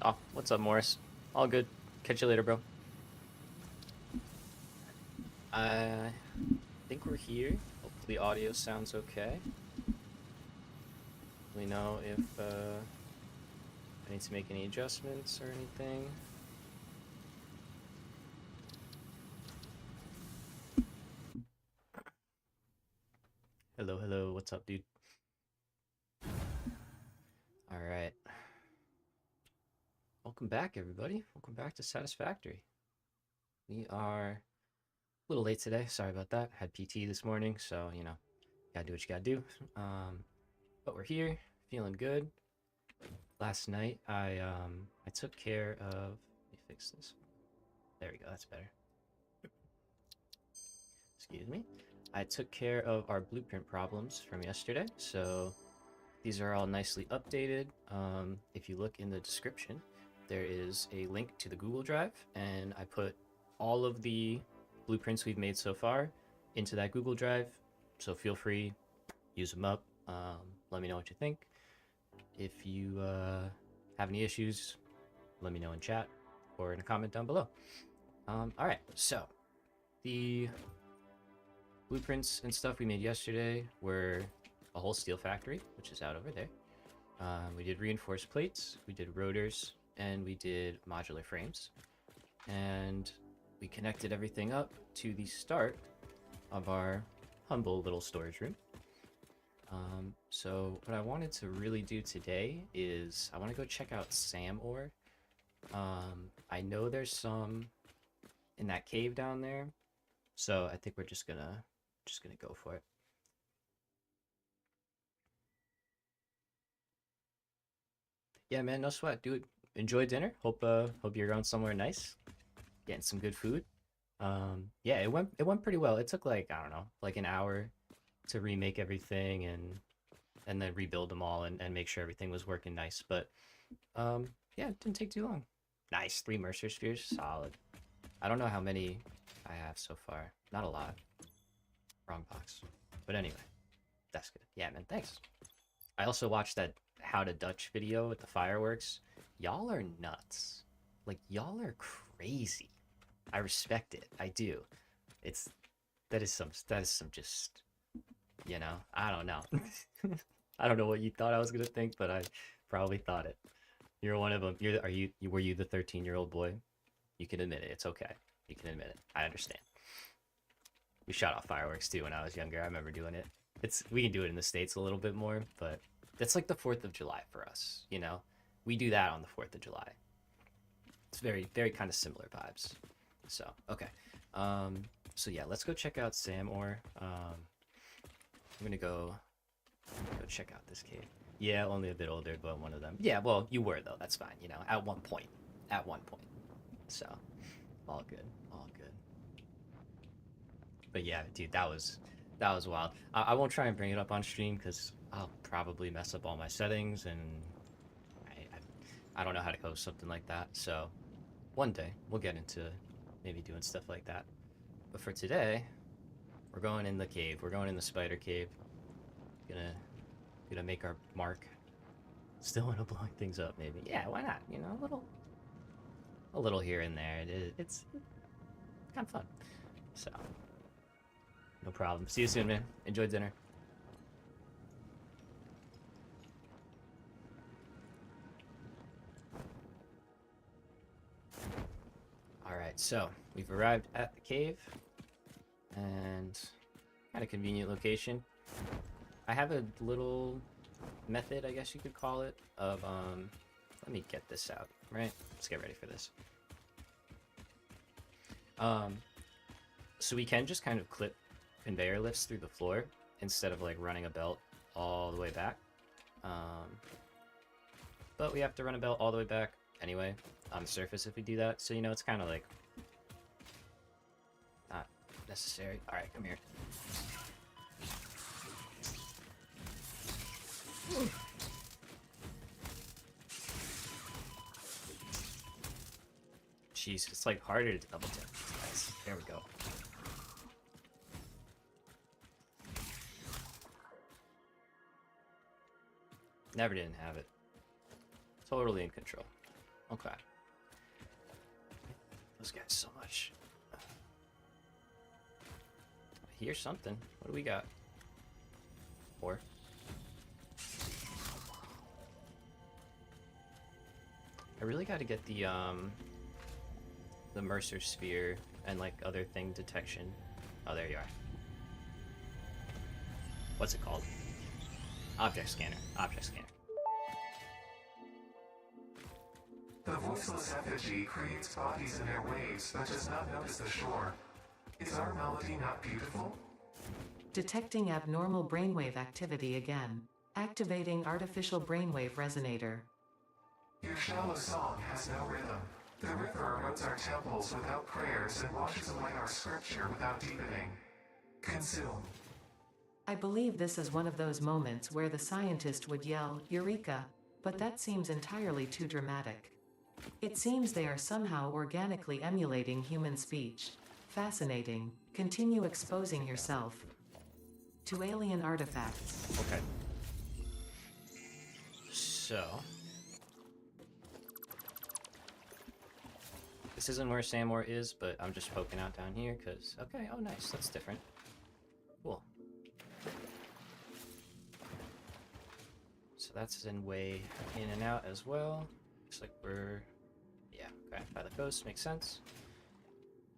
Oh, what's up, Morris? All good. Catch you later, bro. I think we're here. Hopefully, audio sounds okay. Let me know if I need to make any adjustments or anything. Hello, hello. What's up, dude? All right. Welcome back, everybody. Welcome back to Satisfactory. We are a little late today. Sorry about that. Had PT this morning, so gotta do what you gotta do. But we're here, feeling good. Last night, I took care of. Let me fix this. There we go. That's better. Excuse me. I took care of our blueprint problems from yesterday, so these are all nicely updated. If you look in the description, there is a link to the Google Drive, and I put all of the blueprints we've made so far into that Google Drive. So feel free, use them up. Let me know what you think. If you have any issues, let me know in chat or in a comment down below. All right, so the blueprints and stuff we made yesterday were a whole steel factory, which is out over there. We did reinforced plates, we did rotors, and we did modular frames. And we connected everything up to the start of our humble little storage room. So what I wanted to really do today is I want to go check out Sam ore. I know there's some in that cave down there, so I think we're just gonna go for it. Yeah, man, no sweat, dude. Enjoy dinner. Hope you're going somewhere nice, getting some good food. Yeah, it went pretty well. It took like I don't know, like an hour to remake everything and then rebuild them all and make sure everything was working nice. But yeah, it didn't take too long. Nice, 3 Mercer spheres, solid. I don't know how many I have so far. Not a lot. Wrong box. But anyway, that's good. Yeah, man, thanks. I also watched that How to Dutch video with the fireworks. Y'all are nuts. Like, y'all are crazy. I respect it. I do. It's that is some just, I don't know. I don't know what you thought I was gonna think, but I probably thought it. You're one of them. Were you the 13-year-old boy? You can admit it. It's okay. You can admit it. I understand. We shot off fireworks too when I was younger. I remember doing it. We can do it in the States a little bit more, but that's like the 4th of July for us, you know? We do that on the 4th of July. It's very, very kind of similar vibes. So, okay. So yeah, let's go check out Sam ore. I'm gonna go check out this cave. Yeah, only a bit older, but one of them. Yeah, well, you were though. That's fine, at one point. At one point. So, all good. All good. But yeah, dude, that was wild. I won't try and bring it up on stream because I'll probably mess up all my settings, and I don't know how to host something like that. So one day we'll get into maybe doing stuff like that. But for today, we're going in the cave. We're going in the spider cave. Gonna make our mark. Still end up blowing things up, maybe. Yeah, why not? A little here and there. It's kind of fun. So. No problem. See you soon, man. Enjoy dinner. Alright, so we've arrived at the cave. And kind of convenient location. I have a little method, I guess you could call it, of, let me get this out, right? Let's get ready for this. So we can just kind of clip conveyor lifts through the floor instead of like running a belt all the way back. But we have to run a belt all the way back anyway on the surface if we do that. So, it's kind of like not necessary. All right, come here. Jeez, it's like harder to double tap these guys. There we go. Never didn't have it. Totally in control. Okay. Those guys so much. I hear something. What do we got? Four. I really got to get the Mercer sphere and like other thing detection. Oh, there you are. What's it called? Object scanner. Object scanner. The voiceless effigy creates bodies in airwaves but does not notice the shore. Is our melody not beautiful? Detecting abnormal brainwave activity again. Activating artificial brainwave resonator. Your shallow song has no rhythm. The river erodes our temples without prayers and washes away our scripture without deepening. Consume. I believe this is one of those moments where the scientist would yell, "Eureka!" But that seems entirely too dramatic. It seems they are somehow organically emulating human speech. Fascinating. Continue exposing yourself to alien artifacts. Okay. So this isn't where Samor is, but I'm just poking out down here because okay, oh nice, that's different. Cool. So that's in way in and out as well. Looks like we're yeah, okay, by the coast, makes sense.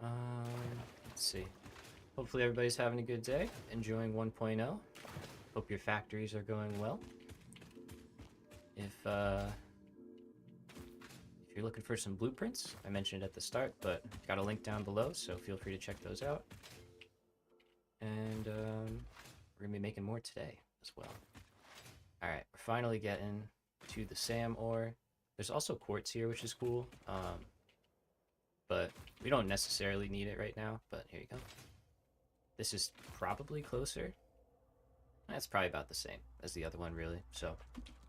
Let's see. Hopefully everybody's having a good day, enjoying 1.0. Hope your factories are going well. If you're looking for some blueprints, I mentioned it at the start, but got a link down below, so feel free to check those out. And we're gonna be making more today as well. Alright, we're finally getting to the Sam ore. There's also quartz here, which is cool. But we don't necessarily need it right now, but here you go. This is probably closer. That's probably about the same as the other one, really. So,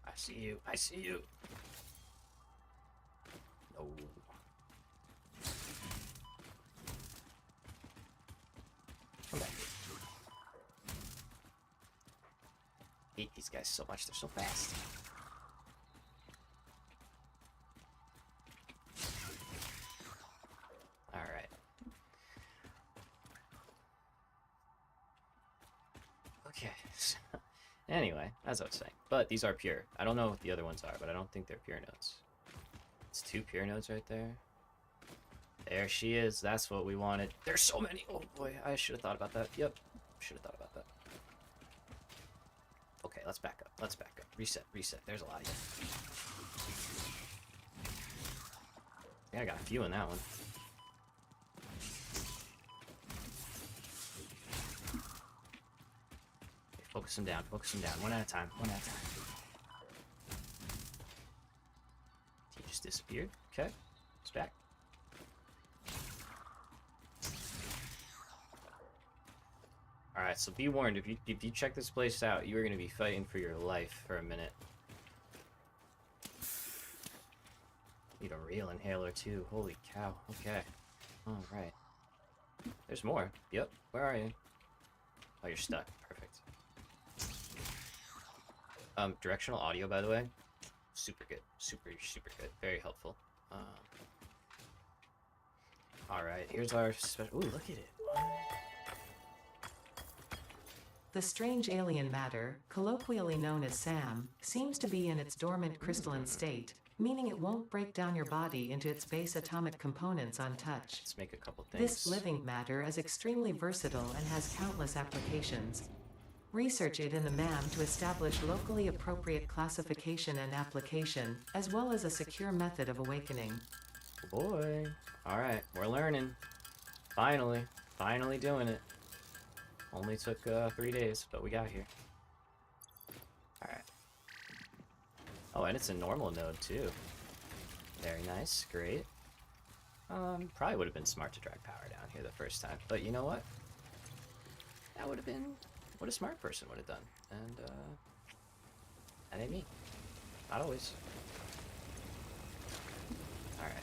I see you. I see you. No. Come back. I hate these guys so much. They're so fast. Alright. Okay. Anyway, as I was saying. But these are pure. I don't know what the other ones are, but I don't think they're pure nodes. It's 2 pure nodes right there. There she is. That's what we wanted. There's so many. Oh boy, I should have thought about that. Yep. Should have thought about that. Okay, let's back up. Let's back up. Reset, reset. There's a lot of you. Yeah, I got a few in that one. Okay, focus them down. Focus them down. One at a time. One at a time. He just disappeared. Okay. It's back. Alright, so be warned, if you check this place out, you are going to be fighting for your life for a minute. Need a real inhaler too. Holy cow. Okay. Alright. There's more. Yep. Where are you? Oh, you're stuck. Perfect. Directional audio, by the way. Super good. Super, super good. Very helpful. Alright, here's our special... Ooh, look at it. The strange alien matter, colloquially known as SAM, seems to be in its dormant crystalline state, meaning it won't break down your body into its base atomic components on touch. Let's make a couple things. This living matter is extremely versatile and has countless applications. Research it in the MAM to establish locally appropriate classification and application, as well as a secure method of awakening. Oh boy. Alright, we're learning. Finally. Finally doing it. Only took 3 days, but we got here. Alright. Oh, and it's a normal node, too. Very nice. Great. Probably would have been smart to drag power down here the first time. But you know what? That would have been what a smart person would have done. And, that ain't me. Not always. Alright.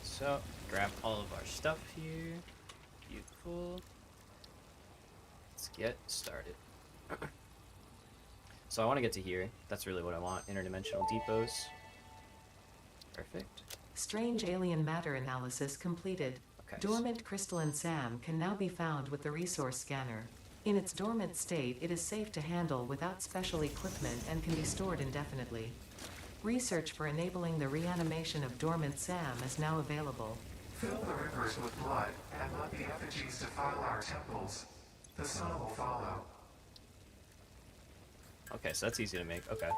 So, grab all of our stuff here. Beautiful. Let's get started. So I want to get to here. That's really what I want. Interdimensional depots. Perfect. Strange alien matter analysis completed. Okay. Dormant crystalline SAM can now be found with the resource scanner. In its dormant state, it is safe to handle without special equipment and can be stored indefinitely. Research for enabling the reanimation of dormant SAM is now available. Fill the rivers with blood and let the effigies defile our temples. The sun will follow. Okay, so that's easy to make. Okay.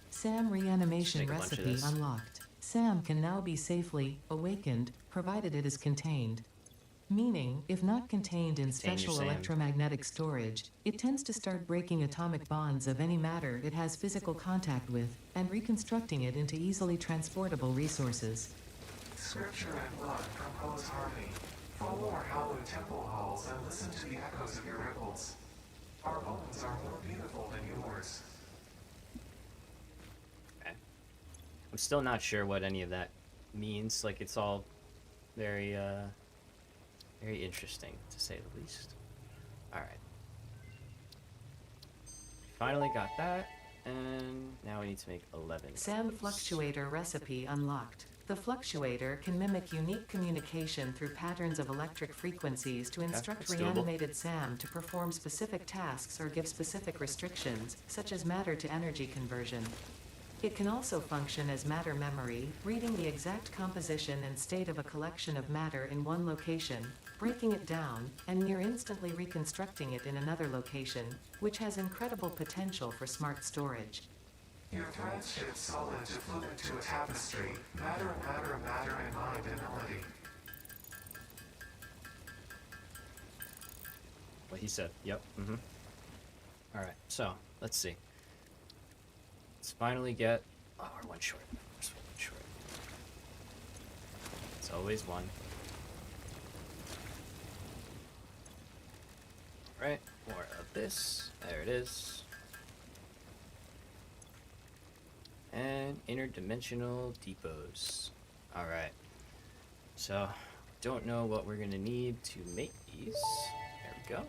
SAM reanimation Make a bunch of recipe this. unlocked. SAM can now be safely awakened, provided it is contained. Meaning, if not contained in Contain your special SAM. electromagnetic storage, it tends to start breaking atomic bonds of any matter it has physical contact with, and reconstructing it into easily transportable resources. Scripture and blood compose harmony. Follow our hallowed temple halls and listen to the echoes of your ripples. Our bones are more beautiful than yours. Okay. I'm still not sure what any of that means. Like, it's all very, very interesting, to say the least. Alright. Finally got that, and now we need to make 11. SAM fluctuator recipe unlocked. The fluctuator can mimic unique communication through patterns of electric frequencies to instruct that's doable. reanimated SAM to perform specific tasks or give specific restrictions, such as matter to energy conversion. It can also function as matter memory, reading the exact composition and state of a collection of matter in one location, breaking it down, and near instantly reconstructing it in another location, which has incredible potential for smart storage. Your threads shift solid to fluid to a tapestry. Matter, matter, matter in mind and melody. What he said. Yep. Mm-hmm. Alright, so, let's see. Let's finally get... Oh, we're one short. We're one short. It's always one. Right, more of this. There it is. And interdimensional depots. Alright. So, don't know what we're gonna need to make these. There we go.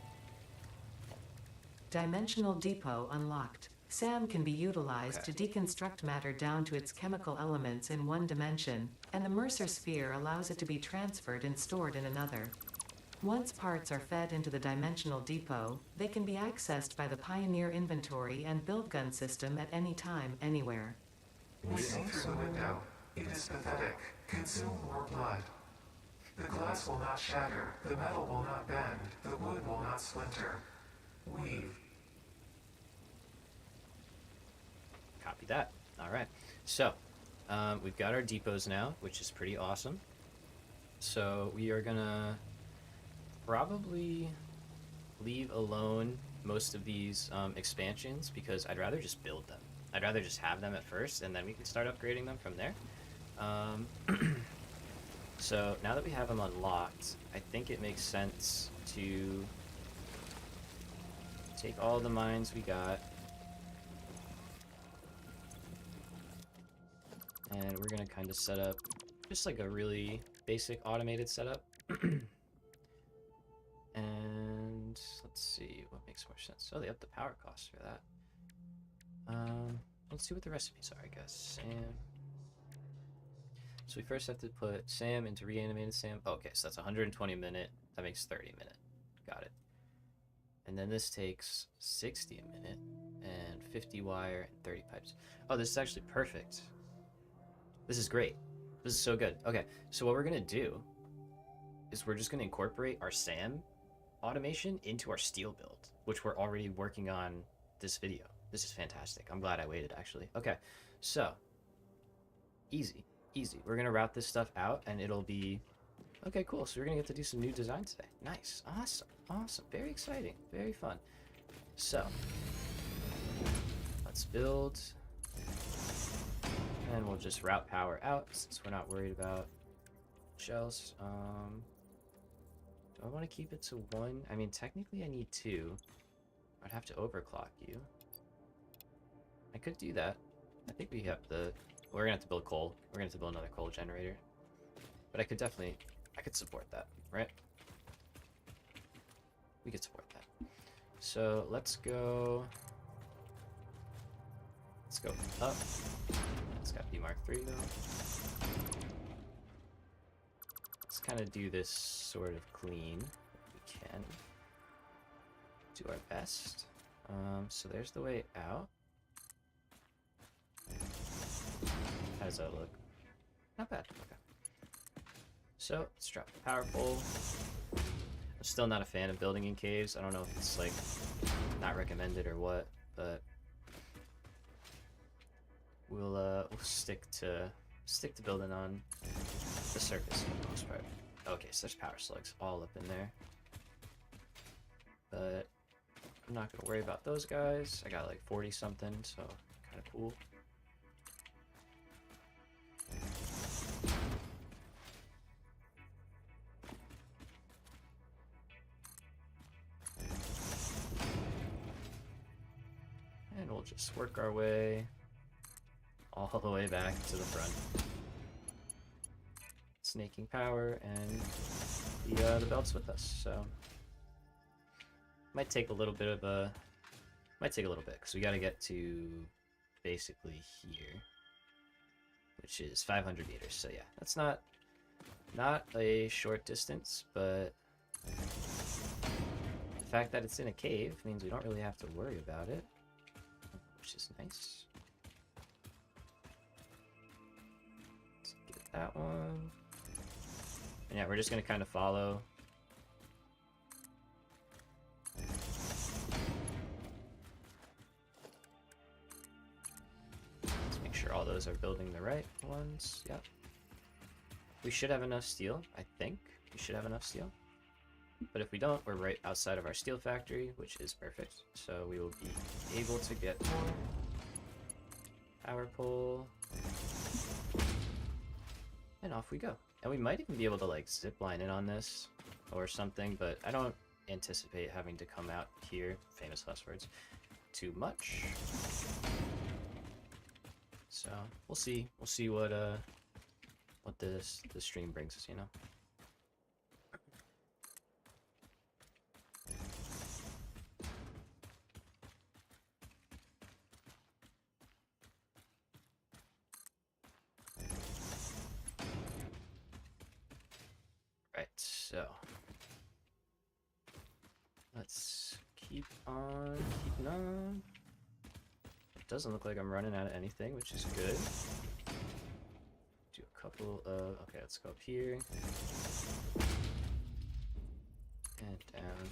Dimensional depot unlocked. SAM can be utilized Okay. to deconstruct matter down to its chemical elements in one dimension, and the Mercer sphere allows it to be transferred and stored in another. Once parts are fed into the dimensional depot, they can be accessed by the Pioneer inventory and build gun system at any time, anywhere. We see through the window. It is pathetic. Consume more blood. The glass will not shatter. The metal will not bend. The wood will not splinter. Weave. Copy that. Alright. So, we've got our depots now, which is pretty awesome. So, we are gonna probably leave alone most of these expansions because I'd rather just build them. I'd rather just have them at first, and then we can start upgrading them from there. So, now that we have them unlocked, I think it makes sense to take all the mines we got, and we're gonna kind of set up just like a really basic automated setup. And let's see what makes more sense. Oh, they upped the power cost for that. Let's see what the recipes are, I guess. SAM. So we first have to put SAM into reanimated SAM. Okay, so that's 120 a minute. That makes 30 a minute. Got it. And then this takes 60 a minute and 50 wire and 30 pipes. Oh, this is actually perfect. This is great. This is so good. Okay, so what we're gonna do is we're just gonna incorporate our SAM automation into our steel build, which we're already working on this video. This is fantastic. I'm glad I waited, actually. Okay, so easy. We're gonna route this stuff out and it'll be okay. Cool. So we're gonna get to do some new designs today. Nice. Awesome. Very exciting. Very fun. So let's build, and we'll just route power out since we're not worried about shells. Do I want to keep it to 1? I mean, technically I need 2. I'd have to overclock you. I could do that. I think we have the... We're gonna have to build coal. We're gonna have to build another coal generator. But I could definitely... I could support that, right? We could support that. So, let's go... Let's go up. It's got to be Mark III though. Let's kind of do this sort of clean if we can. Do our best. So there's the way out. How does that look? Not bad. Okay. So let's drop the power pole. I'm still not a fan of building in caves. I don't know if it's like not recommended or what, but we'll stick to building on the surface for the most part. Okay, so there's power slugs all up in there, but I'm not gonna worry about those guys. I got like 40 something, so kind of cool. And we'll just work our way all the way back to the front. Snaking power, and the belt's with us, so might take a little bit because we got to get to basically here, which is 500 meters. So yeah, that's not a short distance, but the fact that it's in a cave means we don't really have to worry about it, which is nice. Let's get that one. And yeah, we're just gonna kind of follow. Let's make sure all those are building the right ones. Yep. We should have enough steel. I think we should have enough steel. But if we don't, we're right outside of our steel factory, which is perfect. So we will be able to get more power pole. And off we go. And we might even be able to like zip line in on this or something, but I don't anticipate having to come out here, famous last words, too much. So we'll see. We'll see what this stream brings us, you know. Right, so let's keep on keeping on. It doesn't look like I'm running out of anything, which is good. Do a couple of, okay, let's go up here and down.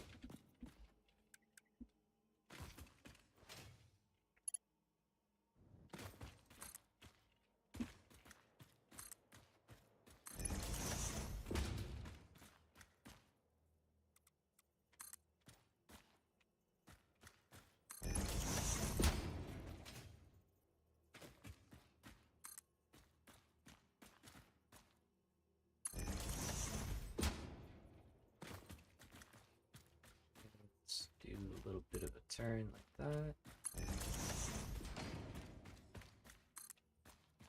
Let's do a little bit of a turn like that.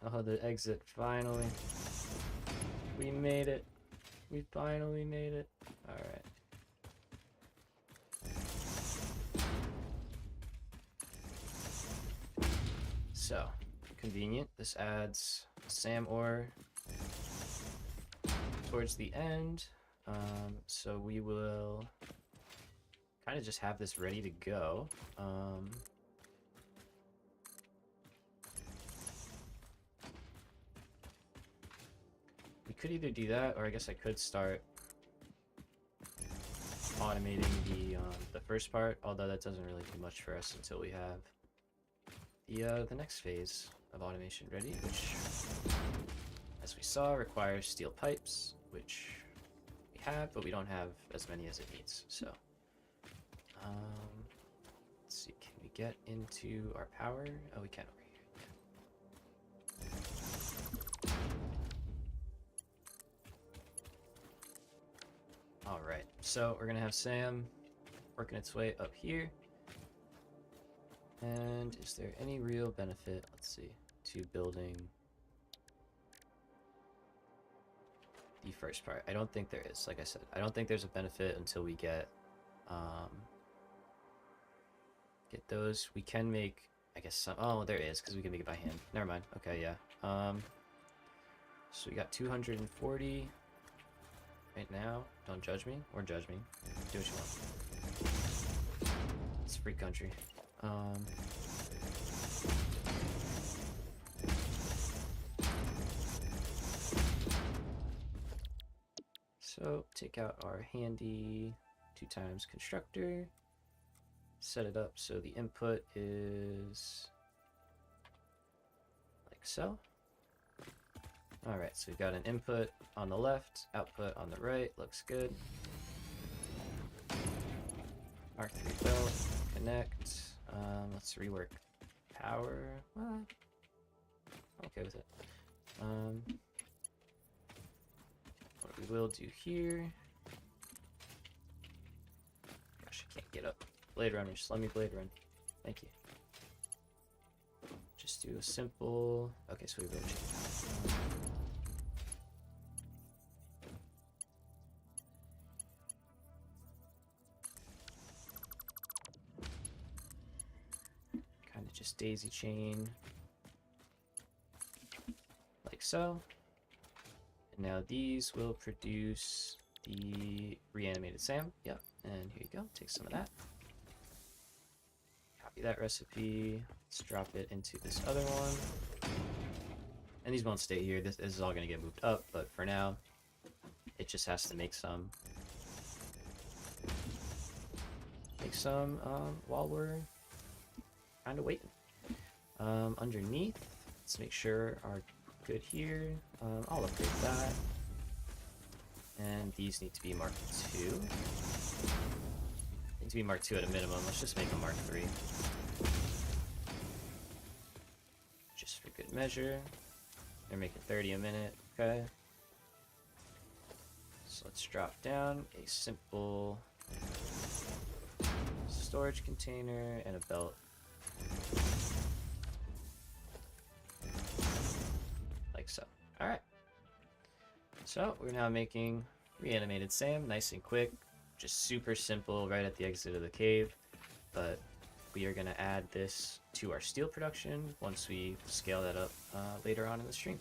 Oh, the exit, finally. We made it. We finally made it. Alright. So, convenient. This adds SAM ore towards the end. So we will kind of just have this ready to go. We could either do that, or I guess I could start automating the first part, although that doesn't really do much for us until we have the next phase of automation ready, which, as we saw, requires steel pipes, which we have, but we don't have as many as it needs. So, let's see, can we get into our power? Oh, we can over here. Alright, so we're gonna have Sam working its way up here. And is there any real benefit, let's see, to building the first part? I don't think there is, like I said. I don't think there's a benefit until we get those. We can make I guess some. Oh, there is, because we can make it by hand. Never mind. Okay, yeah. So we got 240 right now. Don't judge me, or judge me. Do what you want. It's a free country. So take out our handy 2x constructor. Set it up so the input is like so. Alright, so we've got an input on the left, output on the right, looks good. Mark 3 belt, connect. Let's rework power. What? I'm okay with it. What we will do here. Gosh, I can't get up. Blade Runner, just let me Blade Run. Thank you. Just do a simple. Okay, so we rotate. Kind of just daisy chain. Like so. And now these will produce the reanimated SAM. Yep, and here you go. Take some of that. Copy that recipe. Let's drop it into this other one. And these won't stay here. This is all going to get moved up, but for now, it just has to make some. While we're kind of waiting. Underneath, let's make sure our good here. I'll upgrade that. And these need to be Mark 2. Need to be Mark 2 at a minimum. Let's just make them Mark 3. Just for good measure. They're making 30 a minute. Okay. So let's drop down a simple storage container and a belt. Like so. Alright. So we're now making reanimated SAM, nice and quick. Just super simple right at the exit of the cave. But we are going to add this to our steel production once we scale that up later on in the stream.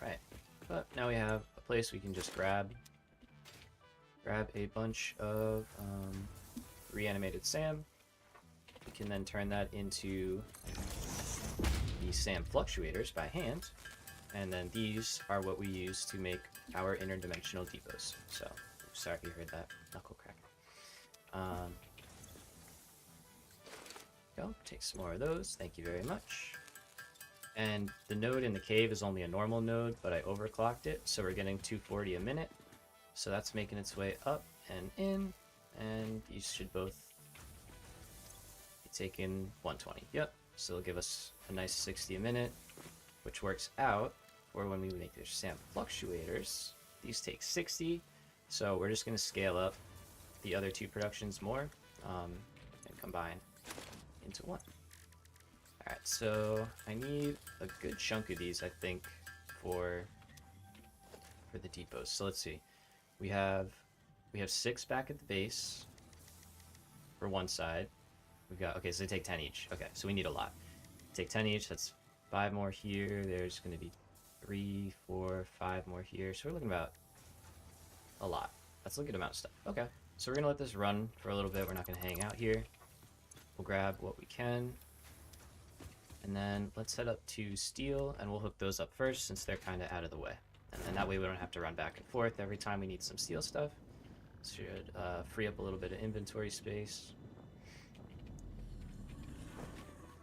Alright, but now we have a place we can just grab a bunch of reanimated SAM. We can then turn that into the SAM fluctuators by hand. And then these are what we use to make our interdimensional depots. So, sorry if you heard that knuckle crack. Go, take some more of those. Thank you very much. And the node in the cave is only a normal node, but I overclocked it, so we're getting 240 a minute. So that's making its way up and in, and these should both be taking 120. Yep, so it'll give us a nice 60 a minute, which works out for when we make their SAM fluctuators. These take 60, so we're just going to scale up the other two productions more and combine into one. Alright, so I need a good chunk of these, I think, for the depots. So let's see. We have 6 back at the base for one side. We've got, okay, so they take 10 each. Okay, so we need a lot. Take 10 each, that's 5 more here. There's going to be 3, 4, 5 more here. So we're looking about a lot. That's a good amount of stuff. Okay, so we're going to let this run for a little bit. We're not going to hang out here. We'll grab what we can. And then let's head up to steel, and we'll hook those up first since they're kind of out of the way. And that way we don't have to run back and forth every time we need some steel stuff. Should free up a little bit of inventory space.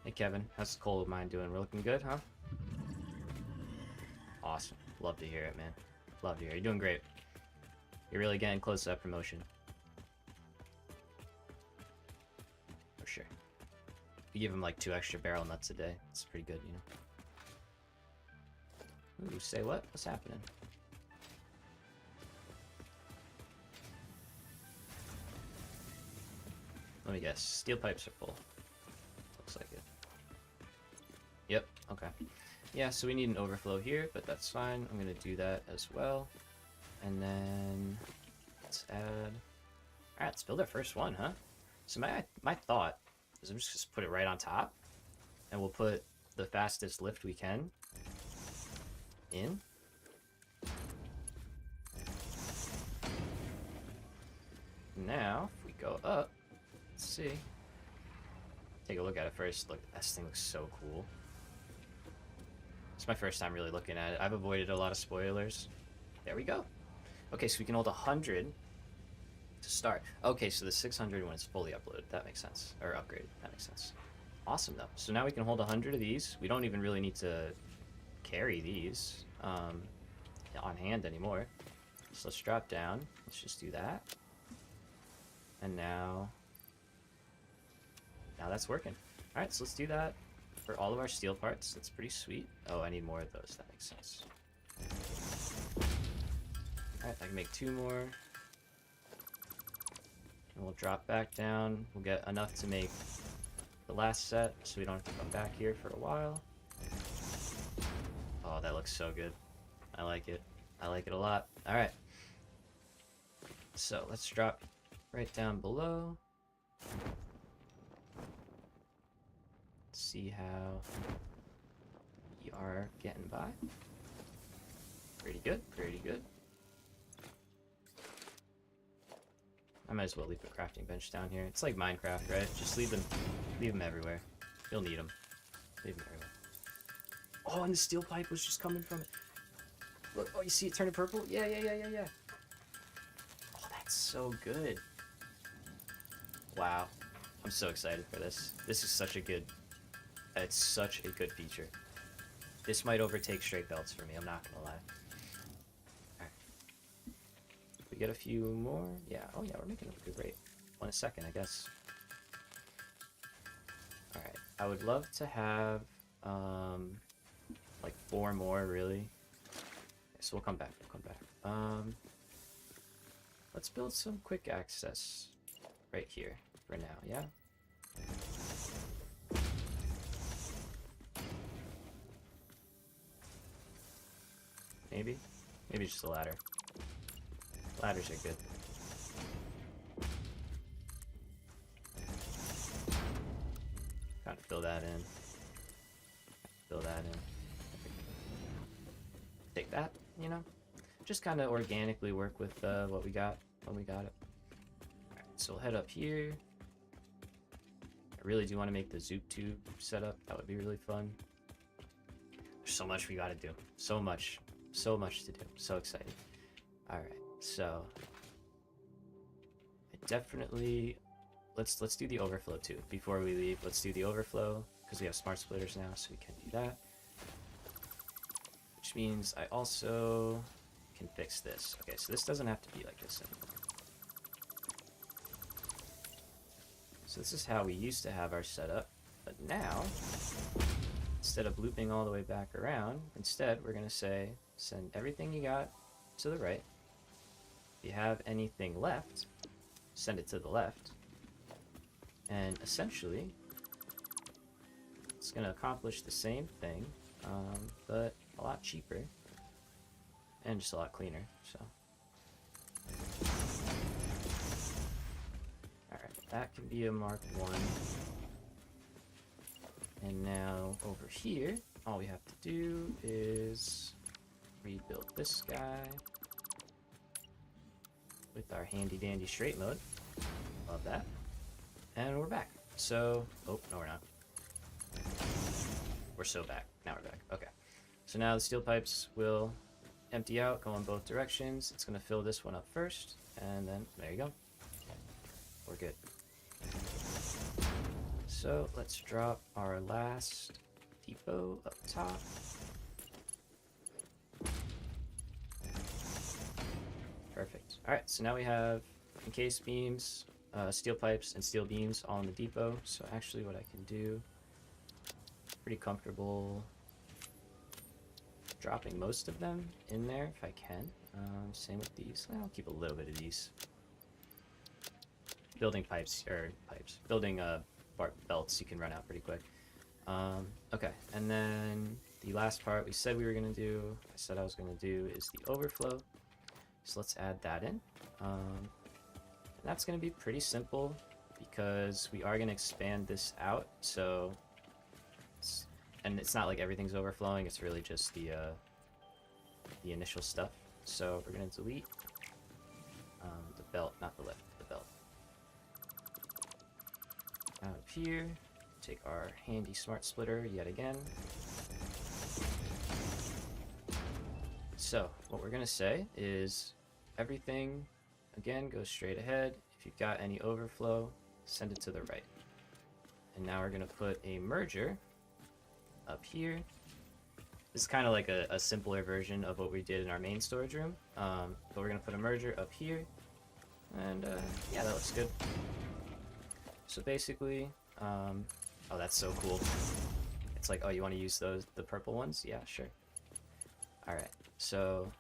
Hey Kevin, how's the coal of mine doing? We're looking good, huh? Awesome. Love to hear it, man. Love to hear it. You're doing great. You're really getting close to that promotion. For sure. You give him like 2 extra barrel nuts a day. It's pretty good, you know. Ooh, say what? What's happening? Let me guess. Steel pipes are full. Looks like it. Yep, okay. Yeah, so we need an overflow here, but that's fine. I'm gonna do that as well. And then Let's add... Alright, let's build our first one, huh? So my thought is I'm just put it right on top, and we'll put the fastest lift we can in. Now, if we go up, let's see. Take a look at it first. Look, this thing looks so cool. It's my first time really looking at it. I've avoided a lot of spoilers. There we go. Okay, so we can hold 100 to start. Okay, so the 600 when it's fully uploaded. That makes sense. Or upgraded. That makes sense. Awesome, though. So now we can hold 100 of these. We don't even really need to carry these on hand anymore. So let's drop down. Let's just do that. And now that's working. All right, so let's do that for all of our steel parts. That's pretty sweet. Oh, I need more of those. That makes sense. All right, I can make 2 more. And we'll drop back down. We'll get enough to make the last set, so we don't have to come back here for a while. Oh, that looks so good. I like it. I like it a lot. All right. So let's drop right down below. See how we are getting by. Pretty good, pretty good. I might as well leave a crafting bench down here. It's like Minecraft, right? Just leave them everywhere. You'll need them. Leave them everywhere. Oh, and the steel pipe was just coming from it. Look, oh, you see it turning purple? Yeah. Oh, that's so good. Wow. I'm so excited for this. This is such a good... It's such a good feature. This might overtake straight belts for me, I'm not gonna lie. Alright. We get a few more? Yeah, oh yeah, we're making a good rate. 1 a second, I guess. Alright, I would love to have, like 4 more, really. Okay, so we'll come back, let's build some quick access right here for now, yeah? Maybe? Maybe just a ladder. Ladders are good. Gotta fill that in. Fill that in. Take that, you know? Just kind of organically work with what we got when we got it. Alright, so we'll head up here. I really do want to make the zoop tube setup. That would be really fun. There's so much we gotta do. So much. So much to do. So excited. Alright, so I definitely let's do the overflow too. Before we leave, let's do the overflow because we have smart splitters now, so we can do that. Which means I also can fix this. Okay, so this doesn't have to be like this anymore. So this is how we used to have our setup, but now instead of looping all the way back around, instead we're gonna say send everything you got to the right. If you have anything left, send it to the left. And essentially, it's going to accomplish the same thing, but a lot cheaper and just a lot cleaner. So, alright, that can be a Mark 1. And now over here, all we have to do is rebuild this guy with our handy dandy straight mode. Love that. And we're back. So, oh, no we're not. We're so back. Now we're back. Okay. So now the steel pipes will empty out, go in both directions. It's going to fill this one up first, and then there you go. We're good. So let's drop our last depot up top. Perfect. Alright, so now we have encased beams, steel pipes, and steel beams all in the depot. So actually what I can do, pretty comfortable dropping most of them in there if I can. Same with these. I'll keep a little bit of these. Building building belts you can run out pretty quick. Okay, and then the last part we said we were going to do, I said I was going to do, is the overflow. So let's add that in. And that's going to be pretty simple because we are going to expand this out. So, and it's not like everything's overflowing. It's really just the initial stuff. So we're going to delete the belt, not the lift, the belt. Out of here, take our handy smart splitter yet again. So what we're going to say is everything, again, goes straight ahead. If you've got any overflow, send it to the right. And now we're going to put a merger up here. This is kind of like a simpler version of what we did in our main storage room. But we're going to put a merger up here. And yeah, that looks good. So basically, oh, that's so cool. It's like, oh, you want to use the purple ones? Yeah, sure. All right, so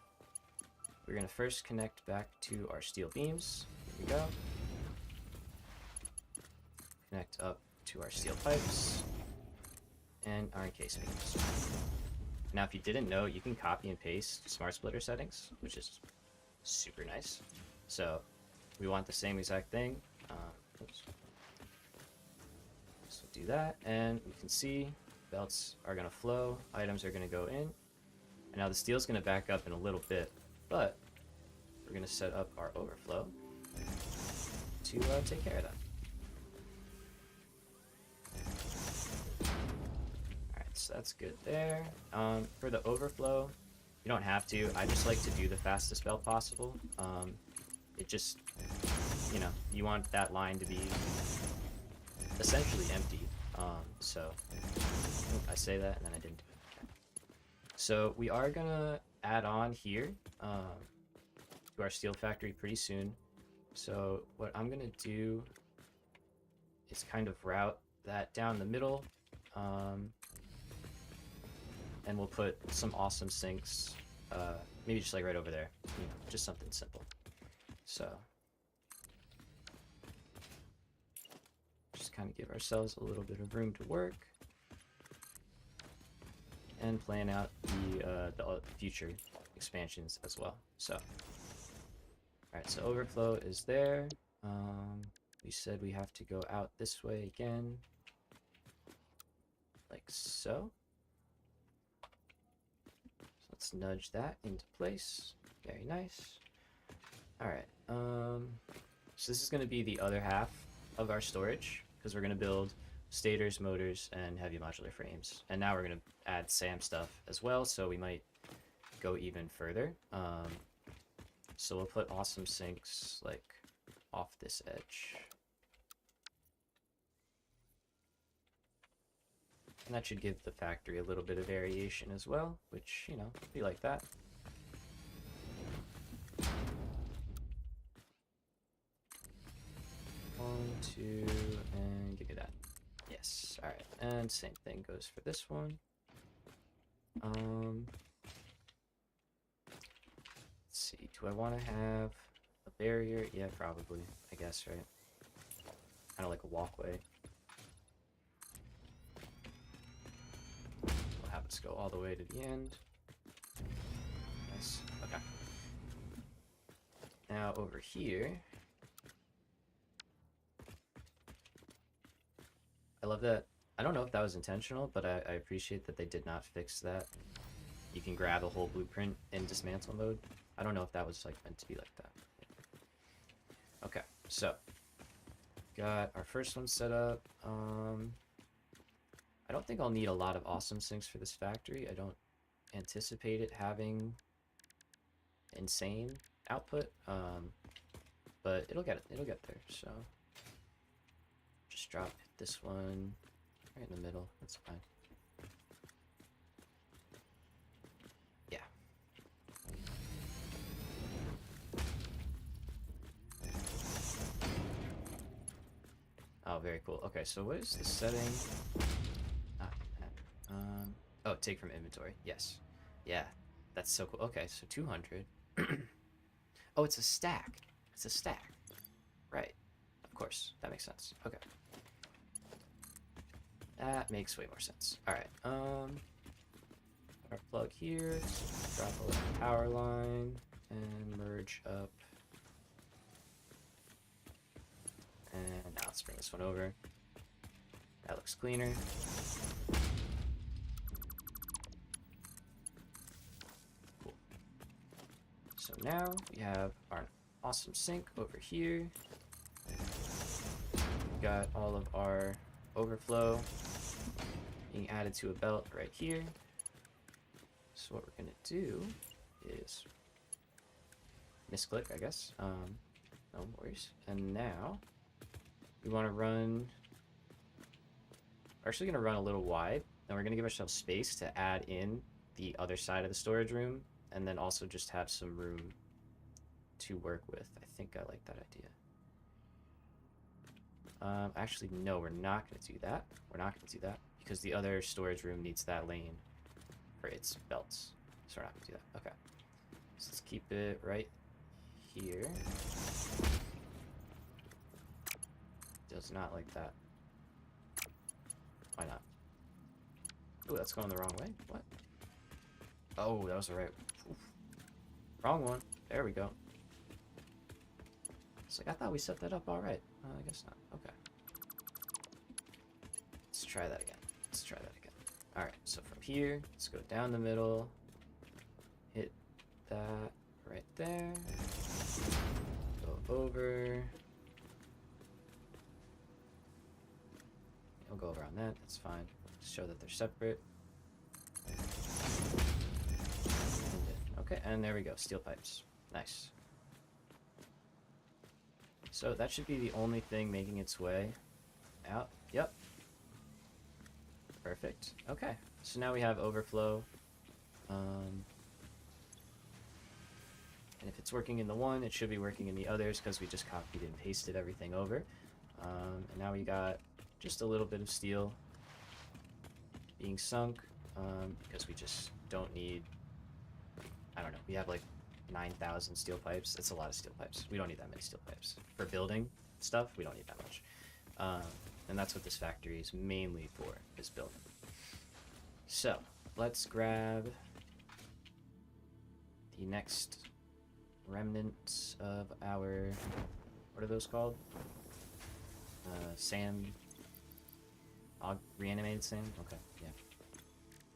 we're gonna first connect back to our steel beams. Here we go. Connect up to our steel pipes and our encased beams. Now, if you didn't know, you can copy and paste smart splitter settings, which is super nice. So we want the same exact thing. Oops. So do that, and we can see belts are gonna flow, items are gonna go in. And now the steel's going to back up in a little bit, but we're going to set up our overflow to take care of that. Alright, so that's good there. For the overflow, you don't have to. I just like to do the fastest belt possible. It just, you know, you want that line to be essentially empty. So I say that and then I didn't do it. So we are gonna add on here to our steel factory pretty soon. So what I'm gonna do is kind of route that down the middle, and we'll put some awesome sinks, maybe just like right over there, you know, just something simple. So just kind of give ourselves a little bit of room to work. And plan out the future expansions as well. So, alright, so overflow is there. We said we have to go out this way again, like so. So let's nudge that into place. Very nice. Alright, so this is going to be the other half of our storage, because we're going to build stators, motors, and heavy modular frames. And now we're going to add SAM stuff as well, so we might go even further. So we'll put awesome sinks like off this edge. And that should give the factory a little bit of variation as well, which, you know, we like that. One, two, and give me that. Yes, alright, and same thing goes for this one. Let's see, do I want to have a barrier? Yeah, probably, I guess, right? Kind of like a walkway. We'll have this go all the way to the end. Nice, okay. Now over here, I love that. I don't know if that was intentional, but I appreciate that they did not fix that. You can grab a whole blueprint in dismantle mode. I don't know if that was like meant to be like that. Okay, so got our first one set up. I don't think I'll need a lot of awesome sinks for this factory. I don't anticipate it having insane output, but it'll get there. So just drop this one right in the middle. That's fine. Yeah. Oh, very cool. Okay, so what is the setting? Oh, take from inventory. Yes. Yeah, that's so cool. Okay, so 200. Oh, it's a stack. It's a stack. Right. Of course, that makes sense. Okay. That makes way more sense. Alright, our plug here, drop a little power line. and merge up. And now let's bring this one over. That looks cleaner. Cool. So now we have our awesome sink over here. We got all of our overflow being added to a belt right here. So what we're gonna do is misclick, I guess. No worries. And now we want to run. We're actually gonna run a little wide, and we're gonna give ourselves space to add in the other side of the storage room, and then also just have some room to work with. I think I like that idea. Actually, no, we're not going to do that. We're not going to do that because the other storage room needs that lane for its belts. So we're not going to do that. Okay. So let's keep it right here. Does not like that. Why not? Oh, that's going the wrong way. What? Oh, that was the right. Oof. Wrong one. There we go. It's like, I thought we set that up all right. I guess not. Okay. Let's try that again. Let's try that again. All right. So from here, let's go down the middle. Hit that right there. Go over. We'll go over on that. That's fine. Just show that they're separate. Okay, and there we go. Steel pipes. Nice. So that should be the only thing making its way out. Yep. Perfect. Okay. So now we have overflow. And if it's working in the one, it should be working in the others because we just copied and pasted everything over. And now we got just a little bit of steel being sunk because we just don't need, I don't know, we have like 9,000 steel pipes. It's a lot of steel pipes. We don't need that many steel pipes. For building stuff, we don't need that much. And that's what this factory is mainly for, is building. So, let's grab the next remnants of our, what are those called? Sand, reanimated sand? Okay, yeah.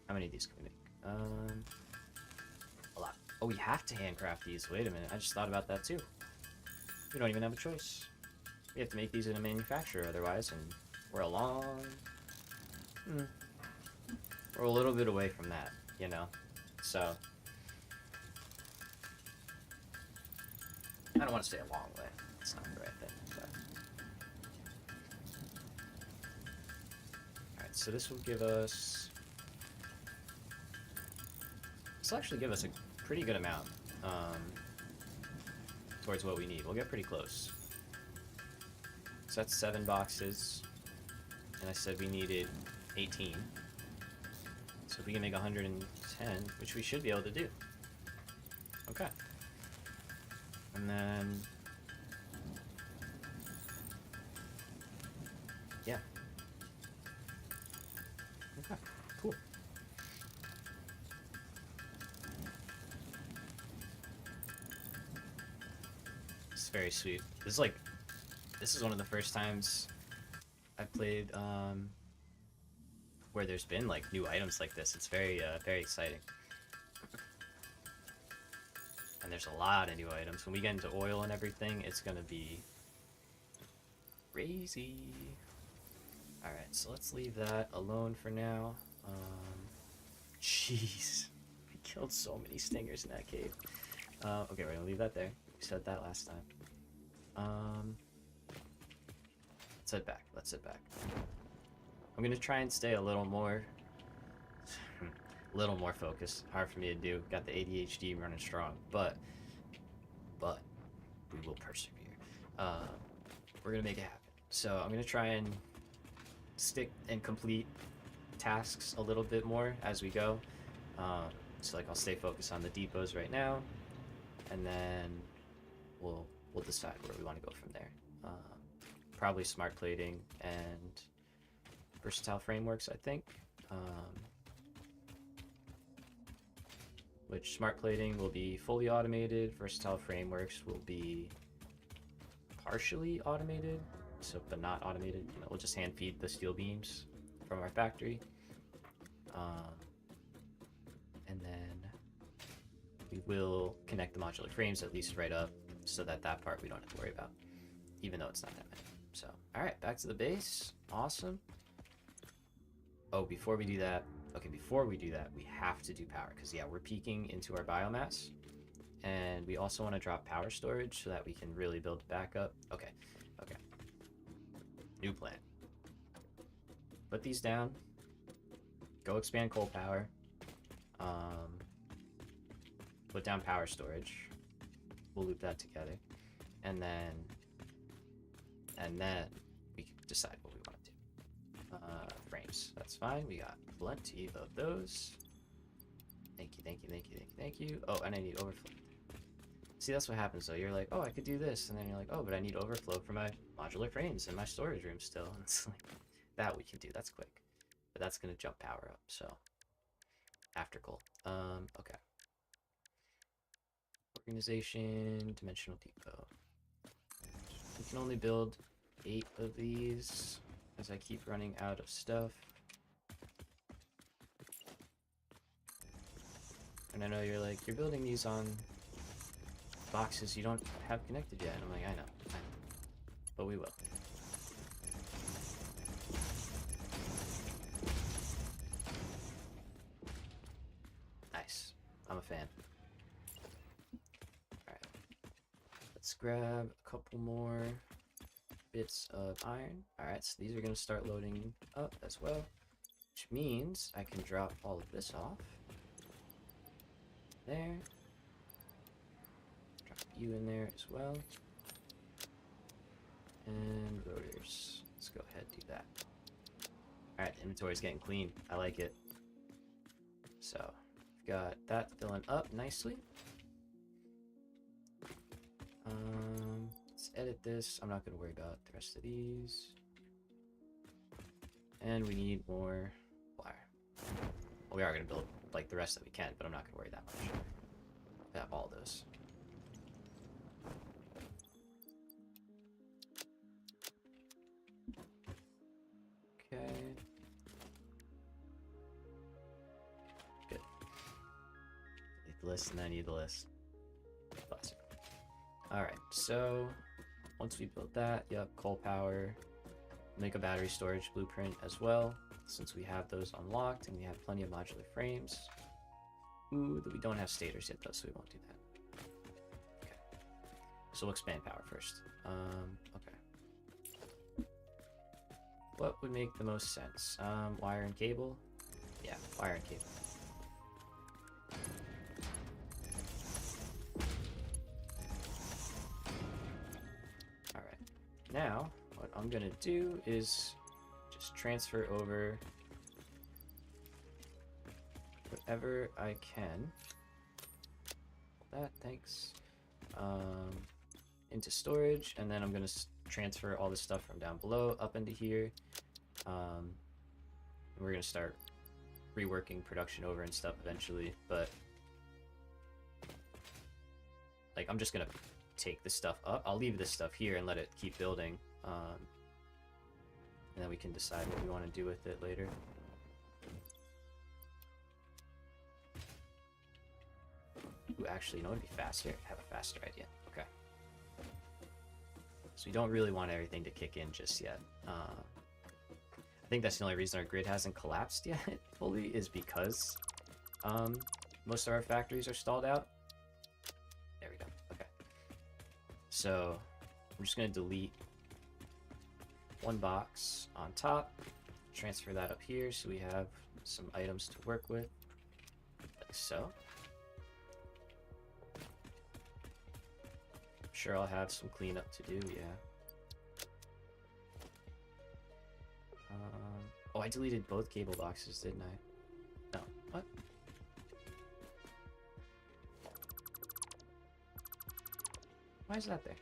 How many of these can we make? A lot. Oh, we have to handcraft these. Wait a minute, I just thought about that too. We don't even have a choice. We have to make these in a manufacturer otherwise, and we're a long... We're a little bit away from that, you know? So... I don't want to say a long way. It's not the right thing, but... Alright, so this will give us... This will actually give us a pretty good amount towards what we need. We'll get pretty close. So that's 7 boxes. And I said we needed 18. So if we can make 110, which we should be able to do. Okay. And then... yeah. Okay, cool. It's very sweet. This is one of the first times I played where there's been like new items like this. It's very very exciting. And there's a lot of new items. When we get into oil and everything, it's gonna be crazy. Alright, so let's leave that alone for now. Jeez. We killed so many stingers in that cave. Okay, we're gonna leave that there. We said that last time. Let's head back. Let's head back. I'm gonna try and stay a little more focused. Hard for me to do. Got the ADHD running strong, but we will persevere. We're gonna make it happen. So I'm gonna try and stick and complete tasks a little bit more as we go. So like I'll stay focused on the depots right now, and then we'll decide where we want to go from there. Probably smart plating and versatile frameworks, I think. which smart plating will be fully automated. Versatile frameworks will be partially automated, so but not automated. You know, we'll just hand feed the steel beams from our factory, and then we will connect the modular frames at least right up, so that part we don't have to worry about, even though it's not that many. So, all right, back to the base. Awesome. Oh, before we do that, we have to do power, because yeah, we're peaking into our biomass, and we also want to drop power storage so that we can really build back up. Okay. New plan. Put these down. Go expand coal power. Put down power storage. We'll loop that together, and then we can decide what we want to do. Frames. That's fine. We got plenty of those. Thank you. Oh, and I need overflow. See, that's what happens though. You're like, oh, I could do this, and then you're like, oh, but I need overflow for my modular frames in my storage room still. And it's like, that we can do. That's quick, but that's gonna jump power up. So after coal. Okay. Organization, dimensional depot. We can only build 8 of these as I keep running out of stuff. And I know you're like, you're building these on boxes you don't have connected yet. And I'm like, I know. But we will. Nice. I'm a fan. Alright. Let's grab a couple more bits of iron. Alright, so these are going to start loading up as well, which means I can drop all of this off. There. Drop you in there as well. And rotors. Let's go ahead and do that. Alright, the inventory is getting clean. I like it. So, we've got that filling up nicely. Let's edit this. I'm not going to worry about the rest of these. And we need more wire. Well, we are going to build like the rest that we can, but I'm not going to worry that much. I have all those. Okay. Good. Need the list, and I need the list. Classic. Alright, so once we build that, yep, coal power, make a battery storage blueprint as well, since we have those unlocked and we have plenty of modular frames. Ooh, we don't have stators yet though, so we won't do that. Okay. So we'll expand power first. Okay. What would make the most sense? Wire and cable? Yeah, wire and cable. Alright. Now, what I'm gonna do is just transfer over whatever I can. That, thanks. Into storage, and then I'm gonna transfer all this stuff from down below up into here. We're gonna start reworking production over and stuff eventually, but like I'm just gonna take this stuff up. I'll leave this stuff here and let it keep building, and then we can decide what we want to do with it later. Ooh, actually, you know what would be faster? I have a faster idea. Okay. So we don't really want everything to kick in just yet. I think that's the only reason our grid hasn't collapsed yet fully, is because most of our factories are stalled out. There we go. Okay. So I'm just going to delete one box on top, transfer that up here so we have some items to work with, like so. I'm sure I'll have some cleanup to do, yeah. Oh, I deleted both cable boxes, didn't I? No. What? Why is that there?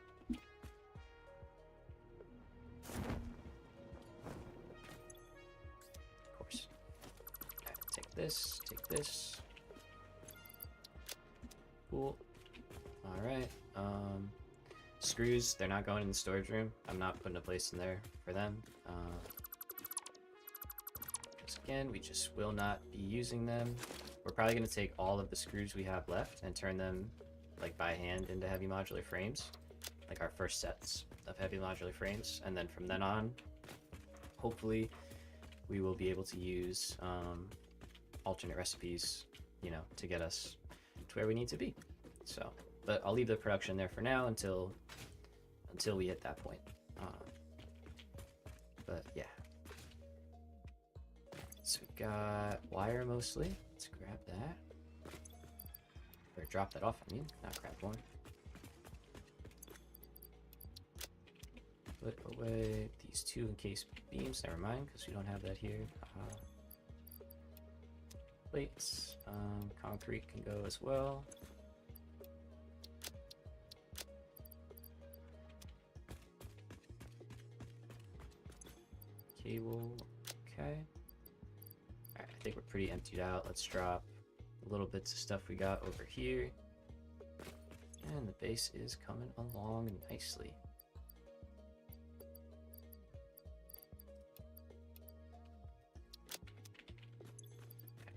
Of course. Okay, take this, take this. Cool. Alright. Screws, they're not going in the storage room. I'm not putting a place in there for them. Again, we just will not be using them. We're probably going to take all of the screws we have left and turn them, like, by hand into heavy modular frames. Like our first sets of heavy modular frames. And then from then on, hopefully, we will be able to use alternate recipes, you know, to get us to where we need to be. So, but I'll leave the production there for now until we hit that point. But yeah. So we got wire mostly. Let's grab that. Or drop that off, I mean, not grab one. Put away these two encased beams. Never mind, because we don't have that here. Plates. Concrete can go as well. Cable. Okay. Alright, I think we're pretty emptied out. Let's drop little bits of stuff we got over here. And the base is coming along nicely.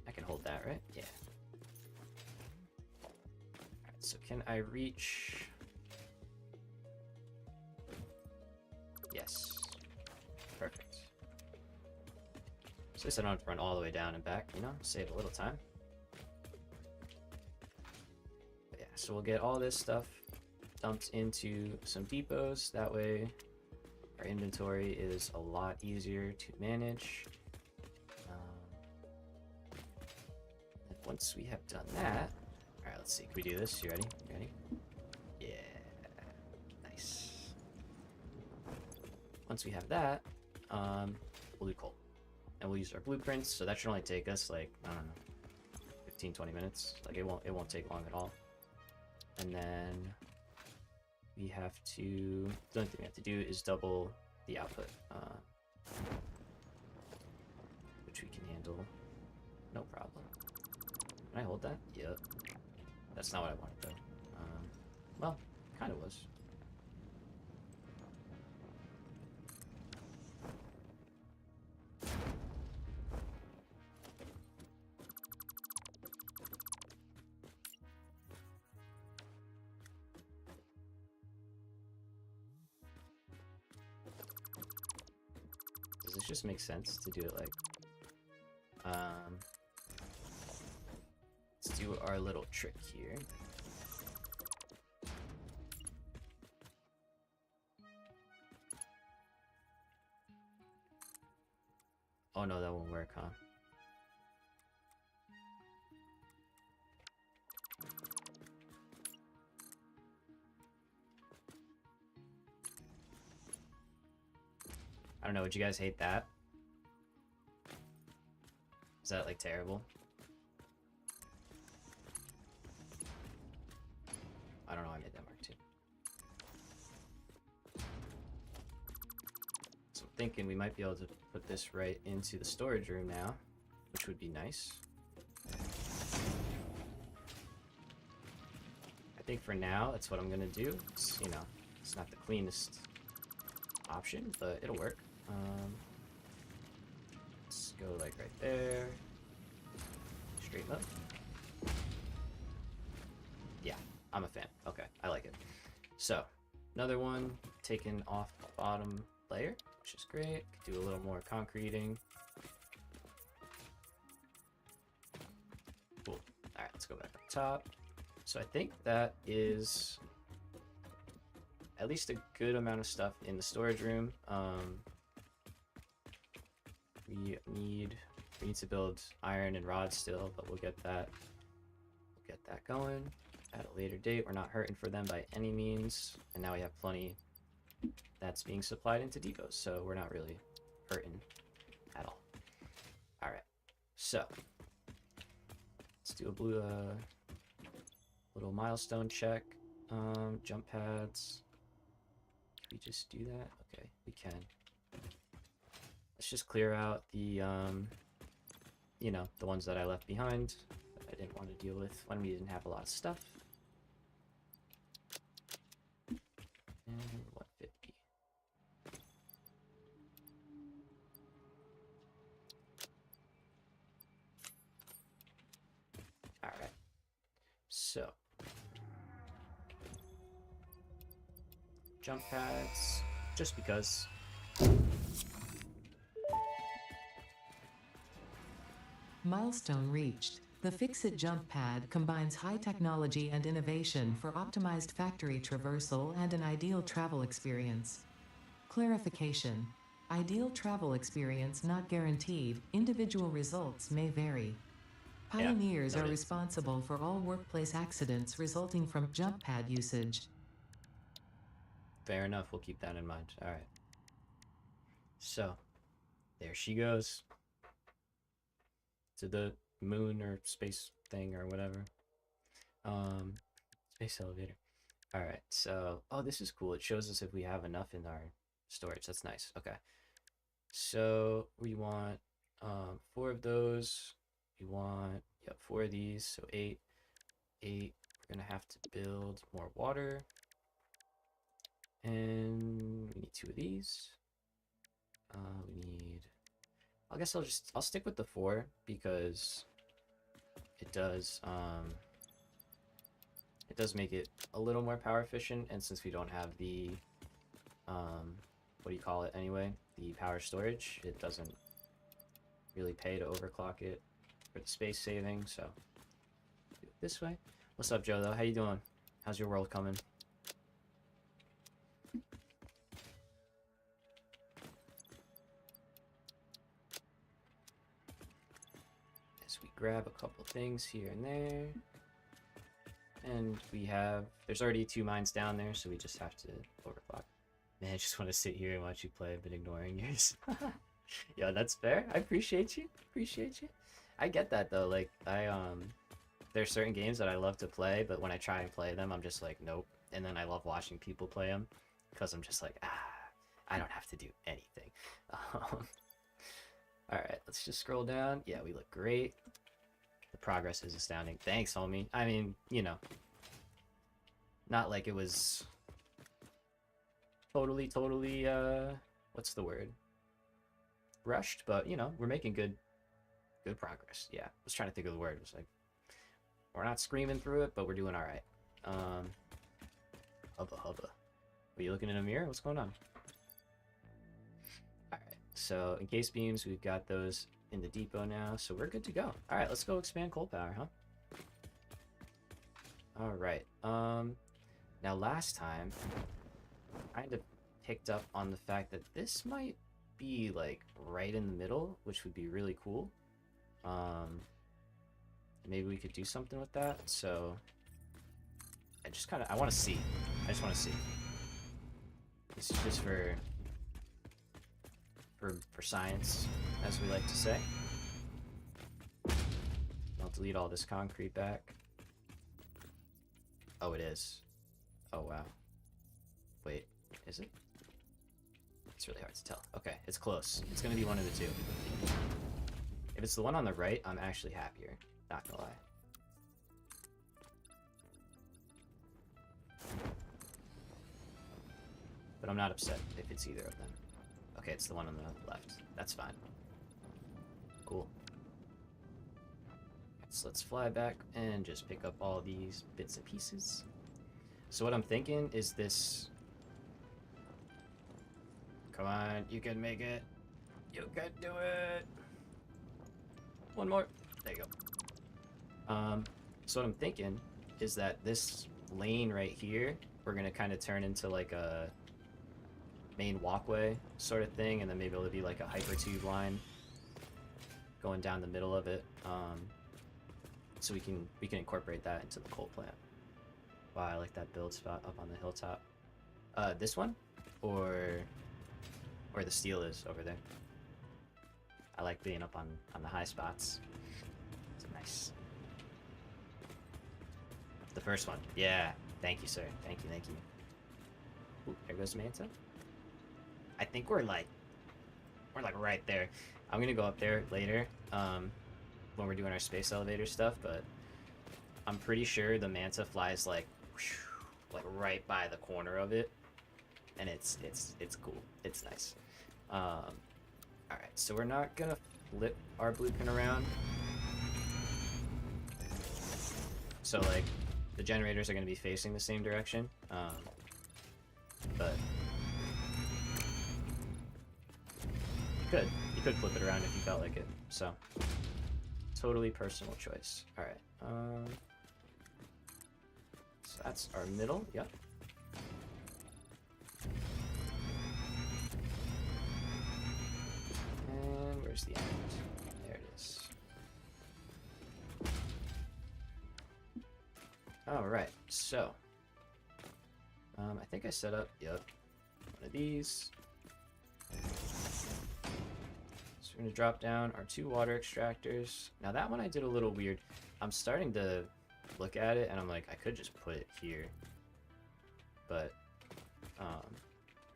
I can hold that, right? Yeah. Alright, so can I reach... Yes. Perfect. So at least I don't have to run all the way down and back, you know? Save a little time. But yeah, so we'll get all this stuff dumped into some depots. That way our inventory is a lot easier to manage. And once we have done that... Alright, let's see. Can we do this? You ready? You ready? Yeah. Nice. Once we have that, we'll do coal. And we'll use our blueprints, so that should only take us like, I don't know, 15-20 minutes. Like it won't take long at all. And then we have to, the only thing we have to do is double the output, which we can handle no problem. Can I hold that? Yep. That's not what I wanted though. Well, kind of was. Does this just make sense to do it like... let's do our little trick here. Oh no, that won't work, huh? I don't know, would you guys hate that? Is that like terrible? I don't know, I made that mark too. So I'm thinking we might be able to put this right into the storage room now, which would be nice. I think for now, that's what I'm gonna do. It's, you know, it's not the cleanest option, but it'll work. Let's go like right there. Straighten up. Yeah, I'm a fan. Okay, I like it. So, another one taken off the bottom layer, which is great. Could do a little more concreting. Cool. Alright, let's go back up top. So I think that is at least a good amount of stuff in the storage room. We need to build iron and rods still, but we'll get that going at a later date. We're not hurting for them by any means, and now we have plenty that's being supplied into depots, so we're not really hurting at all. All right, so let's do a blue little milestone check. Jump pads. Can we just do that? Okay, we can. Let's just clear out the, you know, the ones that I left behind that I didn't want to deal with when we didn't have a lot of stuff. And 150. Alright. So. Jump pads. Just because. Milestone reached. The Fix-It jump pad combines high technology and innovation for optimized factory traversal and an ideal travel experience. Clarification. Ideal travel experience not guaranteed, individual results may vary. Yeah, Pioneers are noted. responsible for all workplace accidents resulting from jump pad usage. Fair enough, we'll keep that in mind. Alright. So, there she goes. To the moon or space thing or whatever. Space elevator. Alright, so, oh, this is cool. It shows us if we have enough in our storage. That's nice. Okay. So, we want 4 of those. We want, yep, 4 of these. So, 8. 8. We're going to have to build more water. And we need 2 of these. We need, I guess I'll stick with the 4 because it does make it a little more power efficient, and since we don't have the what do you call it anyway, the power storage, it doesn't really pay to overclock it for the space saving. So do it this way. What's up, Joe? Though, how you doing? How's your world coming? As we grab a couple things here and there. And there's already 2 mines down there, so we just have to overclock. Man, I just want to sit here and watch you play, but ignoring yours. Yeah, that's fair. I appreciate you. I get that though. Like, there's certain games that I love to play, but when I try and play them, I'm just like, nope. And then I love watching people play them, because I'm just like, I don't have to do anything. Alright, let's just scroll down. Yeah, we look great. The progress is astounding. Thanks, homie. I mean, you know, not like it was totally, what's the word? Rushed, but, you know, we're making good progress. Yeah, I was trying to think of the word. It was like, we're not screaming through it, but we're doing all right. Hubba. Are you looking in a mirror? What's going on? All right, so in case beams, we've got those in the depot now, so we're good to go. All right, let's go expand coal power, huh? All right. Now last time, I kind of picked up on the fact that this might be like right in the middle, which would be really cool. Maybe we could do something with that. So I want to see. I just want to see. This is just for science, as we like to say. I'll delete all this concrete back. Oh, it is. Oh, wow. Wait, is it? It's really hard to tell. Okay, it's close. It's gonna be one of the two. If it's the one on the right, I'm actually happier. Not gonna lie. But I'm not upset if it's either of them. Okay, it's the one on the left. That's fine. Cool. So let's fly back and just pick up all these bits and pieces. So what I'm thinking is this... Come on, you can make it. You can do it. One more. There you go. So what I'm thinking is that this lane right here, we're gonna kind of turn into like a main walkway sort of thing, and then maybe it'll be like a hypertube line going down the middle of it. So we can incorporate that into the coal plant. Wow, I like that build spot up on the hilltop. This one, or the steel is over there. I like being up on the high spots. It's nice. The first one, yeah. Thank you, sir. Thank you. Ooh, there goes Manta. I think we're like right there. I'm gonna go up there later, when we're doing our space elevator stuff, but I'm pretty sure the Manta flies like right by the corner of it. and it's cool. It's nice. All right, so we're not gonna flip our blueprint around. So like the generators are gonna be facing the same direction, but you could flip it around if you felt like it. So totally personal choice. All right. So that's our middle. Yep. And where's the end? There it is. All right. So I think I set up. Yep. One of these. So we're gonna drop down our 2 water extractors. Now that one I did a little weird. I'm starting to look at it and I'm like, I could just put it here. But,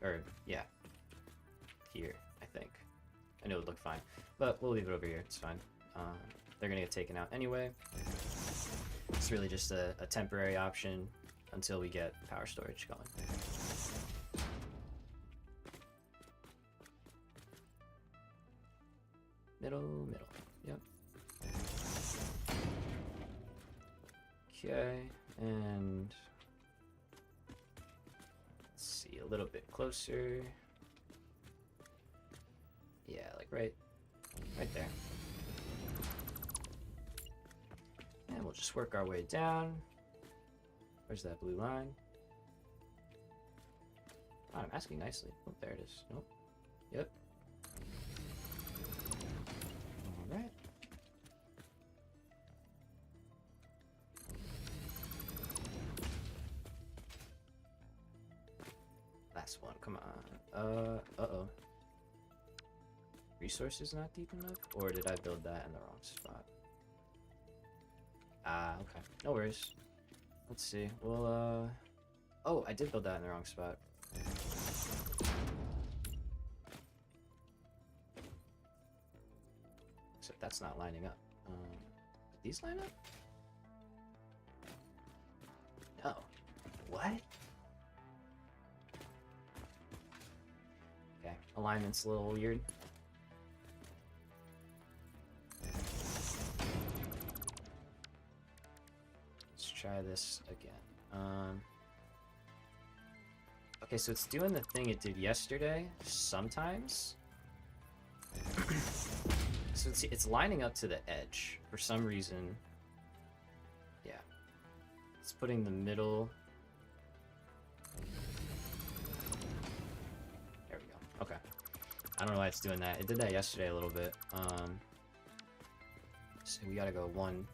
or yeah, here, I think. I know it would look fine, but we'll leave it over here, it's fine. They're gonna get taken out anyway. It's really just a temporary option until we get power storage going. Middle, yep. Okay, and let's see, a little bit closer. Yeah, like right there. And we'll just work our way down. Where's that blue line? Oh, I'm asking nicely. Oh, there it is. Nope. Yep. Alright. Last one, come on. Uh-oh. Resources not deep enough? Or did I build that in the wrong spot? Ah, okay. No worries. Let's see. Well, oh, I did build that in the wrong spot. Except that's not lining up. Did these line up? No. What? Okay, alignment's a little weird. Let's try this again. Okay, so it's doing the thing it did yesterday, sometimes. So it's lining up to the edge for some reason. Yeah. It's putting the middle. There we go. Okay. I don't know why it's doing that. It did that yesterday a little bit. So we gotta go 1.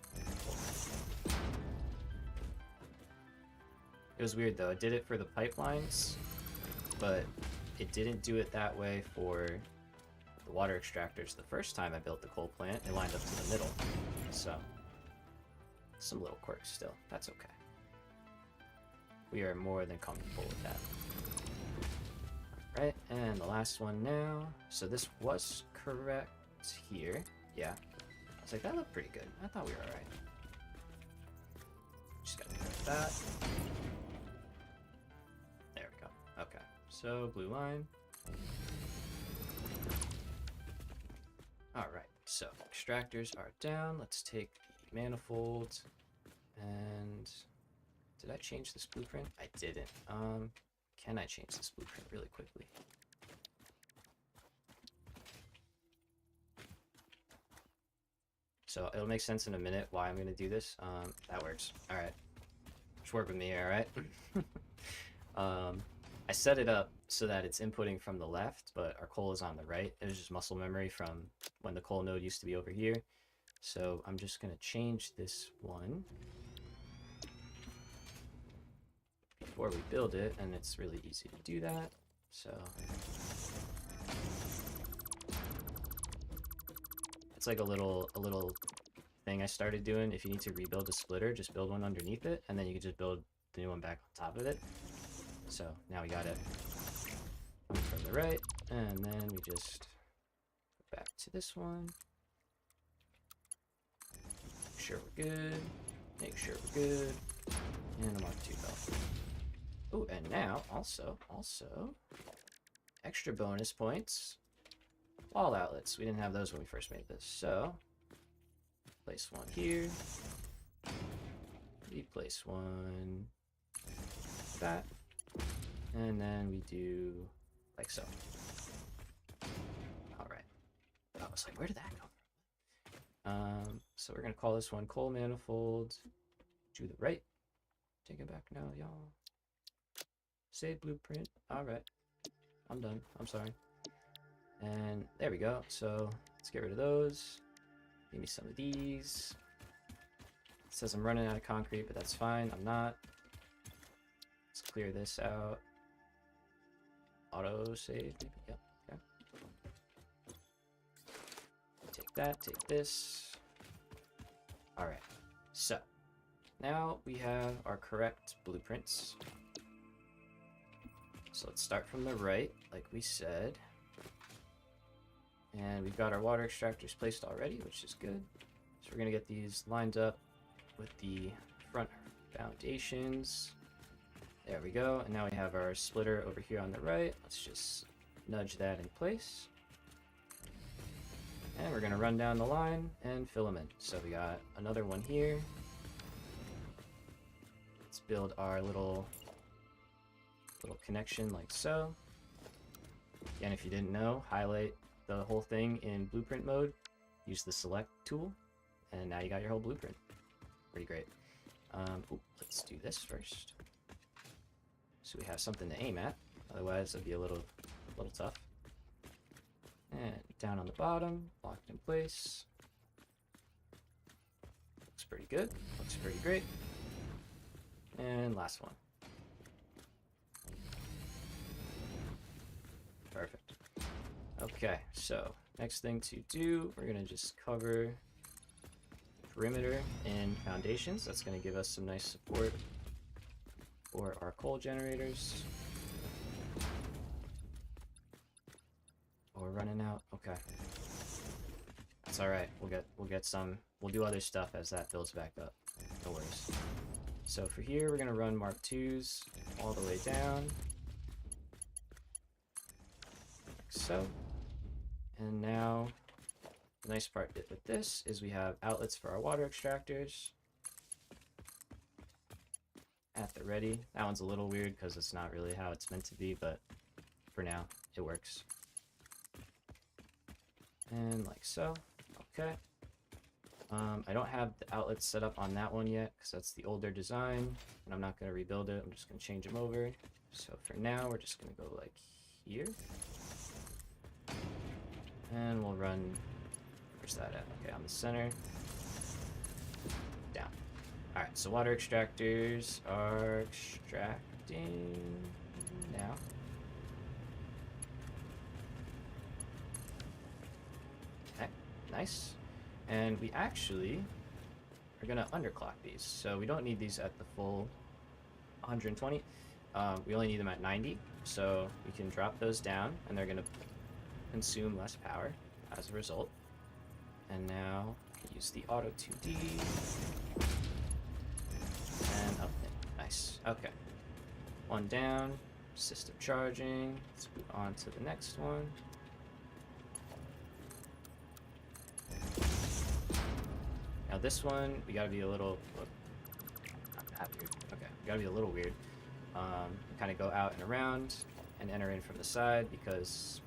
It was weird though. It did it for the pipelines, but it didn't do it that way for the water extractors. The first time I built the coal plant, it lined up to the middle. So, some little quirks still. That's okay. We are more than comfortable with that. Right, and the last one now. So this was correct here. Yeah. I was like, that looked pretty good. I thought we were alright. Just gotta correct that. There we go. Okay. So, blue line. Alright, so extractors are down. Let's take the manifold. And did I change this blueprint? I didn't. Can I change this blueprint really quickly? So it'll make sense in a minute why I'm gonna do this. That works. Alright. Just work with me, alright? I set it up so that it's inputting from the left, but our coal is on the right. It was just muscle memory from when the coal node used to be over here. So I'm just gonna change this one before we build it, and it's really easy to do that. So it's like a little thing I started doing. If you need to rebuild a splitter, just build one underneath it, and then you can just build the new one back on top of it. So now we got it from the right, and then we just go back to this one. Make sure we're good. Make sure we're good. And a Mark II belt. Oh, and now also extra bonus points. Wall outlets. We didn't have those when we first made this, so place one here. We place one like that, and then we do like so. All right. I was like, where did that come from? So we're gonna call this one coal manifold to the right. Take it back now, y'all. Save blueprint. All right. I'm done. I'm sorry. And there we go. So let's get rid of those. Give me some of these. It says I'm running out of concrete, but that's fine. I'm not. Let's clear this out. Auto save. Yep. Okay. Take that. Take this. All right. So now we have our correct blueprints. So let's start from the right, like we said. And we've got our water extractors placed already, which is good. So we're going to get these lined up with the front foundations. There we go. And now we have our splitter over here on the right. Let's just nudge that in place. And we're going to run down the line and fill them in. So we got another one here. Let's build our little connection like so. Again, if you didn't know, highlight the whole thing in blueprint mode, use the select tool, and now you got your whole blueprint. Pretty great. Let's do this first, so we have something to aim at. Otherwise, it'd be a little tough. And down on the bottom, locked in place. Looks pretty good. Looks pretty great. And last one. Perfect. Okay, so next thing to do, we're gonna just cover perimeter and foundations. That's gonna give us some nice support for our coal generators. Oh, we're running out. Okay, that's all right. We'll get some. We'll do other stuff as that builds back up. No worries. So for here, we're gonna run Mark IIs all the way down. So, and now the nice part with this is we have outlets for our water extractors at the ready. That one's a little weird because it's not really how it's meant to be, but for now it works. And like so. Okay. I don't have the outlets set up on that one yet because that's the older design, and I'm not going to rebuild it. I'm just going to change them over. So for now, we're just going to go like here. And we'll run, where's that at? Okay, on the center. Down. Alright, so water extractors are extracting now. Okay, nice. And we actually are going to underclock these. So we don't need these at the full 120. We only need them at 90. So we can drop those down, and they're going to consume less power as a result. And now use the auto 2D and up in. Nice. Okay. One down. System charging. Let's move on to the next one. Now this one, we gotta be a little. Not that weird. Okay, we gotta be a little weird. Kind of go out and around and enter in from the side because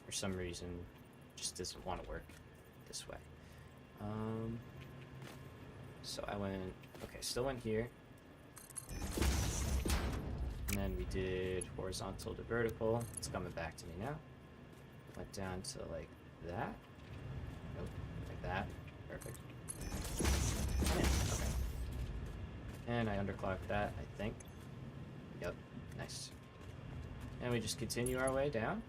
for some reason just doesn't want to work this way. So I went, okay, still went here, and then we did horizontal to vertical. It's coming back to me now. Went down to like that. Nope, like that. Perfect. And in. Okay. And I underclocked that, I think. Yep, nice. And we just continue our way down,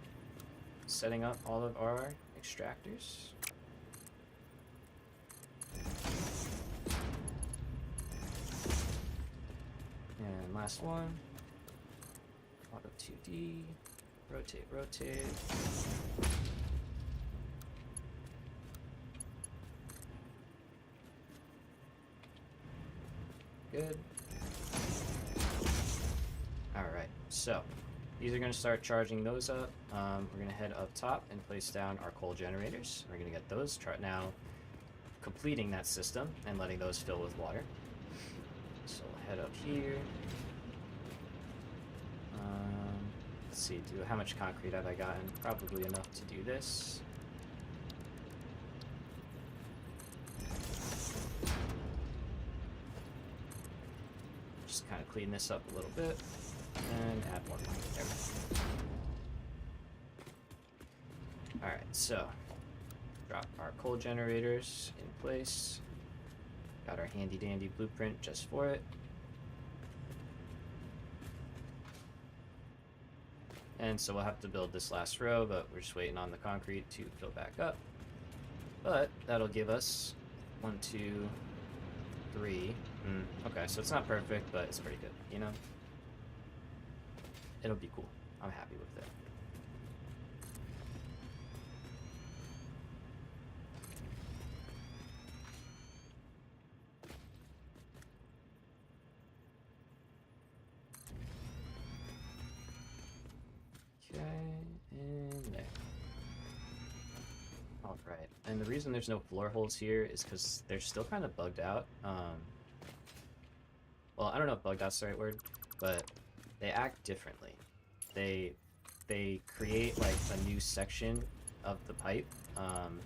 setting up all of our extractors. And last one. Auto 2D. Rotate, rotate. Good. So these are going to start charging those up. We're going to head up top and place down our coal generators. We're going to get those now completing that system and letting those fill with water. So we'll head up here. Let's see, how much concrete have I gotten? Probably enough to do this. Just kind of clean this up a little bit and add one more. There we go. Alright, so drop our coal generators in place. Got our handy dandy blueprint just for it. And so we'll have to build this last row, but we're just waiting on the concrete to fill back up. But that'll give us 1, 2, 3. Okay, so it's not perfect, but it's pretty good, you know? It'll be cool. I'm happy with it. Okay, and there. Alright, and the reason there's no floor holes here is because they're still kind of bugged out. Well, I don't know if bugged out's the right word, but they act differently. They create like a new section of the pipe, and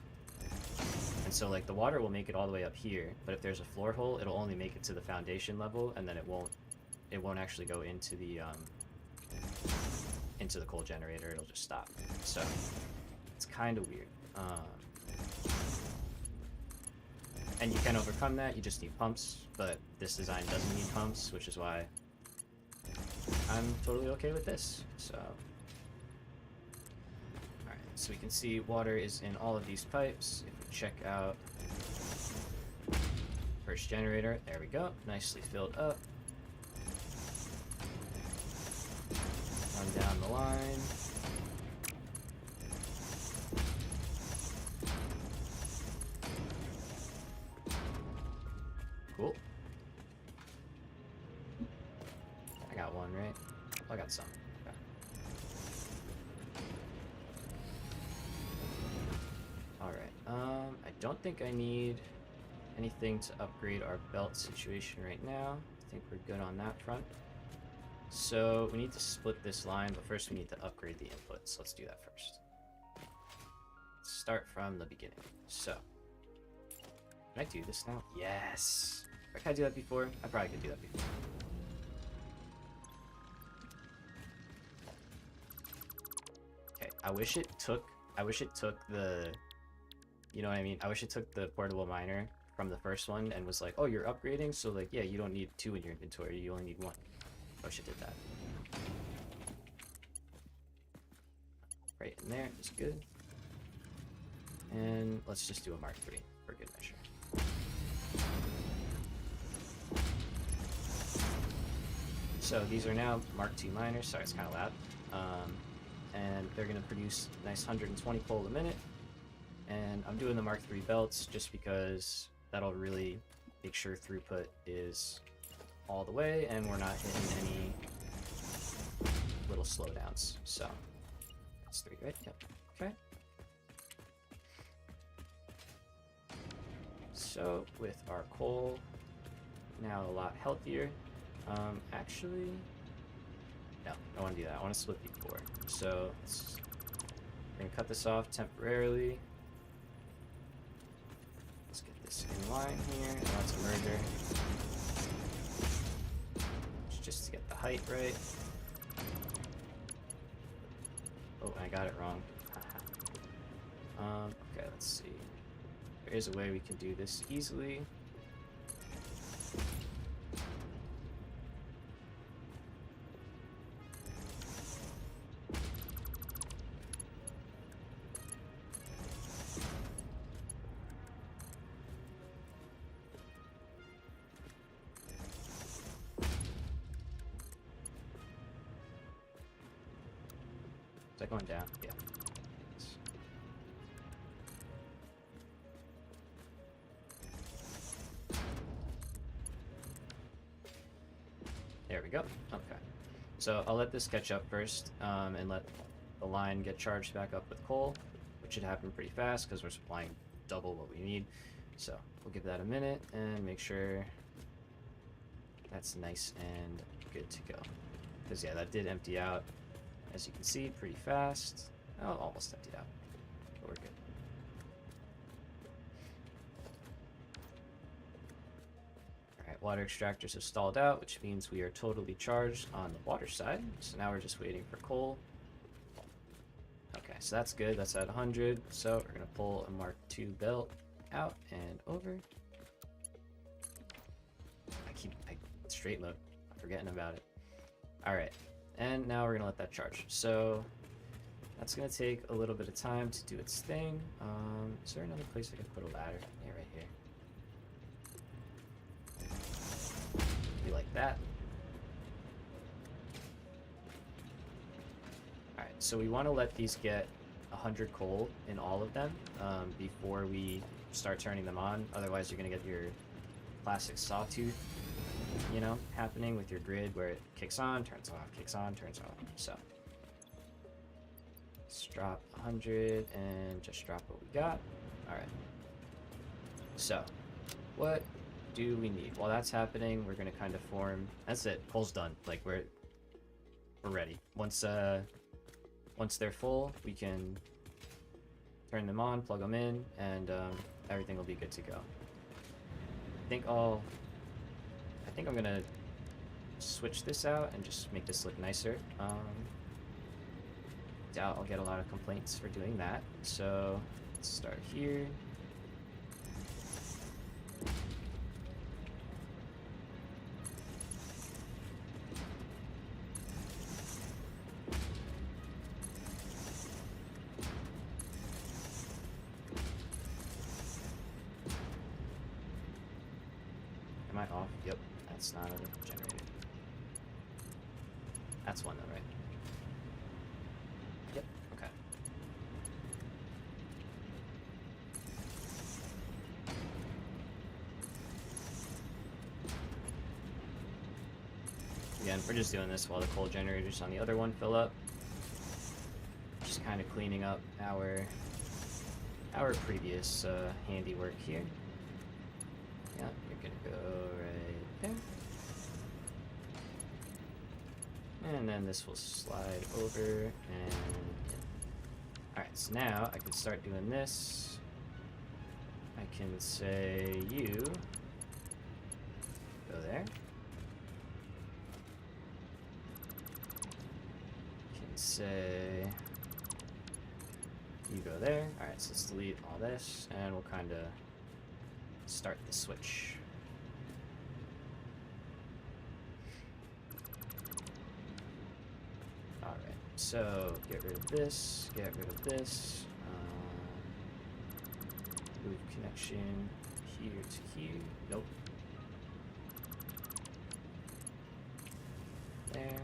so like the water will make it all the way up here, but if there's a floor hole, it'll only make it to the foundation level, and then it won't actually go into the coal generator. It'll just stop. So it's kind of weird. And you can overcome that. You just need pumps, but this design doesn't need pumps, which is why I'm totally okay with this. So, alright, so we can see water is in all of these pipes. If we check out first generator, there we go, nicely filled up. Run down the line. Cool. I got one, right? I got some. Okay. Alright, I don't think I need anything to upgrade our belt situation right now. I think we're good on that front. So we need to split this line, but first we need to upgrade the inputs. Let's do that first. Let's start from the beginning. So, can I do this now? Yes! Can I do that before? I probably could do that before. Okay, I wish it took the, you know what I mean? I wish it took the portable miner from the first one and was like, oh, you're upgrading, so like, yeah, you don't need 2 in your inventory, you only need 1. I wish it did that. Right in there is good. And let's just do a Mark III for good measure. So these are now Mark II miners. Sorry, it's kind of loud. And they're going to produce a nice 120 coal a minute. And I'm doing the Mark III belts just because that'll really make sure throughput is all the way and we're not hitting any little slowdowns. So that's 3, right? Yep. Okay. So with our coal now a lot healthier. Actually, no, I want to do that. I want to split before. So we're gonna cut this off temporarily. Let's get this in line here. Now it's a merger. Just to get the height right. Oh, I got it wrong. Okay, let's see. There is a way we can do this easily. Is that going down? Yeah. There we go. Okay. So I'll let this catch up first, and let the line get charged back up with coal, which should happen pretty fast because we're supplying double what we need. So we'll give that a minute and make sure that's nice and good to go. Because yeah, that did empty out, as you can see, pretty fast. Oh, almost emptied out, but we're good. Alright, water extractors have stalled out, which means we are totally charged on the water side. So now we're just waiting for coal. Okay, so that's good. That's at 100. So we're going to pull a Mark II belt out and over. Straight load. I'm forgetting about it. Alright, and now we're going to let that charge. So that's going to take a little bit of time to do its thing. Is there another place I can put a ladder? Yeah, right here. Be like that. Alright, so we want to let these get 100 coal in all of them before we start turning them on. Otherwise, you're going to get your classic sawtooth, you know, happening with your grid where it kicks on, turns off, kicks on, turns off. So let's drop 100 and just drop what we got. All right. So what do we need? While that's happening, we're gonna kind of form. That's it. Coal's done. Like we're ready. Once they're full, we can turn them on, plug them in, and everything will be good to go. I think I'm gonna switch this out and just make this look nicer. Doubt I'll get a lot of complaints for doing that. So let's start here. Am I off? Yep, that's not a generator. That's one though, right? Yep, okay. Again, we're just doing this while the coal generators on the other one fill up. Just kind of cleaning up our previous handiwork here. Yeah, you're gonna go right there. And then this will slide over and in. Alright, so now I can start doing this. I can say you go there. I can say you go there. Alright, so let's delete all this and we'll kind of start the switch. Alright, so get rid of this, get rid of this. Move connection here to here. Nope. There.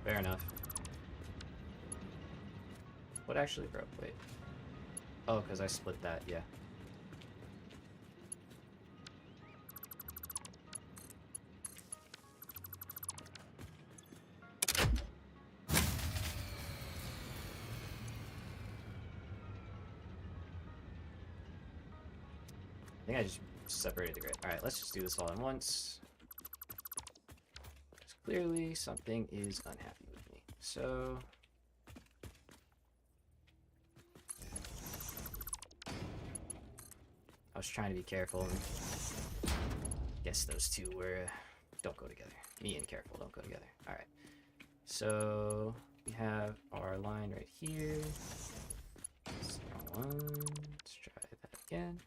Fair enough. What actually broke? Wait. Oh, because I split that, yeah. I think I just separated the grid. Alright, let's just do this all at once. Clearly, something is unhappy with me. So I was trying to be careful and guess those two were don't go together. Me and careful don't go together. Alright. So we have our line right here. Let's try that again.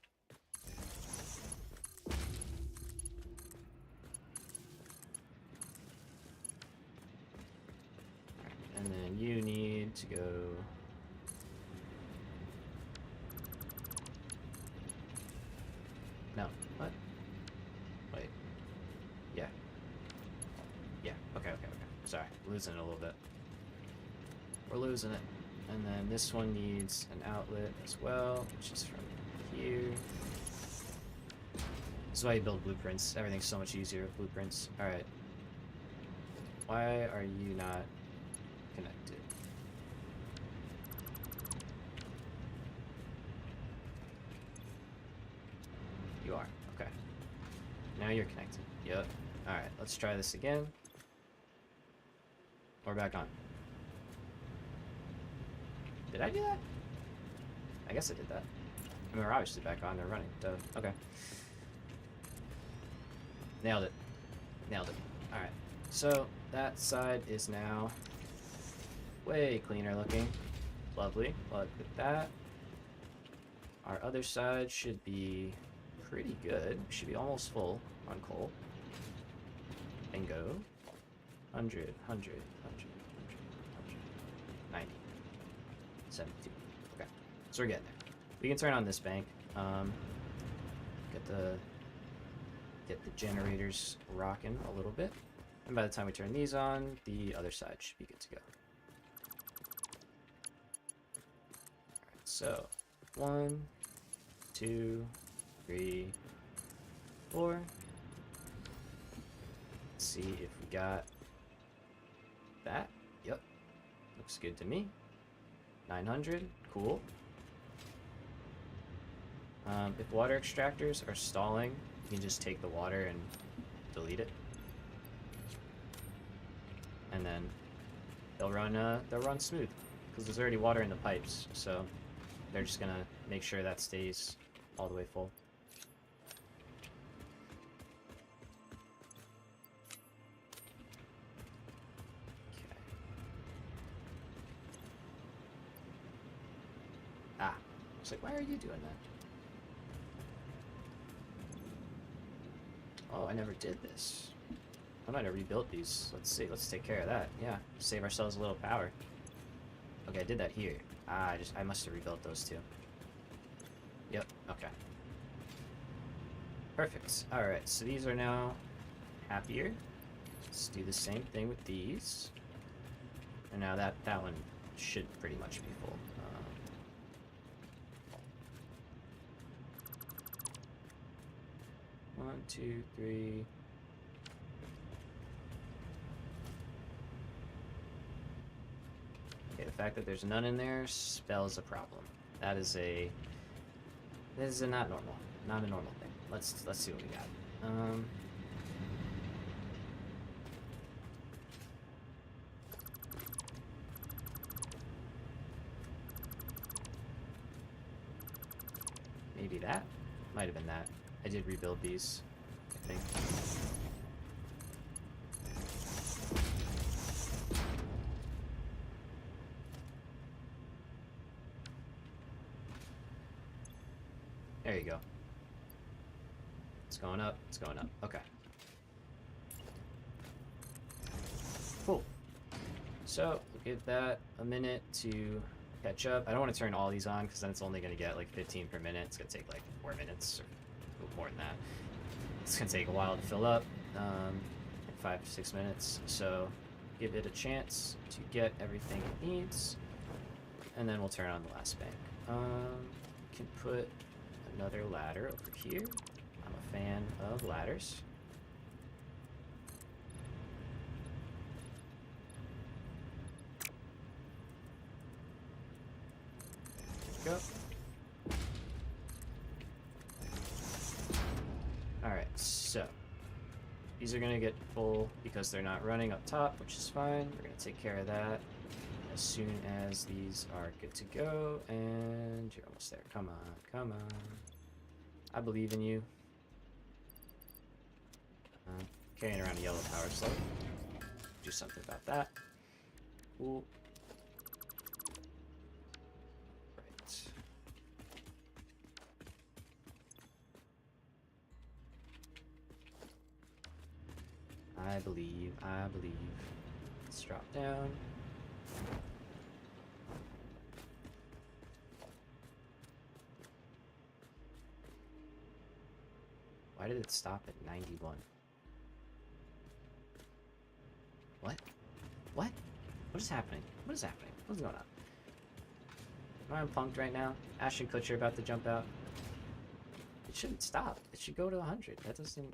And then you need to go no, what? Wait. Yeah. Yeah, okay. losing it a little bit. We're losing it. And then this one needs an outlet as well, which is from here. This is why you build blueprints. Everything's so much easier with blueprints. Alright. Why are you not connected? You are. Okay. Now you're connected. Yep. Alright, let's try this again. We're back on. Did I do that? I guess I did that. I mean, we're obviously back on. They're running. Duh. Okay. Nailed it. Nailed it. Alright. So, that side is now way cleaner looking. Lovely. Look at that. Our other side should be pretty good. Should be almost full on coal. Bingo. 100, 100, 100, 100, 90. 72. Okay. So we're getting there. We can turn on this bank. Get the generators rocking a little bit. And by the time we turn these on, the other side should be good to go. Alright, so 1, 2, 3, 4. Let's see if we got that. Yep. Looks good to me. 900. Cool. If water extractors are stalling, you can just take the water and delete it. And then they'll run smooth because there's already water in the pipes, so they're just gonna make sure that stays all the way full. Okay. Ah, I was like, why are you doing that? Oh, I never did this. I might have rebuilt these. Let's see. Let's take care of that. Yeah, save ourselves a little power. Okay, I did that here. Ah, I must have rebuilt those two. Yep. Okay. Perfect. All right. So these are now happier. Let's do the same thing with these. And now that one should pretty much be full. 1, 2, 3. Okay, the fact that there's none in there spells a problem. That is not normal. Not a normal thing. Let's see what we got. Maybe that? Might have been that. I did rebuild these, I think. There you go. It's going up. It's going up. Okay. Cool. So, we'll give that a minute to catch up. I don't want to turn all these on because then it's only going to get like 15 per minute. It's going to take like 4 minutes or more than that. It's going to take a while to fill up. Like 5 to 6 minutes. So, give it a chance to get everything it needs. And then we'll turn on the last bank. We can put another ladder over here. I'm a fan of ladders. There we go. Alright, so these are gonna get full because they're not running up top, which is fine. We're gonna take care of that as soon as these are good to go. And you're almost there. Come on, come on. I believe in you. Carrying around a yellow power slug. Do something about that. Cool. Right. I believe, I believe. Let's drop down. Why did it stop at 91? What? What? What is happening? What is happening? What's going on? Am I punked right now? Ashton Kutcher about to jump out. It shouldn't stop. It should go to 100. That doesn't...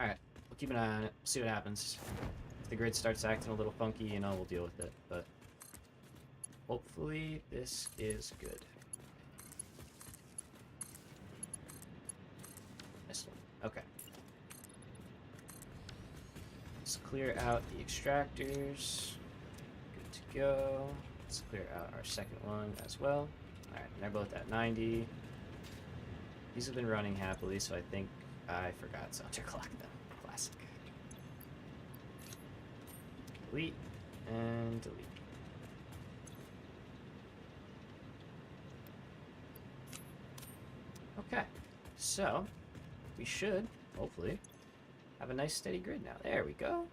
Alright, we'll keep an eye on it. See what happens. If the grid starts acting a little funky, you know, we'll deal with it. But hopefully this is good. This one. Okay. Let's clear out the extractors. Good to go. Let's clear out our second one as well. Alright, they're both at 90. These have been running happily, so I think I forgot to underclock them. Classic. Delete and delete. Okay, so we should hopefully have a nice steady grid now. There we go.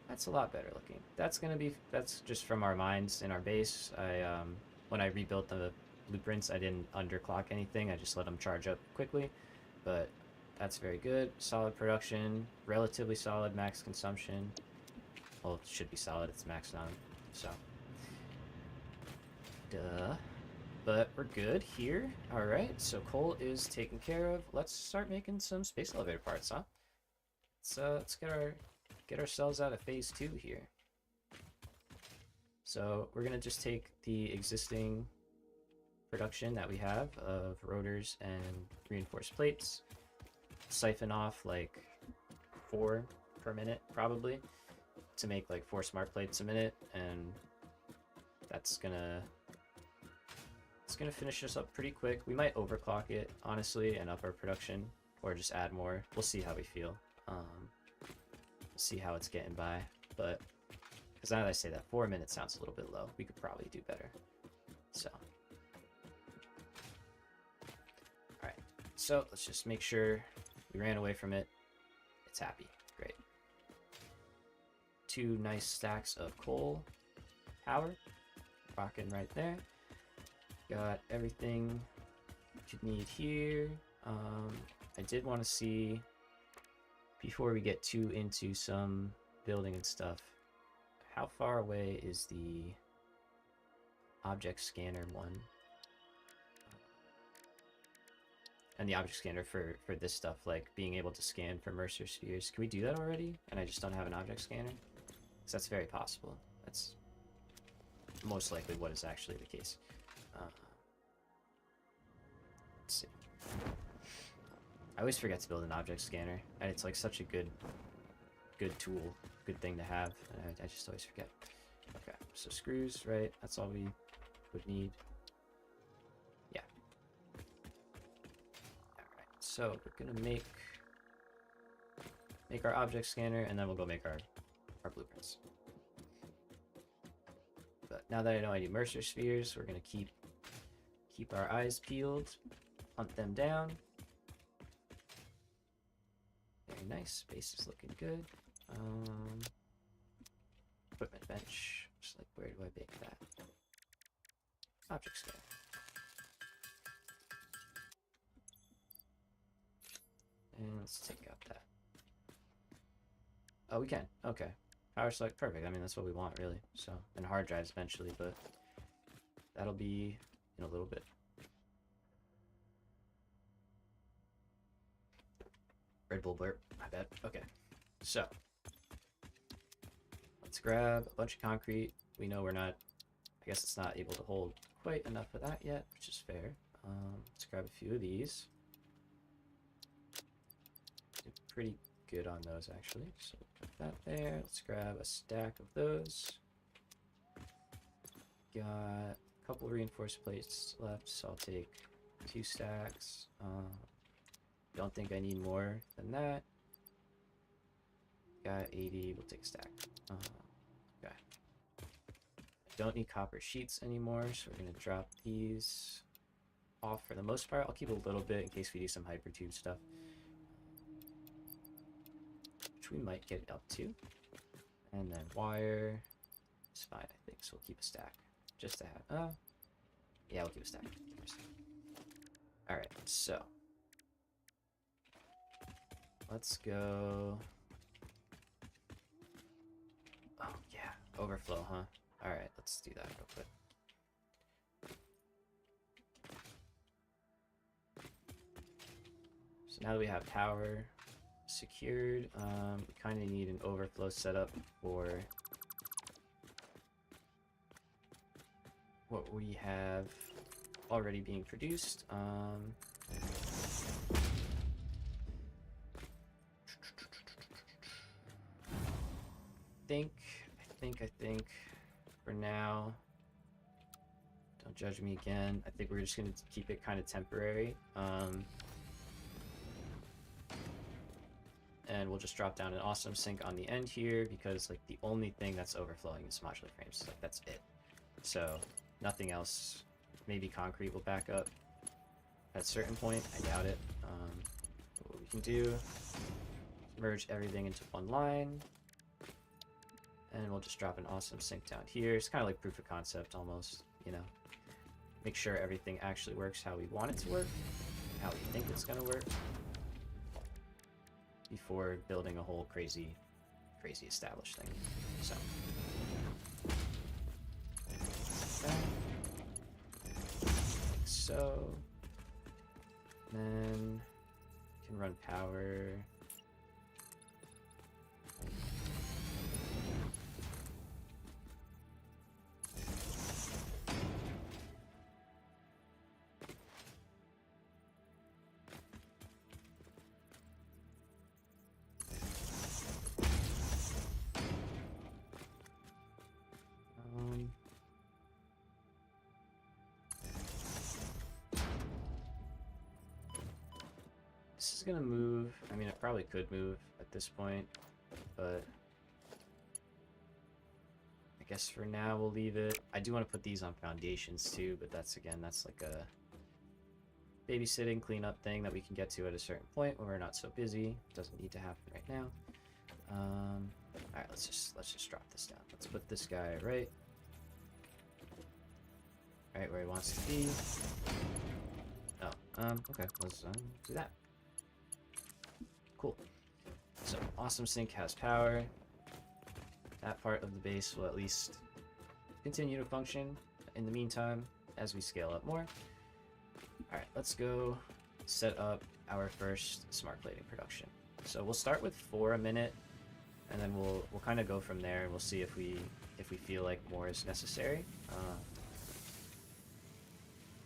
That's a lot better looking. That's just from our mines in our base. When I rebuilt the blueprints, I didn't underclock anything. I just let them charge up quickly, but that's very good. Solid production, relatively solid max consumption. Well, it should be solid. It's maxed on, so duh. But we're good here. All right, so coal is taken care of. Let's start making some space elevator parts, huh? Let's get ourselves out of phase 2 here. So we're gonna just take the existing production that we have of rotors and reinforced plates, siphon off like 4 per minute probably to make like 4 smart plates a minute, and it's gonna finish us up pretty quick. We might overclock it honestly and up our production, or just add more. We'll see how we feel. See how it's getting by, but because now that I say that, 4 minutes sounds a little bit low. We could probably do better. So alright, so let's just make sure we ran away from it. It's happy. Great. 2 nice stacks of coal power rocking right there. Got everything you need here. I did want to see, before we get too into some building and stuff, how far away is the object scanner one? And the object scanner for this stuff, like being able to scan for Mercer spheres. Can we do that already? And I just don't have an object scanner? Because that's very possible. That's most likely what is actually the case. Let's see. I always forget to build an object scanner, and it's like such a good tool, good thing to have, and I just always forget. Okay, so screws, right? That's all we would need. Yeah. Alright, so we're gonna make our object scanner, and then we'll go make our blueprints. But now that I know I need Mercer spheres, we're gonna keep our eyes peeled, hunt them down. Very nice. Base is looking good. Equipment bench. Just like, where do I make that? Object scanner. And let's take out that. Oh, we can. Okay. Power select. Perfect. I mean, that's what we want, really. So, and hard drives eventually, but that'll be in a little bit. Red Bull burp. My bad. Okay. So, let's grab a bunch of concrete. We know we're not... I guess it's not able to hold quite enough of that yet, which is fair. Let's grab a few of these. Did pretty good on those, actually. So, put that there. Let's grab a stack of those. Got a couple reinforced plates left, so I'll take 2 stacks. Don't think I need more than that. Got 80, we'll take a stack. Okay. I don't need copper sheets anymore, so we're gonna drop these off for the most part. I'll keep a little bit in case we do some hypertube stuff. which we might get up to. And then wire is fine, I think, so we'll keep a stack. Just to have, yeah, we'll keep a stack. Alright, so. Let's go. Oh, yeah, overflow, huh? Alright, let's do that real quick. So now that we have power secured, we kind of need an overflow setup for what we have already being produced. I think for now, don't judge me again. I think we're just gonna keep it kind of temporary. And we'll just drop down an awesome sink on the end here because like the only thing that's overflowing is modular frames. Like that's it. So nothing else. Maybe concrete will back up at a certain point. I doubt it. What we can do, merge everything into one line. And we'll just drop an awesome sink down here. It's kind of like proof of concept almost, you know. Make sure everything actually works how we want it to work, how we think it's going to work, before building a whole crazy established thing. So. Like so. Then can run power. This is gonna move. I mean, it probably could move at this point, but I guess for now we'll leave it. I do want to put these on foundations too, but that's like a babysitting cleanup thing that we can get to at a certain point when we're not so busy. Doesn't need to happen right now. All right, let's just drop this down. Let's put this guy right where he wants to be. Oh, okay, let's do that. Cool. So, awesome sink has power. That part of the base will at least continue to function in the meantime as we scale up more. Alright, let's go set up our first smart plating production. So we'll start with 4 a minute, and then we'll kind of go from there, and we'll see if we feel like more is necessary.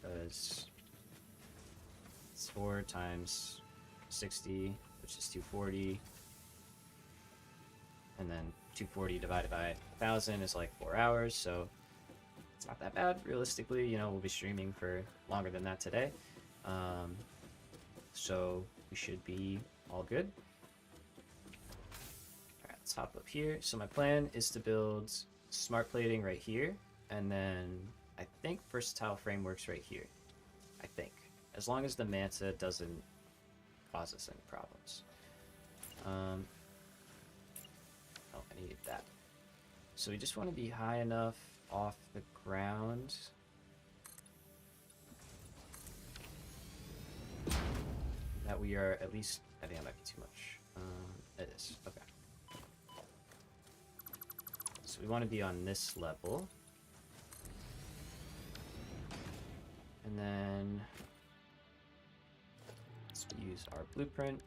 Because it's 4 times 60, which is 240, and then 240 divided by 1,000 is like 4 hours, so it's not that bad. Realistically, you know, we'll be streaming for longer than that today, so we should be all good. Alright, let's hop up here. So my plan is to build smart plating right here, and then I think versatile frameworks right here. I think, as long as the manta doesn't cause us any problems. Oh, I needed that. So we just want to be high enough off the ground that we are at least, I think that might be too much. It is, okay. So we want to be on this level. And then let's use our blueprint.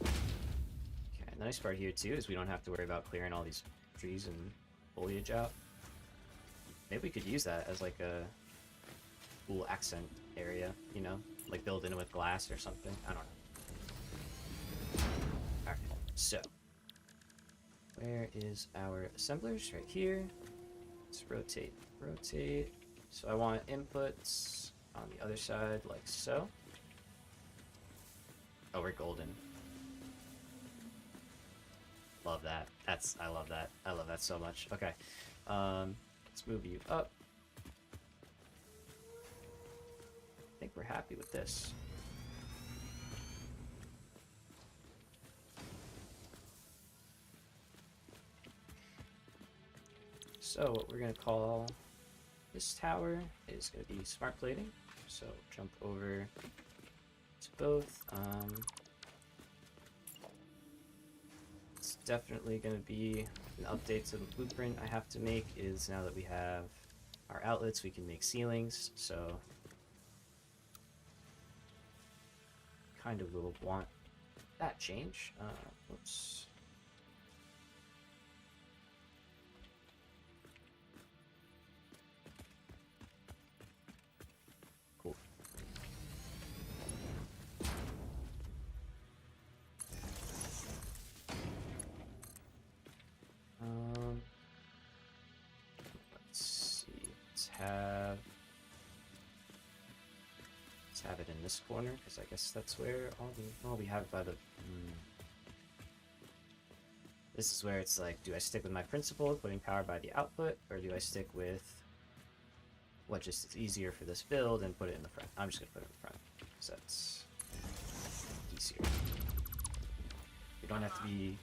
Okay, the nice part here too is we don't have to worry about clearing all these trees and foliage out. Maybe we could use that as like a cool accent area, you know? Like build in with glass or something. I don't know. Alright, so where is our assemblers? Right here. Let's rotate. So I want inputs on the other side like so. Oh, we're golden. Love that. I love that. I love that so much. Okay. Let's move you up. I think we're happy with this. So what we're going to call this tower is going to be smart plating. So jump over to both. It's definitely going to be an update to the blueprint I have to make. Is now that we have our outlets, we can make ceilings. So kind of will want that change. Whoops. Cool. Let's see. Let's have it in this corner because I guess that's where all the. Oh, we have it by the. This is where it's like, do I stick with my principle, putting power by the output, or do I stick with what just is easier for this build and put it in the front? I'm just gonna put it in the front because that's easier. You don't have to be.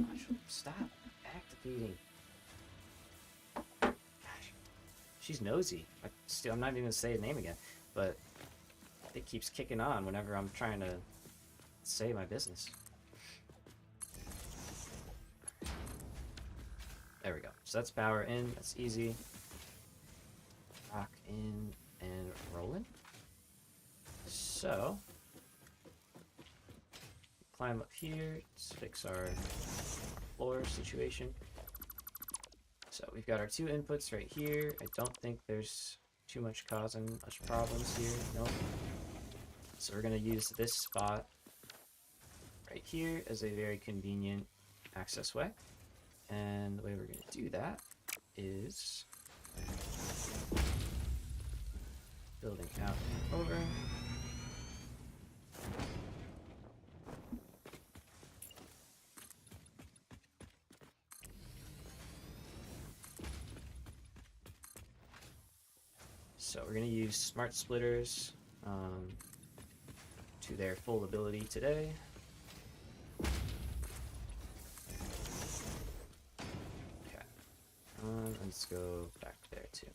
Gosh, stop activating. Gosh, she's nosy. I'm not even gonna say a name again, but it keeps kicking on whenever I'm trying to say my business. There we go. So that's power in. That's easy. Rock in and rolling. So climb up here. Let's fix our floor situation. So we've got our two inputs right here. I don't think there's too much causing us problems here. Nope. So we're gonna use this spot right here as a very convenient access way. And the way we're going to do that is building out and over. So we're going to use smart splitters to their full ability today. Let's go back there too.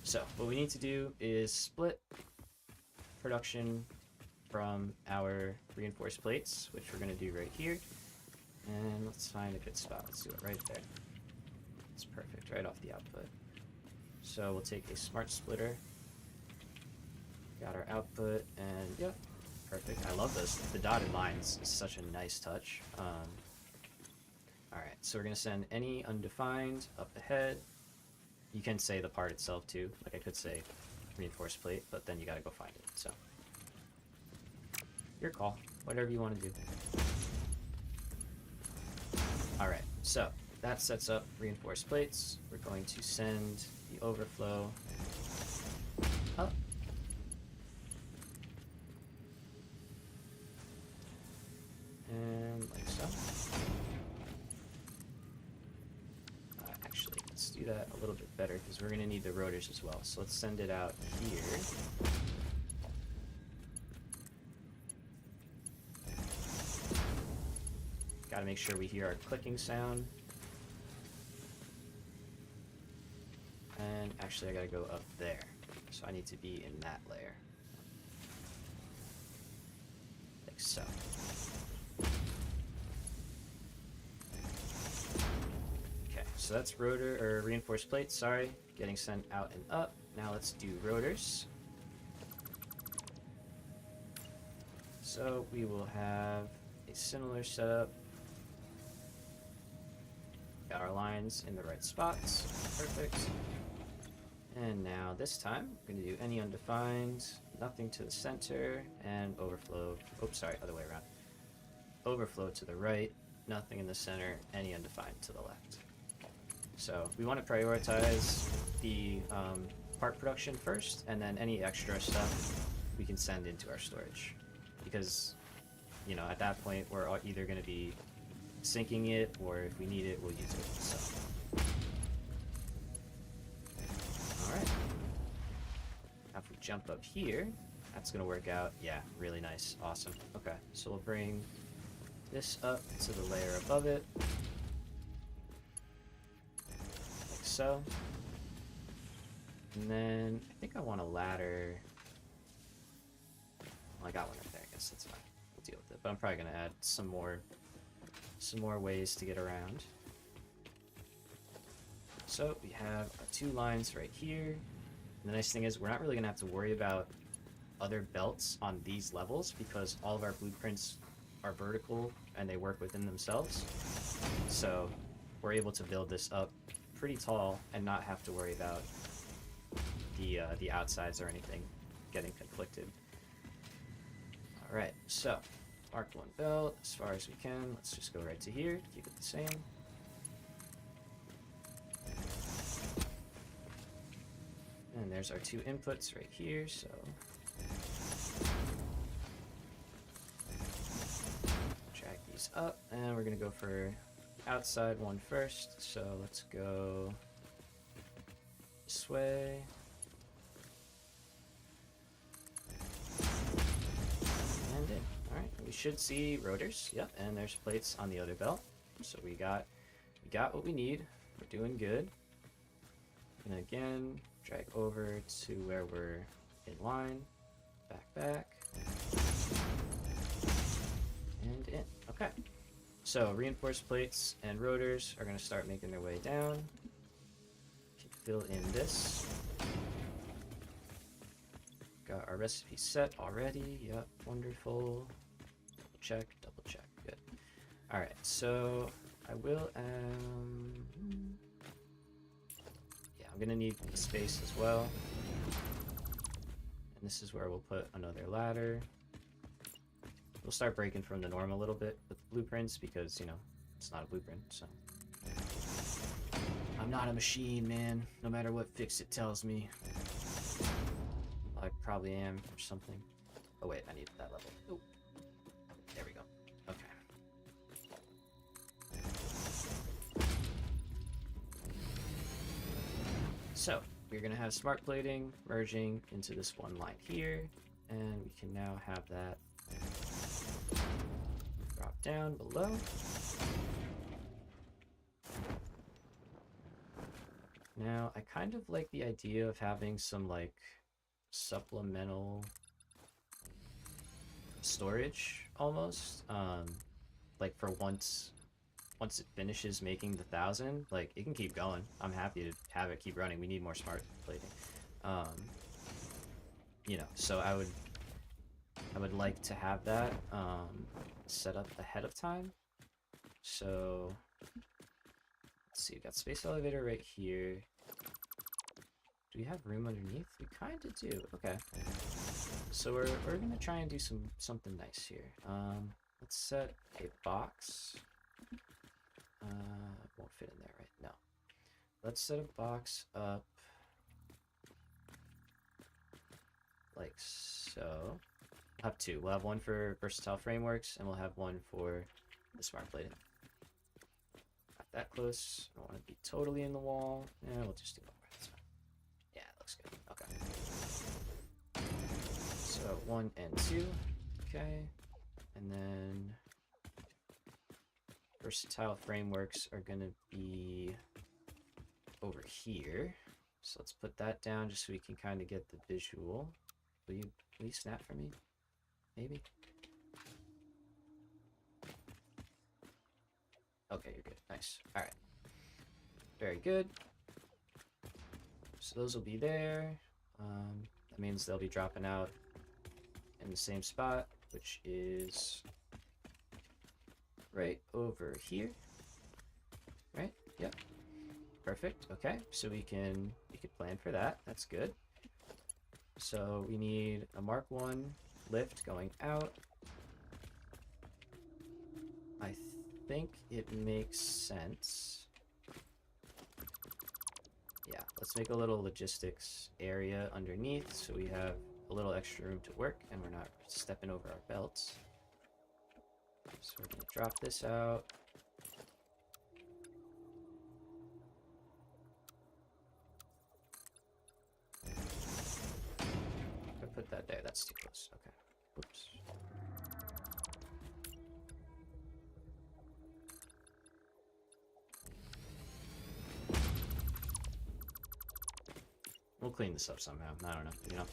So what we need to do is split production from our reinforced plates, which we're going to do right here. And let's find a good spot. Let's do it right there. It's perfect, right off the output. So we'll take a smart splitter. Got our output, and yep, perfect. I love those. The dotted lines is such a nice touch. Alright, so we're going to send any undefined up ahead. You can say the part itself too. Like I could say reinforced plate, but then you got to go find it. So your call. Whatever you want to do. Alright, so that sets up reinforced plates. We're going to send the overflow up. And like so. Actually, let's do that a little bit better because we're going to need the rotors as well. So let's send it out here. Got to make sure we hear our clicking sound. And actually I got to go up there. So I need to be in that layer. Like so. So that's rotor, or reinforced plates, sorry, getting sent out and up. Now let's do rotors. So we will have a similar setup. Got our lines in the right spots, perfect. And now this time, we're going to do any undefined, nothing to the center, and overflow, oops, sorry, other way around. Overflow to the right, nothing in the center, any undefined to the left. So we want to prioritize the part production first, and then any extra stuff we can send into our storage. Because, you know, at that point we're either going to be sinking it, or if we need it, we'll use it. So, all right. Now if we jump up here, that's gonna work out. Yeah, really nice, awesome. Okay, so we'll bring this up to the layer above it, like so. And then I think I want a ladder. Well, I got one up there. I guess that's fine. We'll deal with it. But I'm probably gonna add some more ways to get around. So we have our 2 lines right here. And the nice thing is we're not really gonna have to worry about other belts on these levels because all of our blueprints are vertical and they work within themselves. So we're able to build this up pretty tall and not have to worry about the outsides or anything getting conflicted. Alright, so mark 1 belt as far as we can. Let's just go right to here, keep it the same. And there's our 2 inputs right here, so drag these up, and we're gonna go for outside one first. So let's go this way. And in. Alright, we should see rotors. Yep, and there's plates on the other belt. So we got what we need. We're doing good. And again, drag over to where we're in line. Back. And in. Okay. So reinforced plates and rotors are going to start making their way down. Can fill in this. Got our recipe set already. Yep, wonderful. Double check. Good. Alright, so I will yeah, I'm gonna need the space as well. And this is where we'll put another ladder. We'll start breaking from the norm a little bit with blueprints because, you know, it's not a blueprint, so. I'm not a machine, man. No matter what fix-it tells me. I probably am, or something. Oh wait, I need that level. Oh, there we go. Okay. So, we're gonna have smart plating merging into this one line here, and we can now have that drop down below. Now, I kind of like the idea of having some, like, supplemental storage, almost. Like, for once it finishes making the 1,000, like, it can keep going. I'm happy to have it keep running. We need more smart plating. You know, so I would like to have that set up ahead of time. So let's see, we got space elevator right here. Do we have room underneath? We kind of do. Okay. So we're gonna try and do something nice here. Let's set a box. It won't fit in there, right? No. Let's set a box up like so. We'll have 2. We'll have one for versatile frameworks, and we'll have one for the smart plating. Not that close. I don't want to be totally in the wall. Yeah, we'll just do one more. That's fine. Yeah, it looks good. Okay. So 1 and 2. Okay. And then versatile frameworks are going to be over here. So let's put that down just so we can kind of get the visual. Will you snap for me? Maybe? Okay, you're good. Nice. Alright. Very good. So those will be there. That means they'll be dropping out in the same spot, which is right over here. Right? Yep. Perfect. Okay, so we could plan for that. That's good. So we need a Mark 1 lift going out. I think it makes sense. Yeah, let's make a little logistics area underneath so we have a little extra room to work and we're not stepping over our belts. So we're gonna drop this out. put that there. That's too close. Okay. Whoops. We'll clean this up somehow. I don't know, you know?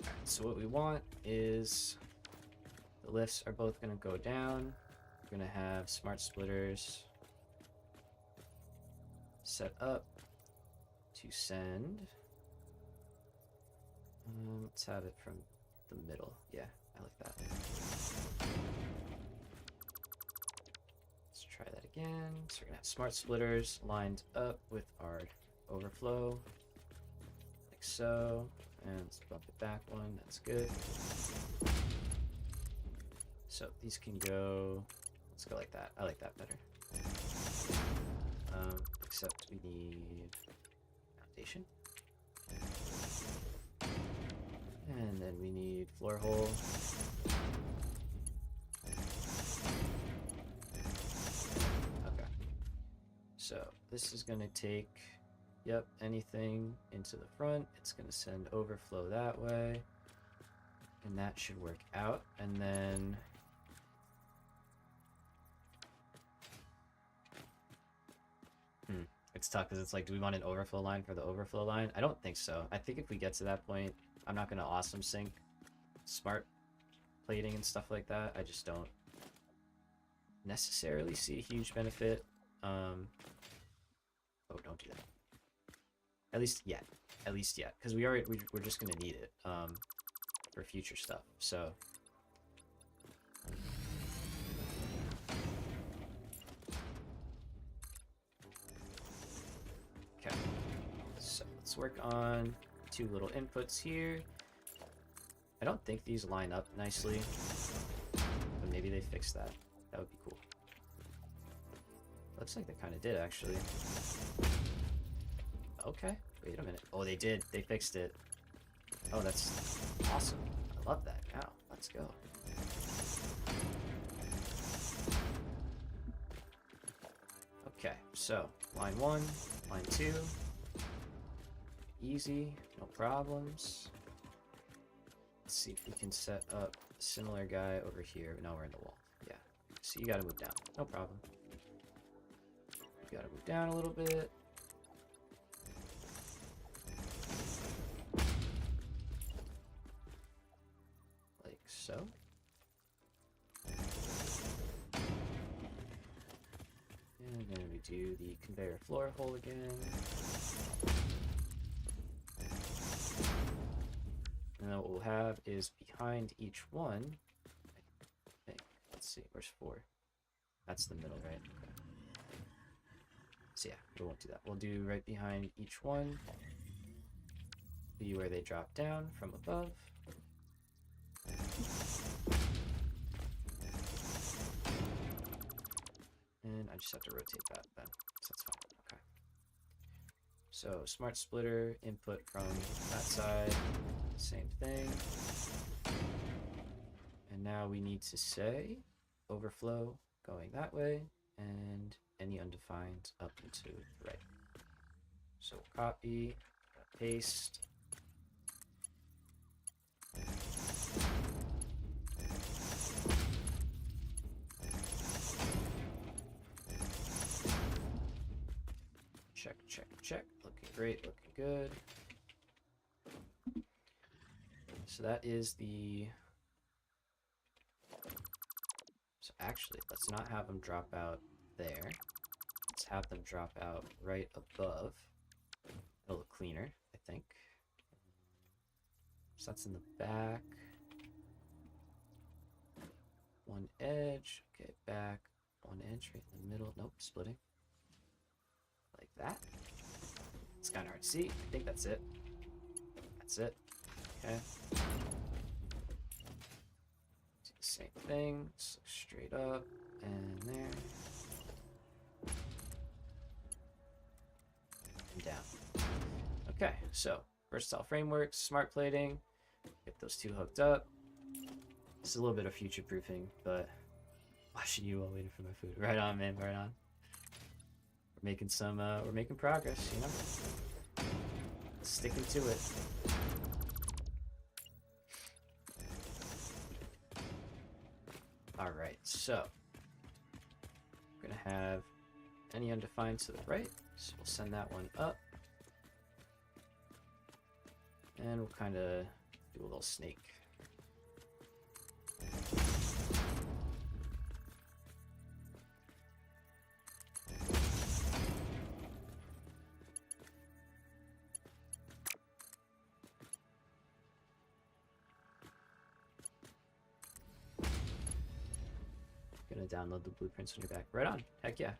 Alright, so what we want is the lifts are both going to go down. We're going to have smart splitters set up to send. Let's have it from the middle. Yeah, I like that. Let's try that again. So we're gonna have smart splitters lined up with our overflow, like so. And let's bump it back one. That's good. So these can go. Let's go like that. I like that better. Except we need foundation. And then we need floor hole. Okay. So this is going to take, yep, anything into the front. It's going to send overflow that way. And that should work out. And then it's tough because it's like, do we want an overflow line for the overflow line? I don't think so. I think if we get to that point, I'm not going to awesome sync smart plating and stuff like that. I just don't necessarily see a huge benefit. Oh, don't do that. At least yet. At least yet. Because we're just going to need it for future stuff. So okay. So let's work on two little inputs here. I don't think these line up nicely, but maybe they fixed that. That would be cool. Looks like they kind of did, actually. Okay, wait a minute. Oh, they did. They fixed it. Oh, that's awesome. I love that. Now, let's go. Okay, so line 1, line 2. Easy, no problems. Let's see if we can set up a similar guy over here. Now we're in the wall. Yeah. So you gotta move down. No problem. You gotta move down a little bit. Like so. And then we do the conveyor floor hole again. And then what we'll have is behind each one, I think, let's see, where's 4? That's the middle, right? Okay. So yeah, we won't do that. We'll do right behind each one, be where they drop down from above. And I just have to rotate that then, so that's fine. Okay. So smart splitter input from that side. Same thing. And now we need to say overflow going that way and any undefined up into the right. So copy, paste. Check, check, check. Looking great, looking good. So that is the... So actually, let's not have them drop out there. Let's have them drop out right above. It'll look cleaner, I think. So that's in the back. One edge. Okay, back. One edge right in the middle. Nope, splitting. Like that. It's kind of hard to see. I think that's it. That's it. Okay. Do the same thing. Just look straight up and there. And down. Okay, so versatile frameworks, smart plating. Get those two hooked up. This is a little bit of future proofing, but watching you while waiting for my food. Right on, man. Right on. we're making progress, you know? Sticking to it. Alright, so we're gonna have any undefined to the right, so we'll send that one up. And we'll kind of do a little snake. Gonna download the blueprints when you're back. Right on. Heck yeah.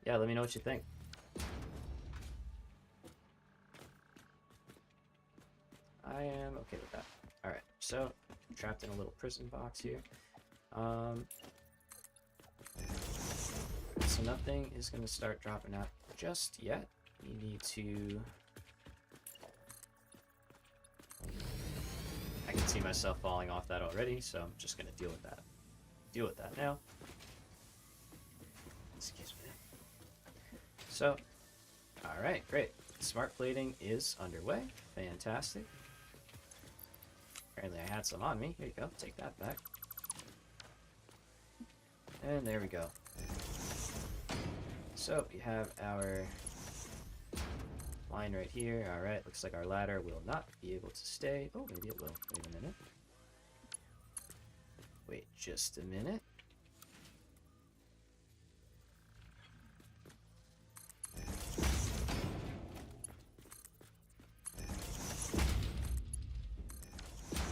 Yeah, let me know what you think. I am okay with that. Alright, so trapped in a little prison box here. So nothing is gonna start dropping out just yet. We need to... I can see myself falling off that already, so I'm just gonna deal with that. Deal with that now. Excuse me. So, alright, great. Smart plating is underway. Fantastic. Apparently I had some on me. Here you go. Take that back. And there we go. So, we have our line right here. Alright, looks like our ladder will not be able to stay. Oh, maybe it will. Wait a minute. Wait just a minute.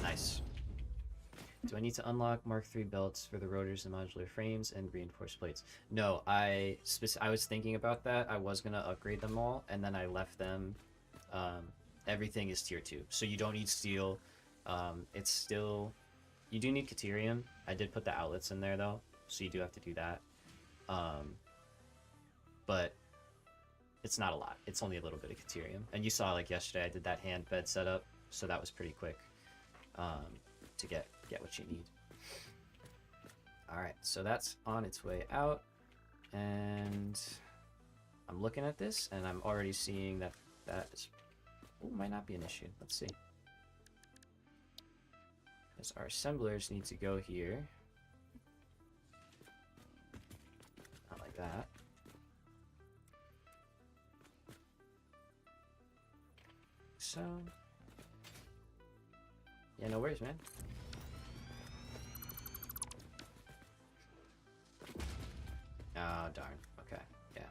Nice. Do I need to unlock Mark III belts for the rotors and modular frames and reinforced plates? No, I was thinking about that. I was gonna upgrade them all, and then I left them. Everything is tier 2, so you don't need steel. It's still... You do need Caterium. I did put the outlets in there, though, so you do have to do that. But it's not a lot. It's only a little bit of Caterium. And you saw, like, yesterday I did that hand bed setup, so that was pretty quick to get what you need. Alright, so that's on its way out. And I'm looking at this, and I'm already seeing that that is... Oh, might not be an issue. Let's see. Because our assemblers need to go here. Not like that. So... Yeah, no worries, man. Oh, darn. Okay, yeah.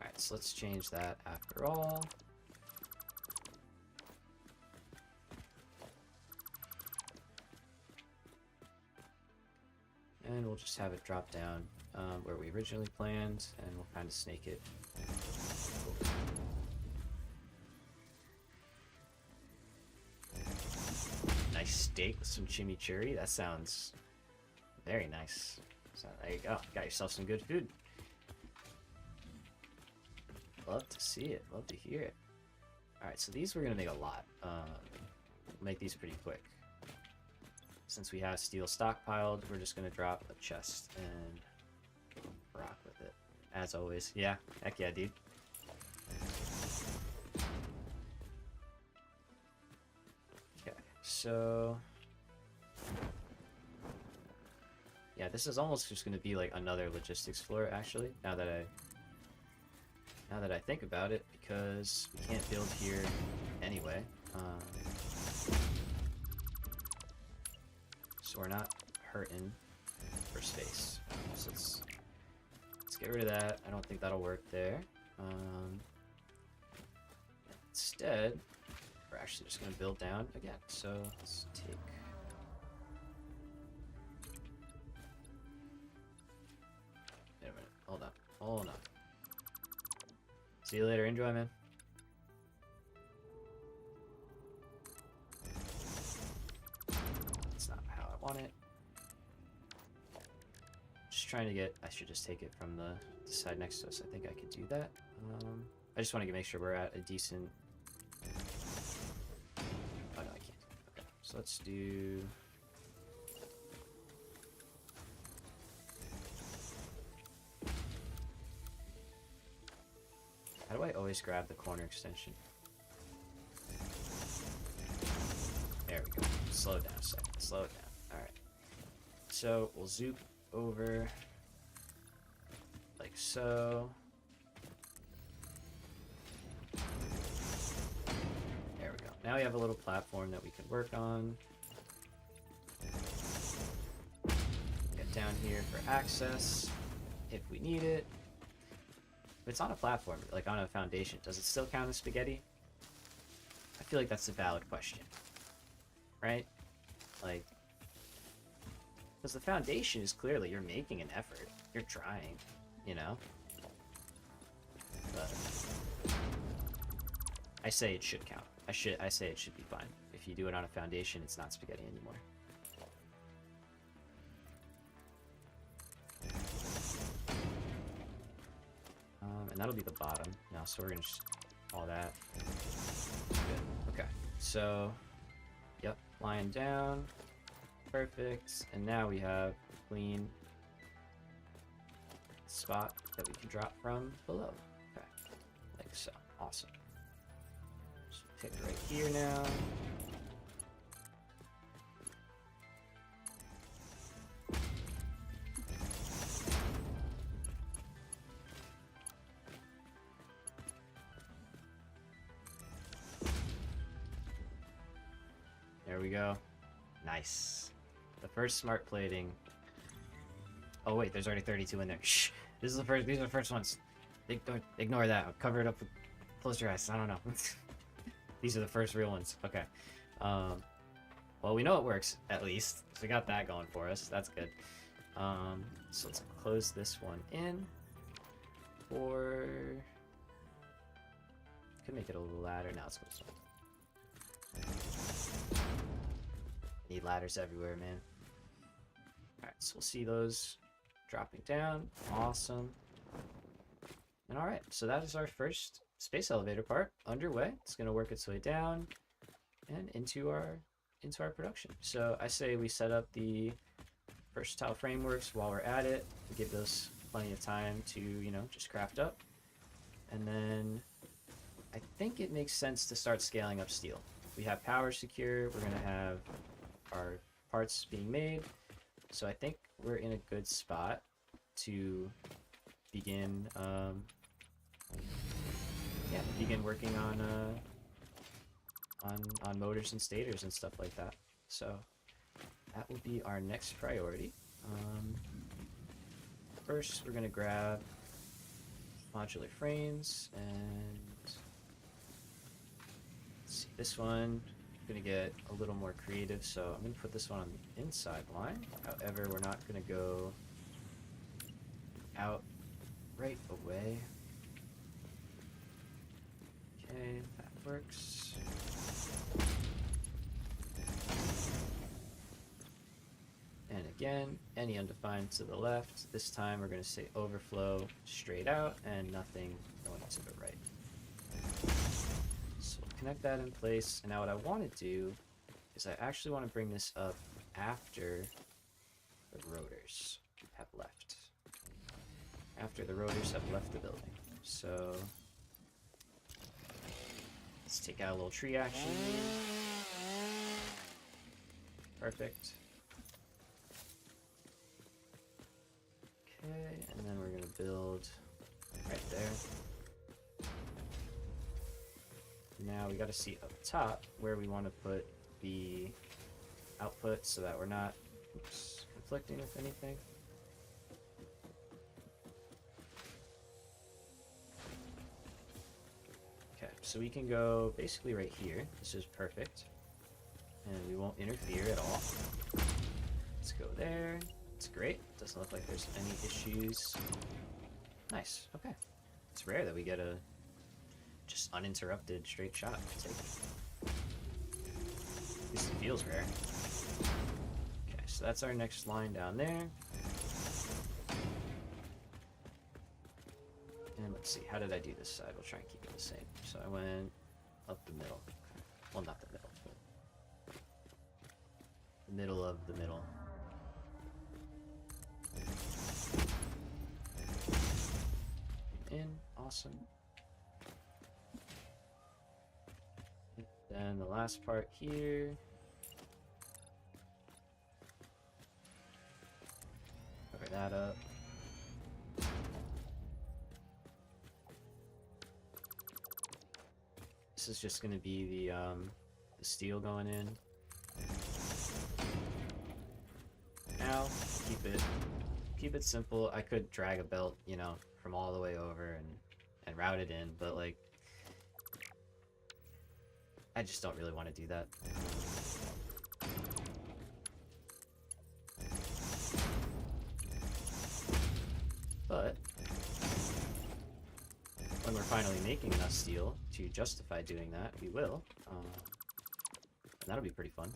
Alright, so let's change that after all. And we'll just have it drop down where we originally planned, and we'll kind of snake it. Nice steak with some chimichurri. That sounds very nice. So there you go. Got yourself some good food. Love to see it. Love to hear it. Alright, so these we're going to make a lot. Make these pretty quick. Since we have steel stockpiled, we're just going to drop a chest and rock with it. As always. Yeah. Heck yeah, dude. Okay, so... Yeah, this is almost just going to be like another logistics floor, actually, now that I think about it, because we can't build here anyway. So we're not hurting for space. So let's get rid of that. I don't think that'll work there. Instead, we're actually just going to build down again. So let's take... Wait a minute. Hold on. Hold on. See you later. Enjoy, man. That's not how I want it. Just trying to get... I should just take it from the side next to us. I think I could do that. I just want to make sure we're at a decent... Oh, no, I can't. Okay, so let's do... How do I always grab the corner extension? There we go. Slow it down a second. Slow it down. Alright. So we'll zoop over like so. There we go. Now we have a little platform that we can work on. Get down here for access if we need it. If it's on a platform, like on a foundation, does it still count as spaghetti? I feel like that's a valid question. Right? Like, because the foundation is clearly you're making an effort. You're trying, you know? But I say it should count. I say it should be fine. If you do it on a foundation, it's not spaghetti anymore. And that'll be the bottom now, so we're gonna just all that. Good. Okay. So, yep, lying down. Perfect. And now we have a clean spot that we can drop from below. Okay. Like so. Awesome. Just pick right here now. There we go. Nice. The first smart plating. Oh wait, there's already 32 in there. Shh. This is the first. These are the first ones. Ignore that. I'll cover it up with. Close your eyes. I don't know. These are the first real ones. Okay. Well, we know it works at least. So we got that going for us. That's good. So let's close this one in. Or could make it a little ladder. Now let's go this one. Need ladders everywhere, man. Alright, so we'll see those dropping down. Awesome. And alright, so that is our first space elevator part underway. It's gonna work its way down and into our production. So I say we set up the first tile frameworks while we're at it. We give those plenty of time to, you know, just craft up. And then I think it makes sense to start scaling up steel. We have power secure, we're gonna have our parts being made, so I think we're in a good spot to begin begin working on motors and stators and stuff like that. So that will be our next priority. First we're gonna grab modular frames, and let's see, this one gonna get a little more creative, so I'm gonna put this one on the inside line. However, we're not gonna go out right away. Okay, that works. And again, any undefined to the left. This time we're gonna say overflow straight out and nothing going to the right. So we'll connect that in place, and now what I want to do is I actually want to bring this up after the rotors have left. After the rotors have left the building. So let's take out a little tree action. Perfect. Okay, and then we're going to build right there. Now we got to see up top where we want to put the output so that we're not conflicting with anything. Okay, so we can go basically right here. This is perfect. And we won't interfere at all. Let's go there. It's great. Doesn't look like there's any issues. Nice. Okay. It's rare that we get a just uninterrupted straight shot. At least it feels rare. Okay, so that's our next line down there. And let's see, how did I do this side? We'll try and keep it the same. So I went up the middle. Well, not the middle, but the middle of the middle. In, awesome. Then the last part here. Cover that up. This is just going to be the steel going in. Now, keep it simple. I could drag a belt, you know, from all the way over and route it in, but like I just don't really want to do that. But when we're finally making enough steel to justify doing that, we will. And that'll be pretty fun.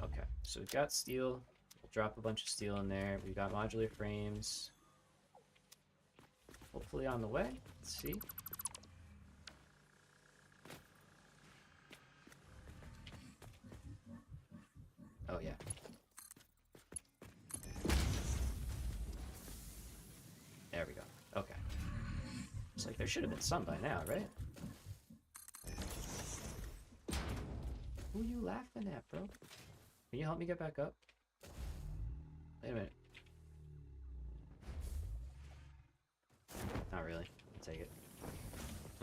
Okay, so we've got steel. We'll drop a bunch of steel in there. We've got modular frames. Hopefully on the way. Let's see. Oh, yeah. There we go. Okay. It's like there should have been some by now, right? Who you laughing at, bro? Can you help me get back up? Wait a minute. Not really. I'll take it.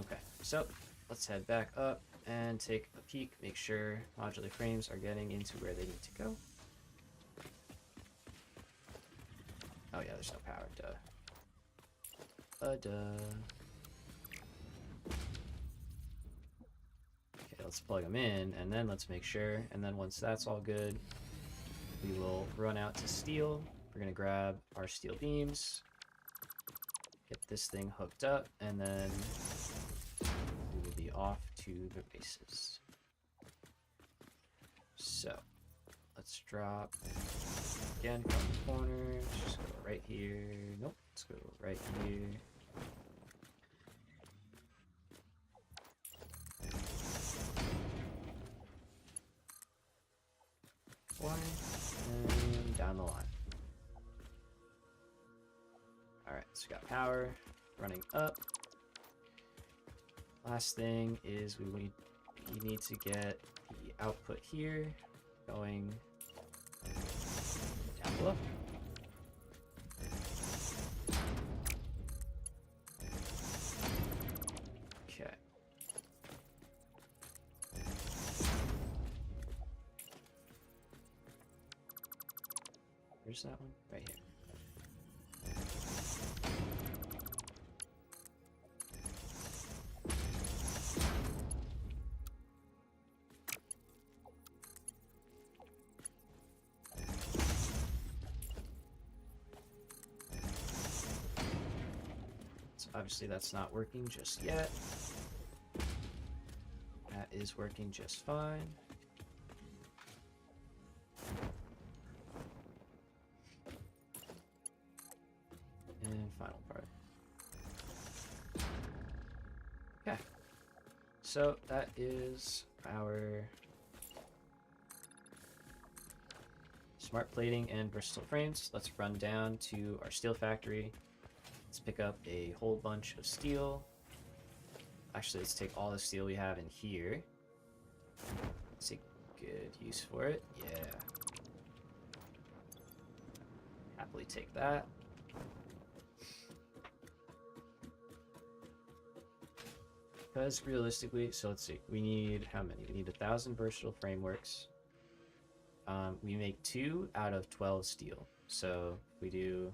Okay, so let's head back up and take a peek. Make sure modular frames are getting into where they need to go. Oh yeah, there's no power. Duh. Okay, let's plug them in, and then let's make sure. And then once that's all good, we will run out to steel. We're gonna grab our steel beams, get this thing hooked up, and then we will be off to the races. So let's drop again from the corner. Just go right here. Nope, let's go right here. One, and down the line. Alright, so we got power running up. Last thing is we need to get the output here going down below. Okay. Where's that one? Right here. So obviously that's not working just yet. That is working just fine. And final part. Okay. So that is our smart plating and versatile frames. Let's run down to our steel factory. Let's pick up a whole bunch of steel. Actually, let's take all the steel we have in here. Let's take good use for it. Yeah. Happily take that. Because realistically, so let's see, we need how many? We need 1,000 versatile frameworks. We make 2 out of 12 steel. So if we do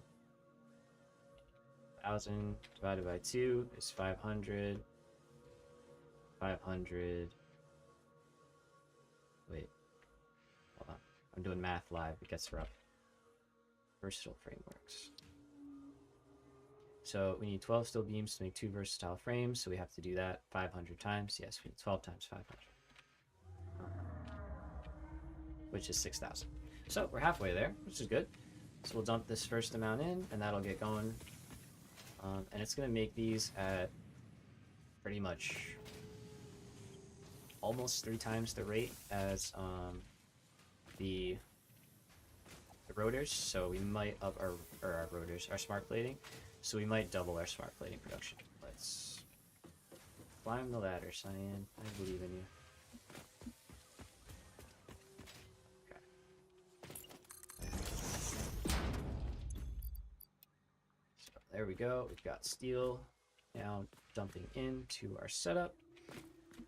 1,000 divided by 2 is 500. 500. Wait. Hold on. I'm doing math live. It gets rough. Versatile frameworks. So we need 12 steel beams to make 2 versatile frames. So we have to do that 500 times. Yes, we need 12 times 500. Which is 6,000. So we're halfway there, which is good. So we'll dump this first amount in, and that'll get going. And it's going to make these at pretty much almost 3 times the rate as the rotors. So we might up our rotors, our smart plating. So we might double our smart plating production. Let's climb the ladder, Cyan. I believe in you. So there we go. We've got steel now dumping into our setup.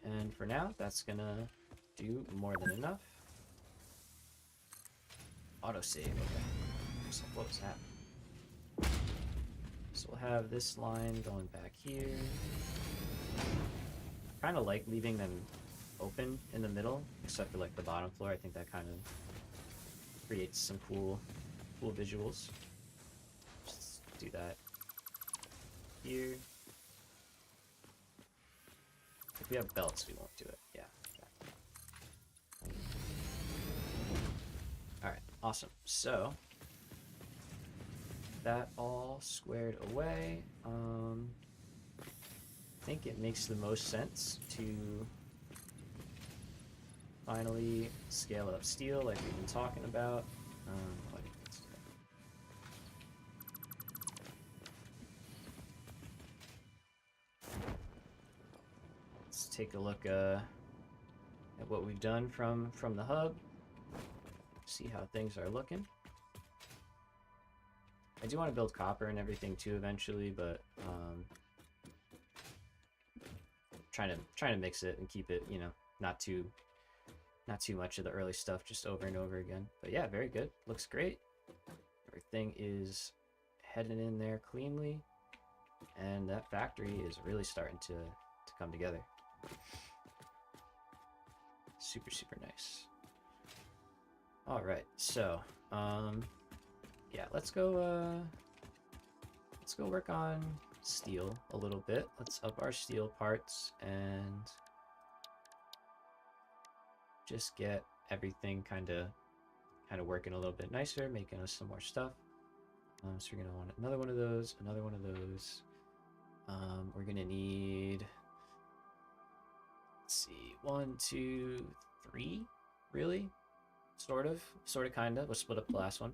And for now, that's gonna do more than enough. Autosave, okay. So what was that? So we'll have this line going back here. I kind of like leaving them open in the middle, except for like the bottom floor. I think that kind of creates some cool visuals. Just do that here. If we have belts, we won't do it. Yeah. Alright, awesome. So, that all squared away. I think it makes the most sense to finally scale up steel like we've been talking about. Let's take a look at what we've done from the hub. See how things are looking. I do want to build copper and everything too eventually, but trying to mix it and keep it, you know, not too much of the early stuff just over and over again. But yeah, very good. Looks great. Everything is heading in there cleanly, and that factory is really starting to come together. Super nice. All right, so yeah, let's go work on steel a little bit. Let's up our steel parts and just get everything kind of working a little bit nicer, making us some more stuff. So we're gonna want another one of those, another one of those. We're gonna need, let's see, 1, 2, 3, really, sort of, kind of. We'll split up the last one.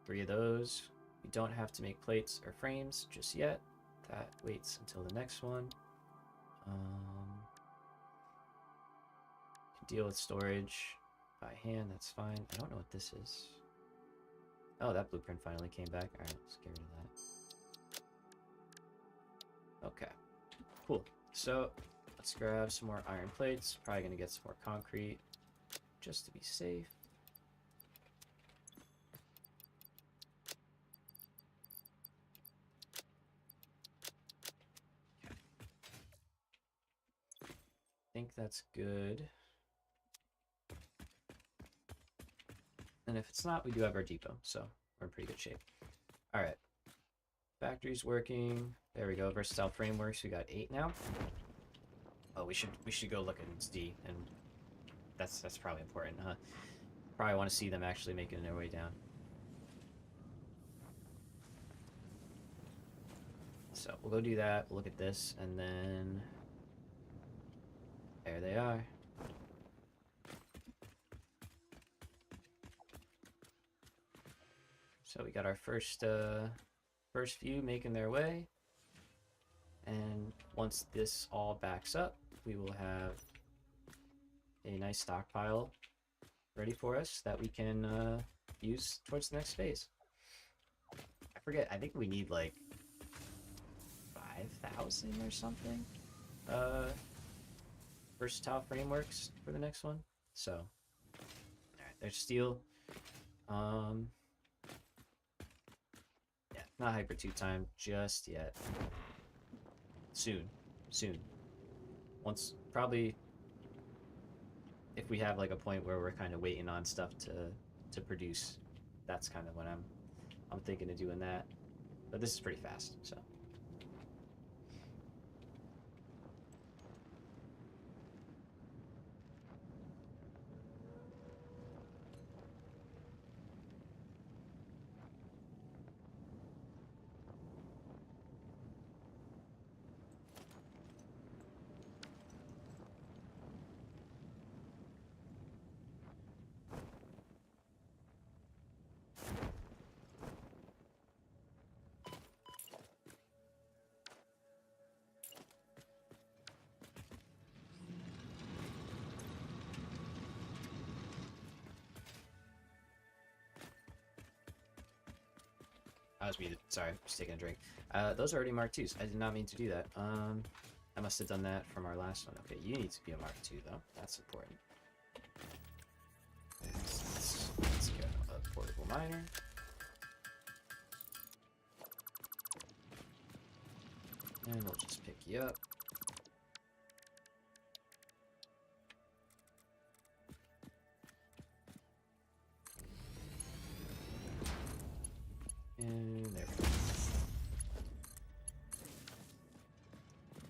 3 of those. We don't have to make plates or frames just yet. That waits until the next one. Can deal with storage by hand, that's fine. I don't know what this is. Oh, that blueprint finally came back. Alright, let's get rid of that. Okay, cool. So, let's grab some more iron plates. Probably gonna get some more concrete, just to be safe. I think that's good. And if it's not, we do have our depot, so we're in pretty good shape. All right, factory's working. There we go. Versatile frameworks. We got 8 now. Oh, we should go look at D, and that's probably important, huh? Probably want to see them actually making their way down. So we'll go do that. We'll look at this, and then there they are. So we got our first few making their way, and once this all backs up, we will have a nice stockpile ready for us that we can use towards the next phase. I forget, I think we need like 5,000 or something versatile frameworks for the next one. So alright, there's steel. Yeah, not hyper 2 time just yet. Soon. Once, probably, if we have like a point where we're kind of waiting on stuff to produce, that's kind of when I'm thinking of doing that. But this is pretty fast, so. I was muted. Sorry, just taking a drink. Those are already Mark 2s. I did not mean to do that. I must have done that from our last one. Okay, you need to be a Mark 2 though. That's important. Let's get a portable miner. And we'll just pick you up. And there we go.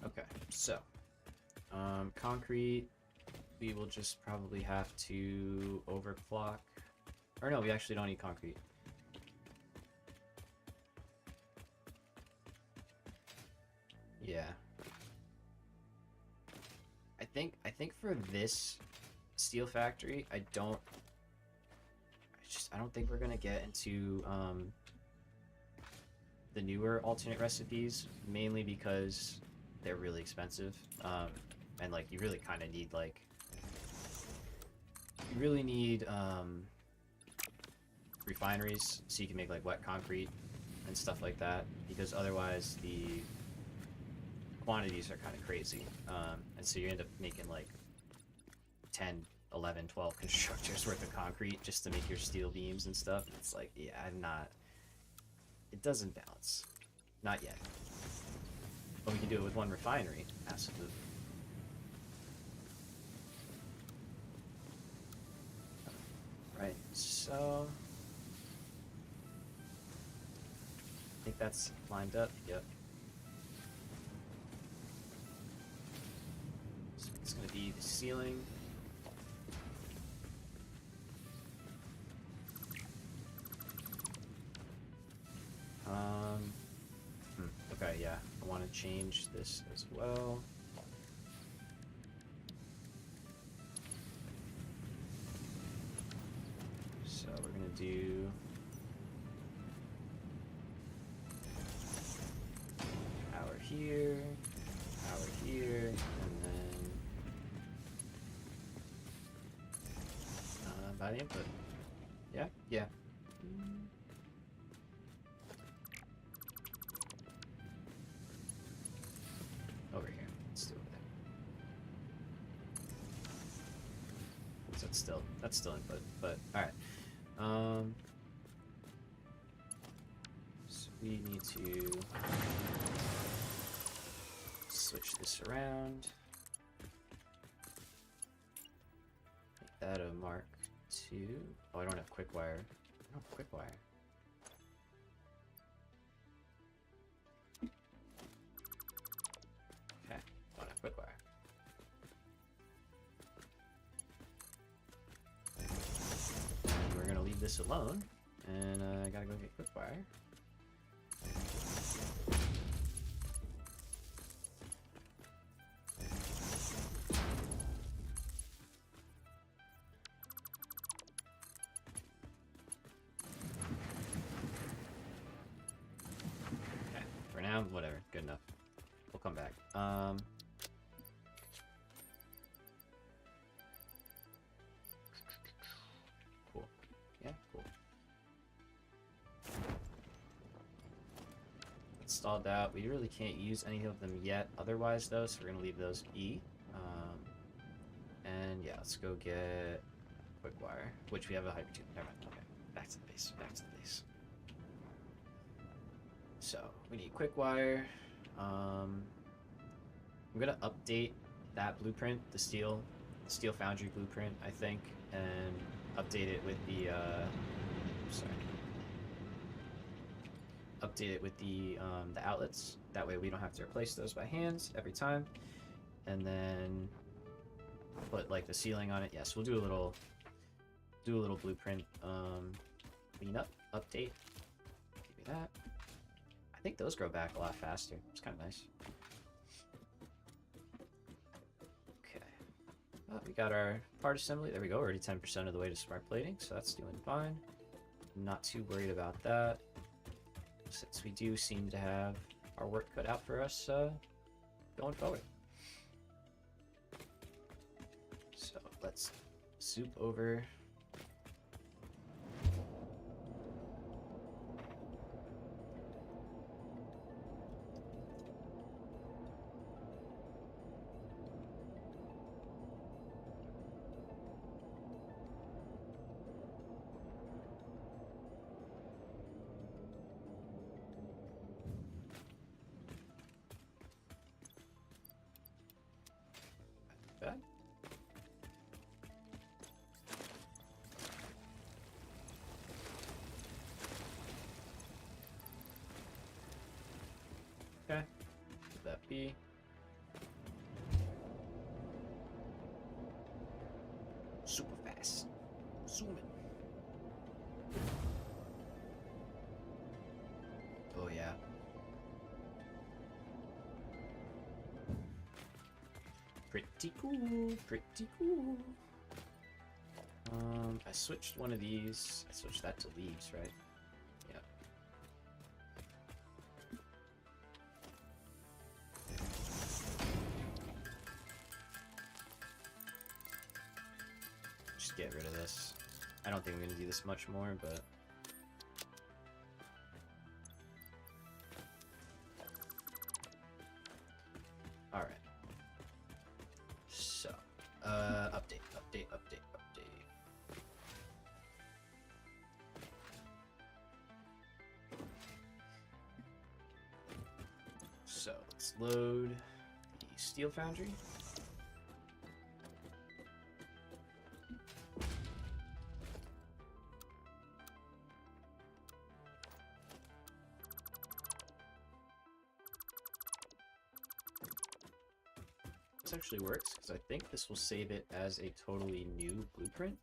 Okay, so concrete, we will just probably have to overclock. Or no, we actually don't need concrete. Yeah. I think for this steel factory, I don't think we're gonna get into the newer alternate recipes, mainly because they're really expensive. And like you really kind of need like refineries so you can make like wet concrete and stuff like that, because otherwise the quantities are kind of crazy. And so you end up making like 10, 11, 12 constructors worth of concrete just to make your steel beams and stuff. It's like, yeah, it doesn't balance. Not yet. But we can do it with one refinery. Absolutely. Right, so I think that's lined up. Yep. So it's gonna be the ceiling. Okay, yeah, I want to change this as well. So we're gonna do power here, and then by the input. Yeah, yeah. Over here. Let's do it there. So that's still input, but alright. So we need to switch this around. Make that a Mark 2. Oh, I don't have quick wire. I don't have quick wire. Okay, don't have quick wire. And we're gonna leave this alone, and I gotta go get quick wire. For now, whatever, good enough. We'll come back. Cool. Yeah, cool. Installed out. We really can't use any of them yet otherwise though, so we're gonna leave those be. And yeah, let's go get quick wire, which we have a hyper tube. Never mind. Okay, back to the base. Back to the base. So we need quick wire. I'm gonna update that blueprint, the steel foundry blueprint, I think, and update it with the update it with the outlets. That way we don't have to replace those by hands every time. And then put like the ceiling on it. Yes, we'll do a little blueprint cleanup update. Give me that. I think those grow back a lot faster. It's kind of nice. Okay. Oh, we got our part assembly. There we go. Already 10% of the way to smart plating, so that's doing fine. Not too worried about that, since we do seem to have our work cut out for us going forward. So let's soup over. that be? Super fast. Zooming. Oh yeah. Pretty cool, pretty cool. I switched one of these. I switched that to leaves, right? Yeah. Just get rid of this. I don't think I'm gonna do this much more, but all right. So, update. So let's load the steel foundry. This actually works because I think this will save it as a totally new blueprint,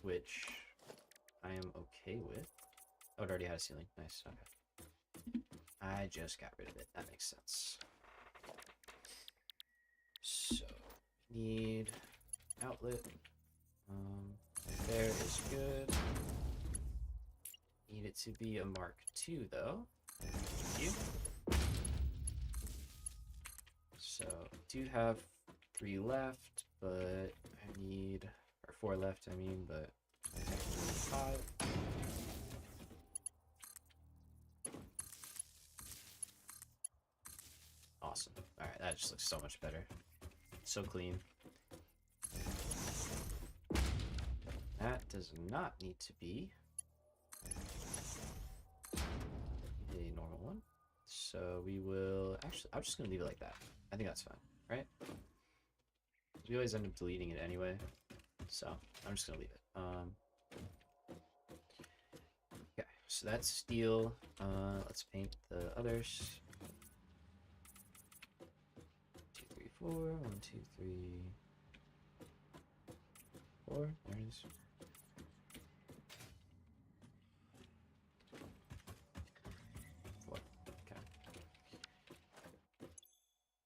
which I am okay with. Oh, it already had a ceiling. Nice. Okay. I just got rid of it. That makes sense. So, need outlet. Right there is good. Need it to be a Mark II though. Thank you. So, I do have 3 left, but I need, or 4 left, I mean, but I technically need 5. Awesome. Alright, that just looks so much better. So clean. That does not need to be a normal one. So we will, actually, I'm just going to leave it like that. I think that's fine, right? We always end up deleting it anyway. So I'm just going to leave it. Okay, so that's steel. Let's paint the others. 2, 3, 4. 1, 2, 3, 4. There it is.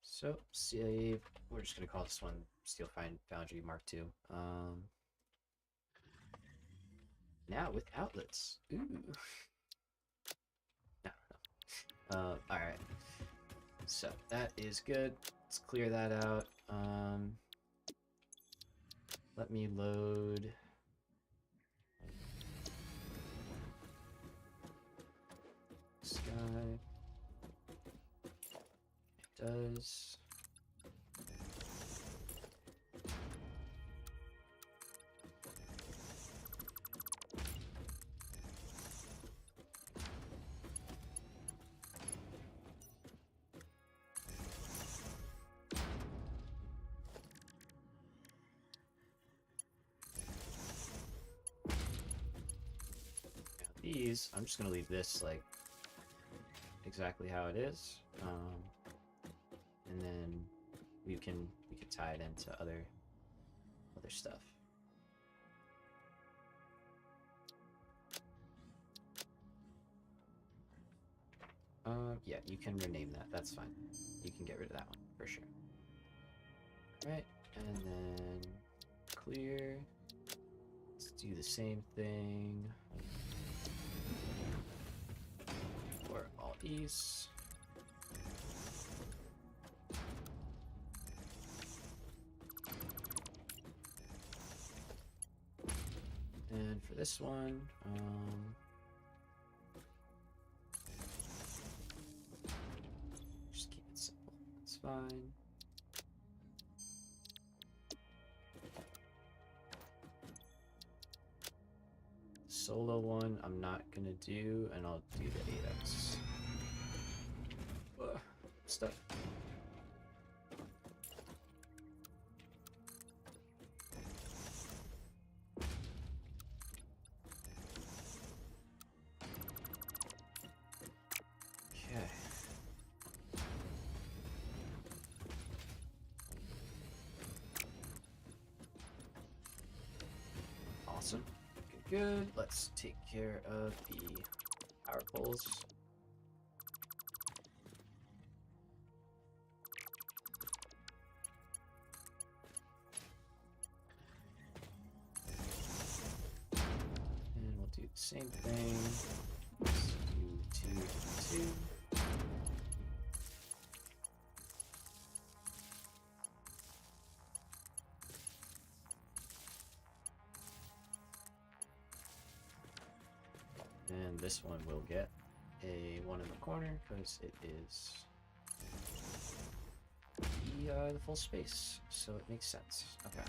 So, save. We're just gonna call this one Steel Foundry Mark II. Now with outlets. Ooh. No. Alright. So, that is good. Let's clear that out. Let me load. Sky. It does. These, I'm just gonna leave this like exactly how it is, and then we could tie it into other stuff. Yeah, you can rename that. That's fine. You can get rid of that one for sure. All right, and then clear. Let's do the same thing for all these. And for this one, just keep it simple. It's fine. Solo one, I'm not gonna do, and I'll do the 8x. Stuff. Okay. Awesome. Good, good. Let's take care of the power poles. And we'll do the same thing. Let's do 2 and 2. And this one will get a 1 in the corner because it is the full space, so it makes sense. Okay.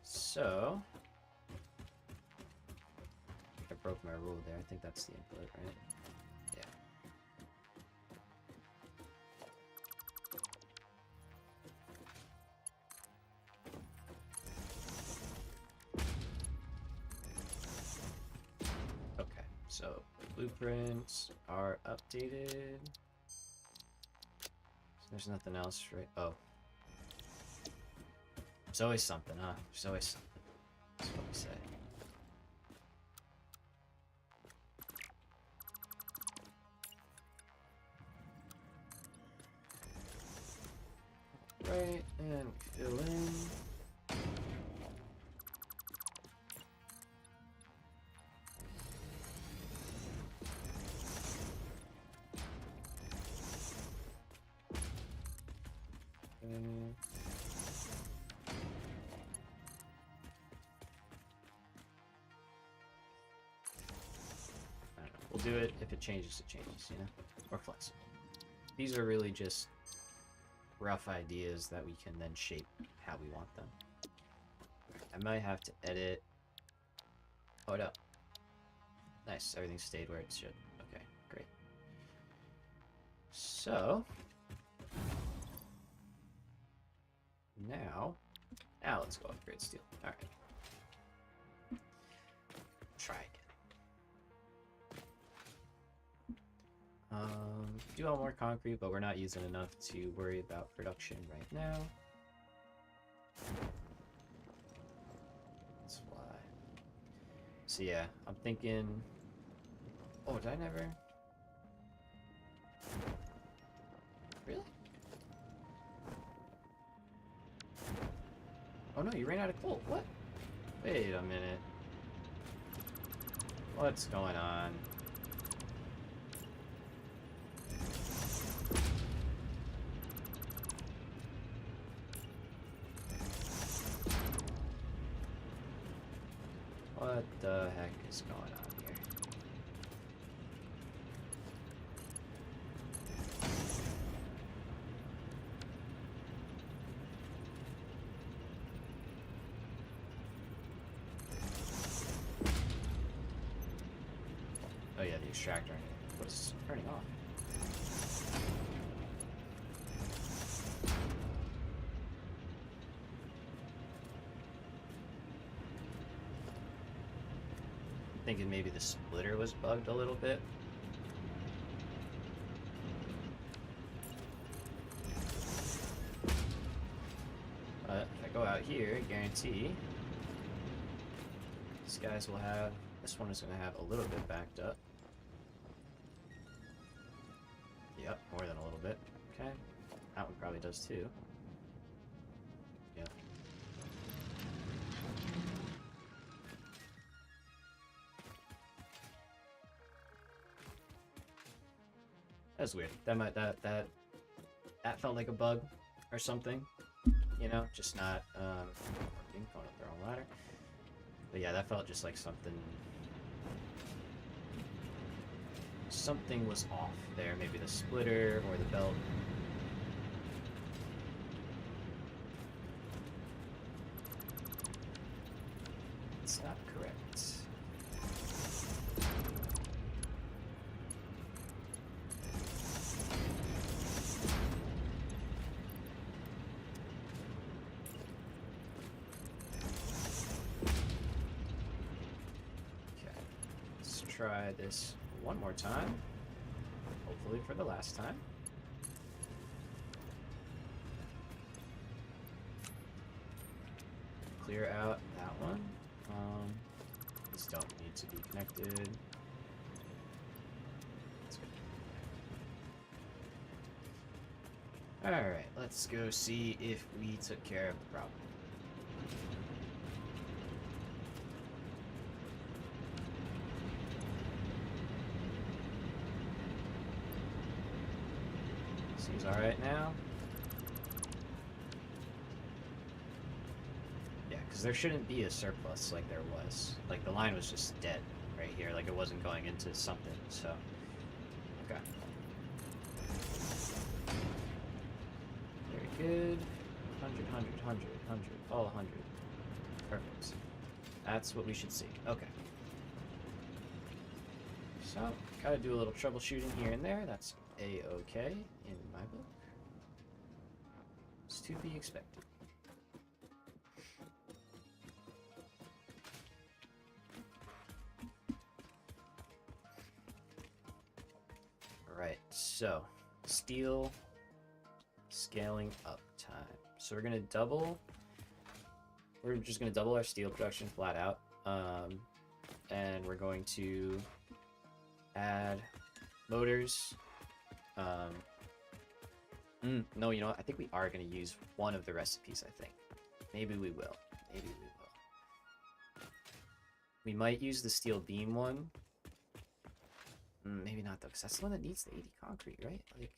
So I broke my rule there. I think that's the input, right? Yeah. Okay, so blueprints are updated. There's nothing else, right? Oh. There's always something, huh? There's always something. That's what we say. Right, and we fill in. And I don't know. We'll do it. If it changes, it changes, you know? We're flexible. These are really just rough ideas that we can then shape how we want them. I might have to edit. Oh, no. Nice. Everything stayed where it should. Okay, great. So now let's go upgrade steel. All right. Try again. Do want more concrete, but we're not using enough to worry about production right now. Let's fly. So yeah, I'm thinking. Oh, did I never? Really? Oh no, you ran out of coal. What? Wait a minute. What's going on? What the heck is going on here? Oh yeah, the extractor was turning off. Thinking maybe the splitter was bugged a little bit. But if I go out here, guarantee these guys will have. This one is going to have a little bit backed up. Yep, more than a little bit. Okay. That one probably does too. Yep. That's weird. That felt like a bug or something. You know, just not working. Going up their own ladder. But yeah, that felt just like something was off there. Maybe the splitter or the belt. It's not correct. Okay, let's try this one more time. Hopefully for the last time. clear out that one. These don't need to be connected. That's good. Alright, let's go see if we took care of the problem. Seems alright now. Yeah, because there shouldn't be a surplus like there was. Like, the line was just dead right here. Like, it wasn't going into something, so... Okay. Very good. 100, 100, 100, 100. All 100. Perfect. That's what we should see. Okay. So, gotta do a little troubleshooting here and there. That's a-okay in my book. It's to be expected. Alright, so steel scaling up time. So we're gonna double. We're just gonna double our steel production flat out. And we're going to add motors. No, you know what? I think we are going to use one of the recipes, I think. Maybe we will. Maybe we will. We might use the steel beam one. Maybe not, though, because that's the one that needs the 80 concrete, right? Like,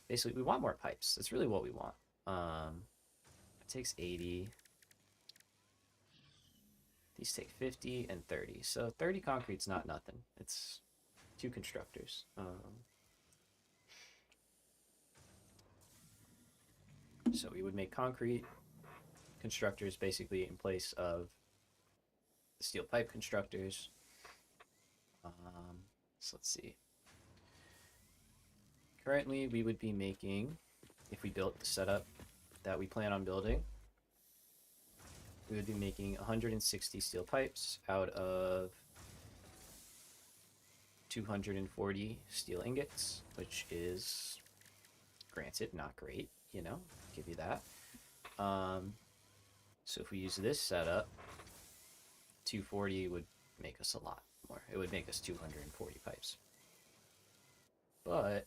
basically, we want more pipes. That's really what we want. It takes 80. These take 50 and 30. So 30 concrete's not nothing. It's 2 constructors. So we would make concrete constructors basically in place of the steel pipe constructors. So let's see. Currently, we would be making, if we built the setup that we plan on building, we would be making 160 steel pipes out of 240 steel ingots, which is, granted, not great, you know, give you that. So if we use this setup, 240 would make us a lot more. It would make us 240 pipes. But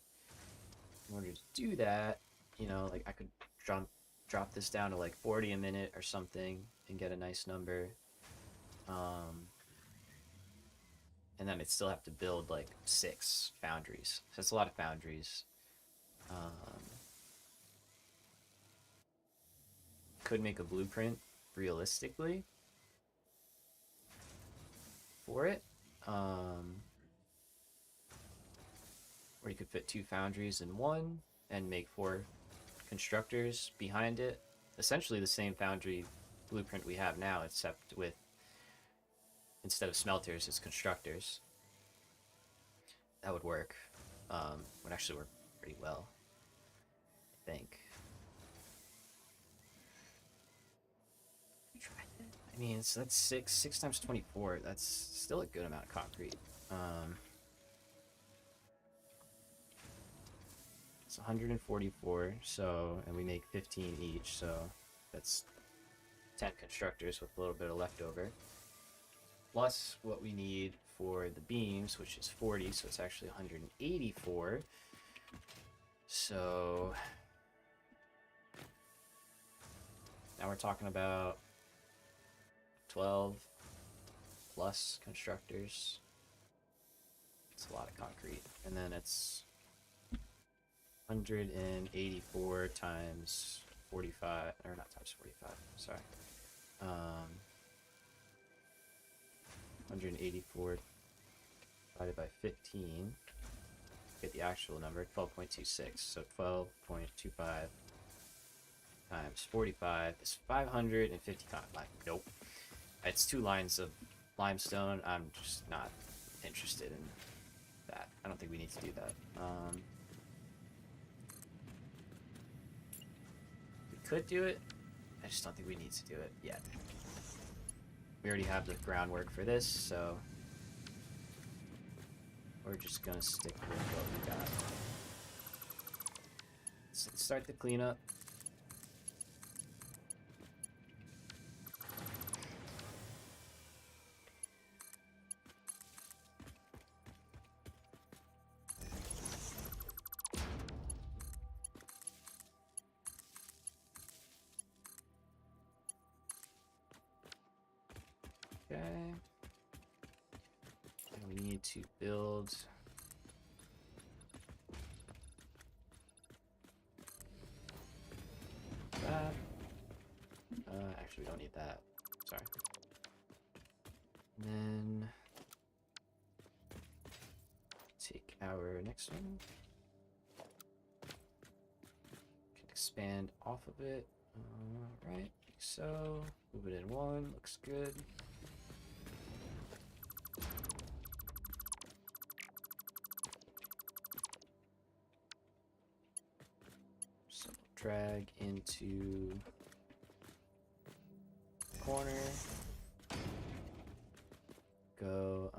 in order to do that, you know, like I could drop this down to like 40 a minute or something and get a nice number. And then I'd still have to build like 6 foundries. So that's a lot of foundries. Could make a blueprint realistically for it. Or you could fit 2 foundries in one and make 4 constructors behind it. Essentially the same foundry blueprint we have now, except with, instead of smelters, it's constructors. That would work. Would actually work pretty well, I think. I mean, so that's 6 times 24. That's still a good amount of concrete. It's 144, so, and we make 15 each, so that's 10 constructors with a little bit of leftover. Plus what we need for the beams, which is 40, so it's actually 184. So now we're talking about 12 plus constructors. It's a lot of concrete. And then it's 184 times 45, or not times 45, sorry. 184 divided by 15, get the actual number, 12.26. So 12.25 times 45 is 550 concrete. Nope. It's 2 lines of limestone. I'm just not interested in that. I don't think we need to do that. We could do it. I just don't think we need to do it yet. We already have the groundwork for this, so we're just gonna stick with what we got. So let's start the cleanup. Okay. And we need to build that. Actually, we don't need that. Sorry. And then take our next one. Can expand off of it. Right, like so. Move it in one. Looks good. So drag into corner. Go,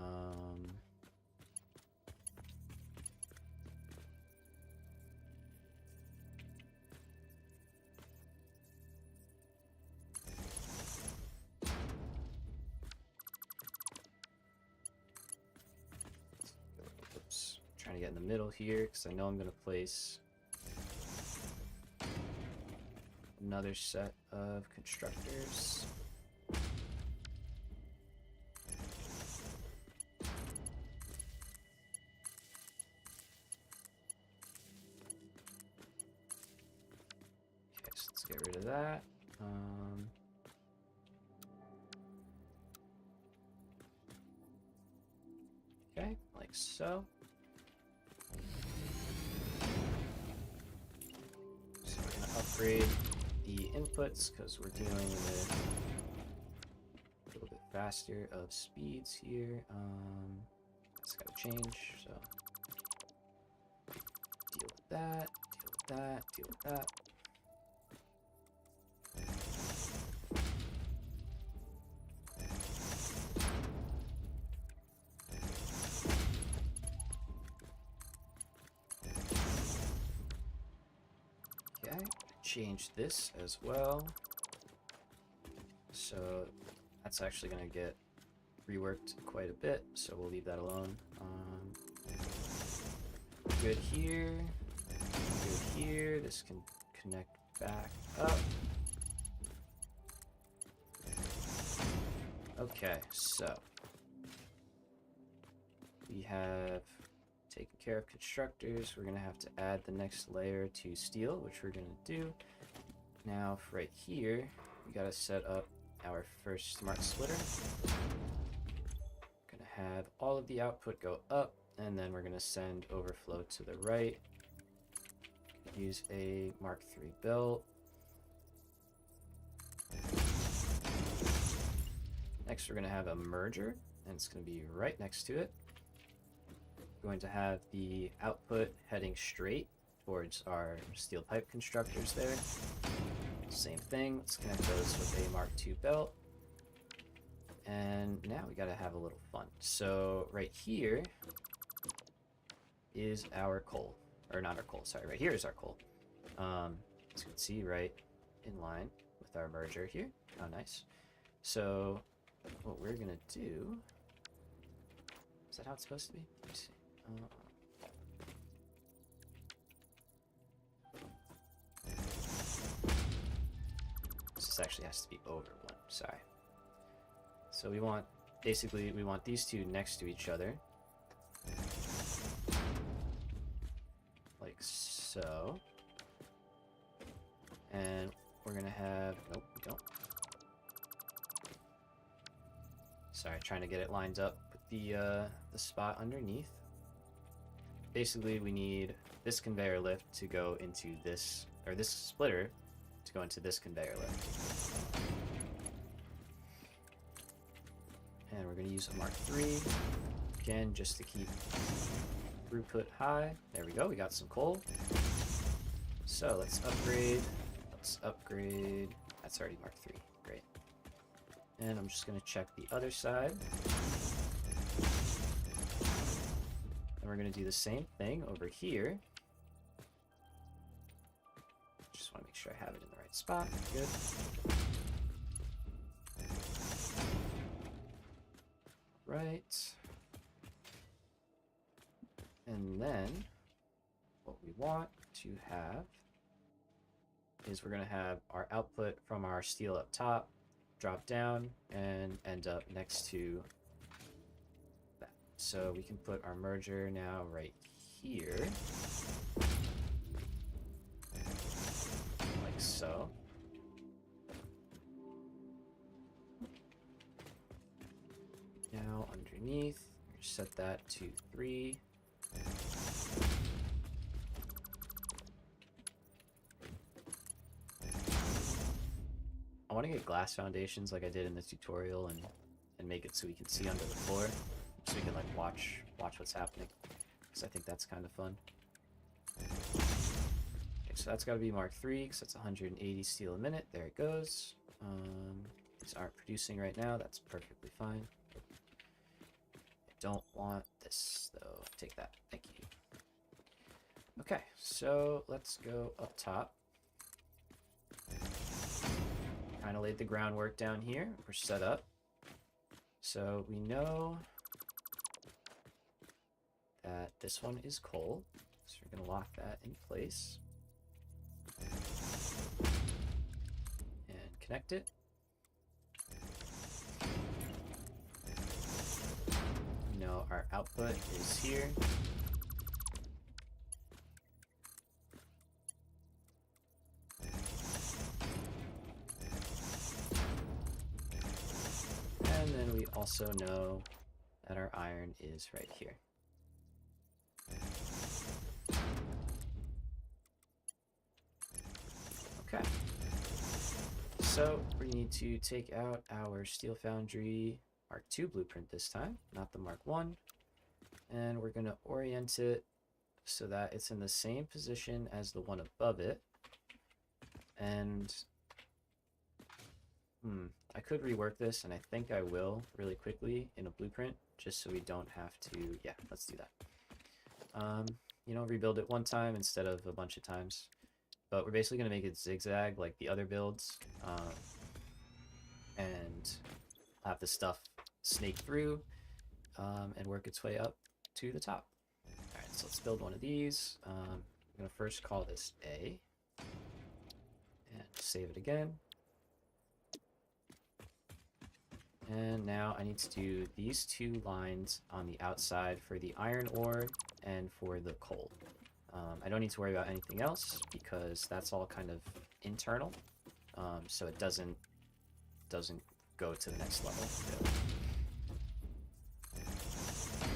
oops, trying to get in the middle here because I know I'm going to place another set of constructors. Okay, so let's get rid of that. Okay, like so. So we're going to upgrade the inputs because we're dealing with a little bit faster of speeds here. It's got to change, so deal with that, deal with that, deal with that. Okay, change this as well. So that's actually going to get reworked quite a bit, so we'll leave that alone. Good here. Good here. This can connect back up. Okay, so we have taken care of constructors. We're going to have to add the next layer to steel, which we're going to do. Now, for right here, we got to set up our first smart splitter. Going to have all of the output go up, and then we're going to send overflow to the right. Use a Mark III belt. Next, we're going to have a merger, and it's going to be right next to it. We're going to have the output heading straight towards our steel pipe constructors there. Same thing, let's connect those with a Mark II belt. And now we gotta have a little fun. So right here is our coal. Or not our coal, sorry, right here is our coal. As you can see, right in line with our merger here. How nice. So what we're gonna do, is that how it's supposed to be? Let me see. This actually has to be over one, sorry. So we want, basically, we want these two next to each other. Like so. And we're gonna have, nope, we don't. Sorry, trying to get it lined up with the spot underneath. Basically, we need this conveyor lift to go into this, or this splitter to go into this conveyor lift. And we're going to use a Mark III, again, just to keep throughput high. There we go, we got some coal. So let's upgrade. That's already Mark III, great. And I'm just going to check the other side. And we're going to do the same thing over here. Just want to make sure I have it in the right spot. Good. Right. And then what we want to have is we're going to have our output from our steel up top drop down and end up next to that. So we can put our merger now right here. Like so. Now underneath, set that to 3. I want to get glass foundations like I did in the tutorial and make it so we can see under the floor, so we can like watch what's happening, because I think that's kind of fun. Okay, so that's got to be Mark 3 because that's 180 steel a minute. There it goes. These aren't producing right now. That's perfectly fine. I don't want this though. Take that. Thank you. Okay, so let's go up top. Kind of laid the groundwork down here. We're set up. So we know that this one is coal. So we're going to lock that in place. And connect it. We know our output is here. And then we also know that our iron is right here. Okay. So we need to take out our Steel Foundry Mark II blueprint this time, not the Mark I. And we're going to orient it so that it's in the same position as the one above it. And I could rework this, and I think I will really quickly in a blueprint, just so we don't have to, yeah, let's do that. You know, rebuild it one time instead of a bunch of times. But we're basically going to make it zigzag like the other builds, and have the stuff snake through and work its way up to the top. Alright, so let's build one of these. I'm going to first call this A, and save it again. And now I need to do these 2 lines on the outside for the iron ore and for the coal. I don't need to worry about anything else because that's all kind of internal, so it doesn't go to the next level.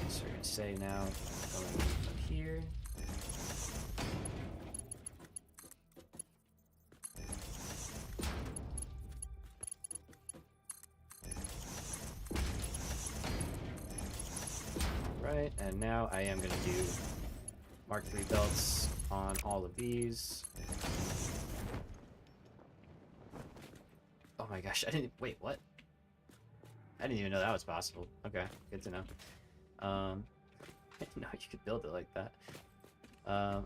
So we're going to say now going from here. Right, and now I am going to do Mark III belts on all of these. Oh my gosh, I didn't... Wait, what? I didn't even know that was possible. Okay, good to know. I didn't know you could build it like that.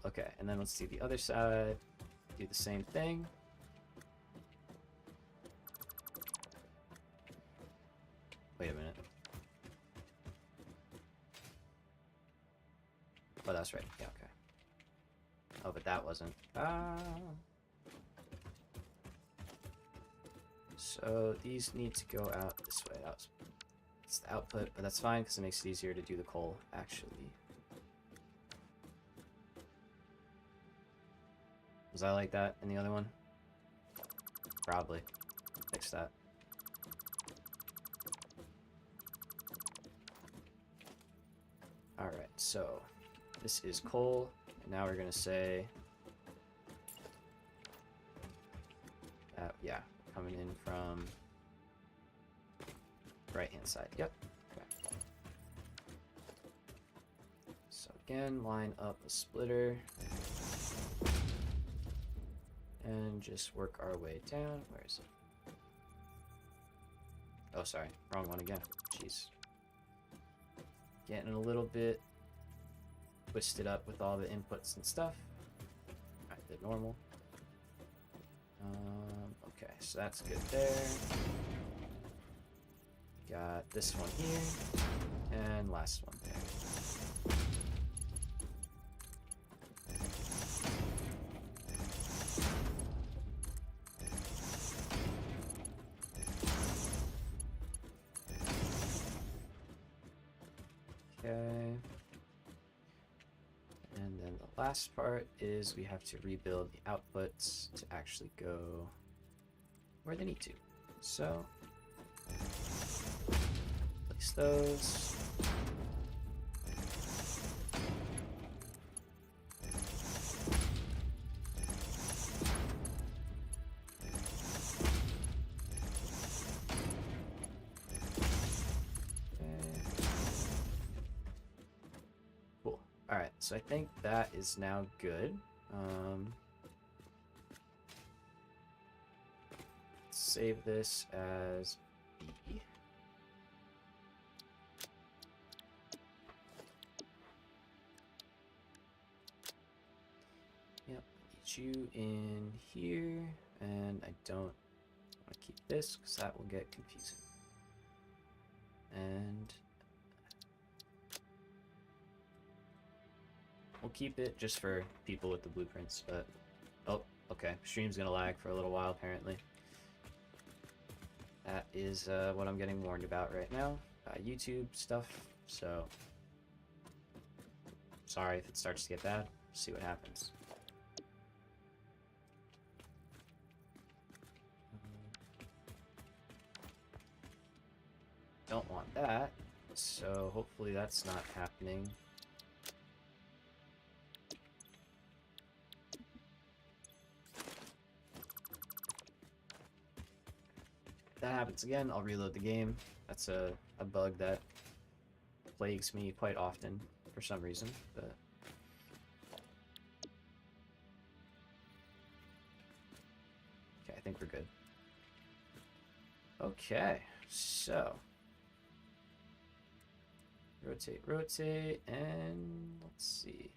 Okay, and then let's do the other side. Do the same thing. Wait a minute. Oh, that's right. Yeah, okay. Oh, but that wasn't. So these need to go out this way. It's the output, but that's fine because it makes it easier to do the coal, actually. Was I like that in the other one? Probably. Fix that. Alright, so this is coal, and now we're going to say that, yeah, coming in from right-hand side. Yep. Okay. So again, line up a splitter and just work our way down. Where is it? Oh, sorry. Wrong one again. Jeez. Getting a little bit twisted up with all the inputs and stuff. I did normal. Okay, so that's good there. Got this one here, and last one there. Okay. And then the last part is we have to rebuild the outputs to actually go where they need to. So, place those. Cool. Alright, so I think that is now good. Save this as B. Yep, need you in here, and I don't want to keep this because that will get confusing. And we'll keep it just for people with the blueprints, but oh, okay. Stream's gonna lag for a little while apparently. That is what I'm getting warned about right now by YouTube stuff, so sorry if it starts to get bad. See what happens. Don't want that, so hopefully that's not happening. If that happens again, I'll reload the game. That's a bug that plagues me quite often for some reason, but okay, I think we're good. Okay, so rotate, and let's see.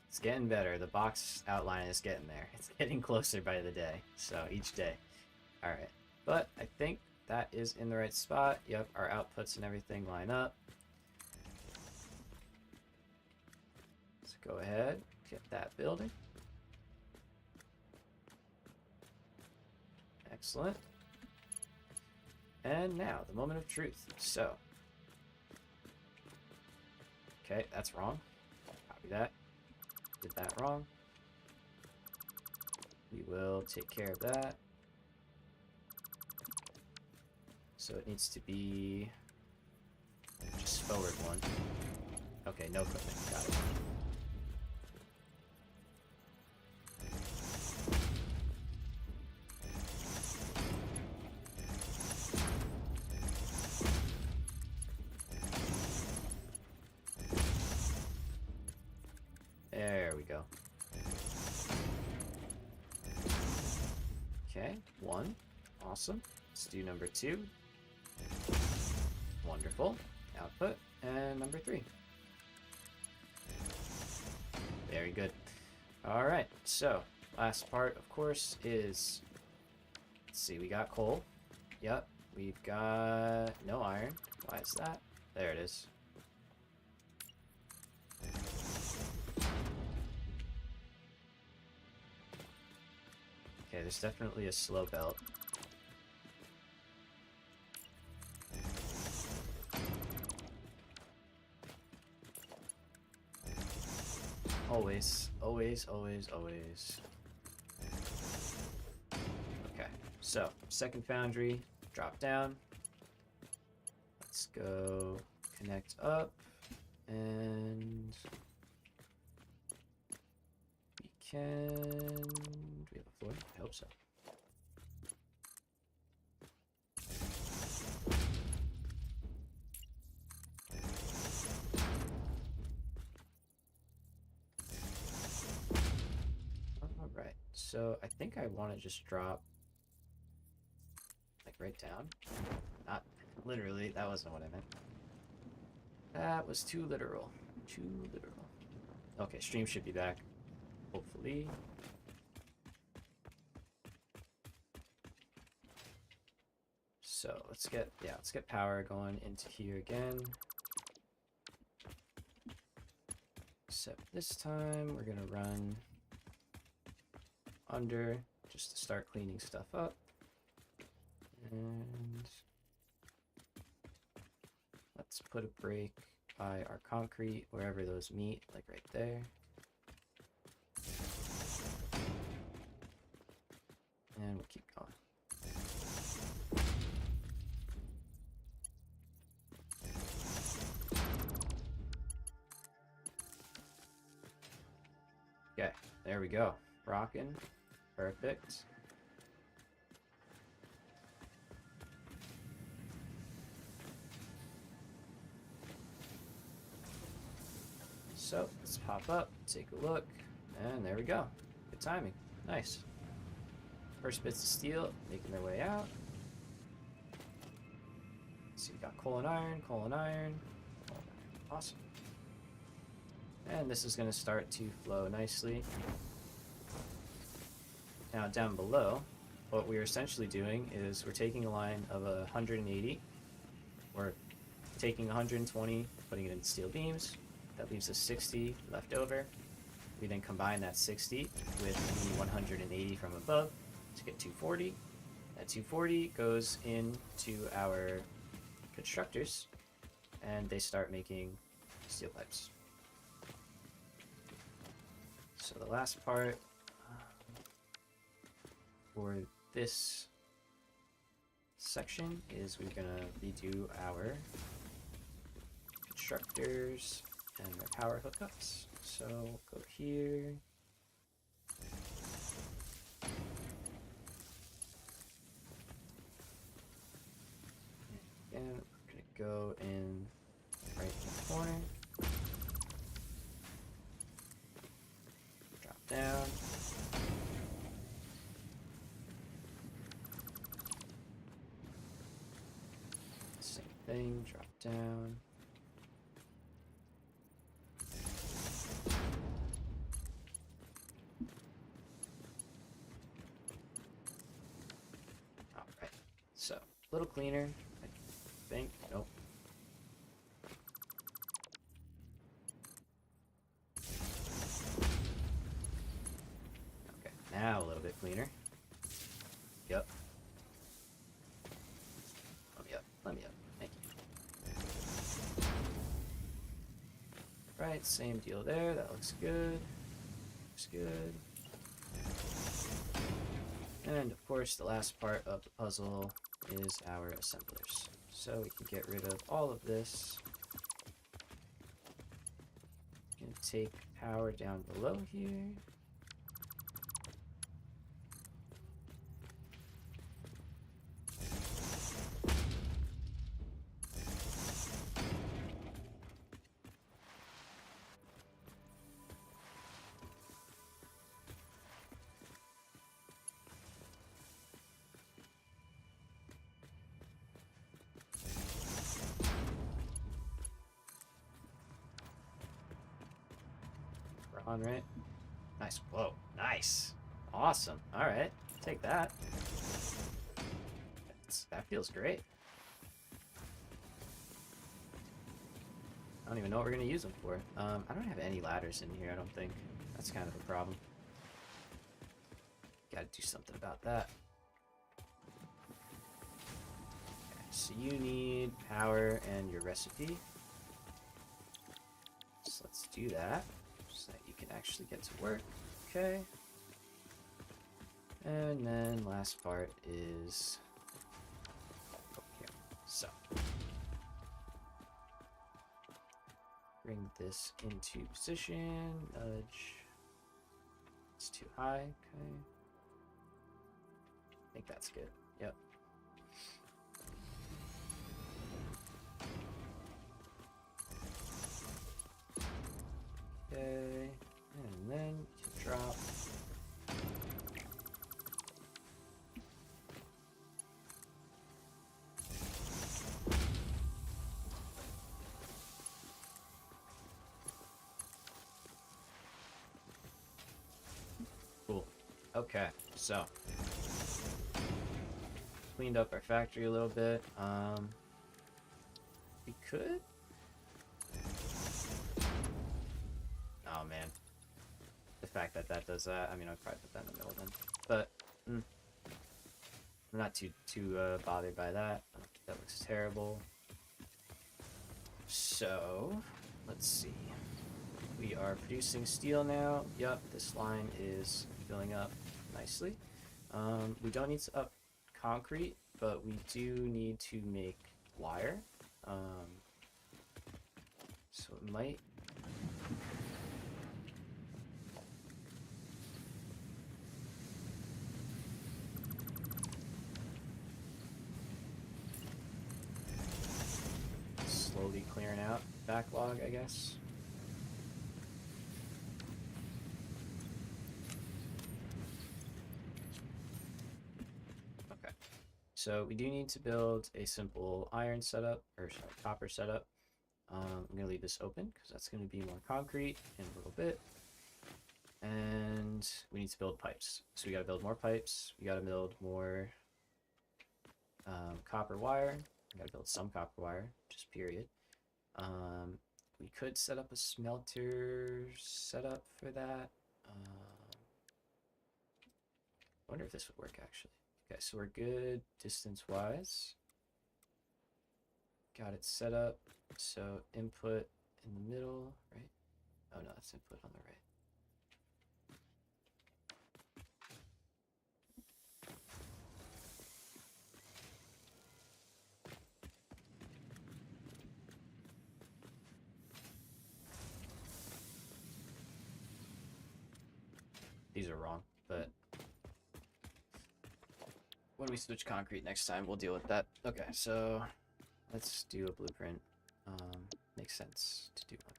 It's getting better. The box outline is getting there. It's getting closer by the day, so each day. Alright, but I think that is in the right spot. Yep, our outputs and everything line up. Let's go ahead, get that building. Excellent. And now, the moment of truth. So. Okay, that's wrong. Copy that. Did that wrong. We will take care of that. So it needs to be just forward one. Okay, no clipping. Got it. There we go. Okay, one. Awesome. Let's do number 2. Wonderful. Output. And number 3. Very good. Alright, so last part, of course, is... Let's see, we got coal. Yep. We've got no iron. Why is that? There it is. Okay, there's definitely a slow belt. Always, always, always, always. Okay, so second foundry, drop down. Let's go connect up, and we can. Do we have a floor? I hope so. Alright, so I think I want to just drop like right down. Not literally, that wasn't what I meant. That was too literal. Too literal. Okay, stream should be back. Hopefully. So let's get power going into here again. Except this time we're gonna run under just to start cleaning stuff up. And let's put a break by our concrete wherever those meet, like right there. And we'll keep going. Okay, there we go. Rockin'. Perfect. So let's pop up, take a look, and there we go. Good timing. Nice. First bits of steel making their way out. So you got coal and iron, coal and iron, coal and iron. Awesome. And this is going to start to flow nicely. Now down below, what we're essentially doing is we're taking a line of 180. We're taking 120, putting it in steel beams. That leaves us 60 left over. We then combine that 60 with the 180 from above to get 240. That 240 goes into our constructors, and they start making steel pipes. So the last part for this section is we're gonna redo our constructors and their power hookups. So go here. And we're gonna go in right in the corner. Drop down. Same thing, drop down. Alright, so a little cleaner, I think. Nope. Okay, now a little bit cleaner. Yep. Let me up, let me up. Thank you. Right, same deal there. That looks good. Looks good. And of course, the last part of the puzzle is our assemblers. So we can get rid of all of this. And take power down below here. We're on, right? Nice. Whoa. Nice. Awesome. Alright. Take that. That feels great. I don't even know what we're going to use them for. I don't have any ladders in here, I don't think. That's kind of a problem. Gotta do something about that. Okay, so you need power and your recipe. So let's do that, so that you can actually get to work. Okay. And then last part is over here. So bring this into position, nudge. It's too high, okay. I think that's good, yep. Okay, and then you can drop. Cool. Okay, so cleaned up our factory a little bit. We could. Oh man, the fact that that does that. I mean, I'd probably put that in the middle then. But I'm not too bothered by that. That looks terrible. So, let's see. We are producing steel now. Yup, this line is filling up nicely. We don't need to up concrete, but we do need to make wire. So it might... slowly clearing out backlog, I guess. Okay, so we do need to build a simple iron setup, or sorry, copper setup. I'm going to leave this open because that's going to be more concrete in a little bit. And we need to build pipes. So we got to build more pipes. We got to build more copper wire. We got to build some copper wire, just period. We could set up a smelter setup for that. I wonder if this would work actually. Okay, so we're good distance-wise. Got it set up. So input in the middle, right? Oh no, that's input on the right. These are wrong, but when we switch concrete next time, we'll deal with that. Okay, so let's do a blueprint. Makes sense to do one.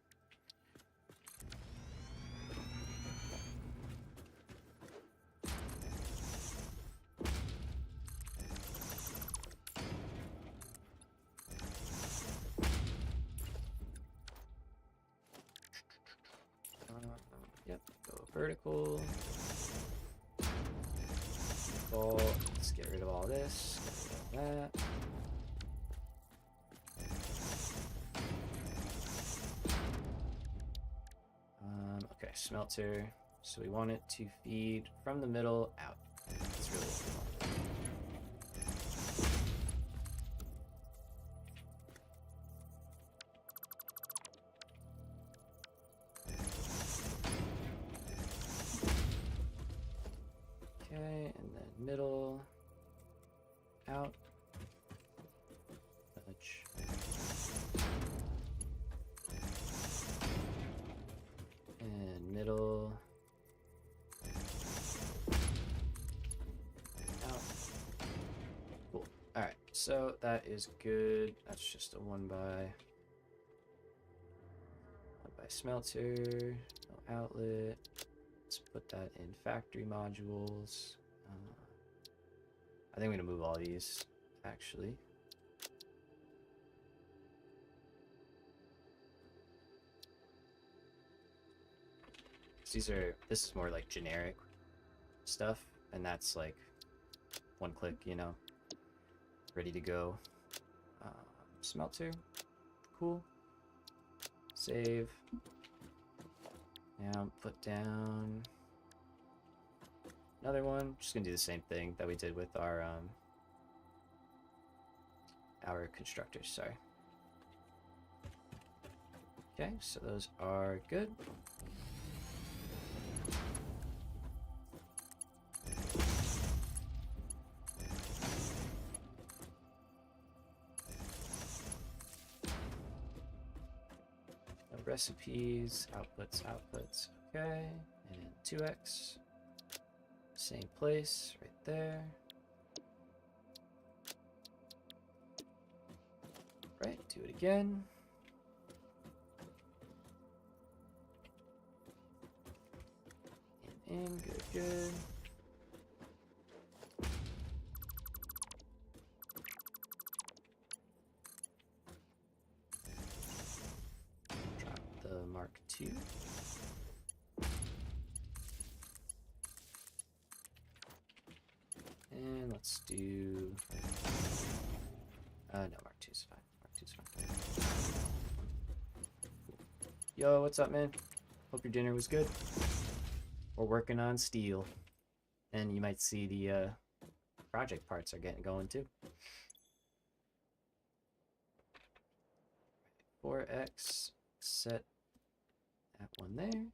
Yep, go vertical. Let's get rid of all this. Get rid of that. Okay, smelter. So we want it to feed from the middle out. That's really what we want. Okay, and then middle out. Touch. And middle out. Cool. Alright, so that is good. That's just a one by smelter, no outlet. Let's put that in factory modules. I think I'm gonna move all these actually. This is more like generic stuff, and that's like one click, you know, ready to go. Smelter, cool. Save. Now put down another one. Just gonna do the same thing that we did with our constructors. Sorry. Okay, so those are good. Recipes, outputs, okay, and 2x, same place, right there. Right, do it again. In, good. Mark II. And let's do... no, Mark II's fine. Mark II's fine. Yo, what's up, man? Hope your dinner was good. we're working on steel. And you might see the project parts are getting going too. 4x, set that one there.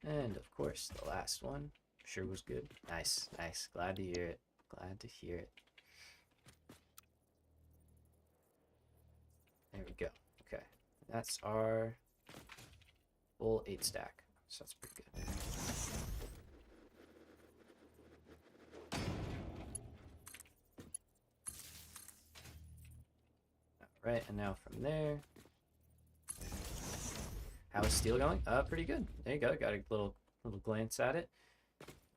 And of course, the last one sure was good. Nice, nice. Glad to hear it. Glad to hear it. There we go. Okay, that's our full 8 stack. So that's pretty good. All right, and now from there, how is steel going? Pretty good. There you go. Got a little glance at it.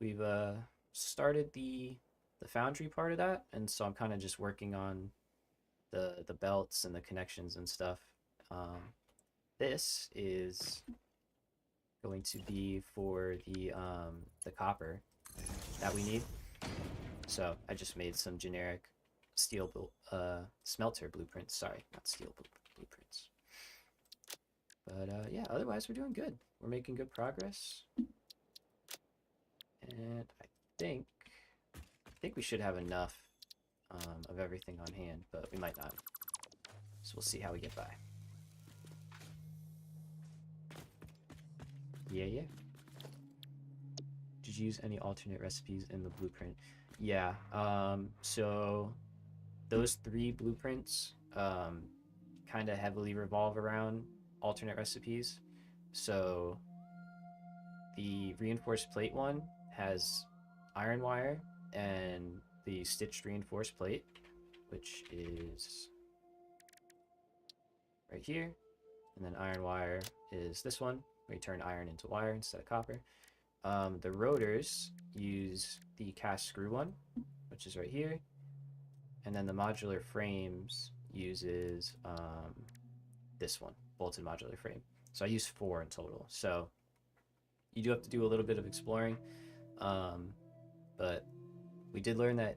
We've started the foundry part of that, and so I'm kind of just working on the belts and the connections and stuff. This is going to be for the copper that we need. So I just made some generic steel smelter blueprints. Sorry, not steel blueprints. But yeah, otherwise we're doing good. We're making good progress, and I think we should have enough of everything on hand, but we might not. So we'll see how we get by. Yeah. Did you use any alternate recipes in the blueprint? Yeah. So those 3 blueprints kind of heavily revolve around alternate recipes. So the reinforced plate one has iron wire and the stitched reinforced plate, which is right here. And then iron wire is this one, where you turn iron into wire instead of copper. The rotors use the cast screw one, which is right here. And then the modular frames uses this one, bolted modular frame. So I use 4 in total. So you do have to do a little bit of exploring. But we did learn that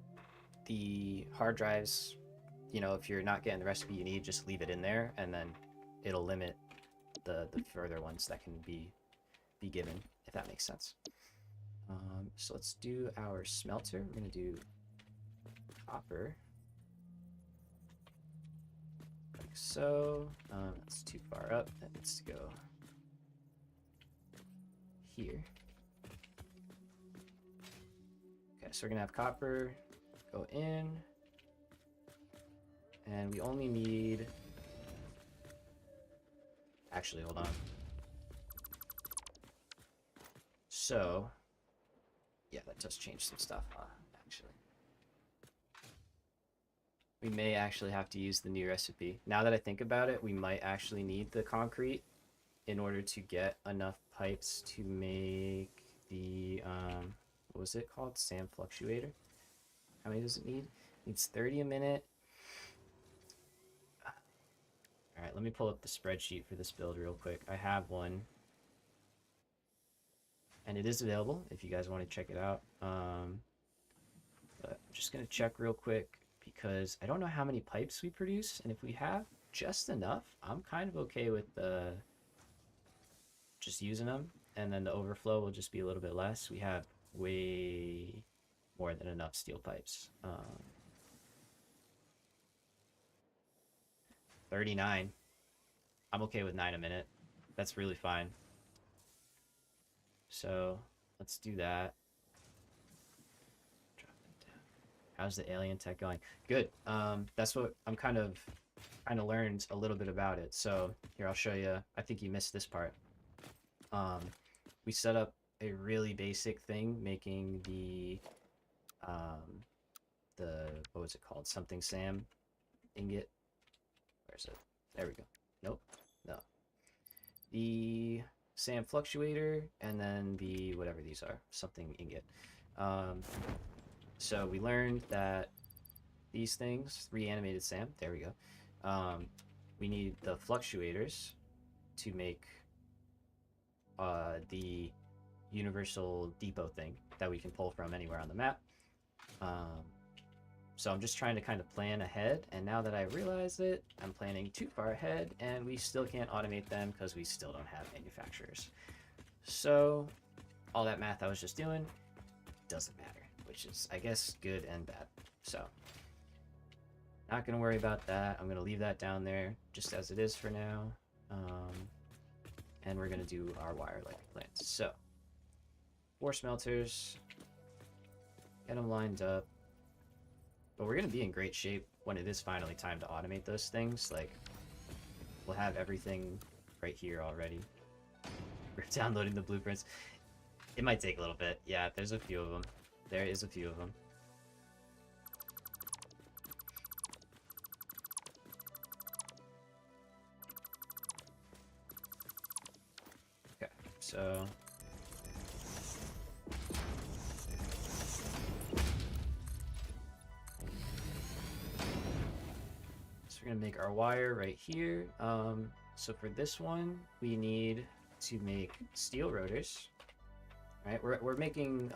the hard drives, you know, if you're not getting the recipe you need, just leave it in there, and then it'll limit the further ones that can be given, if that makes sense. So let's do our smelter. We're gonna do copper, like so. That's too far up. That needs to go here. Okay, so we're gonna have copper go in, and we only need. Actually, hold on. So, yeah, that does change some stuff, actually. We may actually have to use the new recipe. Now that I think about it, we might actually need the concrete in order to get enough pipes to make the, what was it called? Sand fluctuator. How many does it need? It needs 30 a minute. All right, let me pull up the spreadsheet for this build real quick. I have one. And it is available if you guys want to check it out. But I'm just going to check real quick because I don't know how many pipes we produce. And if we have just enough, I'm kind of okay with just using them. And then the overflow will just be a little bit less. We have way more than enough steel pipes. 39. I'm okay with 9 a minute. That's really fine. So let's do that. Drop it down. How's the alien tech going? Good. That's what I'm kind of learned a little bit about it. So here, I'll show you. I think you missed this part. We set up a really basic thing, making the what was it called? Something Sam ingot. Where is it? There we go. Nope. No. The Sam fluctuator, and then the whatever these are, something ingot. So we learned that these things, reanimated Sam, there we go. We need the fluctuators to make the universal depot thing that we can pull from anywhere on the map. So I'm just trying to kind of plan ahead, and now that I realize it, I'm planning too far ahead, and we still can't automate them because we still don't have manufacturers. So all that math I was just doing doesn't matter, which is, I guess, good and bad. So not going to worry about that. I'm going to leave that down there just as it is for now. And we're going to do our wire like we planned. So 4 smelters, get them lined up. But we're going to be in great shape when it is finally time to automate those things. Like, we'll have everything right here already. We're downloading the blueprints. It might take a little bit. Yeah, there's a few of them. There is a few of them. Okay, so we're gonna make our wire right here. So for this one, we need to make steel rotors. Right, we're making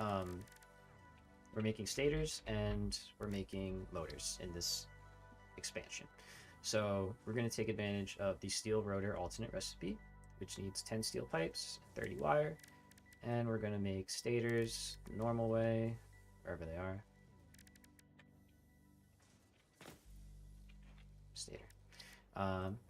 stators and we're making motors in this expansion. So we're going to take advantage of the steel rotor alternate recipe, which needs 10 steel pipes, 30 wire, and we're going to make stators the normal way, wherever they are. Stator,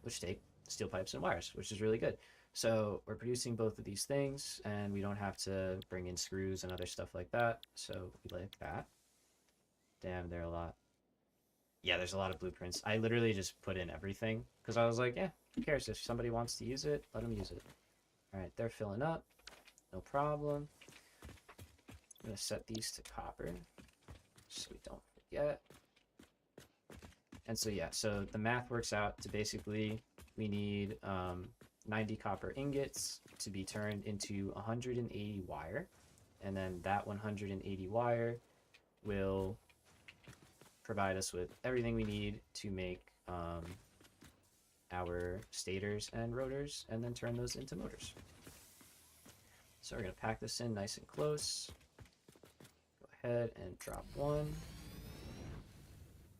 which take steel pipes and wires, which is really good. So we're producing both of these things, and we don't have to bring in screws and other stuff like that. So we like that. Damn, there are a lot. Yeah, there's a lot of blueprints. I literally just put in everything because I was like, yeah, who cares? If somebody wants to use it, let them use it. All right, they're filling up. No problem. I'm going to set these to copper so we don't forget. And so, yeah, so the math works out to basically we need 90 copper ingots to be turned into 180 wire. And then that 180 wire will provide us with everything we need to make our stators and rotors and then turn those into motors. So we're going to pack this in nice and close. Go ahead and drop one.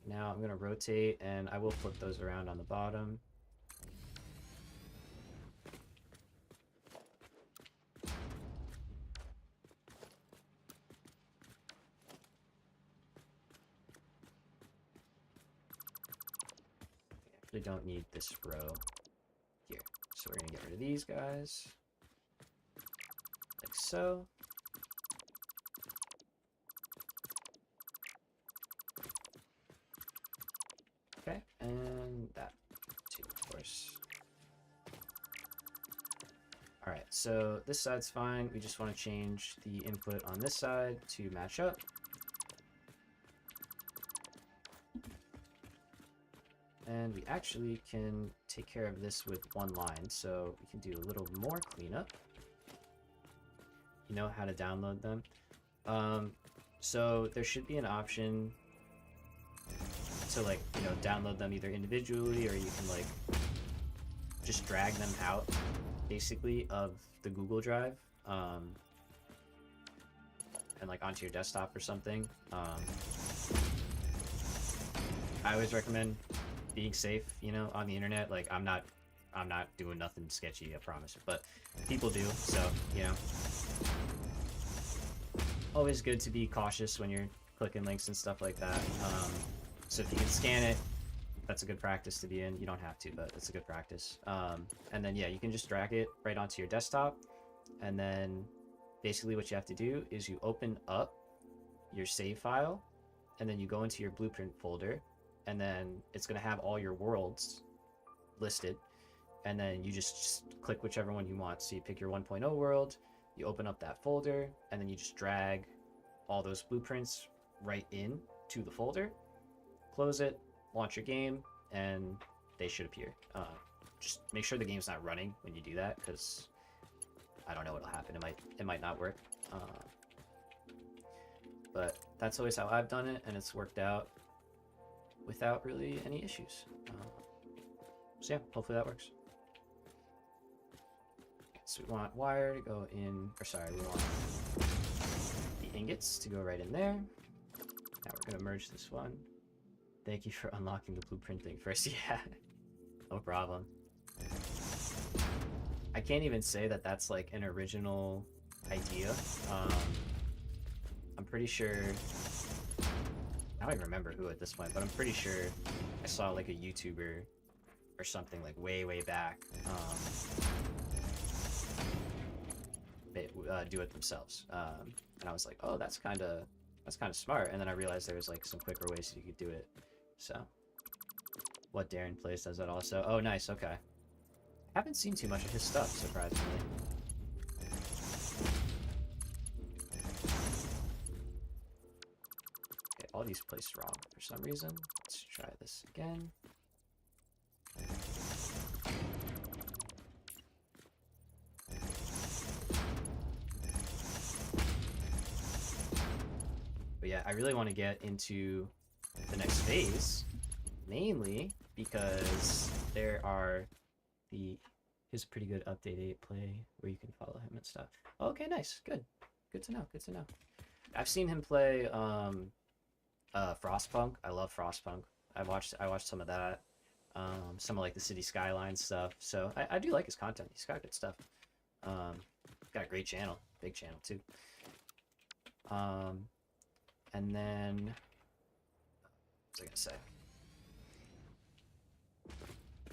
Now I'm going to rotate and I will flip those around on the bottom. We don't need this row here. So we're going to get rid of these guys. Like so. Okay, and that too, of course. Alright, so this side's fine. We just want to change the input on this side to match up. And we actually can take care of this with one line, so we can do a little more cleanup. You know how to download them. So there should be an option to, like, you know, download them either individually or you can, like, just drag them out, basically, of the Google Drive, and, like, onto your desktop or something. I always recommend being safe, you know, on the internet. Like, I'm not doing nothing sketchy, I promise, but people do, so, you know, always good to be cautious when you're clicking links and stuff like that. So if you can scan it, that's a good practice to be in. You don't have to, but it's a good practice. And then, yeah, you can just drag it right onto your desktop, and then basically what you have to do is you open up your save file, and then you go into your blueprint folder, and then it's going to have all your worlds listed, and then you just click whichever one you want. So you pick your 1.0 world, you open up that folder, and then you just drag all those blueprints right in to the folder, close it, launch your game, and they should appear. Just make sure the game's not running when you do that, because I don't know what'll happen. It might not work. But that's always how I've done it, and it's worked out without really any issues. So yeah, hopefully that works. So we want wire to go in, or sorry, we want the ingots to go right in there. Now we're gonna merge this one. Thank you for unlocking the blueprint thing first. Yeah, no problem. I can't even say that that's like an original idea. Um, I'm pretty sure. I don't even remember who at this point, but I'm pretty sure I saw like a YouTuber or something like way back do it themselves, and I was like, oh, that's kind of smart. And then I realized there was like some quicker ways you could do it. So, what Darren plays does that also. Oh, nice. Okay, haven't seen too much of his stuff, surprisingly. Okay, all these placed wrong for some reason. Let's try this again. But yeah, I really want to get into the next phase, mainly because there are here's a pretty good update 8 play where you can follow him and stuff. Okay, nice, good to know, good to know. I've seen him play Frostpunk. I love Frostpunk. I watched some of that, some of like the City Skylines stuff. So I do like his content. He's got good stuff. Got a great channel, big channel too. And then what was I gonna say?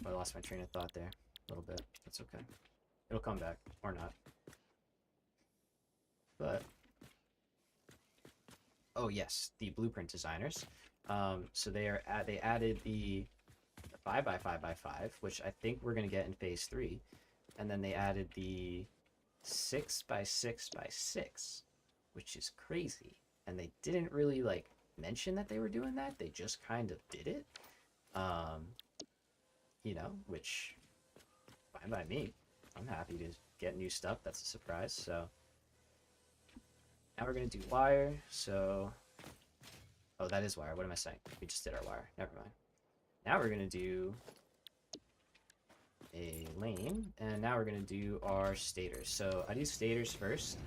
I lost my train of thought there a little bit. That's okay. It'll come back or not. But oh yes, the blueprint designers. So they added the 5x5x5, which I think we're gonna get in phase 3, and then they added the 6x6x6, which is crazy. And they didn't really like mention that they were doing that. They just kind of did it. You know, which fine by me. I'm happy to get new stuff. That's a surprise. So now we're gonna do wire. So oh, that is wire. What am I saying? We just did our wire. Never mind. Now we're gonna do a lane, and now we're gonna do our stators. So I do stators first.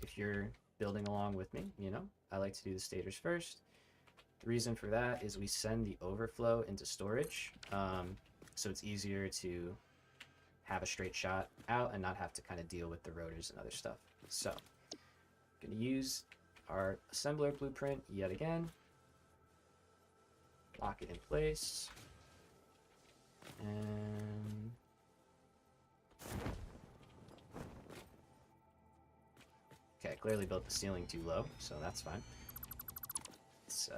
If you're building along with me, you know, I like to do the stators first. The reason for that is we send the overflow into storage, so it's easier to have a straight shot out and not have to kind of deal with the rotors and other stuff. So I'm going to use our assembler blueprint yet again, lock it in place, and okay, I clearly built the ceiling too low, so that's fine. It's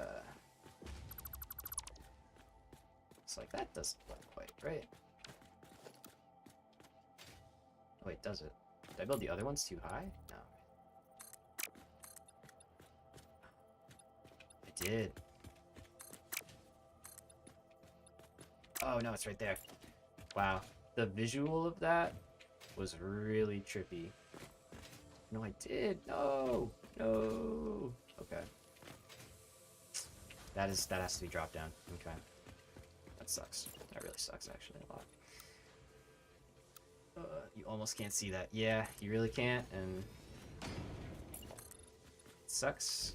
like that doesn't look quite right. Oh wait, does it? Did I build the other ones too high? No. I did. Oh no, it's right there. Wow. The visual of that was really trippy. No, I did. No. No. Okay. That has to be dropped down. Okay. That sucks. That really sucks actually a lot. You almost can't see that. Yeah, you really can't, and it sucks.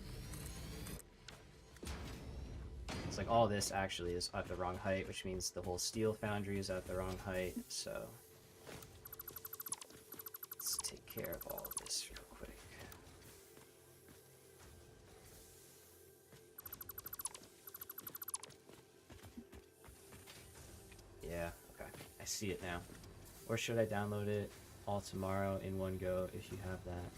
It's like all this actually is at the wrong height, which means the whole steel foundry is at the wrong height, so let's take care of all of this real quick. Yeah, okay. I see it now. Or should I download it all tomorrow in one go if you have that?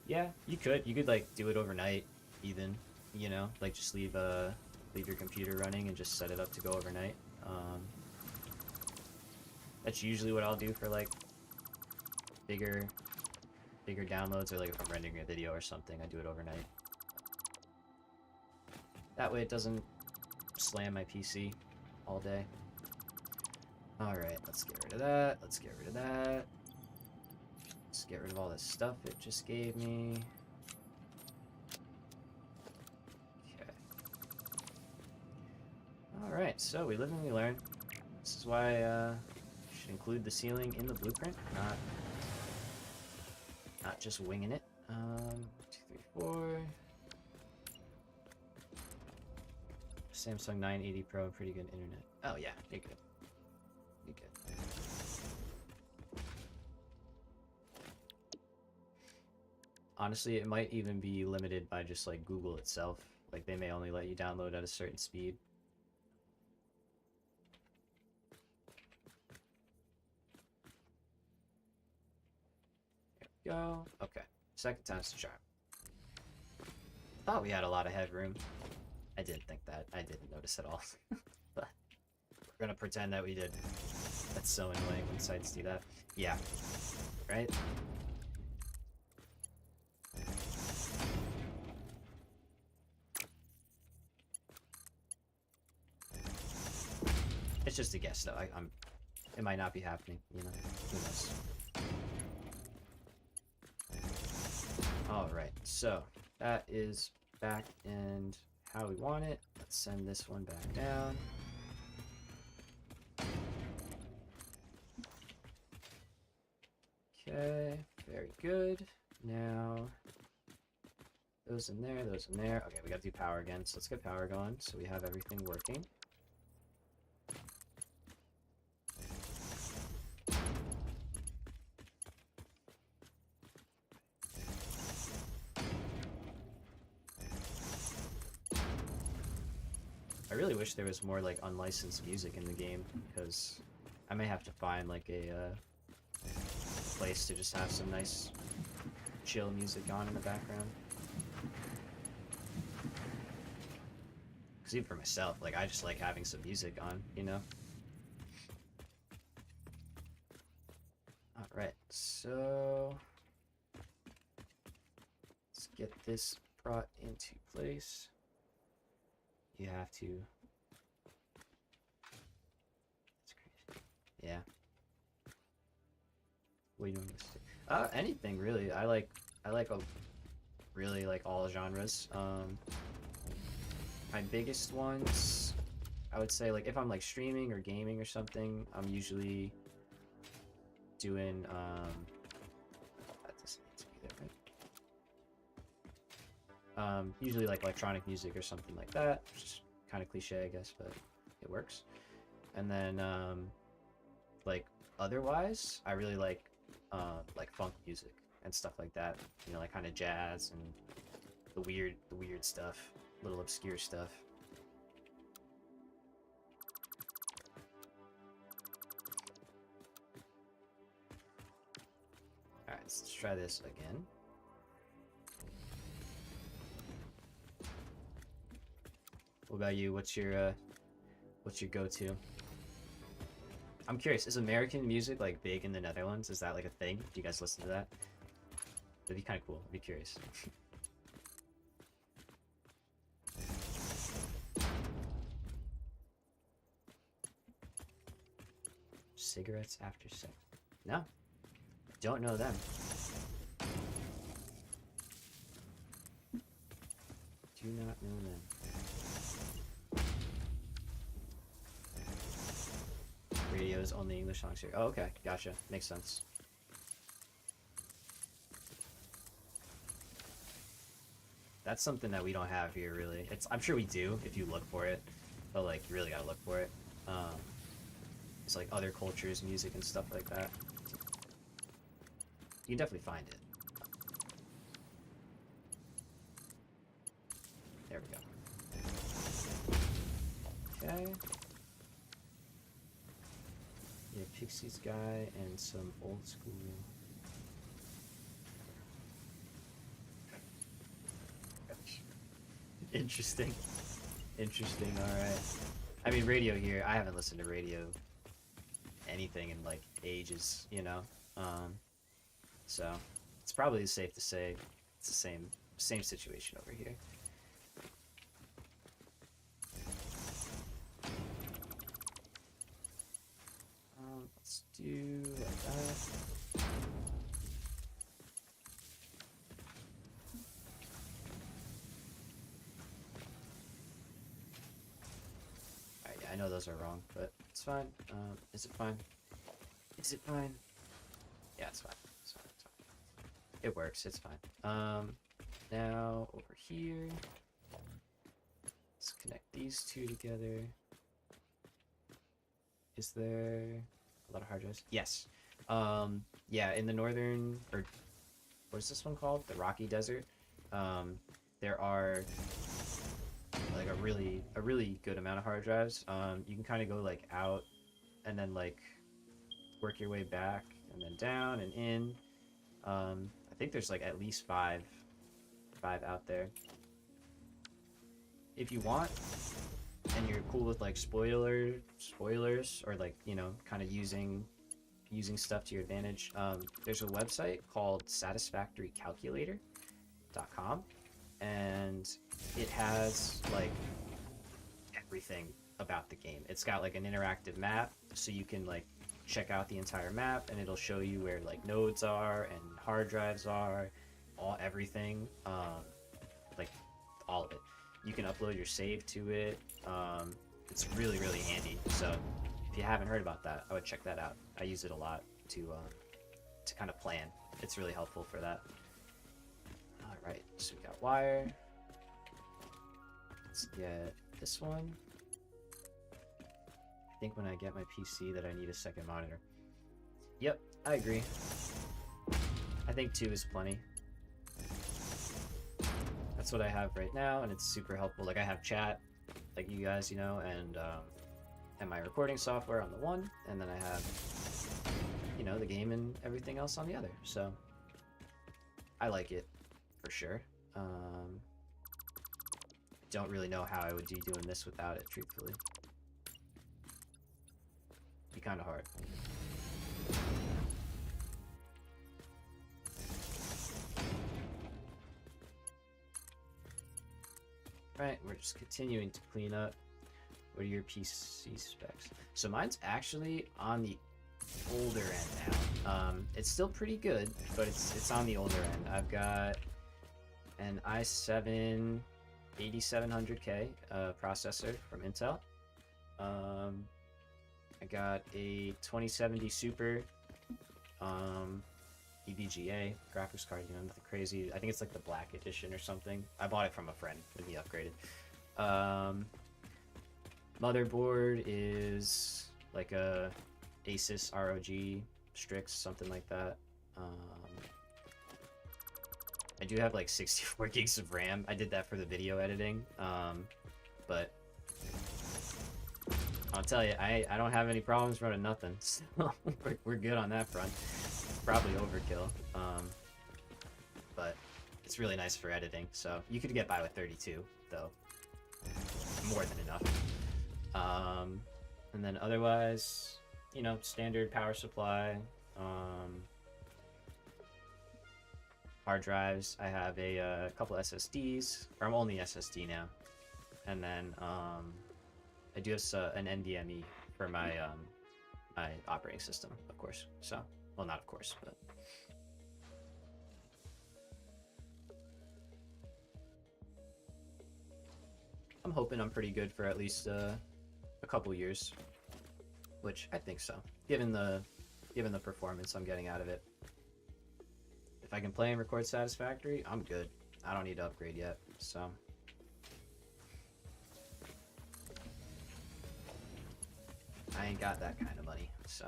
Yeah, you could. You could like do it overnight even, you know, like just leave your computer running and just set it up to go overnight. That's usually what I'll do for like bigger downloads, or like if I'm rendering a video or something, I do it overnight. That way it doesn't slam my PC all day. Alright, let's get rid of that. Let's get rid of that. Let's get rid of all this stuff it just gave me. Okay. Alright, so we live and we learn. This is why you should include the ceiling in the blueprint, not just winging it. 2, 3, 4. Samsung 980 Pro, pretty good internet. Oh yeah, you're good. Honestly, it might even be limited by just like Google itself. Like they may only let you download at a certain speed. There we go. Okay. Second time's the charm. Thought we had a lot of headroom. I didn't think that. I didn't notice at all. But we're gonna pretend that we did. That's so annoying when sites do that. Yeah. Right? It's just a guess, though. It might not be happening, you know? Who knows? Alright, so that is back and how we want it. Let's send this one back down. Okay, very good. Now, those in there, those in there. Okay, we gotta do power again, so let's get power going so we have everything working. I really wish there was more like unlicensed music in the game, because I may have to find like a place to just have some nice chill music on in the background. Because even for myself, like I just like having some music on, you know? Alright, so let's get this brought into place. You have to. That's crazy. Yeah. What are you doing? Anything really. I like really like all genres. My biggest ones, I would say, like if I'm like streaming or gaming or something, I'm usually doing that doesn't need to be there, right? Usually like electronic music or something like that. Which is kind of cliche, I guess, but it works. And then like otherwise, I really like funk music and stuff like that. You know, like kind of jazz and the weird stuff, little obscure stuff. All right, let's try this again. What about you? What's your go-to? I'm curious, is American music like big in the Netherlands? Is that like a thing? Do you guys listen to that? That'd be kind of cool. I'd be curious. Cigarettes after sex? No, don't know them. Do not know them. Radio's only English songs here. Oh, okay, gotcha. Makes sense. That's something that we don't have here, really. I'm sure we do if you look for it, but like you really gotta look for it. It's like other cultures, music, and stuff like that. You can definitely find it. There we go. Okay. Yeah, Pixies guy and some old school. Interesting. Interesting, alright. I mean, radio here, I haven't listened to radio anything in like ages, you know? So it's probably safe to say it's the same situation over here. Let's do like that. Alright, yeah, I know those are wrong, but it's fine. Is it fine? Is it fine? Yeah, it's fine. It's fine. It's fine. It works. It's fine. Now over here, let's connect these two together. Is there a lot of hard drives? Yes. Yeah, in the northern or what is this one called? The Rocky Desert. There are like a really good amount of hard drives. You can kind of go like out and then like work your way back and then down and in. I think there's like at least five out there. If you want, and you're cool with like spoilers, or like, you know, kind of using stuff to your advantage, there's a website called satisfactorycalculator.com, and it has like everything about the game. It's got like an interactive map, so you can like check out the entire map, and it'll show you where like nodes are and hard drives are, everything, like all of it. You can upload your save to it. It's really handy. So if you haven't heard about that, I would check that out. I use it a lot to kind of plan. It's really helpful for that. All right, so we got wire. Let's get this one. I think when I get my PC that I need a second monitor. Yep, I agree. I think 2 is plenty. That's what I have right now, and it's super helpful. Like, I have chat, like you guys, you know, and my recording software on the one, and then I have, you know, the game and everything else on the other. So I like it for sure. Don't really know how I would be doing this without it, truthfully. Be kind of hard. Right, we're just continuing to clean up. What are your PC specs? So mine's actually on the older end now. It's still pretty good, but it's on the older end. I've got an i7 8700K processor from Intel. I got a 2070 Super EVGA graphics card, you know, nothing crazy. I think it's like the black edition or something. I bought it from a friend when he upgraded. Motherboard is like a Asus ROG Strix, something like that. I do have like 64 gigs of RAM. I did that for the video editing, but I'll tell you, I don't have any problems running nothing, so we're good on that front. Probably overkill, but it's really nice for editing, so you could get by with 32, though. More than enough. And then otherwise, you know, standard power supply, hard drives. I have a couple SSDs, or I'm only SSD now, and then I do have an NVMe for my my operating system, of course. So, well, not of course, but I'm hoping I'm pretty good for at least a couple years, which I think so, given the performance I'm getting out of it. If I can play and record Satisfactory, I'm good. I don't need to upgrade yet, so. I ain't got that kind of money, so.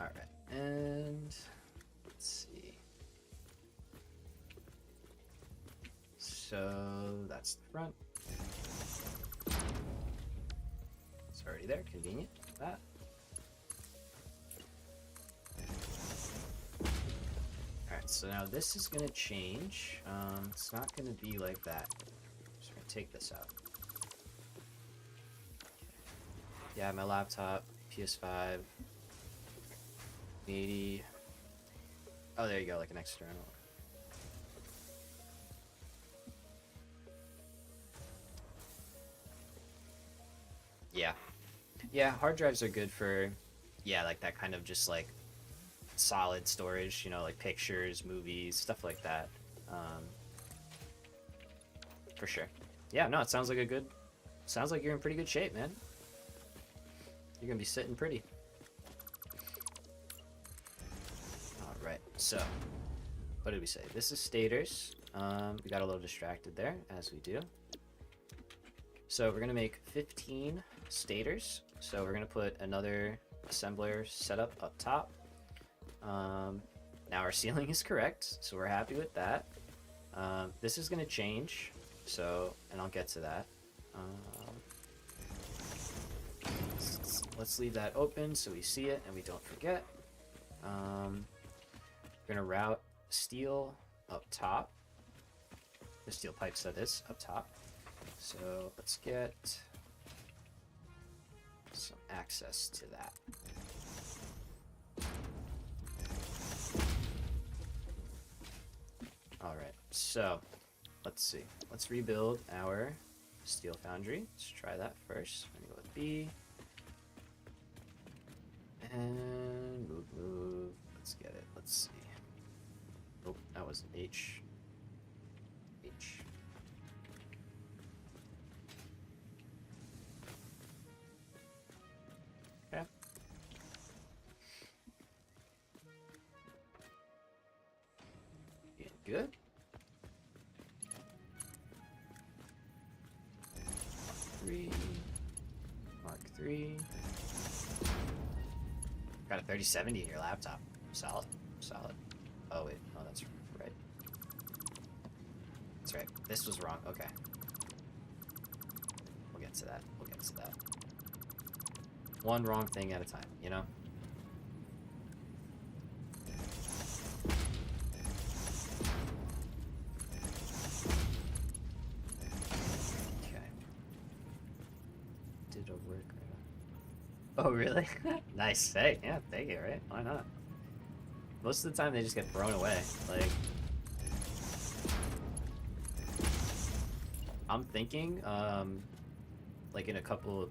Alright, and let's see. So that's the front. It's already there, convenient. That. Alright, so now this is gonna change. It's not gonna be like that. Just gonna take this out. Yeah, my laptop, PS5, 80. Oh, there you go, like an external. Yeah. Yeah, hard drives are good for, yeah, like that kind of just like solid storage, you know, like pictures, movies, stuff like that. For sure. Yeah, no, it sounds like sounds like you're in pretty good shape, man. You're gonna be sitting pretty. Alright, so what did we say? This is stators. We got a little distracted there, as we do. So we're gonna make 15 stators. So we're gonna put another assembler setup up top. Now our ceiling is correct, so we're happy with that. This is going to change, so, and I'll get to that. Let's leave that open so we see it and we don't forget. We're going to route steel up top. The steel pipes, that is, up top. So let's get some access to that. Alright, so let's see. Let's rebuild our steel foundry. Let's try that first. I'm gonna go with B. And move. Let's get it. Let's see. Oh, that was an H. H. Okay. Getting good. Mark 3. Got a 3070 in your laptop. Solid. Solid. Oh, wait. Oh, that's right. That's right. This was wrong. Okay. We'll get to that. We'll get to that. One wrong thing at a time, you know? Okay. Did it work or not? Oh, really? Nice. Hey, yeah, take it, right? Why not? Most of the time they just get thrown away. Like, I'm thinking, like in a couple,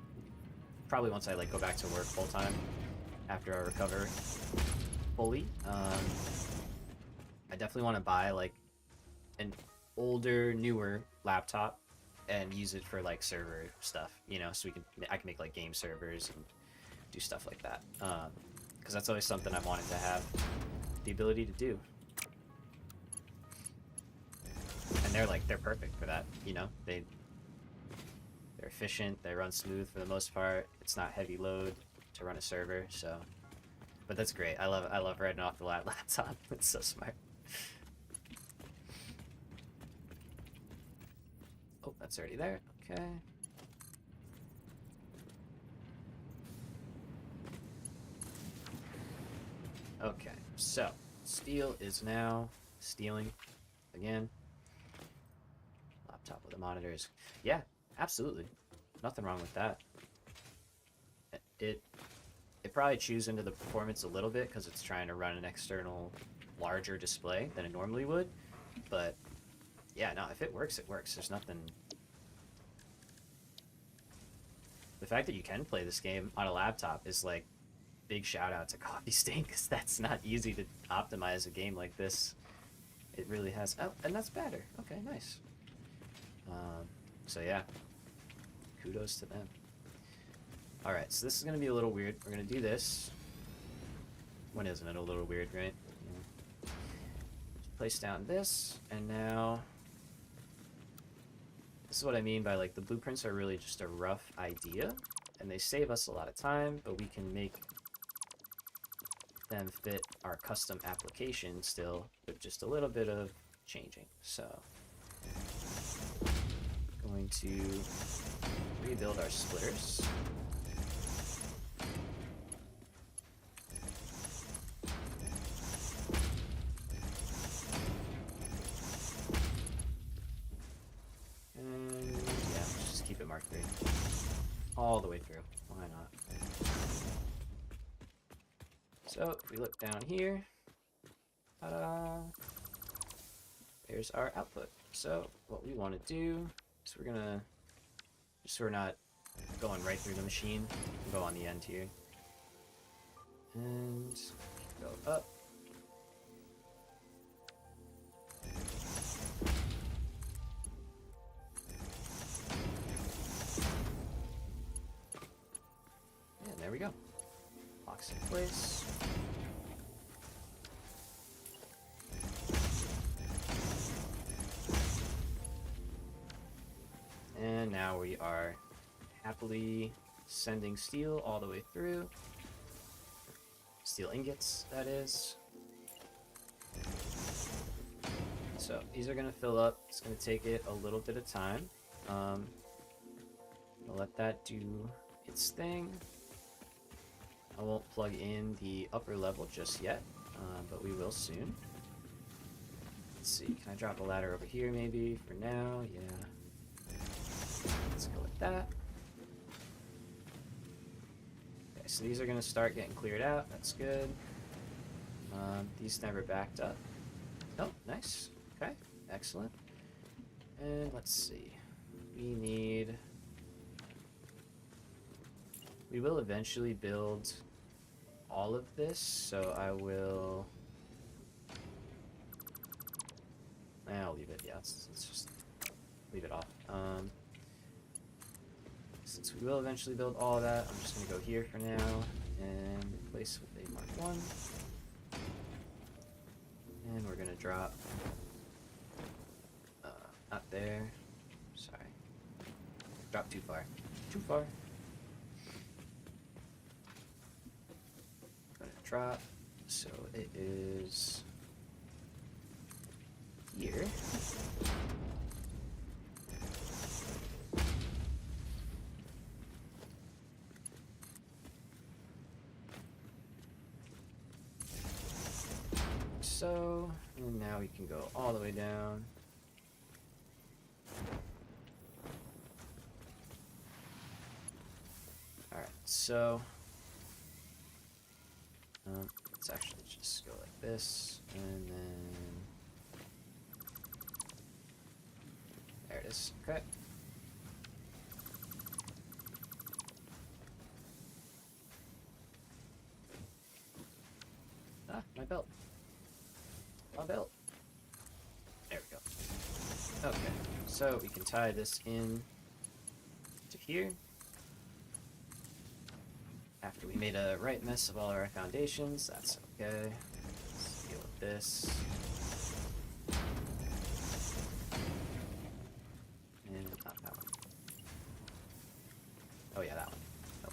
probably once I like go back to work full time after I recover fully, I definitely want to buy like an older, newer laptop and use it for like server stuff, you know, so I can make like game servers and do stuff like that. Because that's always something I've wanted to have the ability to do. And they're perfect for that, you know. They're efficient, they run smooth for the most part. It's not heavy load to run a server, so. But that's great. I love writing off the laptop. It's so smart. Oh, that's already there. Okay. Okay, so steel is now stealing again. Laptop with the monitors. Yeah, absolutely. Nothing wrong with that. It probably chews into the performance a little bit because it's trying to run an external larger display than it normally would. But yeah, no, if it works, it works. There's nothing. The fact that you can play this game on a laptop is like big shout out to Coffee Stain because that's not easy to optimize a game like this. It really has. Oh, and that's better. Okay, nice. So yeah, kudos to them. All right, so this is gonna be a little weird. We're gonna do this. When isn't it a little weird, right? Yeah. Place down this, and now this is what I mean by like the blueprints are really just a rough idea, and they save us a lot of time, but we can make them fit our custom application still with just a little bit of changing. So going to rebuild our splitters. And yeah, let's just keep it Mark 3 all the way through. Why not? So if we look down here, ta-da, there's our output. So what we want to do is we're gonna, just so we're not going right through the machine, go on the end here, and go up. And there we go. Locks in place. And now we are happily sending steel all the way through. Steel ingots, that is. So these are gonna fill up. It's gonna take it a little bit of time. I'll let that do its thing. I won't plug in the upper level just yet, but we will soon. Let's see, can I drop a ladder over here maybe for now? Yeah. Let's go with that. Okay, so these are gonna start getting cleared out. That's good. These never backed up. Oh, nice. Okay, excellent. And let's see. We will eventually build all of this, so I will... I'll leave it, yeah, let's just leave it off. Since we will eventually build all of that, I'm just going to go here for now and replace with a Mark 1. And we're going to drop not there. Sorry. Drop too far. Too far. Going to drop. So it is here. So, and now we can go all the way down. Alright, so let's actually just go like this, and then there it is. Okay. Ah, my belt. My belt. There we go. Okay, so we can tie this in to here. After we made a right mess of all our foundations, that's okay. Let's deal with this. And not that one. Oh yeah, that one. Oh,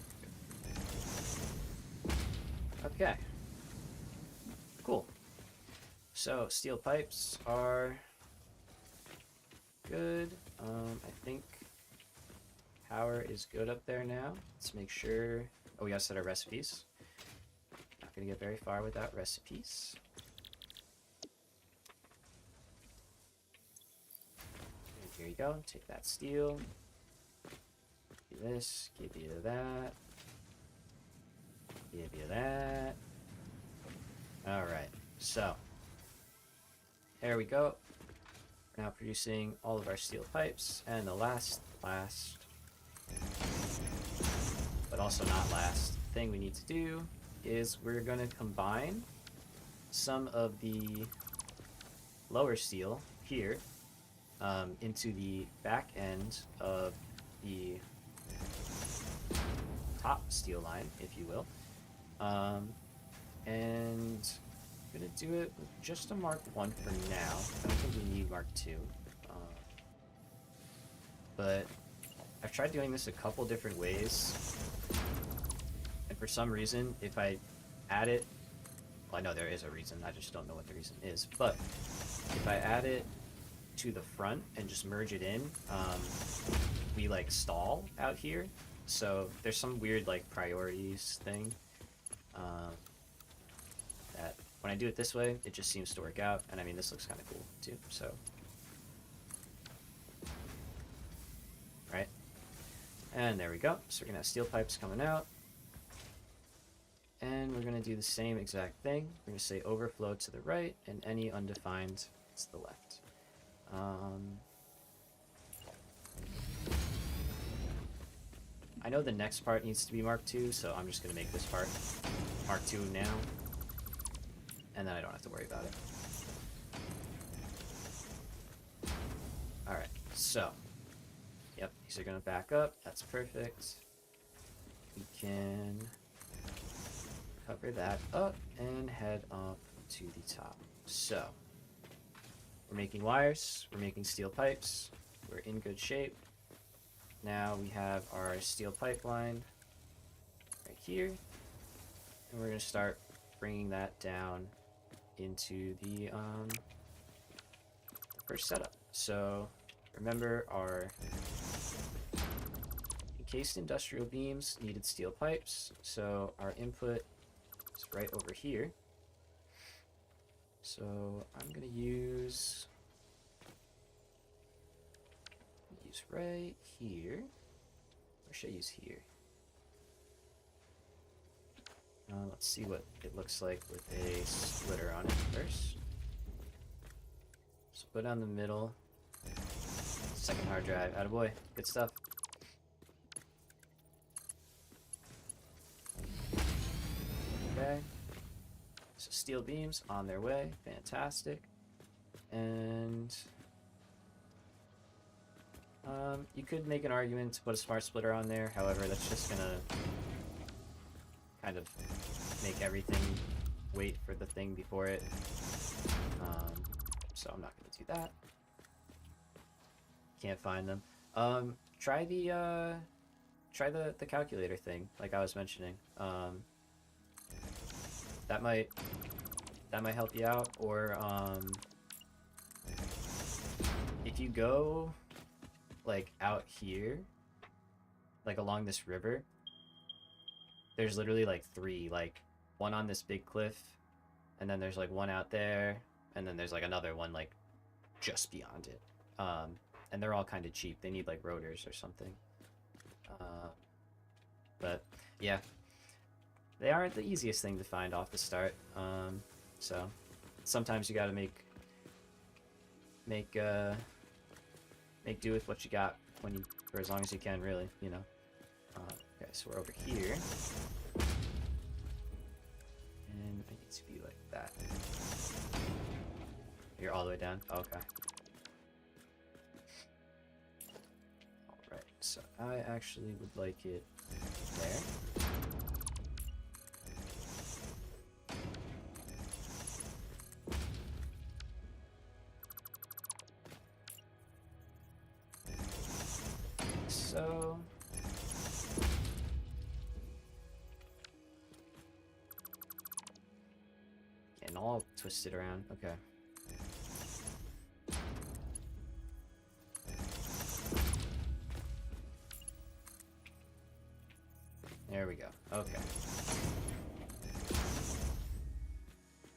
good. Okay. Cool. So, steel pipes are good. I think power is good up there now. Let's make sure... Oh, we gotta set our recipes. Not gonna get very far without recipes. And here you go. Take that steel. Give you this. Give you that. Give you that. Alright. So, there we go. We're now producing all of our steel pipes. And the last, but also not last, thing we need to do is we're going to combine some of the lower steel here into the back end of the top steel line, if you will. And I'm going to do it with just a Mark 1 for now. I don't think we need Mark 2. But I've tried doing this a couple different ways. And for some reason, if I add it, well, I know there is a reason, I just don't know what the reason is. But if I add it to the front and just merge it in, we like stall out here. So there's some weird like priorities thing that when I do it this way, it just seems to work out. And I mean, this looks kind of cool too, so. Right? And there we go. So we're gonna have steel pipes coming out. And we're gonna do the same exact thing. We're gonna say overflow to the right and any undefined to the left. I know the next part needs to be Mark 2, so I'm just gonna make this part Mark 2 now. And then I don't have to worry about it. Alright, so. Yep, these are gonna back up. That's perfect. We can cover that up and head up to the top. So, we're making wires, we're making steel pipes, we're in good shape. Now we have our steel pipeline right here, and we're going to start bringing that down into the first setup. So remember our encased industrial beams needed steel pipes. So our input is right over here. So I'm gonna use right here. Or should I use here? Let's see what it looks like with a splitter on it first. So put down the middle. Second hard drive. Attaboy. Good stuff. Okay. So steel beams on their way. Fantastic. And you could make an argument to put a smart splitter on there. However, that's just gonna kind of make everything wait for the thing before it. So I'm not gonna do that. Can't find them. Try the calculator thing, like I was mentioning. That might help you out. Or if you go like out here, like along this river, there's literally like three, like one on this big cliff, and then there's like one out there, and then there's like another one like just beyond it. And they're all kind of cheap. They need like rotors or something. But yeah, they aren't the easiest thing to find off the start. So sometimes you gotta make do with what you got for as long as you can, really, you know. Okay, so we're over here. And I need to be like that. You're all the way down? Okay. Alright, so I actually would like it there. So getting all twisted around. Okay. There we go. Okay.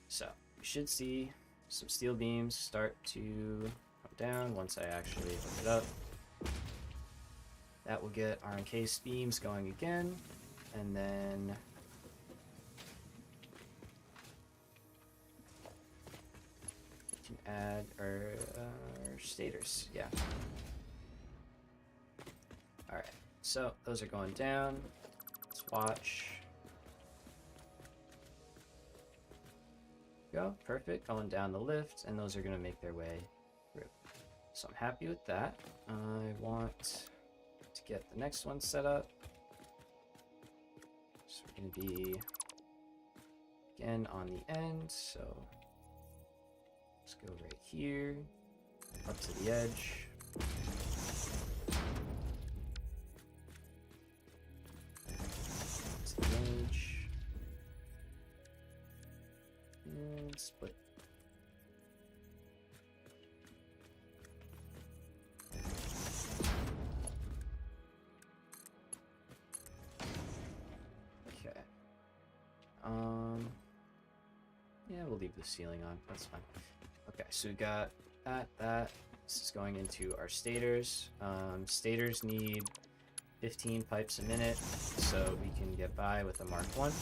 So you should see some steel beams start to come down once I actually hook it up. That will get our encased beams going again, and then we can add our stators. Yeah. All right. So those are going down. Let's watch. Go. Perfect. Going down the lift, and those are going to make their way through. So I'm happy with that. I want to get the next one set up. So we're going to be again on the end. So let's go right here up to the edge. To the edge. And split. Yeah, we'll leave the ceiling on. That's fine. Okay, so we got that. This is going into our stators. Stators need 15 pipes a minute, so we can get by with a Mark 1.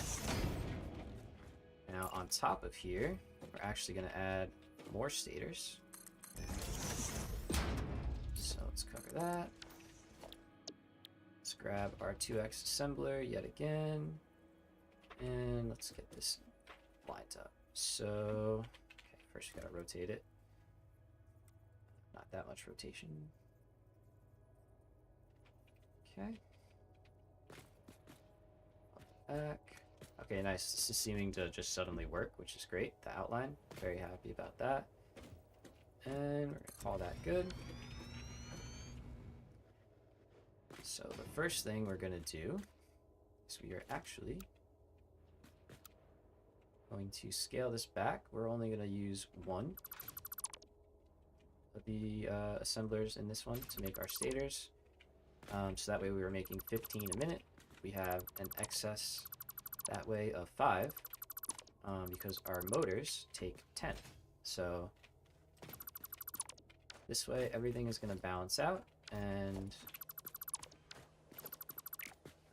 Now, on top of here, we're actually going to add more stators. So let's cover that. Let's grab our 2x assembler yet again. And let's get this lined up. So, okay, first we gotta rotate it. Not that much rotation. Okay. Back. Okay, nice. This is seeming to just suddenly work, which is great. The outline, very happy about that. And we're gonna call that good. So the first thing we're gonna do is we are actually going to scale this back. We're only going to use one the assemblers in this one to make our stators. So that way we were making 15 a minute. We have an excess that way of 5 because our motors take 10. So this way everything is going to balance out, and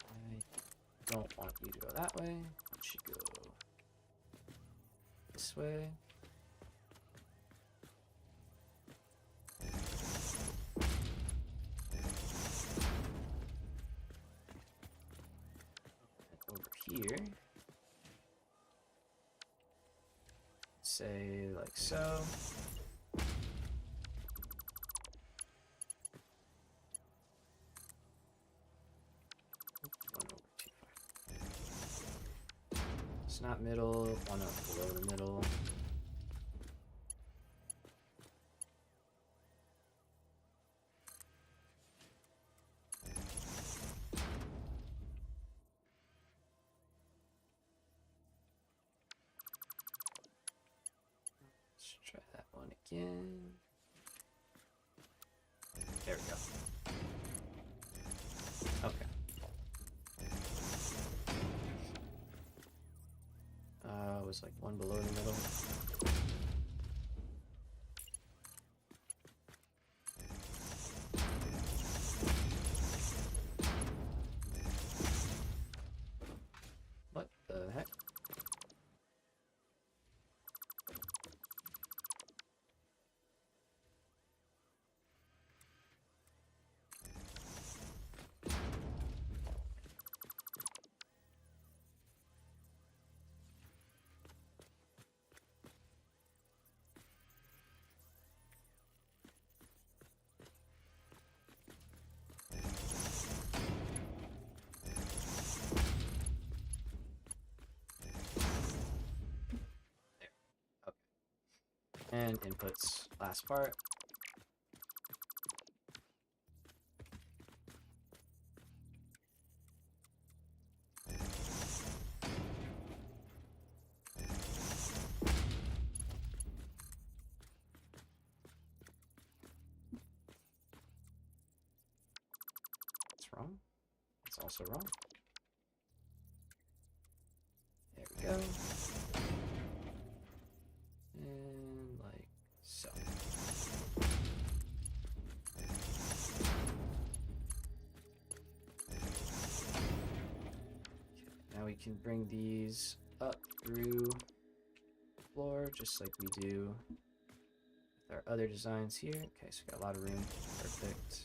I don't want you to go that way. You should go this way. Here, say like so. It's not middle, one up below the middle. Let's try that one again. There we go. Okay. It was like one below the middle. What the heck? And inputs, last part. It's wrong. It's also wrong. There we go. And like so. Now we can bring these up through the floor just like we do with our other designs here. Okay, so we got a lot of room. Perfect.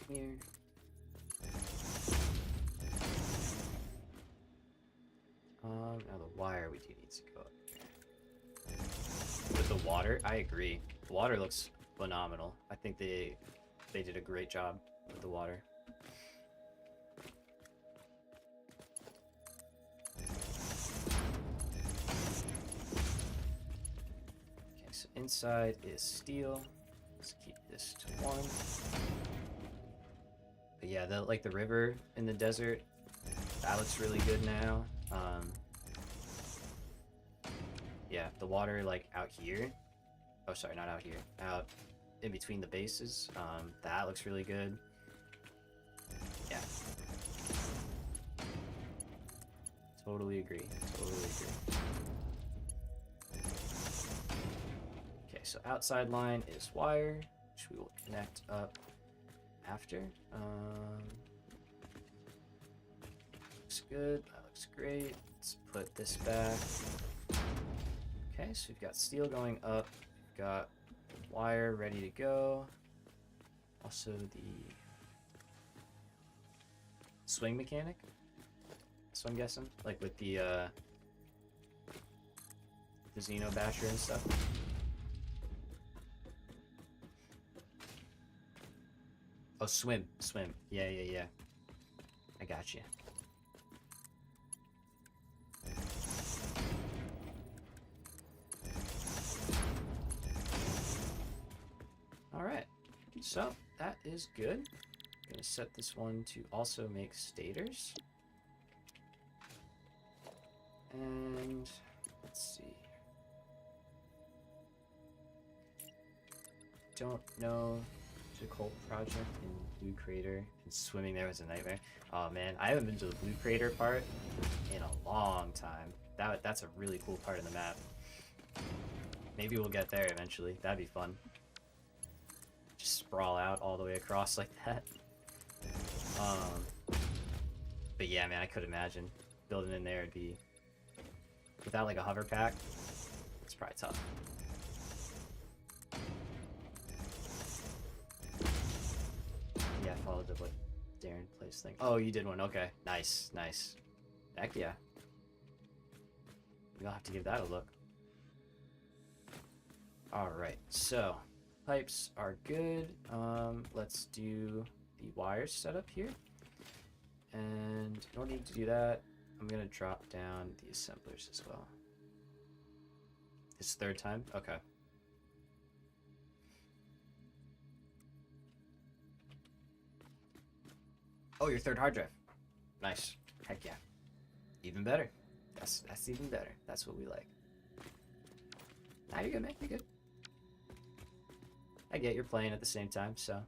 Here. Now the wire we do need to go up here. With the water, I agree. The water looks phenomenal. I think they did a great job with the water. Okay, so inside is steel. Let's keep this to 1. But yeah, the river in the desert, that looks really good now. Yeah, the water like out here. Oh, sorry, not out here. Out in between the bases. That looks really good. Yeah. Totally agree. Totally agree. Okay, so outside line is wire, which we will connect up after. Looks good. That looks great. Let's put this back. Okay, so we've got steel going up. We've got wire ready to go. Also the swing mechanic. So I'm guessing, like with the Xeno Basher and stuff. Oh, swim. Yeah. I got you. So that is good. I'm gonna set this one to also make stators. And let's see. Don't know the Colt project in Blue Crater, and swimming there was a nightmare. Oh man, I haven't been to the Blue Crater part in a long time. That's a really cool part of the map. Maybe we'll get there eventually. That'd be fun. Just sprawl out all the way across like that. But yeah, man, I could imagine building in there would be without like a hover pack. It's probably tough. Yeah, I followed the what Darren plays thing. Oh, you did one. Okay, nice, nice. Heck yeah. We'll have to give that a look. All right, so pipes are good. Let's do the wires setup here. And in order to do that, I'm gonna drop down the assemblers as well. It's third time? Okay. Oh, your third hard drive. Nice. Heck yeah. Even better. That's even better. That's what we like. Nah, you're good, man. You're good. I get you're playing at the same time, so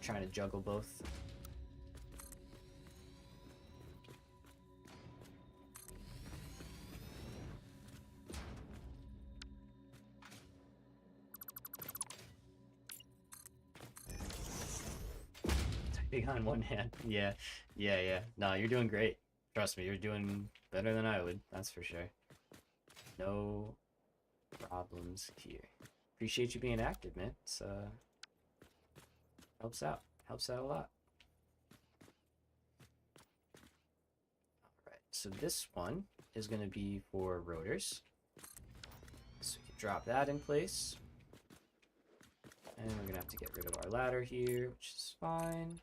trying to juggle both. Typing on one hand. Yeah. No, you're doing great. Trust me, you're doing better than I would. That's for sure. No problems here. Appreciate you being active, man. It's helps out. Helps out a lot. Alright, so this one is gonna be for rotors. So we can drop that in place. And we're gonna have to get rid of our ladder here, which is fine.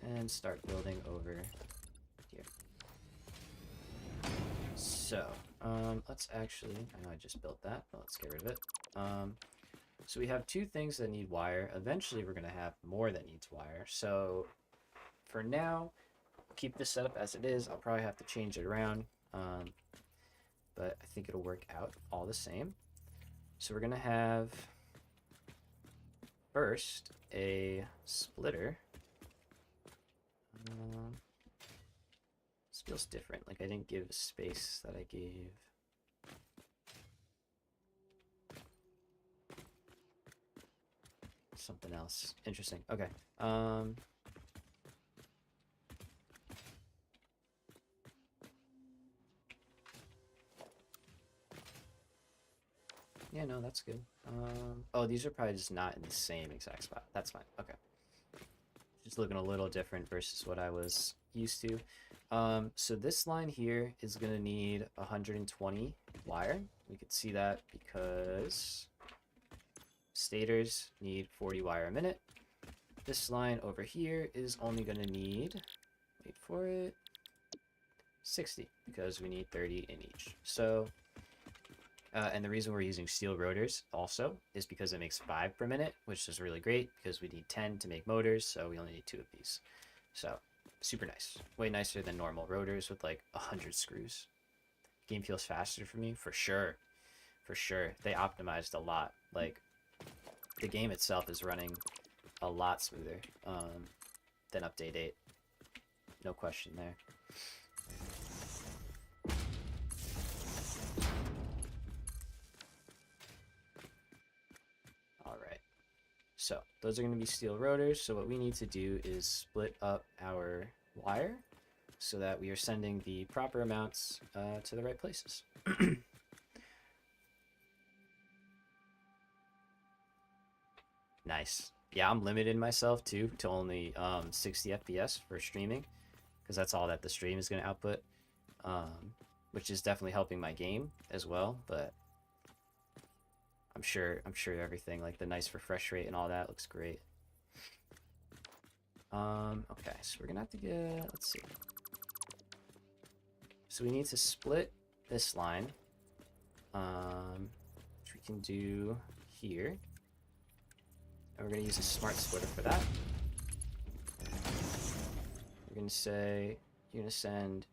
And start building over here. So, let's actually, I know I just built that, but let's get rid of it. So we have two things that need wire. Eventually we're gonna have more that needs wire. So for now, keep this setup as it is. I'll probably have to change it around, but I think it'll work out all the same. So we're gonna have first a splitter. This feels different. Like I didn't give the space that I gave. Something else. Interesting. Okay. Yeah, no, that's good. Oh, these are probably just not in the same exact spot. That's fine. Okay. Just looking a little different versus what I was used to. So this line here is going to need 120 wire. We could see that because stators need 40 wire a minute. This line over here is only going to need, wait for it, 60 because we need 30 in each. So, and the reason we're using steel rotors also is because it makes 5 per minute, which is really great because we need 10 to make motors, so we only need 2 of these. So, super nice. Way nicer than normal rotors with like 100 screws. Game feels faster for me, for sure. For sure. They optimized a lot. Like, the game itself is running a lot smoother than Update 8. No question there. Alright. So, those are going to be steel rotors. So what we need to do is split up our wire so that we are sending the proper amounts to the right places. Nice. Yeah, I'm limiting myself too to only 60 FPS for streaming because that's all that the stream is going to output, which is definitely helping my game as well. But I'm sure everything like the nice refresh rate and all that looks great. Okay, so we're gonna have to get, let's see. So we need to split this line, which we can do here. And we're going to use a smart splitter for that. We're going to say you're going to send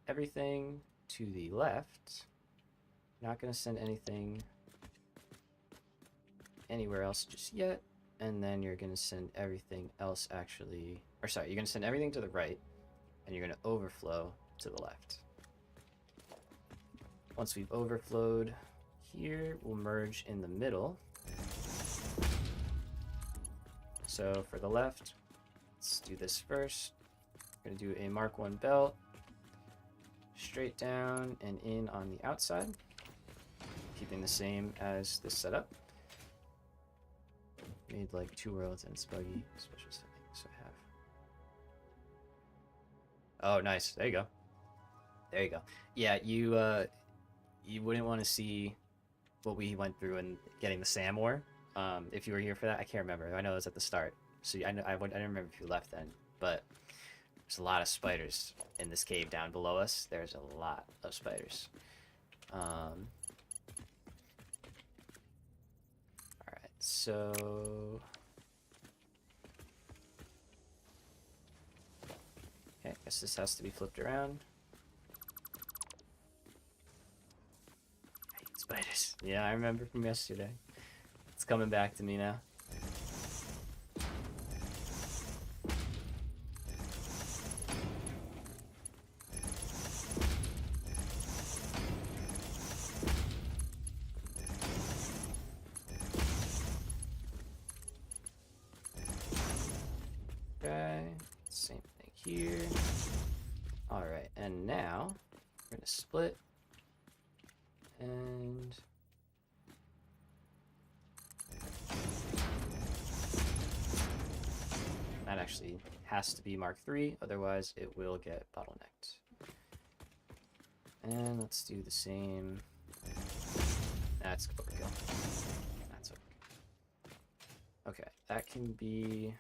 everything to the left. Not going to send anything anywhere else just yet. And then you're going to send everything else actually, or sorry, you're going to send everything to the right, and you're going to overflow to the left. Once we've overflowed here, we'll merge in the middle. So for the left, let's do this first. We're going to do a Mark 1 belt, straight down and in on the outside, keeping the same as this setup. Made like 2 rows and it's buggy. Special settings, so I have. Oh, nice. There you go. There you go. Yeah, you wouldn't want to see what we went through in getting the Sam War. If you were here for that, I can't remember. I know it was at the start, so I didn't remember if you left then. But there's a lot of spiders in this cave down below us. There's a lot of spiders. All right, so okay, I guess this has to be flipped around. Spiders. Yeah, I remember from yesterday. It's coming back to me now. Okay, same thing here. Alright, and now we're gonna split. And that actually has to be Mark 3, otherwise it will get bottlenecked. And let's do the same. That's overkill. That's overkill. Okay, that can be.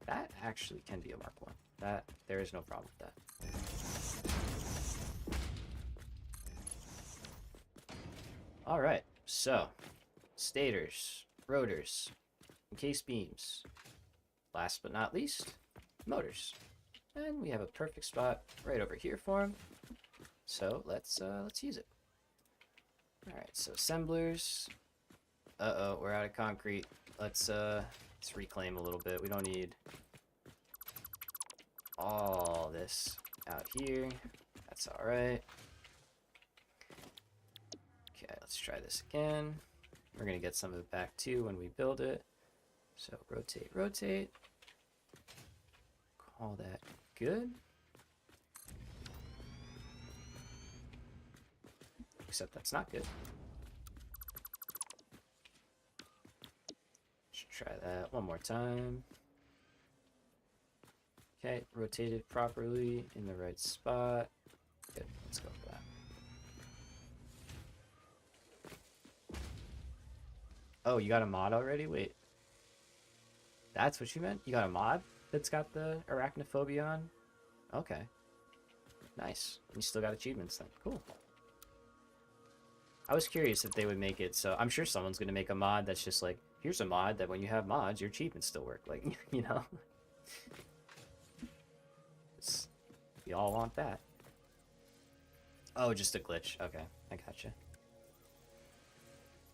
That actually can be a Mark 1. That there is no problem with that. All right, so stators, rotors, encased beams. Last but not least, motors. And we have a perfect spot right over here for them. So let's use it. All right, so assemblers. Uh-oh, we're out of concrete. Let's reclaim a little bit. We don't need all this out here. That's all right. Okay, let's try this again. We're gonna get some of it back too when we build it. So rotate, rotate. Call that good. Except that's not good. Let's try that one more time. Okay, rotated properly in the right spot. Good, let's go for that. Oh, you got a mod already? Wait. That's what you meant? You got a mod that's got the arachnophobia on? Okay. Nice. You still got achievements then. Cool. I was curious if they would make it so... I'm sure someone's going to make a mod that's just like, here's a mod that when you have mods, your achievements still work. Like, you know? We all want that. Oh, just a glitch. Okay, I gotcha.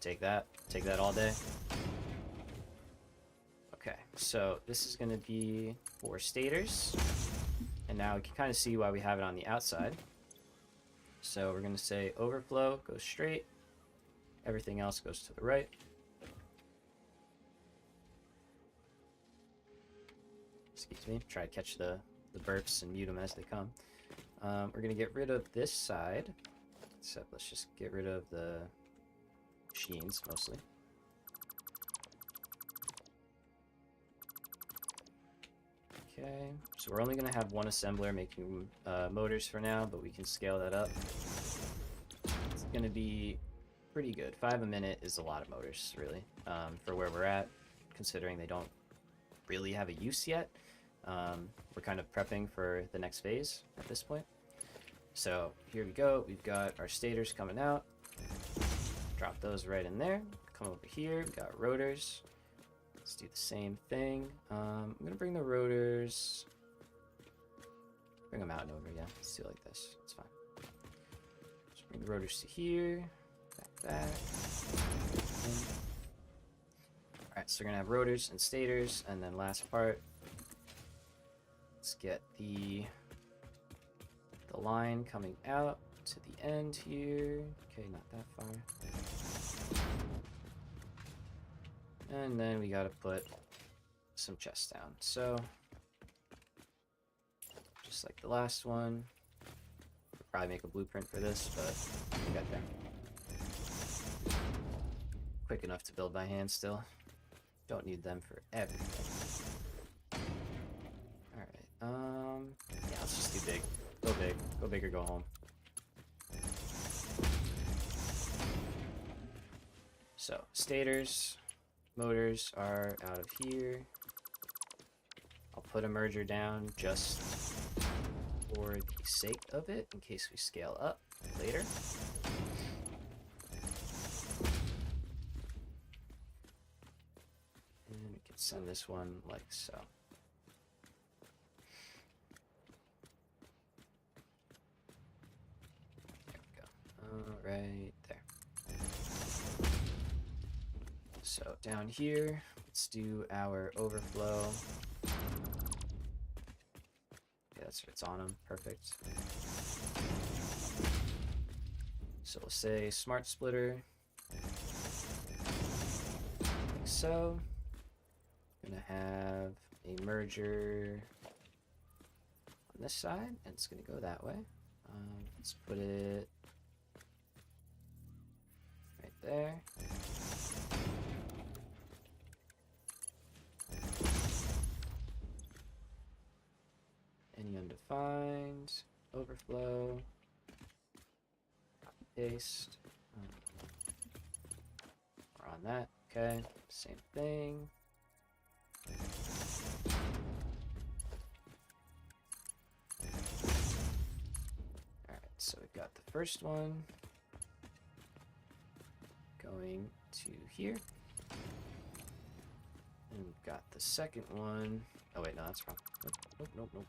Take that. Take that all day. Okay, so this is going to be for stators. And now we can kind of see why we have it on the outside. So we're going to say overflow goes straight. Everything else goes to the right. Excuse me. Try to catch the burps and mute them as they come. We're going to get rid of this side. So let's just get rid of the machines mostly. Okay, so we're only going to have one assembler making motors for now, but we can scale that up. It's going to be pretty good. 5 a minute is a lot of motors, really, for where we're at, considering they don't really have a use yet. We're kind of prepping for the next phase at this point. So here we go. We've got our stators coming out. Drop those right in there. come over here. We got rotors. Let's do the same thing. I'm gonna bring the rotors. Bring them out and over. Yeah, let's do it like this. It's fine. Just bring the rotors to here. Back. Alright, so we're gonna have rotors and stators, and then last part. Let's get the line coming out to the end here. Okay, not that far. And then we gotta put some chests down. So, just like the last one. We'll probably make a blueprint for this, but we got there. Quick enough to build by hand still. Don't need them for everything. Alright, yeah, let's just do big. Go big. Go big or go home. So, stators, motors are out of here. I'll put a merger down just for the sake of it, in case we scale up later. And we can send this one like so. Right there. So down here, let's do our overflow. Yeah, that's what's on them. Perfect. So we'll say smart splitter. Like so. Gonna have a merger on this side, and it's gonna go that way. Let's put it right there. Any undefined, overflow, copy paste. We're on that, okay, same thing. Alright, so we've got the first one going to here. And we've got the second one. Oh wait, no, that's wrong. Nope, nope, nope, nope.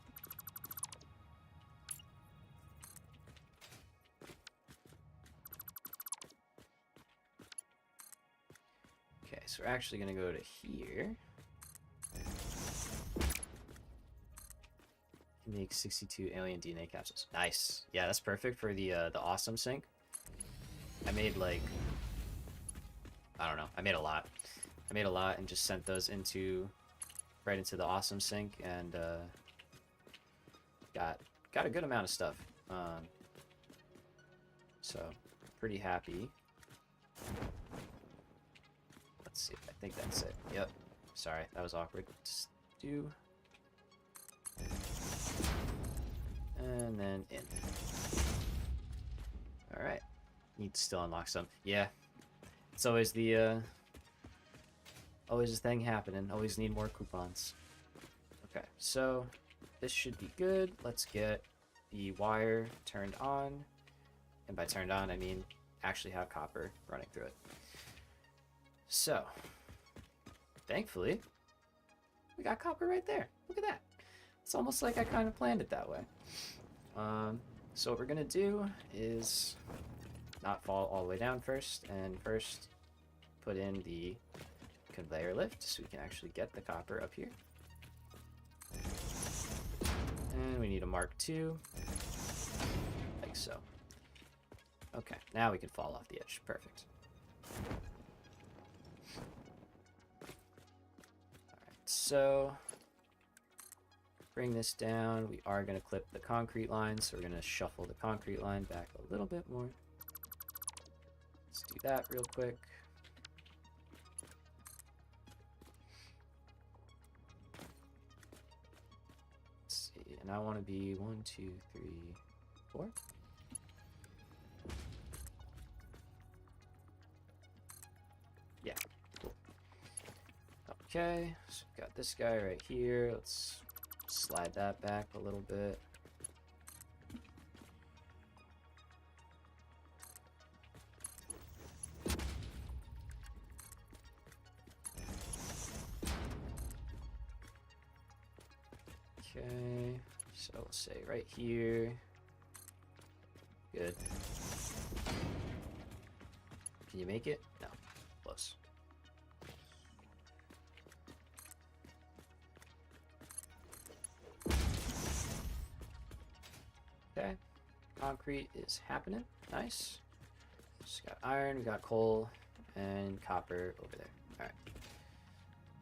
Okay, so we're actually gonna go to here. Make 62 alien DNA capsules. Nice. Yeah, that's perfect for the awesome sink. I made like, I don't know. I made a lot. I made a lot and just sent those right into the awesome sink, and got a good amount of stuff. So pretty happy. Let's see. I think that's it. Yep. Sorry, that was awkward. Just do. And then in. Alright. Need to still unlock some. Yeah. It's always the always a thing happening. Always need more coupons. Okay, so this should be good. Let's get the wire turned on. And by turned on, I mean actually have copper running through it. So, thankfully, we got copper right there. Look at that. It's almost like I kind of planned it that way. So what we're gonna do is not fall all the way down first, and first put in the conveyor lift so we can actually get the copper up here. And we need a Mark II, like so. Okay, now we can fall off the edge. Perfect. Alright, so bring this down. We are going to clip the concrete line, so we're going to shuffle the concrete line back a little bit more. Let's do that real quick. Let's see, and I want to be 1, 2, 3, 4. Yeah, cool. Okay, so we've got this guy right here. Let's slide that back a little bit. Okay, so we'll say right here. Good. Can you make it? No. Close. Okay. Concrete is happening. Nice. Just got iron, we got coal, and copper over there. Alright.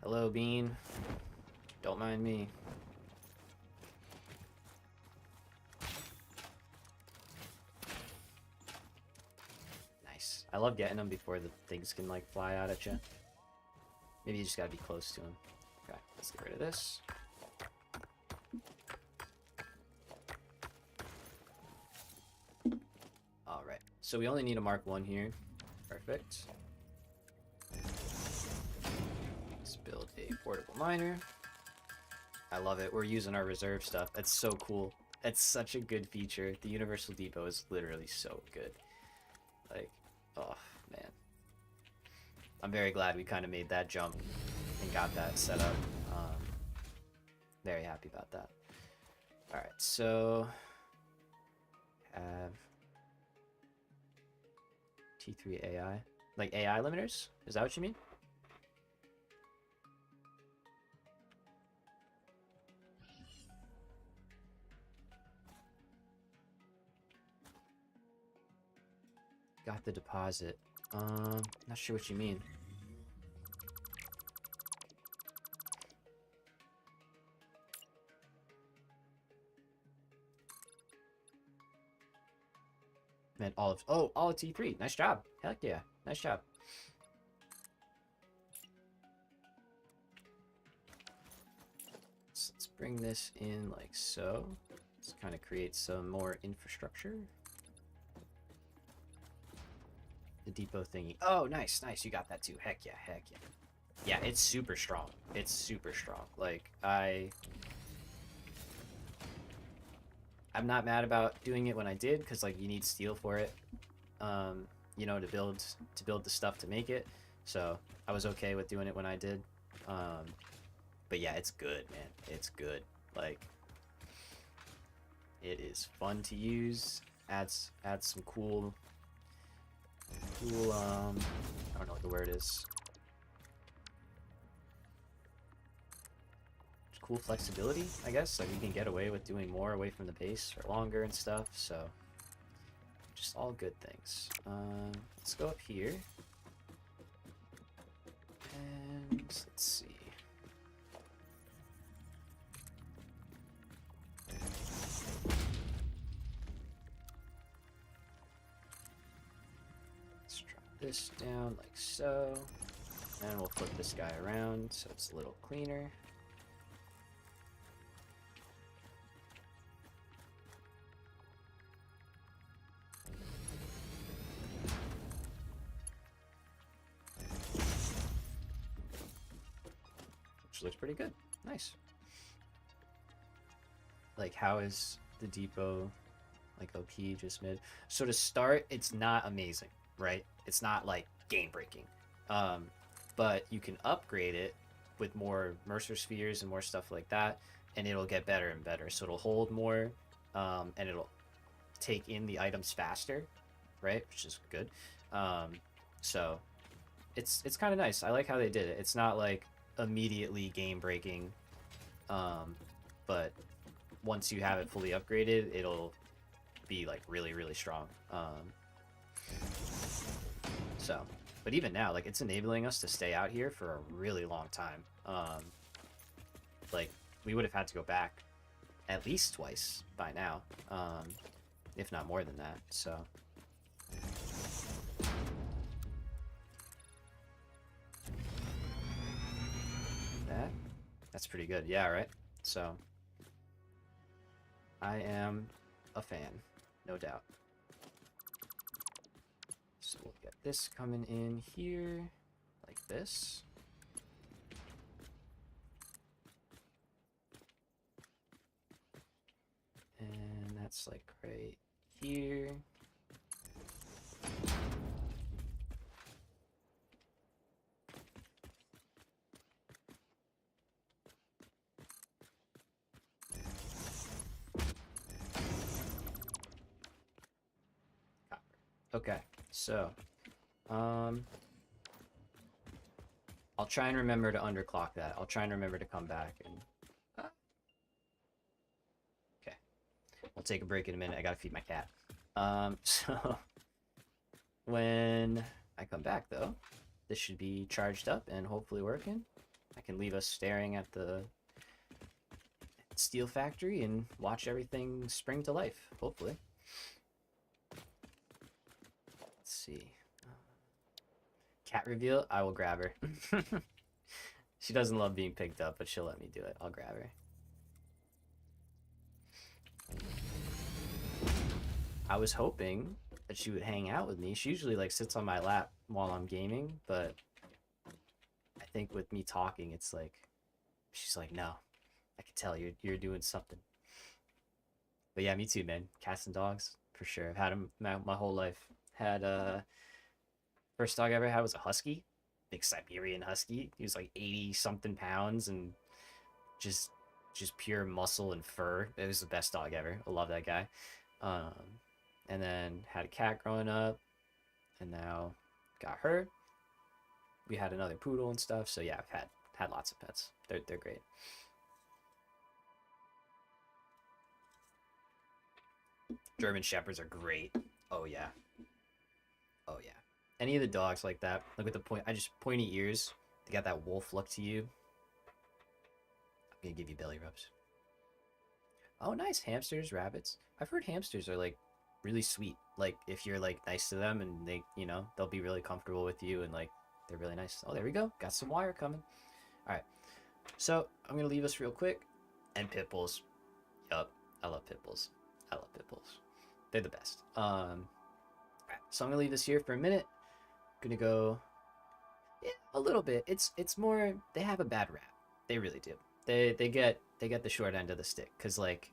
Hello, Bean. Don't mind me. Nice. I love getting them before the things can, like, fly out at you. Maybe you just gotta be close to them. Okay, let's get rid of this. Alright, so we only need to mark 1 here. Perfect. Let's build a portable miner. I love it. We're using our reserve stuff. That's so cool. That's such a good feature. The Universal Depot is literally so good. Like, oh, man. I'm very glad we kind of made that jump and got that set up. Very happy about that. Alright, so... have... T3 AI. Like AI limiters? Is that what you mean? Got the deposit. Not sure what you mean. Man, olive. Oh, olive T3. Nice job. Heck yeah. Nice job. So let's bring this in like so. Let's kind of create some more infrastructure. The depot thingy. Oh, nice, nice. You got that too. Heck yeah, heck yeah. Yeah, it's super strong. It's super strong. Like, I'm not mad about doing it when I did, because like you need steel for it, you know, to build the stuff to make it. So I was okay with doing it when I did. But yeah, it's good, man. It's good. Like, it is fun to use. Adds some cool, I don't know what the word is. Cool flexibility, I guess. Like, we can get away with doing more away from the base for longer and stuff, so just all good things. Let's go up here and let's see. Let's drop this down like so, and we'll flip this guy around so it's a little cleaner. Looks pretty good. Nice. Like, how is the depot like OP just mid? So to start, it's not amazing, right? It's not like game breaking. But you can upgrade it with more Mercer spheres and more stuff like that, and it'll get better and better. So it'll hold more, and it'll take in the items faster, right? Which is good. So it's kind of nice. I like how they did it. It's not like immediately game breaking, but once you have it fully upgraded, it'll be like really strong. So, but even now, like, it's enabling us to stay out here for a really long time. Like, we would have had to go back at least twice by now, if not more than that. So that's pretty good. Yeah, right? So I am a fan, no doubt. So we'll get this coming in here like this. And that's like right here. Okay, so um, I'll try and remember to underclock that. I'll try and remember to come back and. Okay, we'll take a break in a minute. I gotta feed my cat. So when I come back though, this should be charged up and hopefully working. I can leave us staring at the steel factory and watch everything spring to life, hopefully. Let's see. Cat reveal, I will grab her. She doesn't love being picked up, but she'll let me do it. I'll grab her. I was hoping that she would hang out with me. She usually like sits on my lap while I'm gaming, but I think with me talking, it's like she's like, no, I can tell you're doing something. But yeah, me too, man. Cats and dogs for sure. I've had them my whole life. Had first dog I ever had was a husky, big Siberian husky. He was like 80 something pounds and just just pure muscle and fur. It was the best dog ever. I love that guy. Um, and then had a cat growing up, and now got her. We had another poodle and stuff. So yeah, I've had lots of pets. They're great. German shepherds are great. Oh yeah. Oh yeah. Any of the dogs like that, like with the I just pointy ears. They got that wolf look to you. I'm gonna give you belly rubs. Oh, nice. Hamsters, rabbits. I've heard hamsters are like really sweet. Like if you're like nice to them and they, they'll be really comfortable with you and like they're really nice. Oh, there we go. Got some wire coming. All right. So I'm gonna leave us real quick. And pit bulls. Yup. I love pit bulls. I love pit bulls. They're the best. All right. So I'm gonna leave this here for a minute. Gonna go. Yeah, a little bit. It's more. They have a bad rap. They really do. They get the short end of the stick because like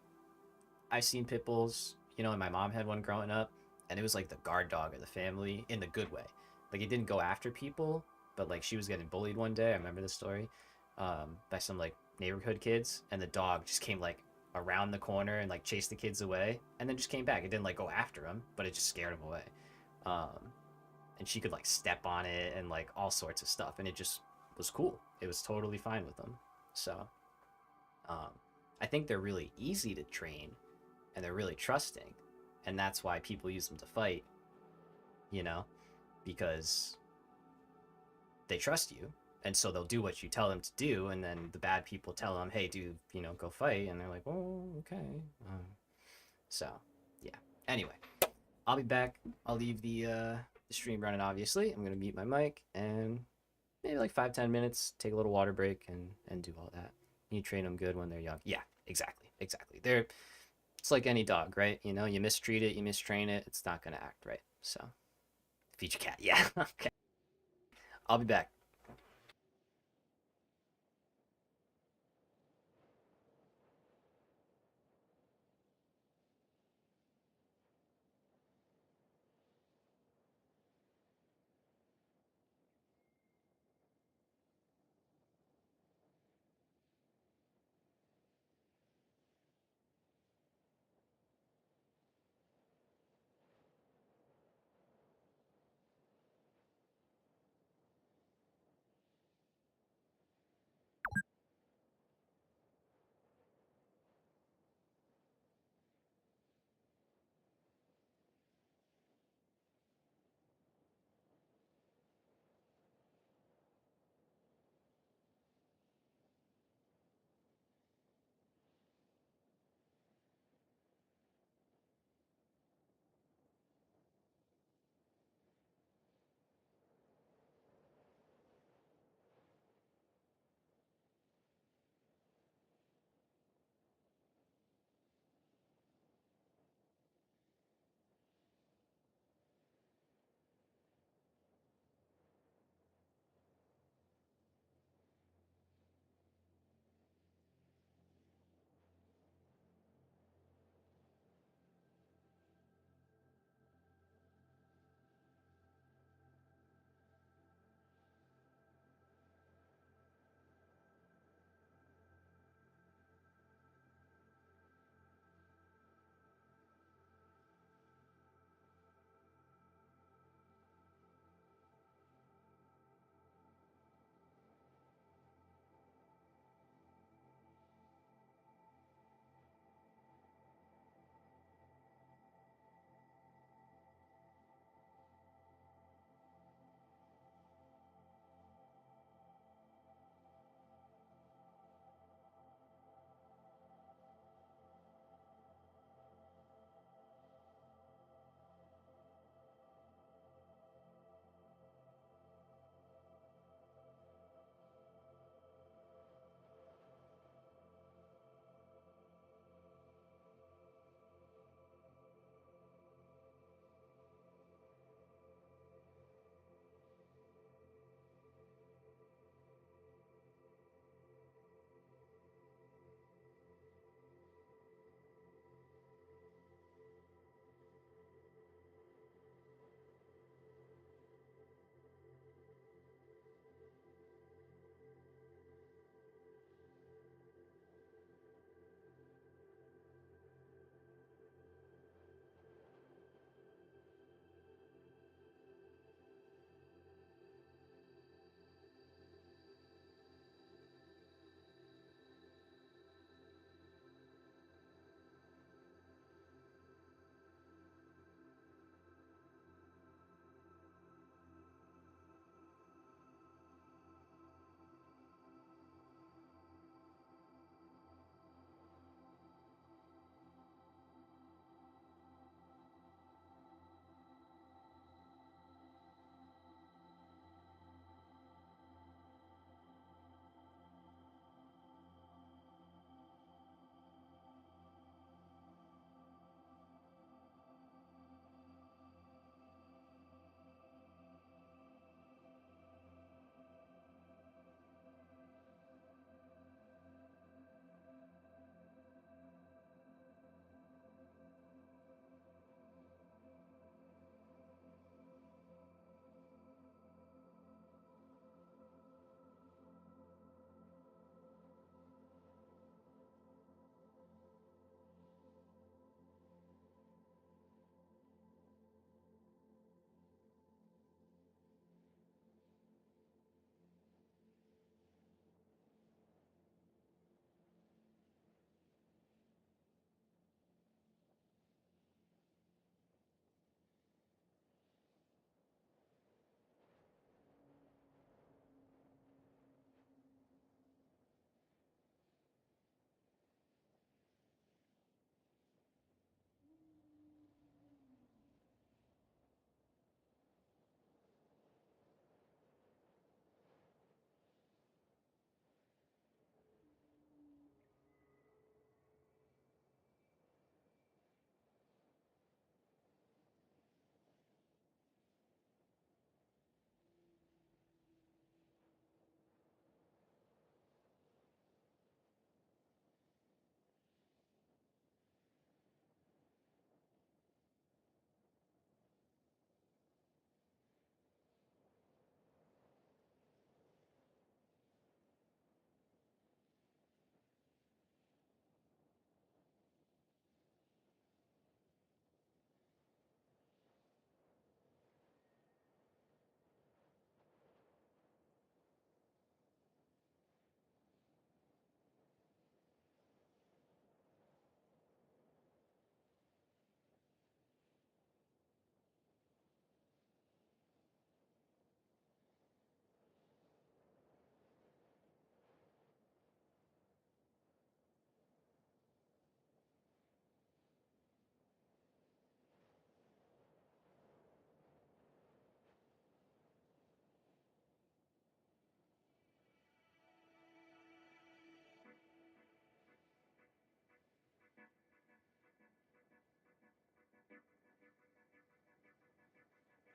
I've seen pit bulls, and my mom had one growing up, and it was like the guard dog of the family in the good way. Like it didn't go after people, but like she was getting bullied one day. I remember the story, by some like neighborhood kids, and the dog just came like around the corner and like chased the kids away, and then just came back. It didn't like go after them, but it just scared them away. Um, and she could like step on it and like all sorts of stuff, and it just was cool. It was totally fine with them. So, um, I think they're really easy to train and they're really trusting. And that's why people use them to fight, you know, because they trust you. And so they'll do what you tell them to do. And then the bad people tell them, hey, dude, go fight. And they're like, oh, okay. So, yeah. Anyway, I'll be back. I'll leave the stream running, obviously. I'm going to mute my mic and maybe like 5-10 minutes, take a little water break and do all that. You train them good when they're young. Yeah, exactly. Exactly. It's like any dog, right? You mistreat it, you mistrain it, it's not gonna act right. So feed your cat. Yeah. Okay. I'll be back.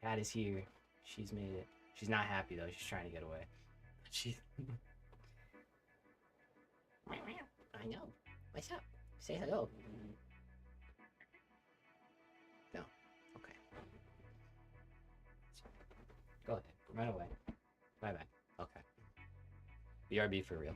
Cat is here. She's made it. She's not happy though. She's trying to get away. She. I know. What's up? Say hello. No. Okay. Go ahead. Run away. Bye bye. Okay. BRB for real.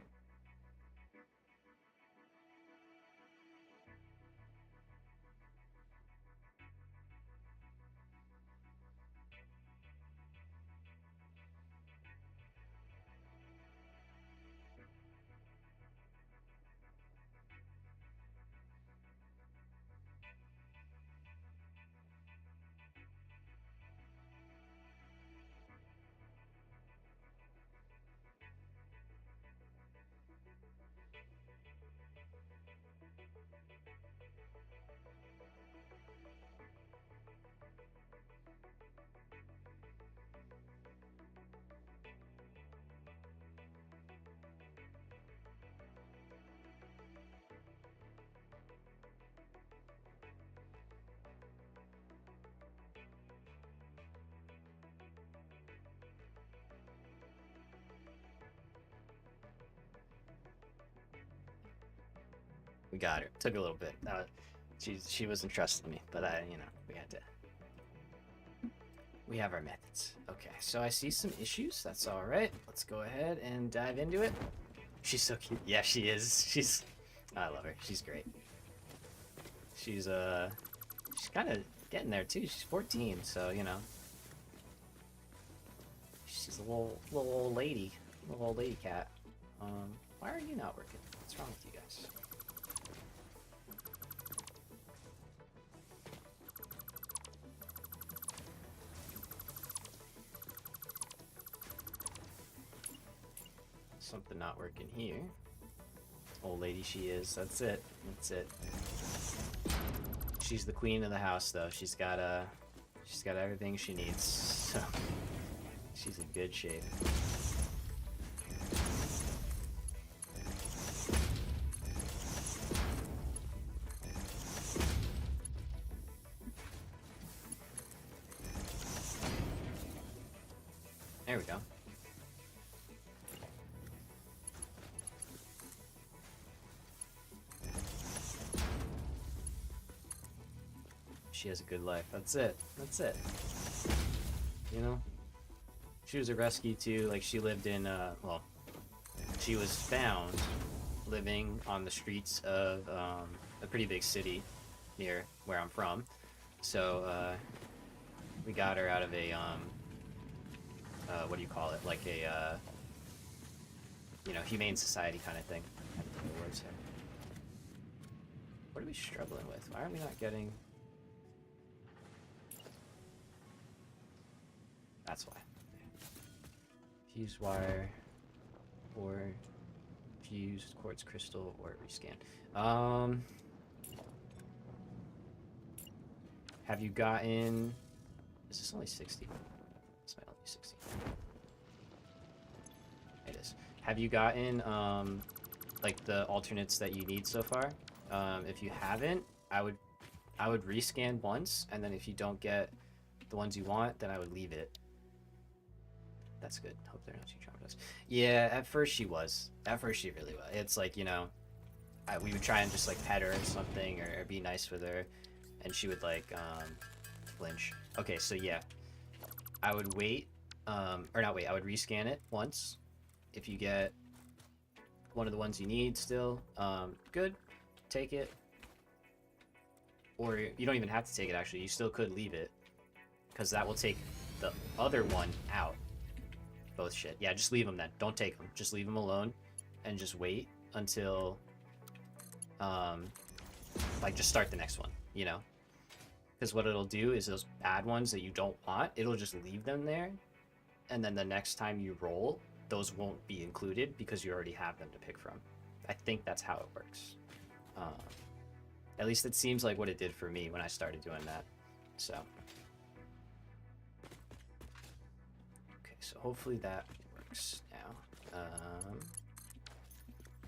We got her. Took a little bit. She wasn't trusting me, but we had to. We have our methods. Okay, so I see some issues. That's all right. Let's go ahead and dive into it. She's so cute. Yeah, she is. I love her. She's great. She's kind of getting there too. She's 14, so she's a little old lady, little old lady cat. Why are you not working? What's wrong with you guys? Something not working here. Old lady she is. That's it. That's it. She's the queen of the house though. She's got everything she needs. So she's in good shape. There we go. She has a good life. That's it. That's it. She was a rescue too. Like she lived in well, she was found living on the streets of a pretty big city near where I'm from. So we got her out of a what do you call it? Like a humane society kind of thing. I don't know the words here. What are we struggling with? Why are we not getting? That's why. Fused wire, or fused quartz crystal, or rescan. Have you gotten? Is this only 60? This might only be 60. It is. Have you gotten like the alternates that you need so far? If you haven't, I would rescan once, and then if you don't get the ones you want, then I would leave it. That's good. Hope they're not too traumatized. Yeah, at first she was. At first she really was. It's like, we would try and just like pet her or something, or be nice with her, and she would like flinch. Okay, so yeah, I would wait, or not wait. I would rescan it once. If you get one of the ones you need still, good, take it. Or you don't even have to take it. Actually, you still could leave it, because that will take the other one out. Both shit. Yeah, just leave them then. Don't take them. Just leave them alone, and just wait until, like, just start the next one, Because what it'll do is those bad ones that you don't want, it'll just leave them there, and then the next time you roll, those won't be included because you already have them to pick from. I think that's how it works. At least it seems like what it did for me when I started doing that. So. So hopefully that works now.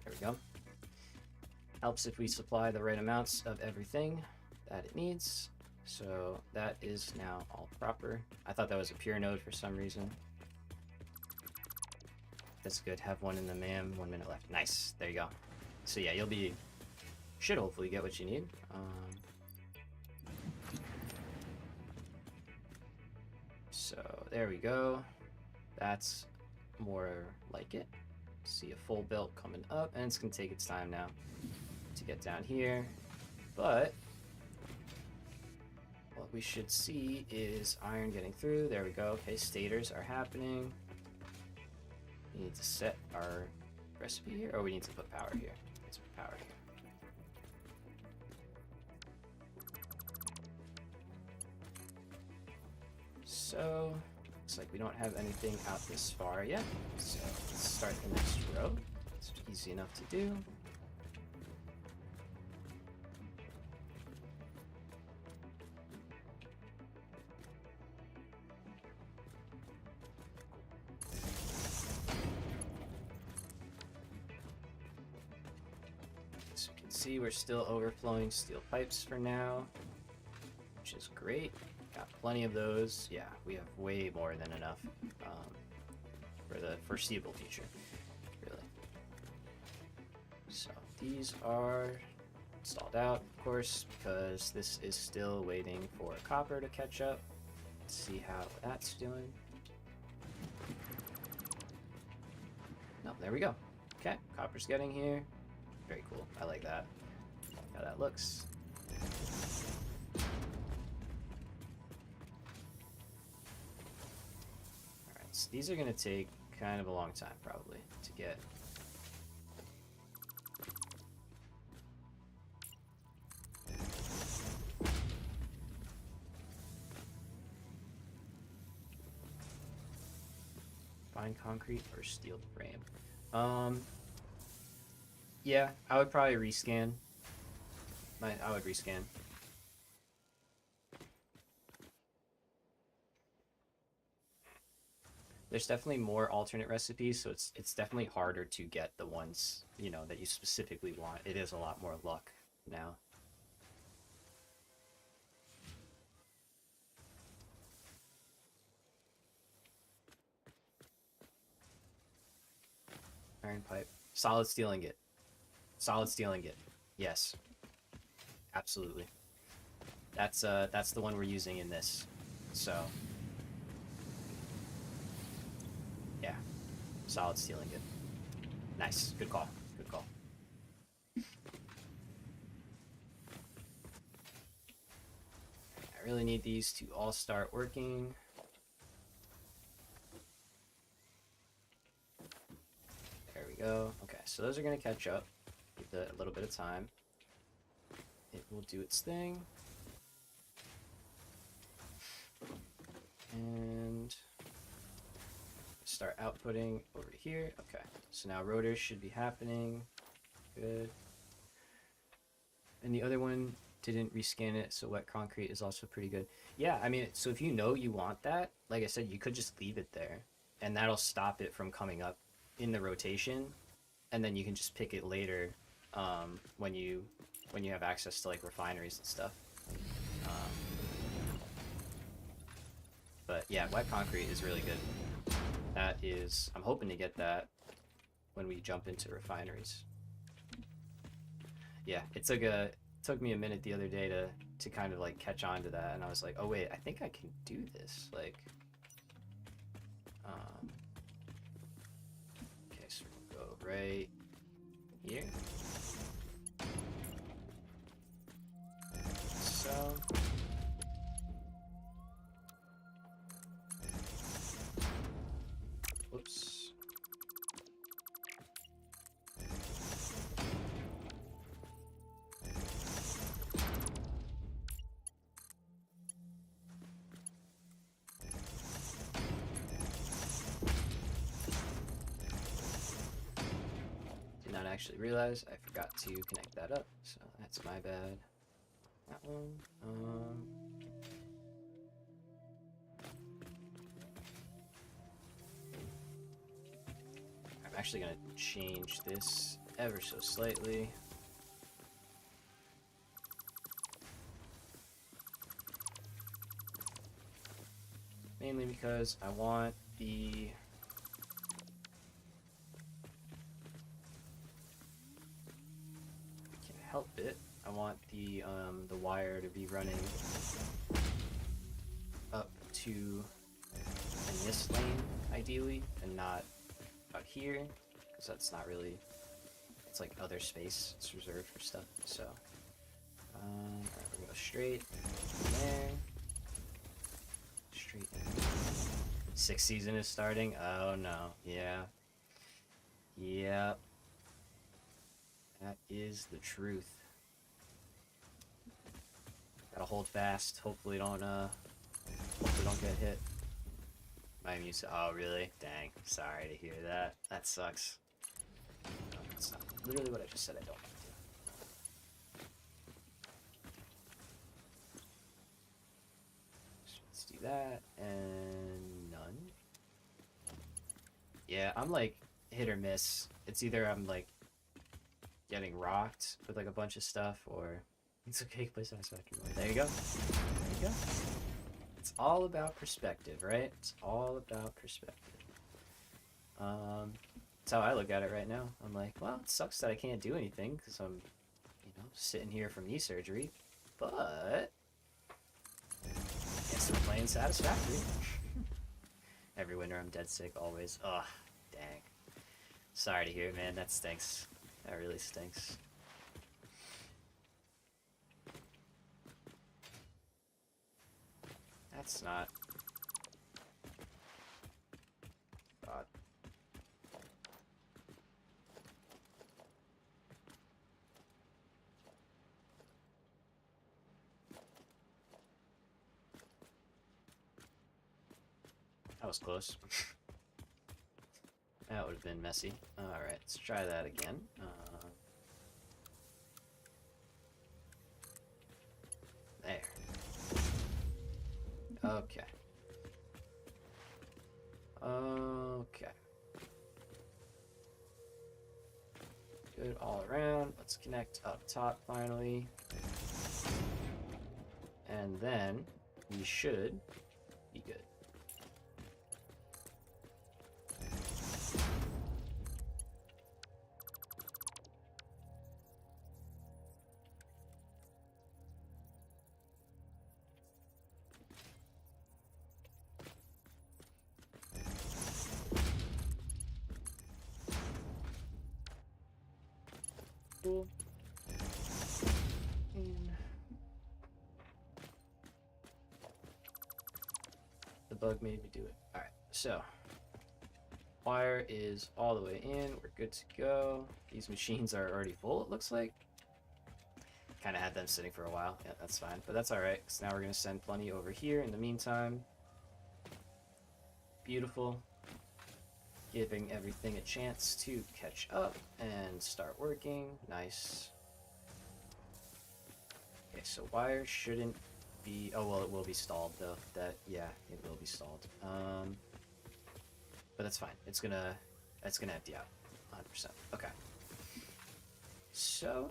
There we go. Helps if we supply the right amounts of everything that it needs. So that is now all proper. I thought that was a pure node for some reason. That's good. Have one in the MAM, 1 minute left. Nice. There you go. So yeah, should hopefully get what you need. So there we go. That's more like it. See a full belt coming up, and it's gonna take its time now to get down here. But what we should see is iron getting through. There we go. Okay, stators are happening. We need to set our recipe here, or we need to put power here. Let's put power here. So, looks like we don't have anything out this far yet. So let's start the next row. It's easy enough to do. So you can see we're still overflowing steel pipes for now, which is great. Got plenty of those. Yeah, we have way more than enough for the foreseeable future, really. So these are installed out, of course, because this is still waiting for copper to catch up. Let's see how that's doing. No, there we go. Okay, copper's getting here. Very cool. I like that. I like how that looks. Alright, so these are going to take kind of a long time, probably, to get. Fine concrete or steel frame? Yeah, I would probably rescan. I would rescan. There's definitely more alternate recipes, so it's definitely harder to get the ones, you know, that you specifically want. It is a lot more luck now. Iron pipe. Solid steel ingot. Solid steel ingot. Yes. Absolutely. That's the one we're using in this. So yeah. Solid steel ingot. Nice. Good call. Good call. I really need these to all start working. There we go. Okay, so those are going to catch up. Give it a little bit of time. It will do its thing. And start outputting over here. Okay, so now rotors should be happening. Good. And the other one didn't rescan it, so wet concrete is also pretty good. Yeah, I mean, so if you know you want that, like I said, you could just leave it there, and that'll stop it from coming up in the rotation, and then you can just pick it later when you have access to like refineries and stuff. But yeah, wet concrete is really good. That is, I'm hoping to get that when we jump into refineries. Yeah, it took me a minute the other day to kind of like catch on to that, and I was like, oh wait, I think I can do this. Like, okay, so we'll go right here. So. Whoops. Did not actually realize I forgot to connect that up, so that's my bad. That one. I'm actually gonna change this ever so slightly. mainly because I want the... I can help it. I want the wire to be running up to in this lane, ideally, and not out here, because that's not really... It's like other space. It's reserved for stuff, so... Alright, we're gonna go straight there. Straight there. Sixth season is starting? Oh no. Yeah. Yep. That is the truth. Gotta hold fast. Hopefully don't get hit. My immune system. Oh really? Dang. Sorry to hear that. That sucks. No, that's not literally what I just said I don't want to do. Let's do that and none. Yeah, I'm like hit or miss. It's either I'm like getting rocked with like a bunch of stuff, or it's okay, play Satisfactory. There you go. There you go. It's all about perspective, right? It's all about perspective. That's how I look at it right now. I'm like, well, it sucks that I can't do anything because I'm, sitting here from knee surgery, but guess I'm playing Satisfactory. Every winter I'm dead sick, always. Ugh, dang. Sorry to hear it, man. That stinks. That really stinks. That's not... God. That was close. That would have been messy. Alright, let's try that again. There. Okay. Okay. Good all around. Let's connect up top finally. And then we should be good. Cool. And the bug made me do it. Alright, so wire is all the way in. We're good to go. These machines are already full, it looks like. Kind of had them sitting for a while. Yeah, that's fine. But that's alright, because now we're going to send plenty over here in the meantime. Beautiful. Giving everything a chance to catch up and start working. Nice. Okay, so wire shouldn't be... Oh, well, it will be stalled, though. Yeah, it will be stalled. But that's fine. It's gonna empty out. 100%. Okay. So,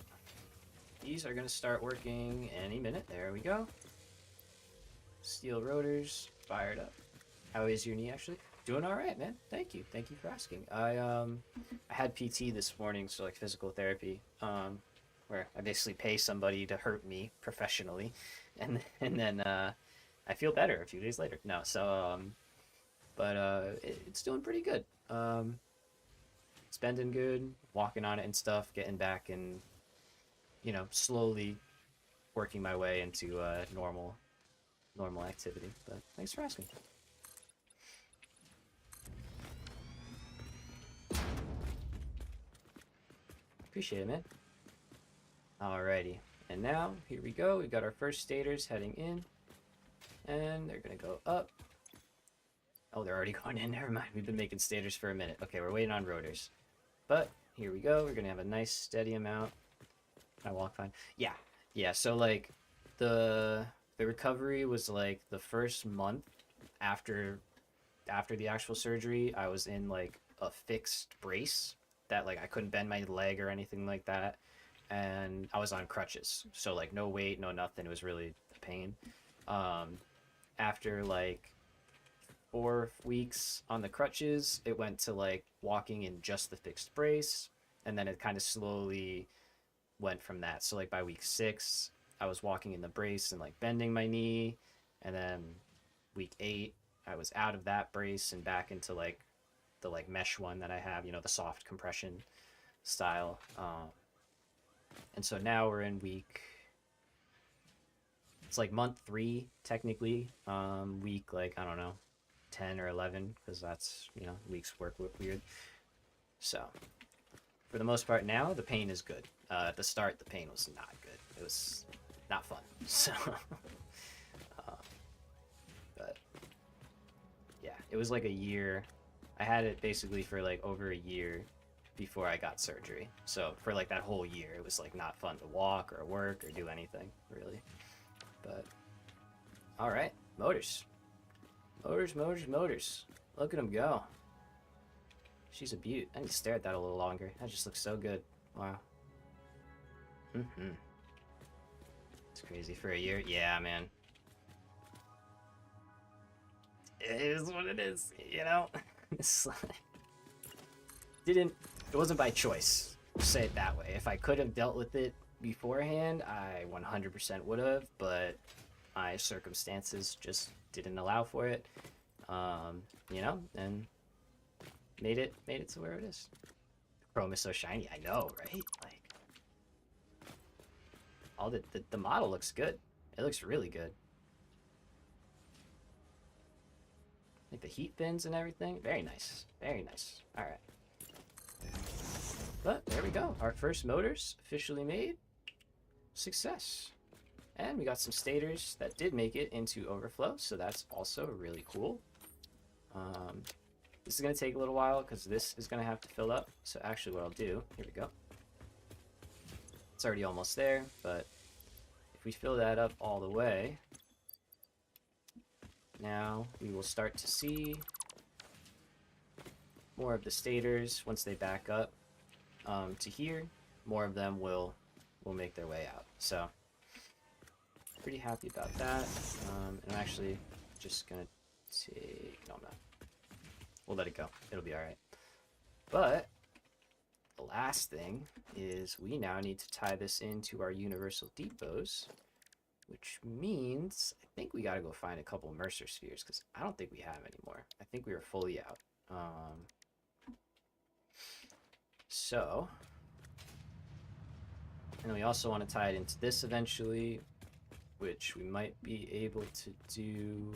these are gonna start working any minute. There we go. Steel rotors fired up. How is your knee, actually? Doing all right, man. Thank you. Thank you for asking. I had PT this morning, so like physical therapy, where I basically pay somebody to hurt me professionally, and then I feel better a few days later. No, so but it's doing pretty good. It's bending good, walking on it and stuff, getting back and slowly working my way into normal activity. But thanks for asking. Appreciate it, man. Alrighty, and now here we go. We've got our first stators heading in, and they're gonna go up. Oh, they're already going in. Never mind. We've been making stators for a minute. Okay, we're waiting on rotors, but here we go. We're gonna have a nice steady amount. Can I walk fine? Yeah. So like the recovery was like the first month after the actual surgery. I was in like a fixed brace that like I couldn't bend my leg or anything like that, and I was on crutches, so like no weight, no nothing. It was really a pain. After like 4 weeks on the crutches, it went to like walking in just the fixed brace, and then it kind of slowly went from that. So like by week 6, I was walking in the brace and like bending my knee, and then week 8, I was out of that brace and back into like the like mesh one that I have, you know, the soft compression style. And so now we're in week, it's like month 3 technically, week like I don't know, 10 or 11, because that's, you know, weeks work weird. So for the most part now the pain is good. At the start the pain was not good. It was not fun. So but yeah, it was like a year. I had it basically for like over a year before I got surgery. So for like that whole year it was like not fun to walk or work or do anything really. But all right, motors. Motors. Look at them go. She's a beaut. I need to stare at that a little longer. That just looks so good. Wow. It's crazy for a year. Yeah, man. It is what it is, you know? It's like, it wasn't by choice. Say it that way. If I could have dealt with it beforehand, I 100% would have, but my circumstances just didn't allow for it. You know, and made it to where it is. Chrome is so shiny. I know, right? Like, all the model looks good. It looks really good. Like the heat fins and everything. Very nice. Very nice. All right. But there we go. Our first motors officially made. Success. And we got some stators that did make it into overflow, so that's also really cool. This is going to take a little while because this is going to have to fill up. So actually what I'll do, here we go. It's already almost there, but if we fill that up all the way, now we will start to see more of the stators once they back up to here. More of them will make their way out. So pretty happy about that. And I'm actually just going to take... No, I'm not. We'll let it go. It'll be alright. But the last thing is we now need to tie this into our universal depots, which means I think we got to go find a couple Mercer spheres because I don't think we have anymore. I think we were fully out. So, and then we also want to tie it into this eventually, which we might be able to do.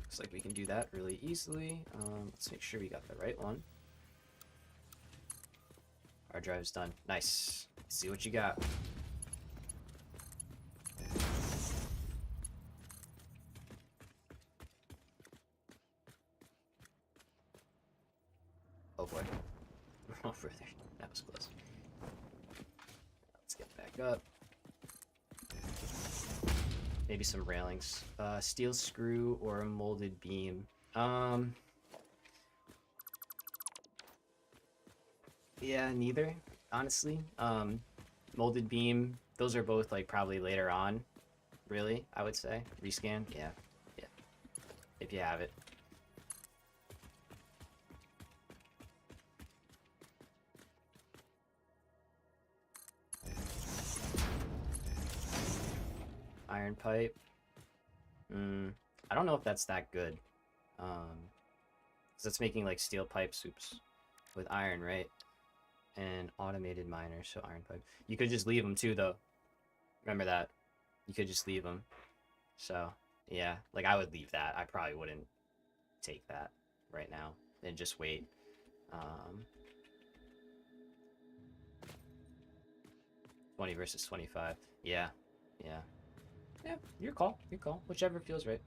Looks like we can do that really easily. Let's make sure we got the right one. Our drive's done. Nice. Let's see what you got. Oh boy. Over there. That was close. Let's get back up. Maybe some railings. Steel screw or a molded beam. Yeah, neither, honestly. Molded beam, those are both like probably later on, really, I would say. Rescan, yeah. If you have it. Iron pipe. I don't know if that's that good. Because it's making like steel pipe soups with iron, right? And automated miner, so iron pipe. You could just leave them too, though. Remember that. You could just leave them. So, yeah. Like, I would leave that. I probably wouldn't take that right now. And just wait. 20 versus 25. Yeah. Yeah, your call. Whichever feels right.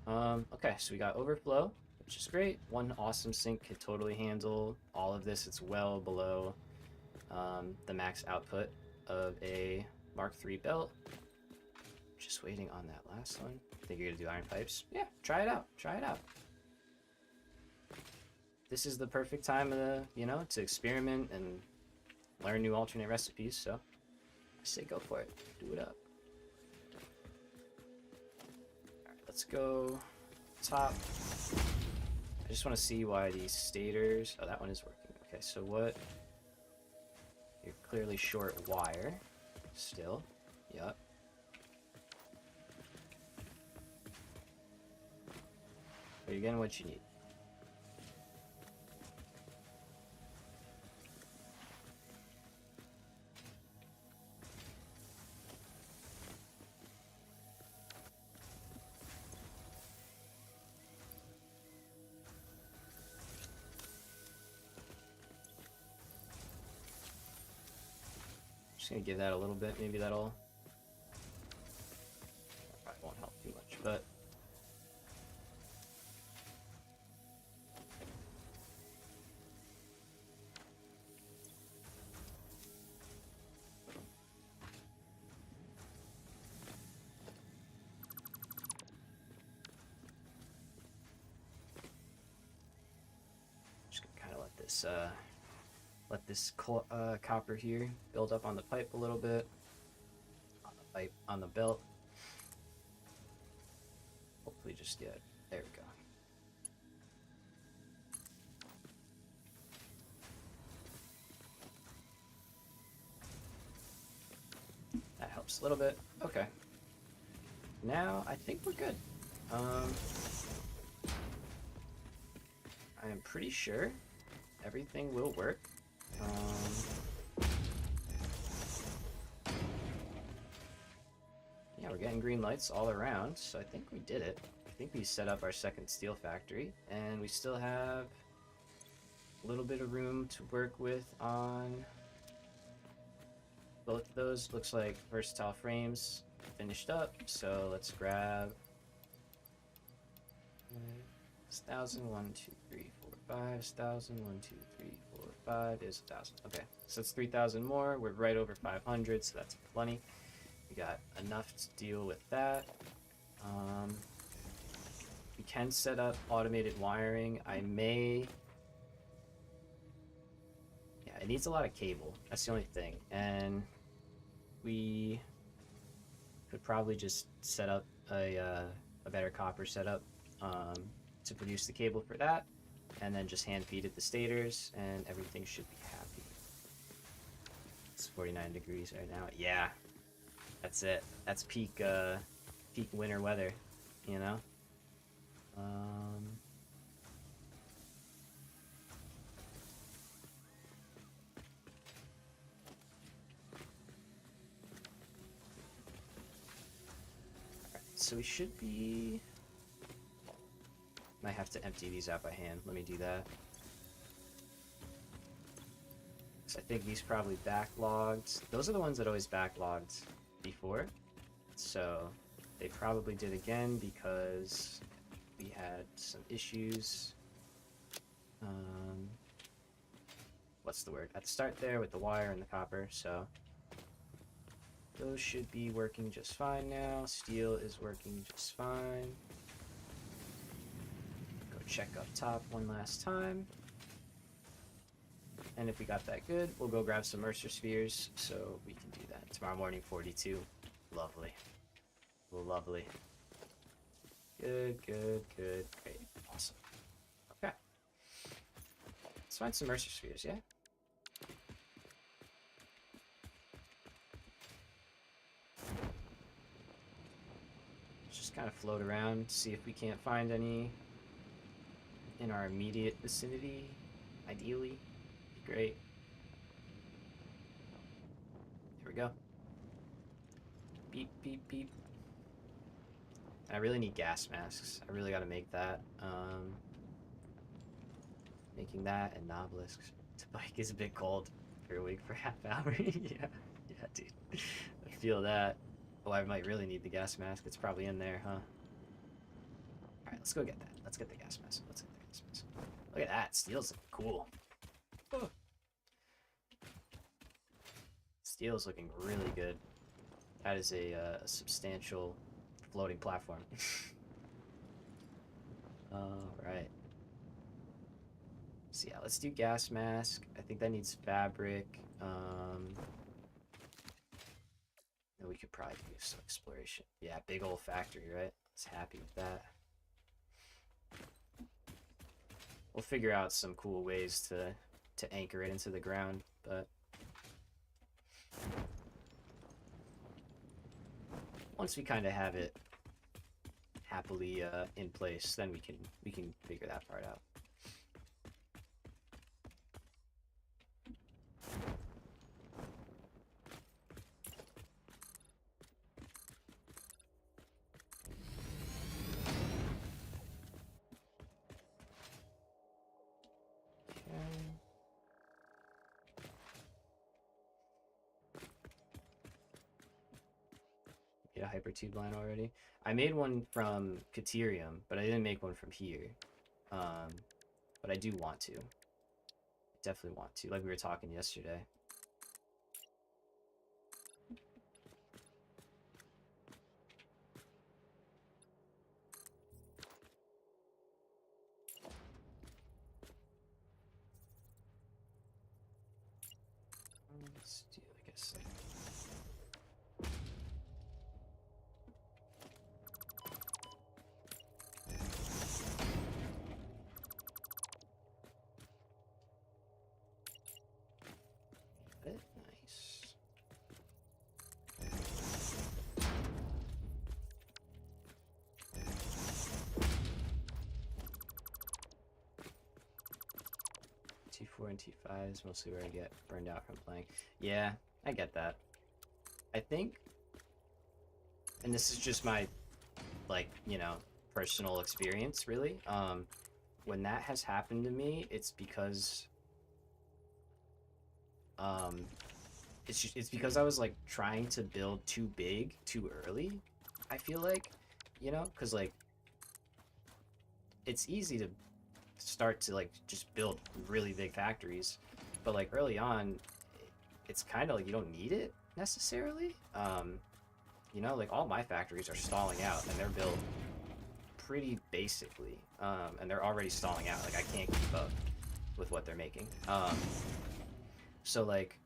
Okay, so we got overflow, which is great. One awesome sink could totally handle all of this. It's well below the max output of a Mark III belt. Just waiting on that last one. Think you're gonna do iron pipes? Yeah, try it out. This is the perfect time to experiment and learn new alternate recipes, so I say go for it. Do it up. Alright, let's go top. I just want to see why these stators... Oh, that one is working. Okay, so what... You're clearly short wire. Still. Yup. But you're getting what you need. Just gonna give that a little bit. Maybe that'll... Probably won't help too much, but... Just gonna kind of let this copper here build up on the pipe a little bit, on the belt. Hopefully just get, there we go. That helps a little bit. Okay. Now I think we're good. I am pretty sure everything will work. Yeah, we're getting green lights all around, so I think we did it. I think we set up our second steel factory, and we still have a little bit of room to work with on both of those. Looks like versatile frames finished up, so let's grab 1,000, 1, 2, 3, 4, 5, 1,000, 1, 2, 3, 4, 5 is 1,000. Okay, so it's 3,000 more. We're right over 500, so that's plenty. We got enough to deal with that. We can set up automated wiring. Yeah, it needs a lot of cable. That's the only thing. And we could probably just set up a better copper setup to produce the cable for that, and then just hand feed it the stators, and everything should be happy. It's 49 degrees right now. Yeah, that's it. That's peak winter weather, you know. So we should be... Might have to empty these out by hand. Let me do that. So I think these probably backlogged. Those are the ones that always backlogged before. So they probably did again because we had some issues. What's the word? At the start there with the wire and the copper. So those should be working just fine now. Steel is working just fine. Go check up top one last time. And if we got that good, we'll go grab some Mercer spheres so we can do that. Tomorrow morning, 42. Lovely. Lovely. Good, good, good. Great. Awesome. Okay. Let's find some Mercer spheres, yeah? Just kind of float around, see if we can't find any in our immediate vicinity. Ideally. Great. Here we go. Beep, beep, beep. I really need gas masks. I really gotta make that. Making that and nobelisks. The bike is a bit cold for a week for half hour. Yeah, dude. I feel that. Oh, I might really need the gas mask. It's probably in there, huh? Alright, let's go get that. Let's get the gas mask. Let's get the gas mask. Look at that. Steel's cool. Oh. Steel's looking really good. That is a substantial floating platform. Alright. So yeah, let's do gas mask. I think that needs fabric. Then we could probably do some exploration. Yeah, big old factory, right? I was happy with that. We'll figure out some cool ways to anchor it into the ground, but once we kind of have it happily in place, then we can figure that part out. Okay. Get a hypertube line already. I made one from Caterium, but I didn't make one from here. But I do want to. Definitely want to, like we were talking yesterday. Let's do like a second. Nice. T4 and T5 is mostly where I get burned out from playing. Yeah, I get that. I think, and this is just my, like, you know, personal experience, really. When that has happened to me, it's because, it's because I was, like, trying to build too big too early, I feel like, you know? Because, like, it's easy to start to, like, just build really big factories, but, like, early on, it's kind of like you don't need it, necessarily. You know, like, all my factories are stalling out, and they're built pretty basically, and they're already stalling out. Like, I can't keep up with what they're making. So, like,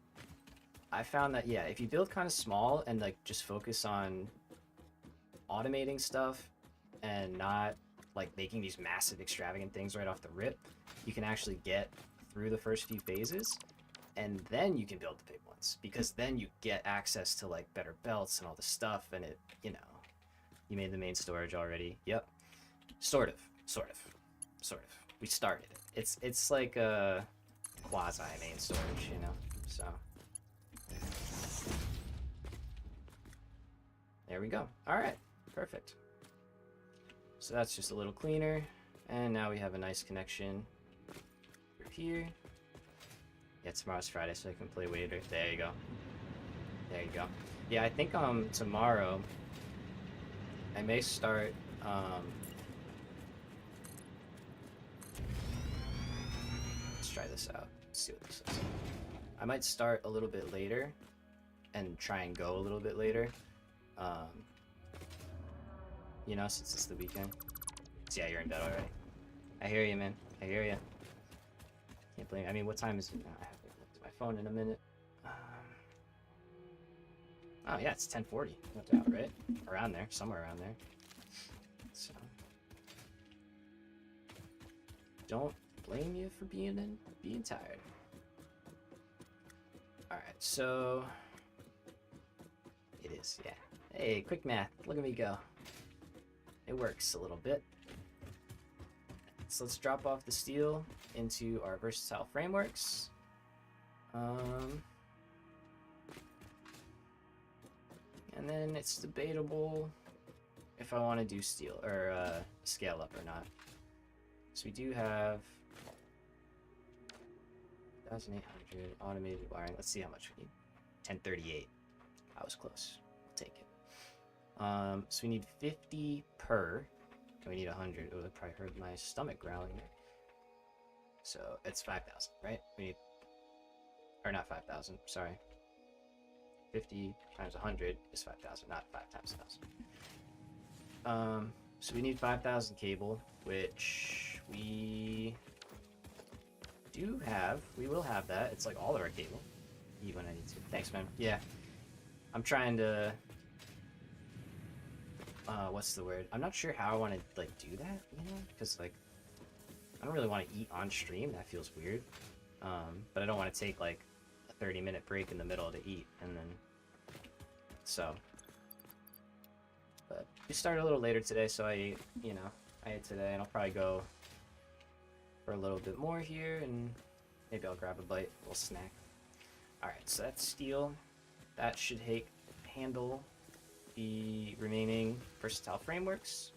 I found that, yeah, if you build kind of small and, like, just focus on automating stuff and not, like, making these massive extravagant things right off the rip, you can actually get through the first few phases, and then you can build the big ones, because then you get access to, like, better belts and all the stuff, and it, you know, you made the main storage already. Yep. Sort of. We started it. It's like a quasi main storage, you know. So there we go. All right, perfect. So that's just a little cleaner, and now we have a nice connection through here. Yeah, tomorrow's Friday, so I can play later. There you go. There you go. Yeah, I think tomorrow I may start let's try this out. Let's see what this is. I might start a little bit later and try and go a little bit later. You know, since it's the weekend. So yeah, you're in bed already. I hear you, man. I hear you. Can't blame. I mean, what time is it? I have to look at my phone in a minute. Oh yeah, it's 10:40. No doubt, right? Around there, somewhere around there. So don't blame you for being tired. All right, so it is, yeah. Hey, quick math. Look at me go. It works a little bit. So let's drop off the steel into our versatile frameworks. And then it's debatable if I want to do steel or scale up or not. So we do have 1,800 automated wiring. Let's see how much we need. 1038. I was close. I'll take it. So we need 50 per. And we need 100. Oh, that probably hurt my stomach growling there. So it's 5,000, right? We need, or not 5,000. Sorry. 50 times 100 is 5,000, not 5 times 1,000. So we need 5,000 cable, which we we will have that. It's like all of our cable. Eat when I need to. Thanks, man. Yeah. I'm trying to, what's the word? I'm not sure how I want to, like, do that, you know? Because, like, I don't really want to eat on stream. That feels weird. But I don't want to take, like, a 30-minute break in the middle to eat, and then, so. But we started a little later today, so I ate, you know, I ate today, and I'll probably go for a little bit more here, and maybe I'll grab a bite, a little snack. Alright, so that's steel. That should handle the remaining versatile frameworks.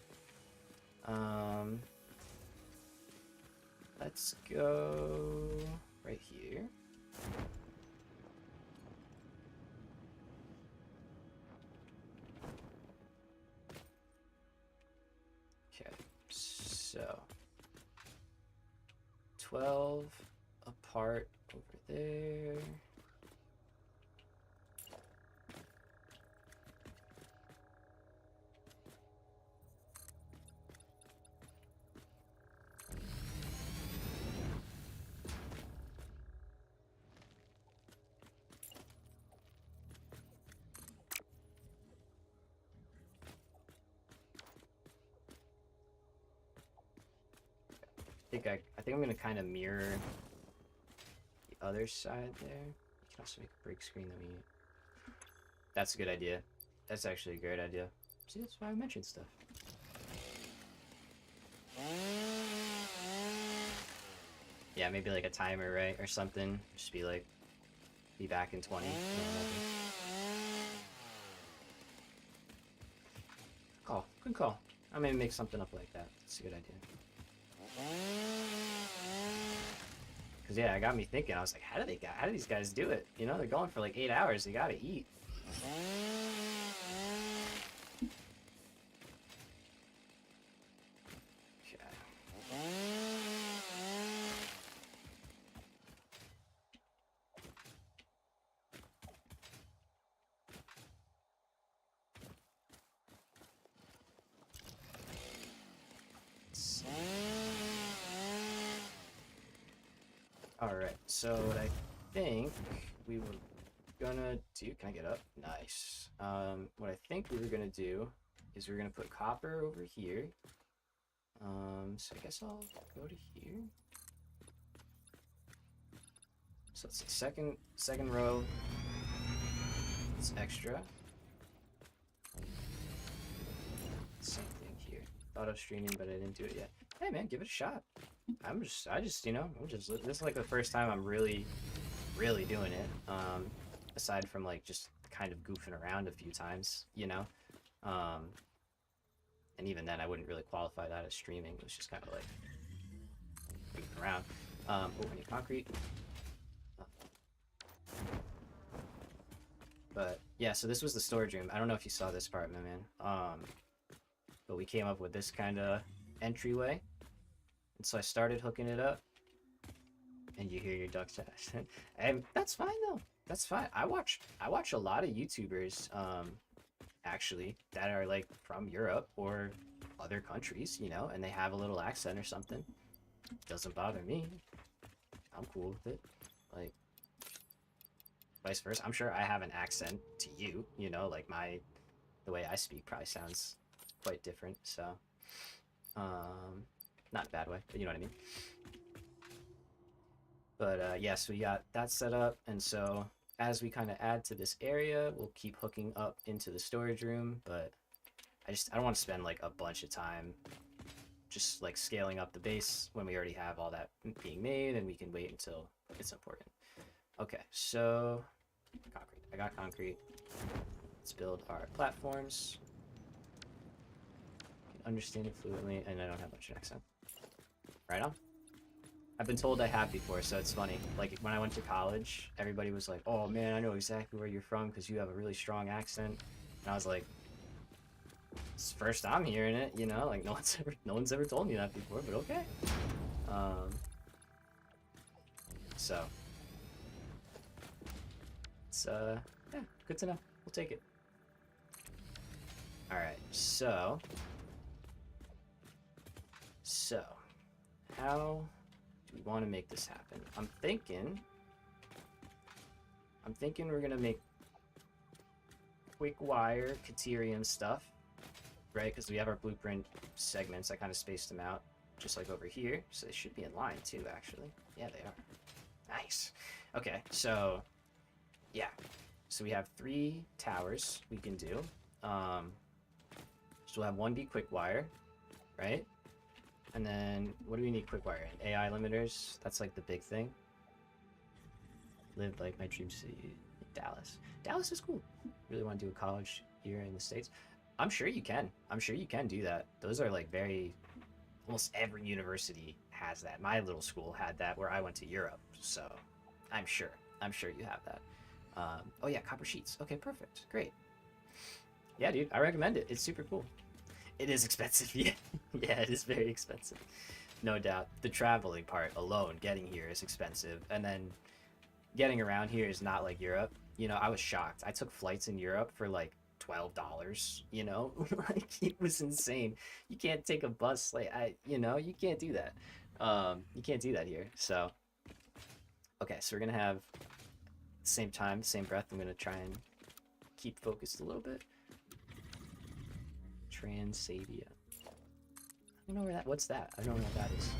Let's go right here. Okay, so 12 apart over there. I think I'm gonna kind of mirror the other side there. You can also make a break screen that we need. That's a good idea. That's actually a great idea. See, that's why I mentioned stuff. Yeah, maybe like a timer, right? Or something. Just be like, be back in 20. Call. Good call. I may make something up like that. That's a good idea. Cause yeah, it got me thinking. I was like, how do these guys do it? You know, they're going for like 8 hours. They gotta eat. Alright, so what I think we were gonna do... Can I get up? Nice. What I think we were gonna do is we're gonna put copper over here. So I guess I'll go to here. So it's the second row. It's extra. Same thing here. Thought of streaming, but I didn't do it yet. Hey man, give it a shot. You know, this is like the first time I'm really doing it. Aside from like just kind of goofing around a few times, you know. And even then I wouldn't really qualify that as streaming. It was just kind of like goofing around. Oh, we need concrete. But yeah, so this was the storage room. I don't know if you saw this part, my man. But we came up with this kind of entryway. And so I started hooking it up, and you hear your ducks and that's fine though. That's fine. I watch a lot of YouTubers, actually, that are like from Europe or other countries, you know, and they have a little accent or something. Doesn't bother me. I'm cool with it. Like, vice versa. I'm sure I have an accent to you, you know, like the way I speak probably sounds quite different. So, not in a bad way, but you know what I mean. But yeah, so we got that set up, and so as we kind of add to this area, we'll keep hooking up into the storage room, but I don't want to spend like a bunch of time just like scaling up the base when we already have all that being made, and we can wait until it's important. Okay, so concrete. I got concrete. Let's build our platforms. Understand it fluently, and I don't have much of an accent. Right on. I've been told I have before, so it's funny. Like, when I went to college, everybody was like, oh man, I know exactly where you're from because you have a really strong accent. And I was like, it's first I'm hearing it, you know? Like, no one's ever told me that before, but okay. So, it's, yeah, good to know. We'll take it. Alright, so, how do we want to make this happen? I'm thinking we're gonna make quick wire caterium stuff, right? Because we have our blueprint segments. I kind of spaced them out, just like over here. So they should be in line too, actually. Yeah, they are. Nice. Okay, so yeah. So we have 3 towers we can do. So we'll have 1 be quick wire, right? And then what do we need quick wire in? AI limiters. That's like the big thing. Lived like my dream city, Dallas. Dallas is cool. Really want to do a college here in the States. I'm sure you can. I'm sure you can do that. Those are like very, almost every university has that. My little school had that where I went to Europe. So I'm sure you have that. Oh yeah, copper sheets. Okay, perfect. Great. Yeah, dude, I recommend it. It's super cool. It is expensive. Yeah, yeah, it is very expensive. No doubt. The traveling part alone, getting here is expensive. And then getting around here is not like Europe. You know, I was shocked. I took flights in Europe for like $12, you know? Like it was insane. You can't take a bus like you can't do that. You can't do that here. So okay, so we're gonna have same time, same breath. I'm gonna try and keep focused a little bit. Transavia. I don't know where that. What's that? I don't know what that is.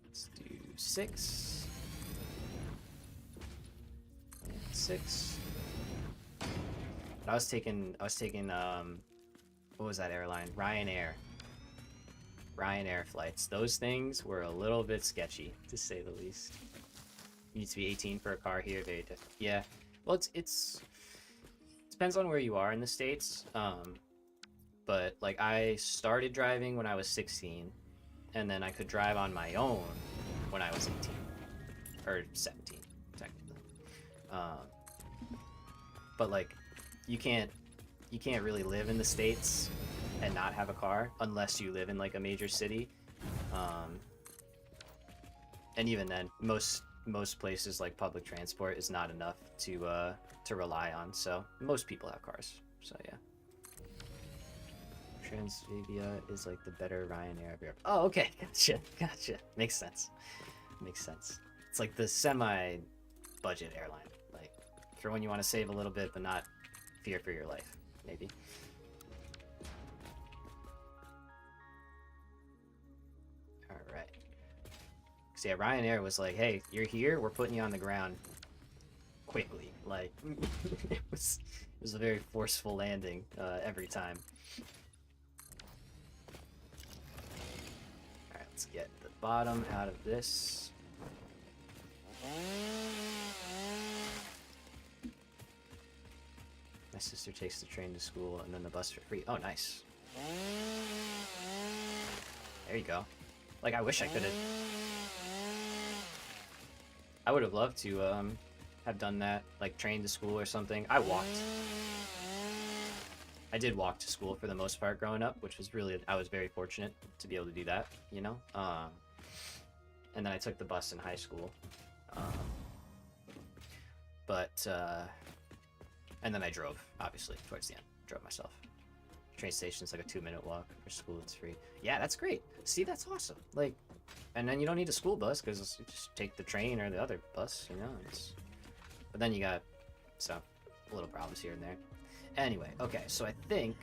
Let's do 6. And 6. I was taking. What was that airline? Ryanair. Ryanair flights. Those things were a little bit sketchy, to say the least. You need to be 18 for a car here. Very different. Yeah. Well, it's depends on where you are in the States. But like I started driving when I was 16, and then I could drive on my own when I was 18 or 17, technically. But like you can't really live in the States and not have a car unless you live in like a major city. And even then, most places like public transport is not enough to rely on. So most people have cars. So yeah. Transavia is like the better Ryanair of Europe. Oh, okay, gotcha. Makes sense. It's like the semi-budget airline, like for when you want to save a little bit but not fear for your life, maybe. All right. So yeah, Ryanair was like, "Hey, you're here. We're putting you on the ground quickly." Like it was a very forceful landing every time. Let's get the bottom out of this. My sister takes the train to school and then the bus for free. Oh, nice. There you go. Like, I wish I could have. I would have loved to have done that, like train to school or something. I did walk to school for the most part growing up, which was really, I was very fortunate to be able to do that, you know? And then I took the bus in high school. And then I drove, obviously, towards the end. Drove myself. Train station's like a 2-minute walk. For school, it's free. Yeah, that's great. See, that's awesome. Like, and then you don't need a school bus because you just take the train or the other bus, you know? But then you got, so, little problems here and there. Anyway, okay, so I think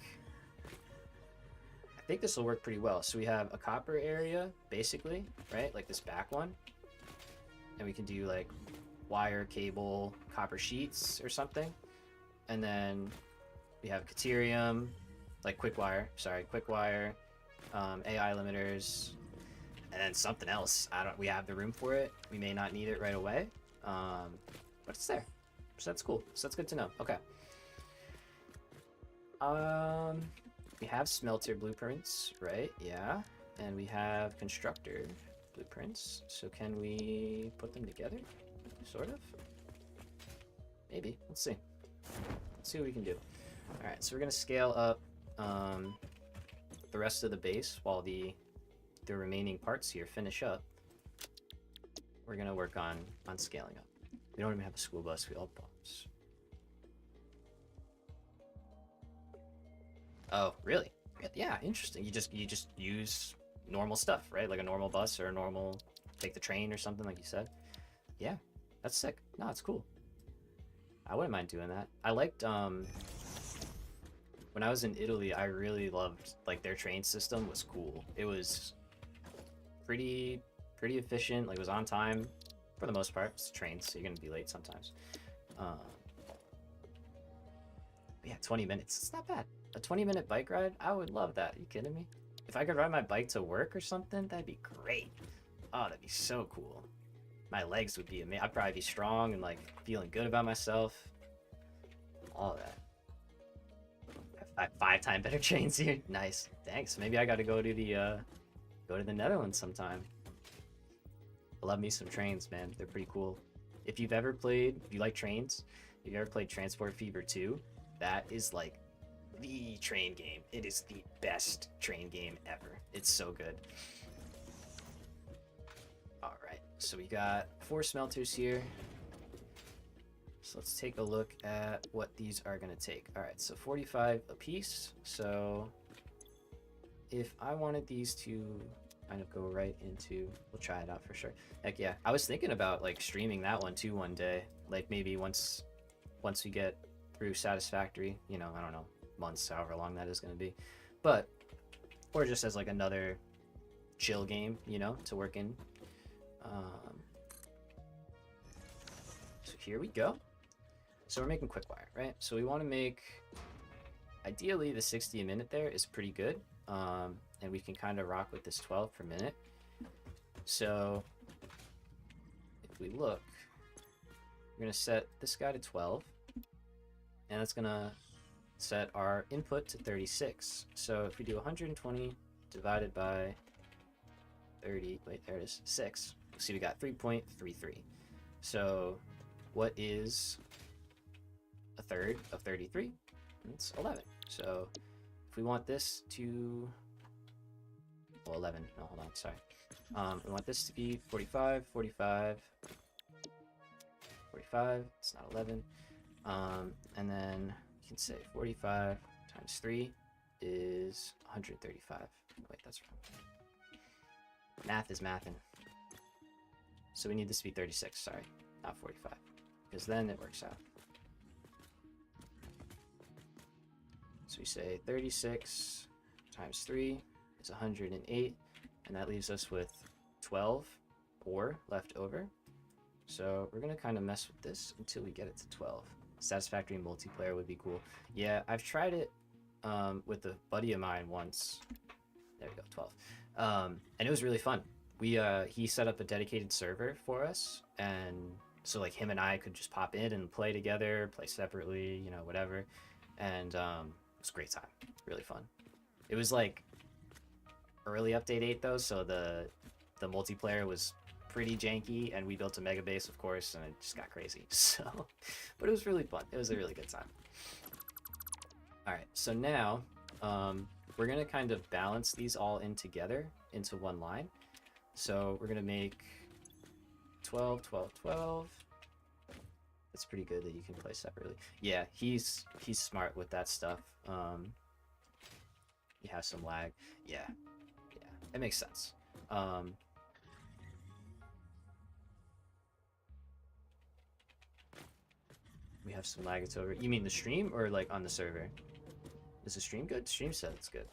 this will work pretty well. So we have a copper area, basically, right? Like this back one. And we can do like wire, cable, copper sheets or something. And then we have caterium, like quick wire, AI limiters, and then something else. We have the room for it. We may not need it right away. But it's there. So that's cool. So that's good to know. Okay. We have smelter blueprints, right? Yeah. And we have constructor blueprints. So can we put them together? Sort of? Maybe. Let's see. Let's see what we can do. Alright, so we're going to scale up the rest of the base while the remaining parts here finish up. We're going to work on scaling up. We don't even have a school bus. We all bumps. Oh, really? Yeah, interesting. You just use normal stuff, right? Like a normal bus or a normal take the train or something like you said. Yeah, that's sick. No, it's cool. I wouldn't mind doing that. I liked when I was in Italy, I really loved like their train system was cool. It was pretty efficient. Like it was on time for the most part. It's a train, so you're gonna be late sometimes. Um, but yeah, 20 minutes. It's not bad. A 20-minute bike ride, I would love that. Are you kidding me? If I could ride my bike to work or something, that'd be great. Oh, that'd be so cool. My legs would be amazing. I'd probably be strong and like feeling good about myself. All that. I have 5 times better trains here. Nice. Thanks. Maybe I got to go to the Netherlands sometime. I love me some trains, man. They're pretty cool. If you've ever played, if you like trains, if you ever played Transport Fever 2, that is like the train game. It is the best train game ever. It's so good. All right, so we got 4 smelters here. So let's take a look at what these are going to take. All right, so 45 a piece. So if I wanted these to kind of go right into, we'll try it out for sure. Heck yeah. I was thinking about like streaming that one too one day. Like maybe once we get through Satisfactory, you know, I don't know, months, however long that is going to be. But, or just as like another chill game, you know, to work in. So here we go. So we're making quick wire, right? So we want to make, ideally the 60 a minute there is pretty good. And we can kind of rock with this 12 per minute. So if we look, we're going to set this guy to 12. And that's going to set our input to 36. So if we do 120 divided by 30, wait, there it is, 6. See, we got 3.33. So what is a third of 33? It's 11. So if we want this to, well, 11, no, hold on, sorry. We want this to be 45, 45, 45, it's not 11. And then you can say 45 times 3 is 135. Wait, that's wrong. Math is mathin'. So we need this to be 36, sorry, not 45, because then it works out. So we say 36 times 3 is 108, and that leaves us with 12 ore left over. So we're going to kind of mess with this until we get it to 12. Satisfactory multiplayer would be cool. Yeah, I've tried it with a buddy of mine once. There we go, 12. And it was really fun. He set up a dedicated server for us, and so like him and I could just pop in and play together, play separately, you know, whatever. And it was a great time, really fun. It was like early update 8 though, so the multiplayer was pretty janky, and we built a mega base, of course, and it just got crazy. So, but it was really fun. It was a really good time. All right, so now we're gonna kind of balance these all in together into one line. So we're gonna make 12, 12, 12. It's pretty good that you can play separately. Yeah, he's smart with that stuff. You have some lag. Yeah, it makes sense. We have some lag. It's over. You mean the stream or like on the server? Is the stream good? Stream said it's good.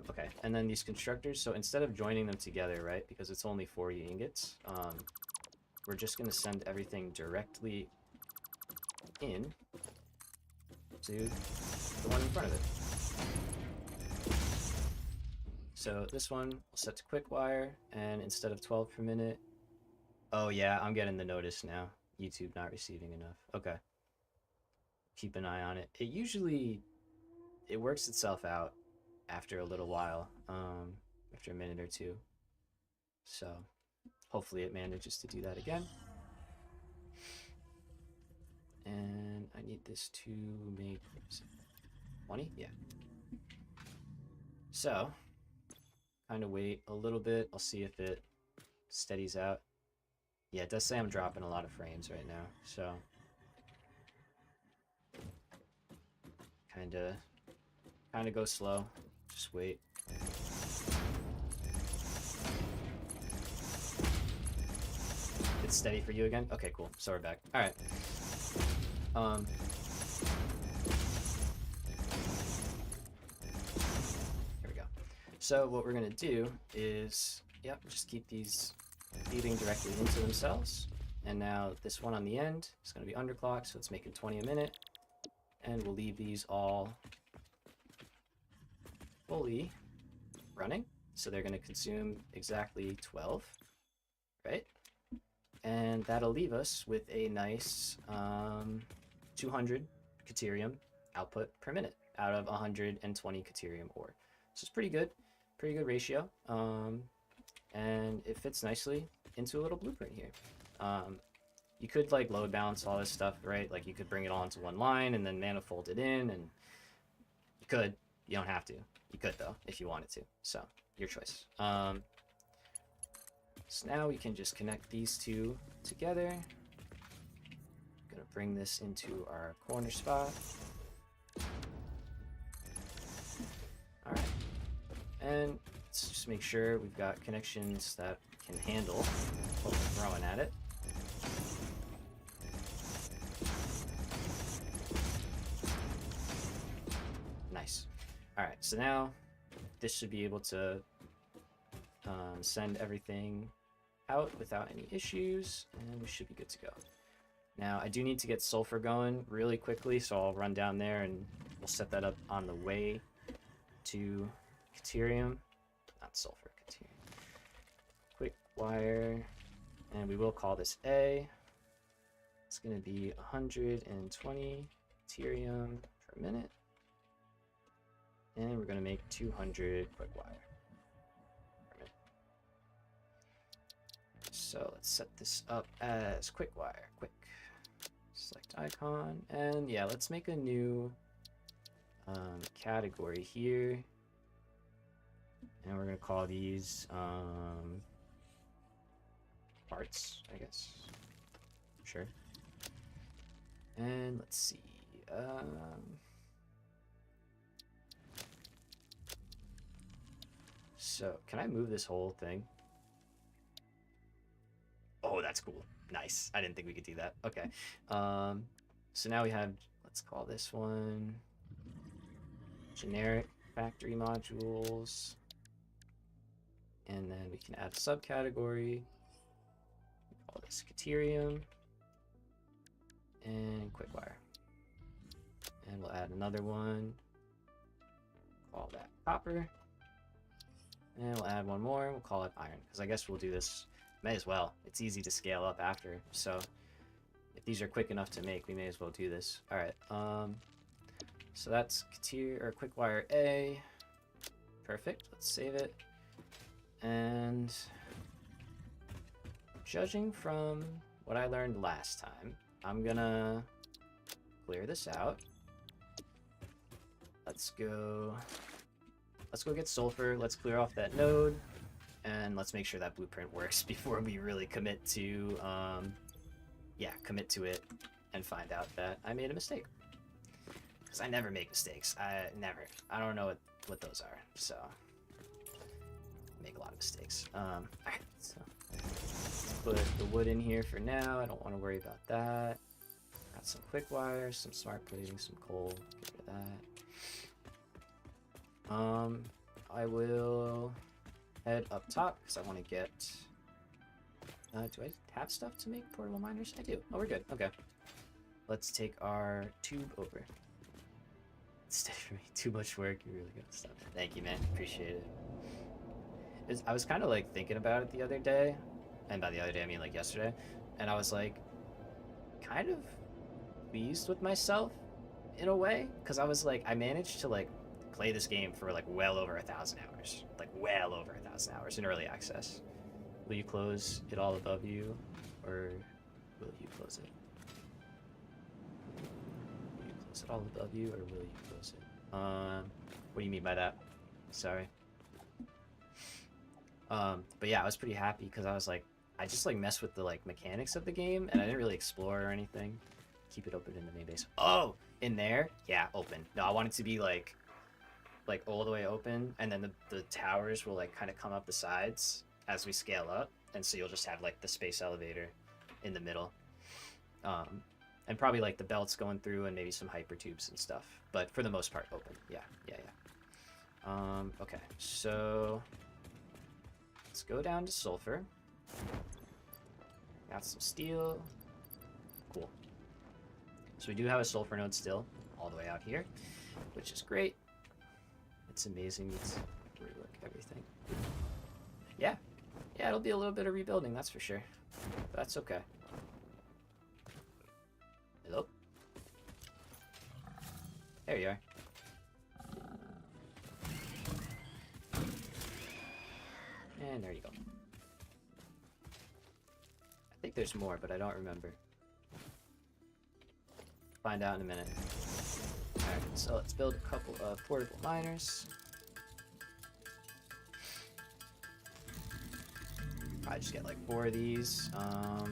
Okay, and then these constructors, so instead of joining them together, right, because it's only 40 ingots, we're just going to send everything directly in to the one in front of it. So this one will set to quick wire, and instead of 12 per minute, oh yeah, I'm getting the notice now. YouTube not receiving enough. Okay. Keep an eye on it. It works itself out after a little while, after a minute or two. So hopefully it manages to do that again. And I need this to make 20, yeah. So kind of wait a little bit. I'll see if it steadies out. Yeah, it does say I'm dropping a lot of frames right now, so kind of go slow. Just wait. It's steady for you again? Okay, cool. So we're back. Alright. Here we go. So what we're gonna do is, yep, just keep these feeding directly into themselves. And now this one on the end is gonna be underclocked, so it's making 20 a minute. And we'll leave these all fully running. So they're gonna consume exactly 12, right? And that'll leave us with a nice 200 Caterium output per minute out of 120 Caterium ore. So it's pretty good ratio. And it fits nicely into a little blueprint here. You could like load balance all this stuff, right? Like you could bring it all into one line and then manifold it in, and you could. You don't have to. You could though, if you wanted to. So your choice. So now we can just connect these two together. Gonna bring this into our corner spot. All right, and let's just make sure we've got connections that can handle what we're throwing at it. Nice. All right, so now this should be able to send everything out without any issues, and we should be good to go. Now I do need to get sulfur going really quickly, so I'll run down there and we'll set that up on the way to Caterium. Not sulfur, Caterium. Quick wire, and we will call this A. It's going to be 120 Caterium per minute, and we're going to make 200 quick wire. So let's set this up as quick wire. Quick. Select icon. And yeah, let's make a new category here. And we're going to call these parts, I guess. Sure. And let's see. So can I move this whole thing? Oh, that's cool. Nice. I didn't think we could do that. Okay. So now we have, let's call this one generic factory modules. And then we can add a subcategory. Call this Caterium and quick-wire. And we'll add another one. Call that copper. And we'll add one more. We'll call it iron, because I guess we'll do this. May as well. It's easy to scale up after. So if these are quick enough to make, we may as well do this. All right. So that's quick wire A. Perfect. Let's save it. And judging from what I learned last time, I'm gonna clear this out. Let's go get sulfur. Let's clear off that node. And let's make sure that blueprint works before we really commit to, commit to it and find out that I made a mistake. Because I never make mistakes. I don't know what those are. So, I make a lot of mistakes. Alright, so let's put the wood in here for now. I don't want to worry about that. Got some quick wires, some smart plating, some coal. Get rid of that. I will head up top because I want to get. Do I have stuff to make portable miners? I do. Oh, we're good. Okay. Let's take our tube over. It's for me. Too much work. You really got stuff. Thank you, man. Appreciate it. I was kind of like thinking about it the other day, and by the other day I mean like yesterday, and I was like kind of pleased with myself in a way, because I was like, I managed to like play this game for like well over 1,000 hours, like well over 1,000 hours in early access. Will you close it all above you, or will you close it? Will you close it all above you, or will you close it? What do you mean by that? Sorry. But yeah, I was pretty happy because I was like, I just like messed with the like mechanics of the game, and I didn't really explore or anything. Keep it open in the main base. Oh, In there, yeah, open. No, I want it to be like all the way open, and then the towers will like kind of come up the sides as we scale up, and so you'll just have like the space elevator in the middle, and probably like the belts going through and maybe some hyper tubes and stuff. But for the most part, open. Yeah, yeah, yeah. Okay, so let's go down to sulfur. Got some steel. Cool. So we do have a sulfur node still, all the way out here, which is great. It's amazing. Let's rework everything. Yeah. Yeah, it'll be a little bit of rebuilding, that's for sure. But that's okay. Hello? There you are. And there you go. I think there's more, but I don't remember. Find out in a minute. Alright, so let's build a couple of portable miners. I just get like 4 of these. Oh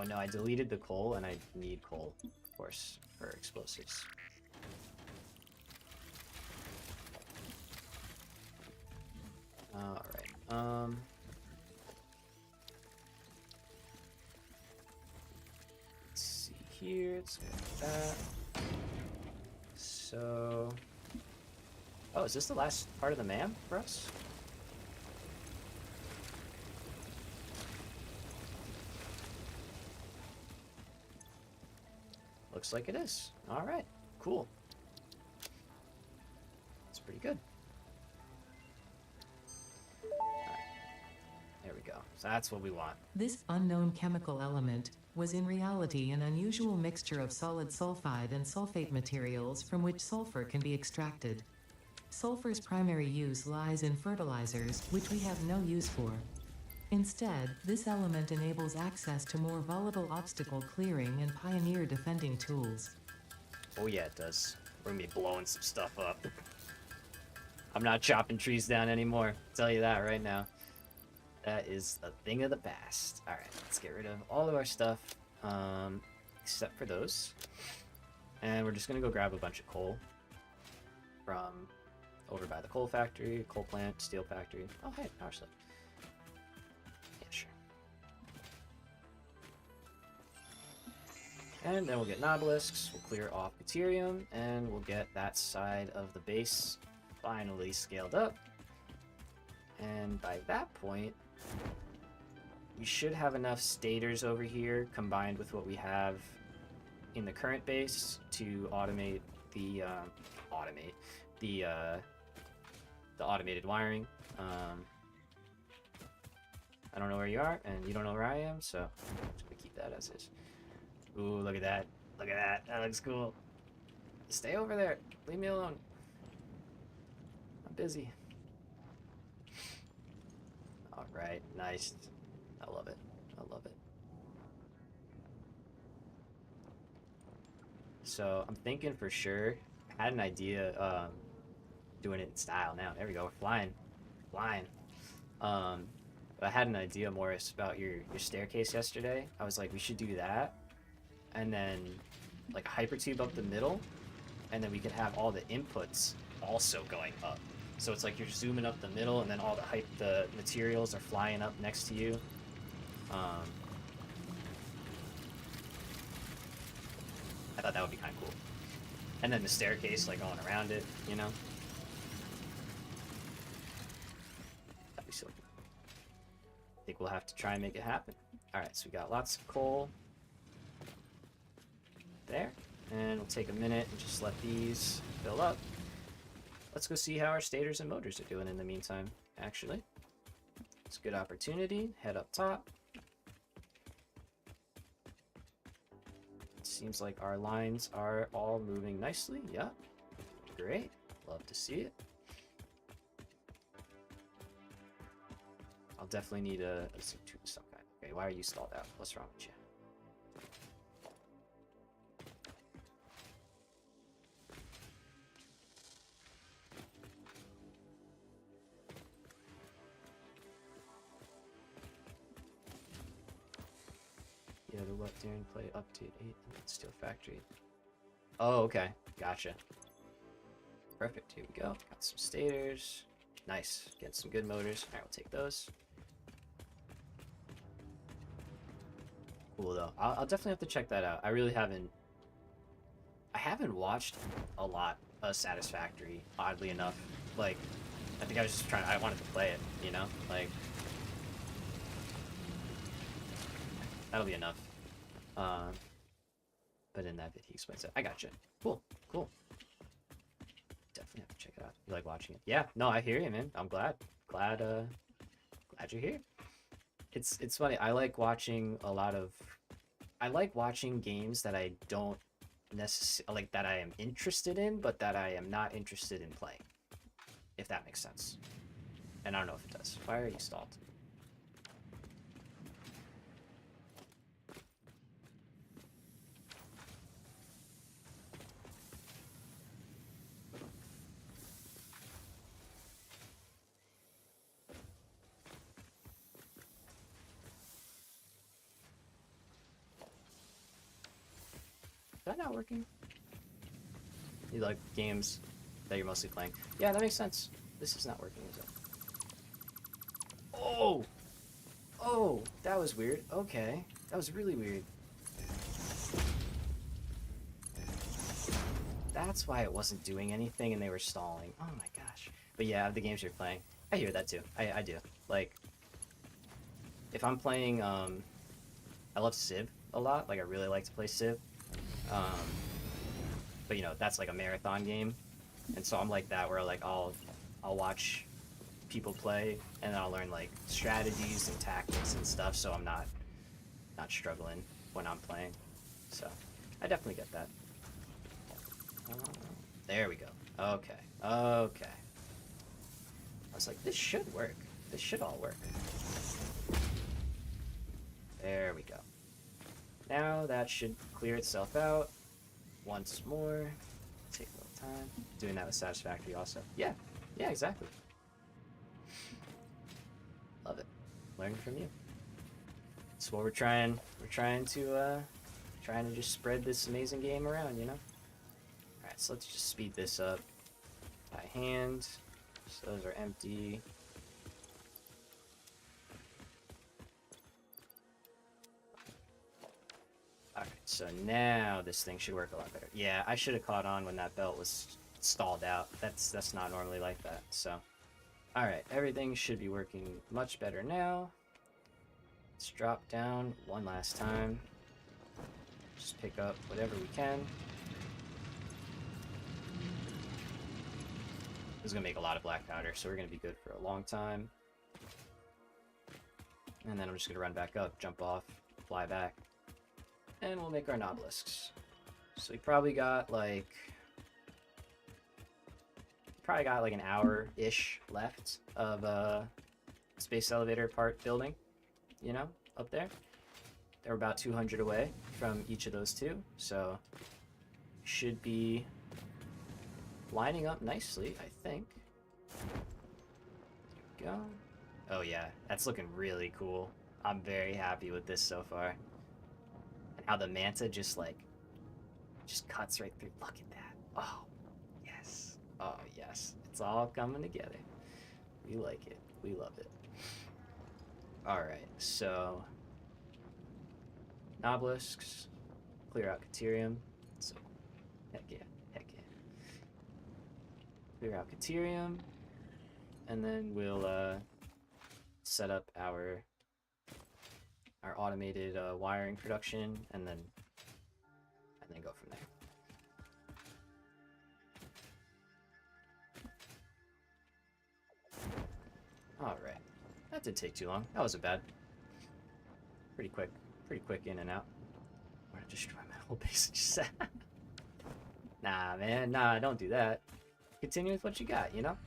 no, I deleted the coal and I need coal, of course, for explosives. Alright, let's see here, let's go like that. So... Oh, is this the last part of the map for us? Looks like it is. Alright, cool. That's pretty good. Alright. There we go. So that's what we want. This unknown chemical element was in reality an unusual mixture of solid sulfide and sulfate materials from which sulfur can be extracted. Sulfur's primary use lies in fertilizers, which we have no use for. Instead, this element enables access to more volatile obstacle clearing and pioneer defending tools. Oh yeah, it does. We're gonna be blowing some stuff up. I'm not chopping trees down anymore. I'll tell you that right now. That is a thing of the past. Alright, let's get rid of all of our stuff, except for those. And we're just gonna go grab a bunch of coal from over by the coal factory, coal plant, steel factory. Oh hey, power slip. Yeah, sure. And then we'll get nobelisks, we'll clear off deuterium, and we'll get that side of the base finally scaled up. And by that point, we should have enough stators over here combined with what we have in the current base to automate the automated wiring. I don't know where you are, and you don't know where I am, so I'm just gonna keep that as is. Ooh, look at that. Look at that. That looks cool. Stay over there. Leave me alone. I'm busy. Alright, nice. I love it. I love it. So, I'm thinking for sure, I had an idea, doing it in style now. There we go, we're flying. Flying. But I had an idea, Morris, about your staircase yesterday. I was like, we should do that. And then, like, a hypertube up the middle. And then we could have all the inputs also going up. So it's like you're zooming up the middle, and then all the materials are flying up next to you. I thought that would be kind of cool. And then the staircase, like, going around it, you know? That'd be so cool. I think we'll have to try and make it happen. Alright, so we got lots of coal. There. And we'll take a minute and just let these fill up. Let's go see how our stators and motors are doing in the meantime, actually. It's a good opportunity. Head up top. It seems like our lines are all moving nicely. Yeah. Great. Love to see it. I'll definitely need a some kind. Okay, why are you stalled out? What's wrong with you? Criterion Play Update 8 Steel Factory. Oh, okay. Gotcha. Perfect. Here we go. Got some stators. Nice. Getting some good motors. Alright, we'll take those. Cool, though. I'll definitely have to check that out. I really haven't... I haven't watched a lot of Satisfactory, oddly enough. Like, I think I was just trying... I wanted to play it, you know? Like... That'll be enough. But in that vid, he explains it. I gotcha. Cool. Cool. Definitely have to check it out. You like watching it? Yeah. No, I hear you, man. I'm glad. Glad you're here. It's funny. I like watching a lot of... I like watching games that I don't necessarily... Like, that I am interested in, but that I am not interested in playing. If that makes sense. And I don't know if it does. Why are you stalled? Is that not working? You like games that you're mostly playing? Yeah, that makes sense. This is not working, is it? Oh! Oh, that was weird. Okay. That was really weird. That's why it wasn't doing anything and they were stalling. Oh my gosh. But yeah, the games you're playing, I hear that too. I do. Like, if I'm playing, I love Civ a lot. Like, I really like to play Civ. But you know, that's like a marathon game, and so I'm like that where like I'll watch people play and then I'll learn like strategies and tactics and stuff, so I'm not struggling when I'm playing. So I definitely get that. There we go. Okay. Okay. I was like, this should work. This should all work. There we go. Now that should clear itself out. Once more. Take a little time. Doing that with Satisfactory also. Yeah. Yeah, exactly. Love it. Learning from you. That's what we're trying to just spread this amazing game around, you know? Alright, so let's just speed this up by hand. So those are empty. Alright, so now this thing should work a lot better. Yeah, I should have caught on when that belt was stalled out. That's not normally like that, so. Alright, everything should be working much better now. Let's drop down one last time. Just pick up whatever we can. This is going to make a lot of black powder, so we're going to be good for a long time. And then I'm just going to run back up, jump off, fly back. And we'll make our nobelisks. So we probably got like an hour-ish left of space elevator part building, you know, up there. They're about 200 away from each of those two, so should be lining up nicely, I think. There we go. Oh yeah, that's looking really cool. I'm very happy with this so far. And how the manta just cuts right through. Look at that. Oh, yes. Oh, yes. It's all coming together. We like it. We love it. Alright, so nobelisks, clear out Caterium. So, heck yeah, heck yeah. Clear out Caterium, and then we'll set up our automated wiring production, and then go from there. All right, that didn't take too long. That wasn't bad. Pretty quick in and out. I'm gonna destroy my whole base. Nah, man, nah, don't do that. Continue with what you got, you know?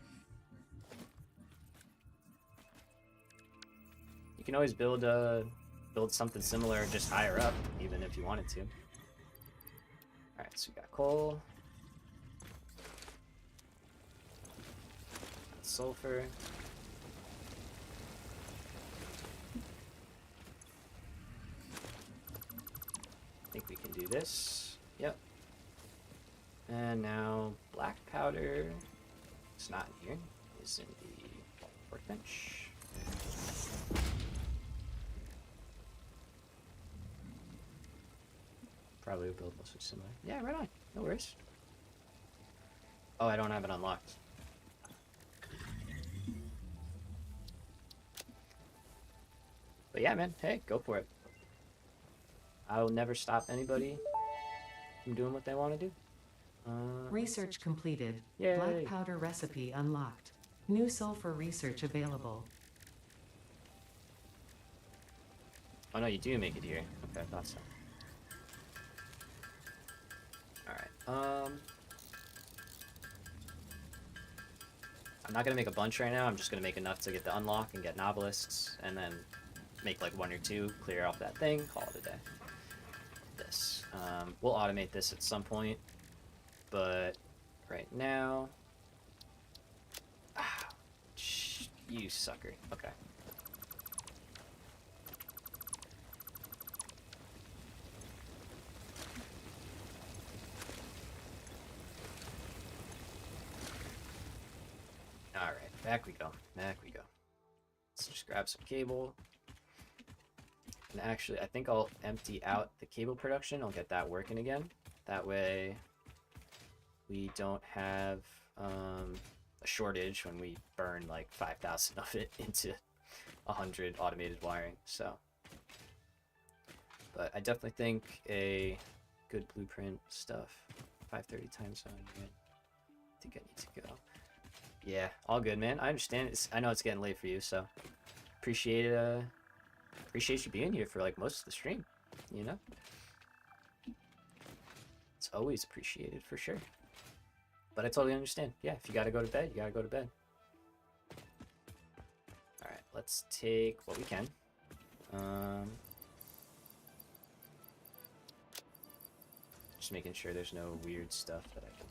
You can always build something similar just higher up, even if you wanted to. Alright, so we got coal. Sulfur. this. Yep. And now black powder. It's not in here. It's in the workbench. Probably build mostly similar. Yeah, right on. No worries. Oh, I don't have it unlocked. But yeah, man. Hey, go for it. I'll never stop anybody from doing what they want to do. Research completed. Yay. Black powder recipe unlocked. New sulfur research available. Oh no, you do make it here. Okay, I thought so. Alright, I'm not gonna make a bunch right now, I'm just gonna make enough to get the unlock and get nobelisks, and then make like 1 or 2, clear off that thing, call it a day. This. We'll automate this at some point, but right now... Ah, you sucker. Okay. Alright, back we go. Back we go. Let's just grab some cable. And actually, I think I'll empty out the cable production. I'll get that working again. That way, we don't have a shortage when we burn like 5,000 of it into 100 automated wiring. So, but I definitely think a good blueprint stuff. 5:30 time zone. Right? I think I need to go. Yeah, all good, man. I understand. I know it's getting late for you, so appreciate you being here for like most of the stream. You know, it's always appreciated for sure. But I totally understand. Yeah, if you gotta go to bed, you gotta go to bed. All right, let's take what we can. Just making sure there's no weird stuff that I can.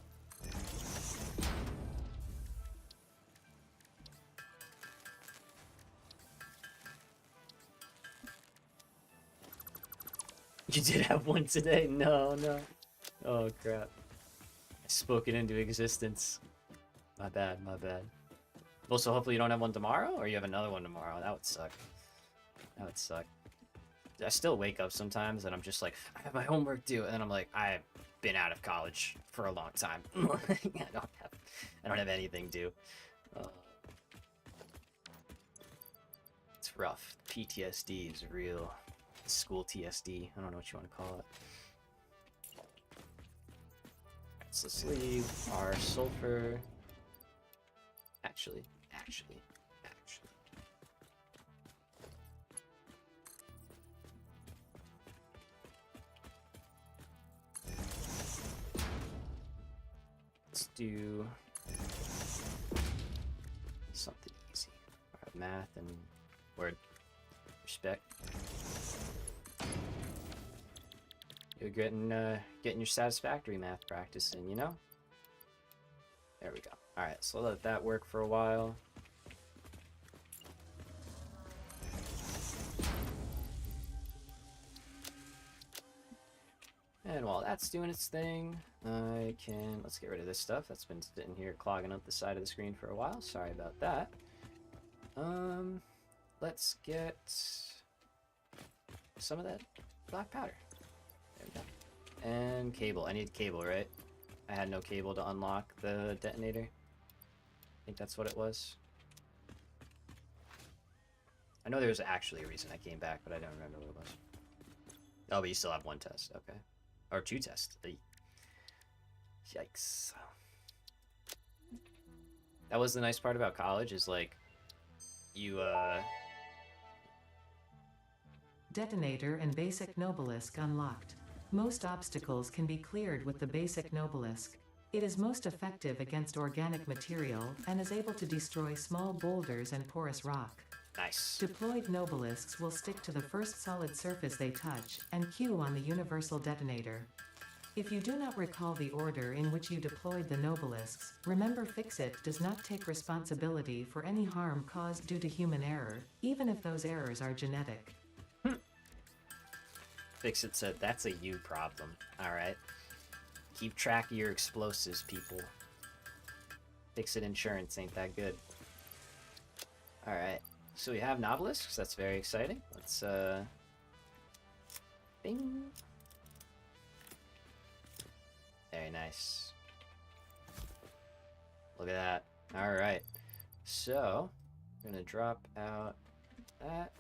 You did have one today? No, no. Oh, crap. I spoke it into existence. My bad, my bad. Well, so hopefully you don't have one tomorrow? Or you have another one tomorrow? That would suck. That would suck. I still wake up sometimes and I'm just like, I have my homework due. And then I'm like, I've been out of college for a long time. I don't have anything due. It's rough. PTSD is real. School TSD. I don't know what you want to call it. So let's leave our sulfur. Actually. Let's do something easy. Alright, math and word. Respect. You're getting your satisfactory math practice in, you know? There we go. Alright, so let that work for a while. And while that's doing its thing, let's get rid of this stuff that's been sitting here clogging up the side of the screen for a while. Sorry about that. Let's get some of that black powder. There we go. And cable. I need cable, right? I had no cable to unlock the detonator. I think that's what it was. I know there was actually a reason I came back, but I don't remember what it was. Oh, but you still have 1 test. Okay. Or 2 tests. Yikes. That was the nice part about college, is like, you, Detonator and basic nobelisk unlocked. Most obstacles can be cleared with the basic nobelisk. It is most effective against organic material and is able to destroy small boulders and porous rock. Nice. Deployed nobelisks will stick to the first solid surface they touch and cue on the universal detonator. If you do not recall the order in which you deployed the nobelisks, remember Fixit does not take responsibility for any harm caused due to human error, even if those errors are genetic. Fix It said, that's a you problem. Alright. Keep track of your explosives, people. Fix It insurance ain't that good. Alright. So we have nobelisks. That's very exciting. Let's, Bing. Very nice. Look at that. Alright. So, I'm gonna drop out that.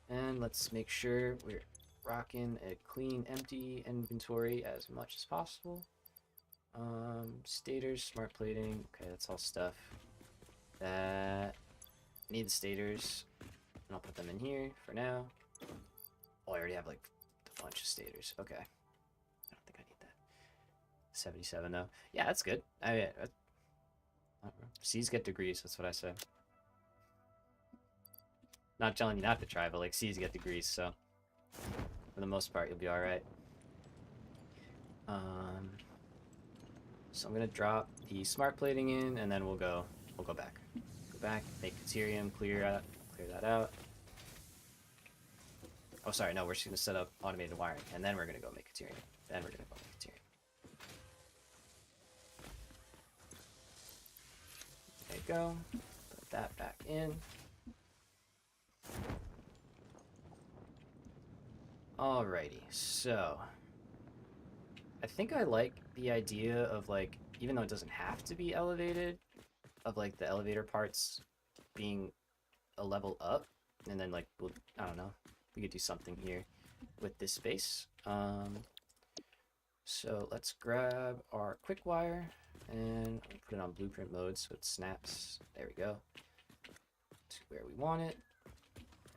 And let's make sure we're rocking a clean, empty inventory as much as possible. Stators, smart plating. Okay, that's all stuff that need the stators. And I'll put them in here for now. Oh, I already have like a bunch of stators. Okay. I don't think I need that. 77 though. Yeah, that's good. I don't know. C's get degrees, that's what I say. Not telling you not to try, but like C's get degrees, so for the most part you'll be alright. So I'm gonna drop the smart plating in, and then we'll go back. Go back, make deuterium, clear that out. Oh, sorry, no, we're just gonna set up automated wiring, and then we're gonna go make deuterium. Then we're gonna go make deuterium. There you go. Put that back in. Alrighty, so I think I like the idea of like, even though it doesn't have to be elevated, of like the elevator parts being a level up, and then like, we'll, I don't know, we could do something here with this space. So let's grab our quick wire and put it on blueprint mode so it snaps. There we go. To where we want it.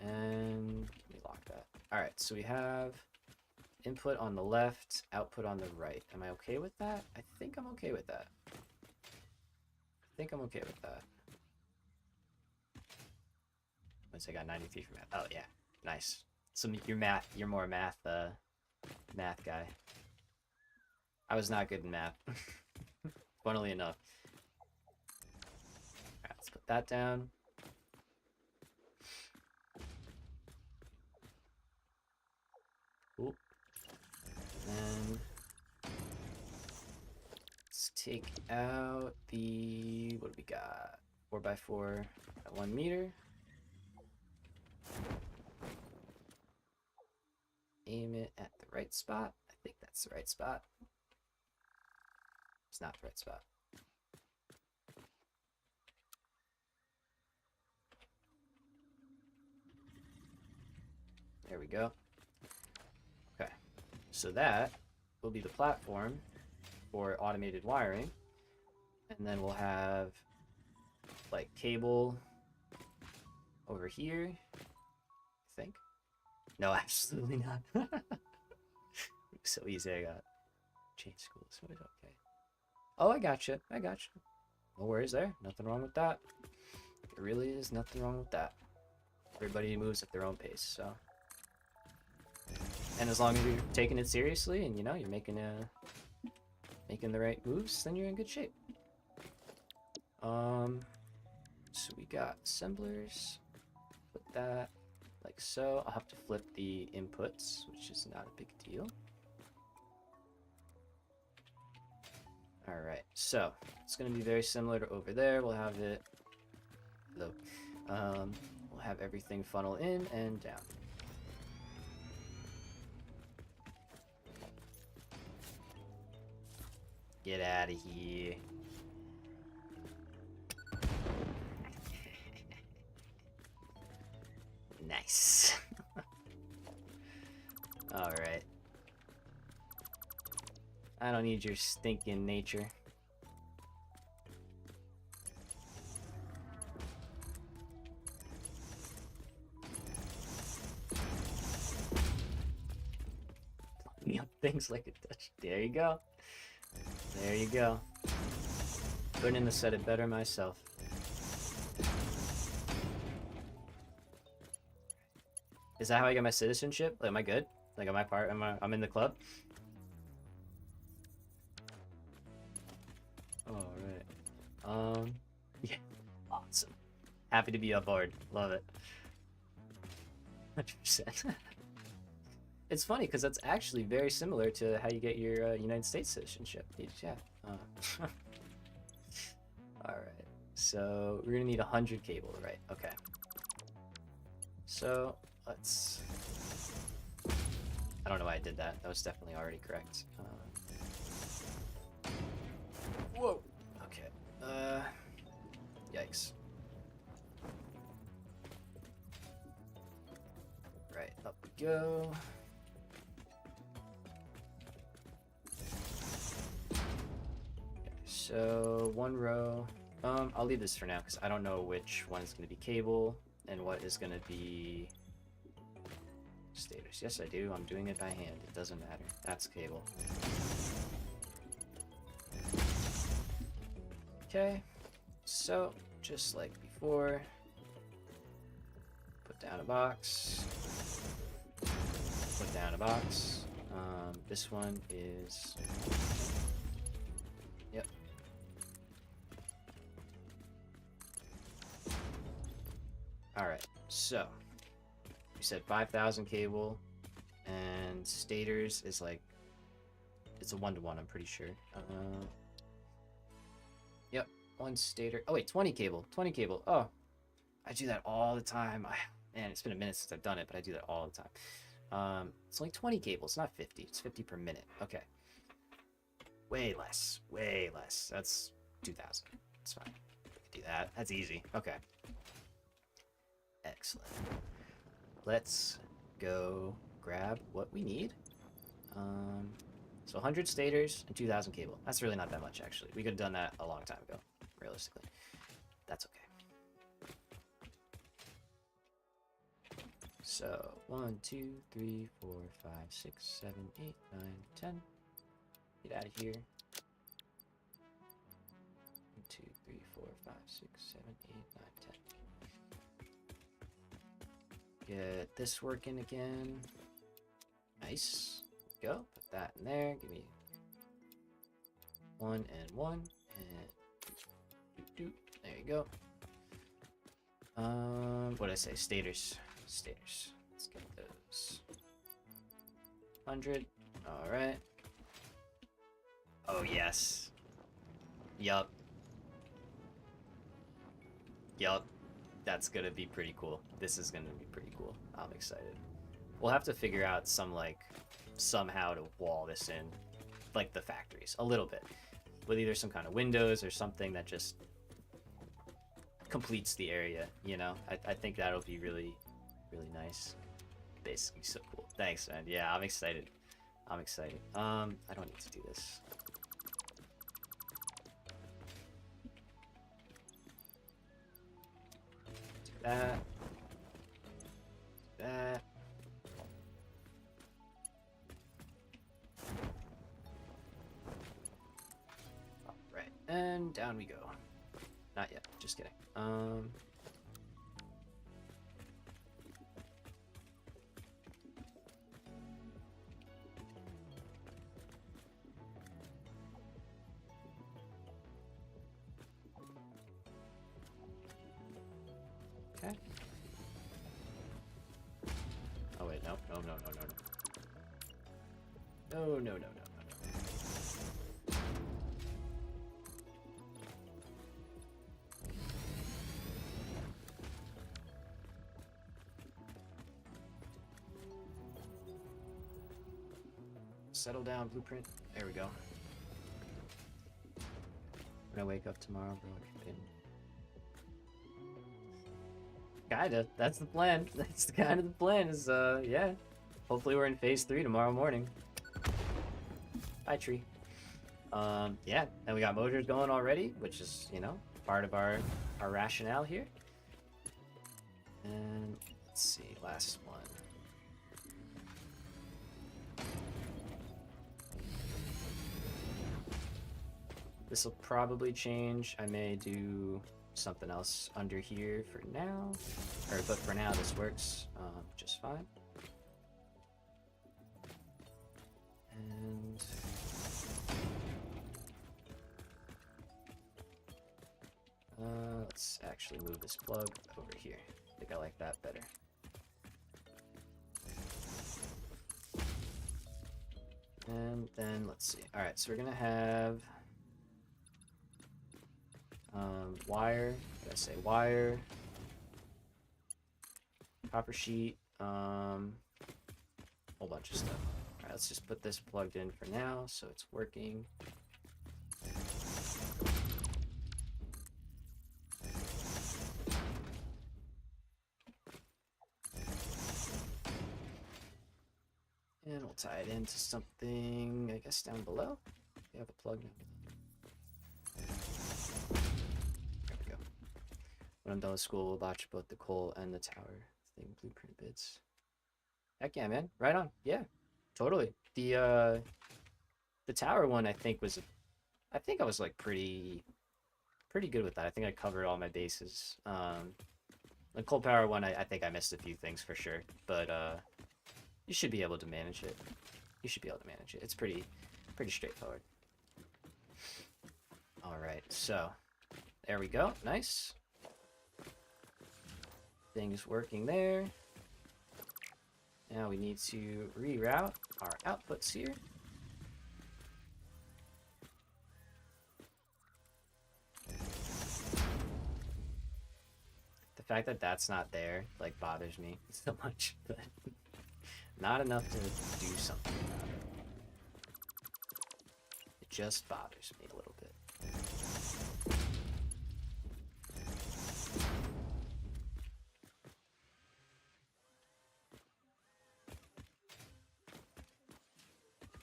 And let me lock that. Alright, so we have input on the left, output on the right. Am I okay with that? I think I'm okay with that. Once I got 93 for math. Oh yeah, nice. So you're more math guy. I was not good in math. Funnily enough. Alright, let's put that down. Cool. And let's take out the, what do we got? 4x4 at 1 meter. Aim it at the right spot. I think that's the right spot. It's not the right spot. There we go. Okay, so that will be the platform for automated wiring, and then we'll have like cable over here, I think. No, absolutely not. So easy. I got change schools. Okay. Oh, I gotcha. No worries there. Nothing wrong with that. There really is nothing wrong with that. Everybody moves at their own pace, so. And as long as you're taking it seriously and, you know, you're making the right moves, then you're in good shape. So we got assemblers. Put that like so. I'll have to flip the inputs, which is not a big deal. Alright, so it's going to be very similar to over there. We'll have it, we'll have everything funnel in and down. Get out of here. Nice. Alright. I don't need your stinking nature. Things like a touch. There you go. There you go. Couldn't have said it better myself. Is that how I get my citizenship? Like, am I good? Like, am I part? I'm in the club? Alright. Yeah. Awesome. Happy to be aboard. Love it. 100%. It's funny because that's actually very similar to how you get your United States citizenship. Yeah. Uh, all right. So we're gonna need 100 cable, right? Okay. So let's. I don't know why I did that. That was definitely already correct. Whoa. Okay. Yikes. Right, up we go. Okay, so one row. I'll leave this for now because I don't know which one is going to be cable and what is going to be status. Yes, I do. I'm doing it by hand. It doesn't matter. That's cable. Okay, so just like before, put down a box, put down a box. This one is, yep. All right, so we said 5,000 cable, and stators is like, it's a 1-to-1, I'm pretty sure. Yep, one stator. Oh wait, 20 cable, 20 cable. Oh, I do that all the time. Man, it's been a minute since I've done it, but I do that all the time. It's only 20 cable. It's not 50. It's 50 per minute. Okay. Way less. Way less. That's 2,000. It's fine. We can do that. That's easy. Okay. Excellent. Let's go grab what we need. So 100 stators and 2,000 cable. That's really not that much, actually. We could have done that a long time ago, realistically. That's okay. So 1, 2, 3, 4, 5, 6, 7, 8, 9, 10. Get out of here. 1, 2, 3, 4, 5, 6, 7, 8, 9, 10. Get this working again. Nice. Go. Put that in there. Give me 1 and 1 and there you go. What did I say? Stators. Stators. Let's get those. 100. All right. Oh yes. Yup. Yup. That's gonna be pretty cool. This is gonna be pretty cool. I'm excited. We'll have to figure out some somehow to wall this in, like the factories, a little bit, with either some kind of windows or something that just completes the area. You know, I think that'll be really, really nice. Basically, so cool. Thanks, man. Yeah, I'm excited. I'm excited. I don't need to do this. Do that. Do that. Alright, and down we go. Not yet, just kidding. Okay. Oh wait, no, no, no, no, no, no. No, no, no, no, no, no. Settle down, blueprint. There we go. When I wake up tomorrow, bro, kinda. That's the plan. That's kind of the plan. Is yeah. Hopefully we're in phase 3 tomorrow morning. Bye, tree. Yeah. And we got motors going already, which is, you know, part of our rationale here. And let's see, last one. This will probably change. I may do something else under here for now, but for now this works just fine. And let's actually move this plug over here. I think I like that better. And then let's see. All right, so we're gonna have wire. What did I say? Wire, copper sheet, whole bunch of stuff. All right, let's just put this plugged in for now, so it's working. And we'll tie it into something, I guess, down below. We have a plug now. There we go. When I'm done with school, we'll watch both the coal and the tower thing blueprint bits. Heck yeah, man. Right on. Yeah, totally. The tower one, I think I was like pretty good with that. I think I covered all my bases. The coal power one, I think I missed a few things for sure, but you should be able to manage it. You should be able to manage it. It's pretty straightforward. All right, so there we go. Nice. Things working there. Now we need to reroute our outputs here. The fact that that's not there like bothers me so much, but not enough to do something about it. It just bothers me a little bit.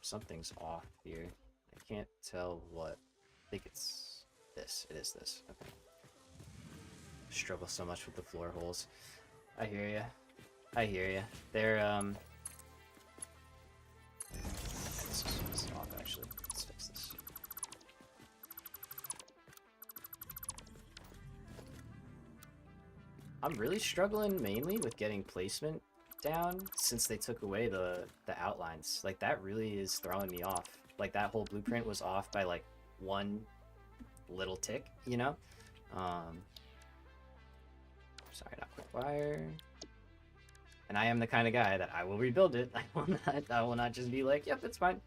Something's off here. I can't tell what. I think it's this. It is this. Okay. Struggle so much with the floor holes. I hear ya. I hear ya. They're this is off actually. Let's fix this. I'm really struggling mainly with getting placement down since they took away the outlines. Like that really is throwing me off. Like that whole blueprint was off by like one little tick, you know? Sorry, not quick wire. And I am the kind of guy that I will rebuild it. I will not just be like, yep, it's fine.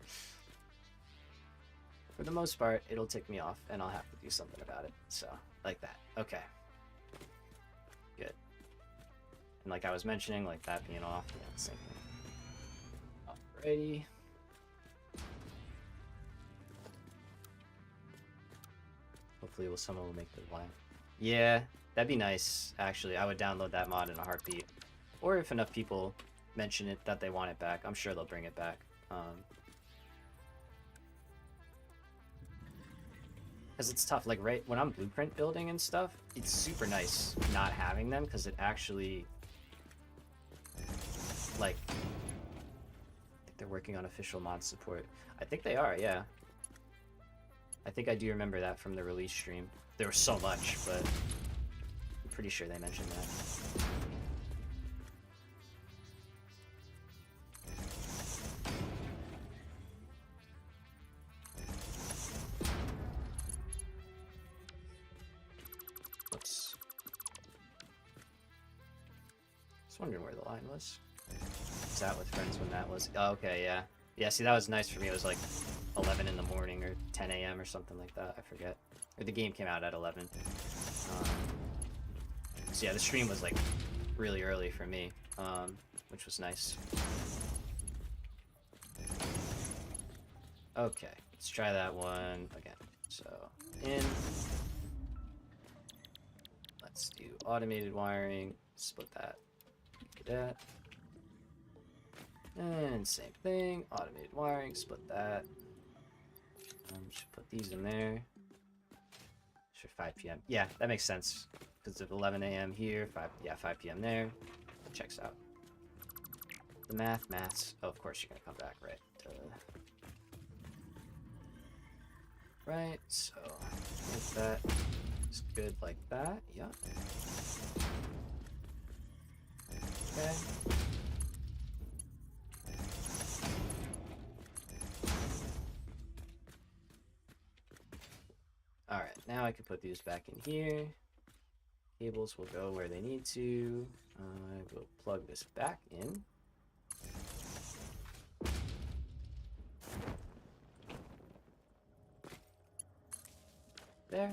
For the most part, it'll tick me off and I'll have to do something about it. So, like that. Okay. Good. And like I was mentioning, like that being off, yeah, same thing. Alrighty. Hopefully someone will make the line. Yeah, that'd be nice, actually. I would download that mod in a heartbeat. Or if enough people mention it that they want it back, I'm sure they'll bring it back. Because it's tough, like right when I'm blueprint building and stuff, it's super nice not having them because it actually, like, I think they're working on official mod support. I think they are, yeah. I think I do remember that from the release stream. There was so much, but I'm pretty sure they mentioned that. Whoops. Just wondering where the line was. Was that with friends when that was? Oh, okay, yeah. Yeah, see, that was nice for me. It was like 11 in the morning or 10 a.m. or something like that. I forget. Or the game came out at 11. So yeah, the stream was like really early for me, which was nice. Okay, let's try that one again. So in. Let's do automated wiring. Split that. Do that. And same thing. Automated wiring. Split that. Should put these in there. Sure, 5 p.m. Yeah, that makes sense. Because of 11 a.m. here, 5 p.m. there. Checks out. The maths. Oh, of course you're gonna come back, right? Right, so make that is good like that. Yep. Okay. Alright, now I can put these back in here. Cables will go where they need to. I will plug this back in. there.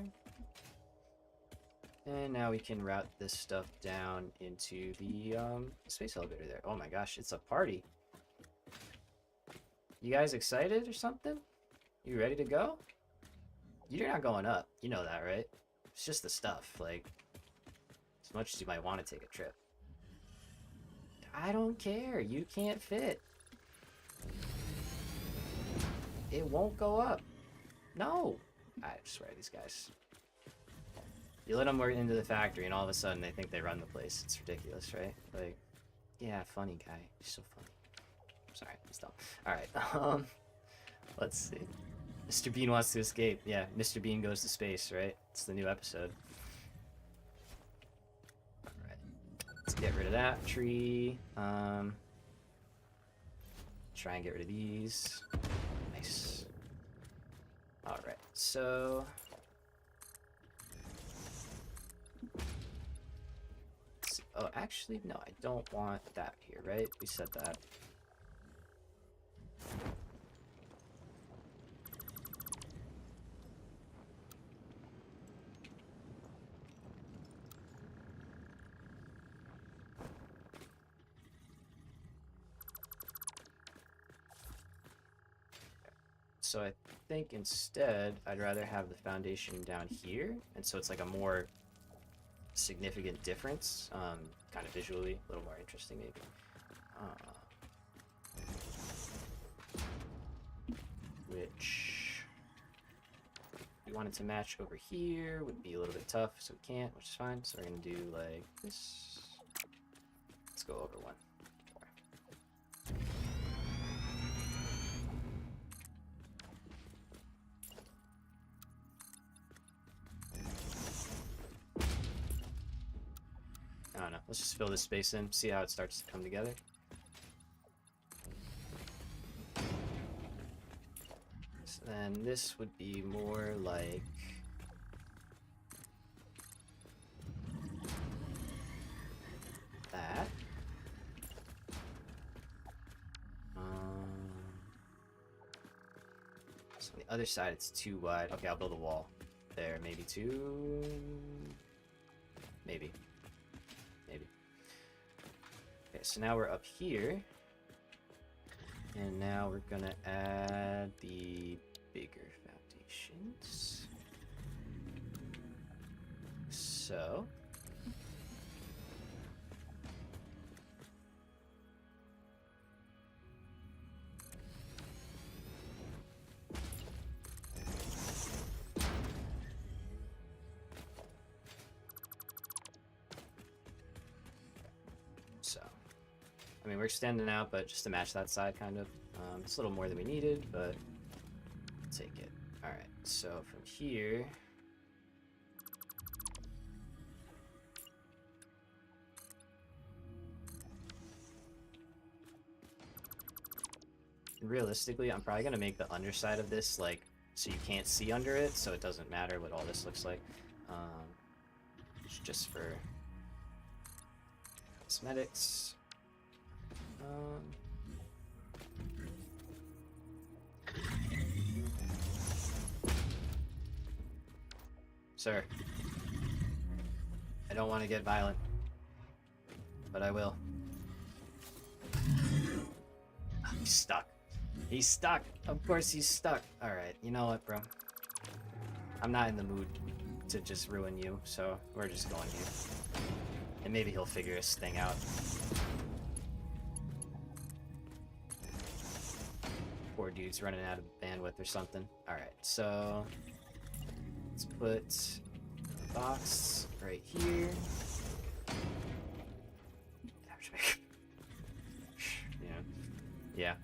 And now we can route this stuff down into the space elevator there. Oh my gosh, it's a party. You guys excited or something? You ready to go? You're not going up. You know that, right? It's just the stuff. Like, as much as you might want to take a trip. I don't care. You can't fit. It won't go up. No. I swear, these guys. You let them work into the factory, and all of a sudden they think they run the place. It's ridiculous, right? Like, yeah, funny guy. He's so funny. Sorry, he's dumb. Alright, let's see. Mr. Bean wants to escape. Yeah, Mr. Bean goes to space, right? It's the new episode. Alright. Let's get rid of that tree. Try and get rid of these. Nice. Alright, so... Oh, actually, no, I don't want that here, right? We said that. So I think instead, I'd rather have the foundation down here, and so it's like a more significant difference, kind of visually, a little more interesting maybe. Which we wanted to match over here would be a little bit tough, so we can't, which is fine. So we're gonna do like this. Let's go over one. I don't know. Let's just fill this space in, see how it starts to come together. So then this would be more like that. So on the other side, it's too wide. Okay, I'll build a wall there. Maybe two. Maybe. Okay, so now we're up here. And now we're gonna add the bigger foundations. So. I mean, we're extending out, but just to match that side, kind of. It's a little more than we needed, but I'll take it. Alright, so from here... Realistically, I'm probably going to make the underside of this, like, so you can't see under it, so it doesn't matter what all this looks like. Just for cosmetics. Sir, I don't want to get violent, but I will. He's stuck. He's stuck. Of course he's stuck. Alright, you know what, bro? I'm not in the mood to just ruin you, so we're just going here. And maybe he'll figure this thing out. Poor dude's running out of bandwidth or something. Alright, so let's put a box right here. Yeah.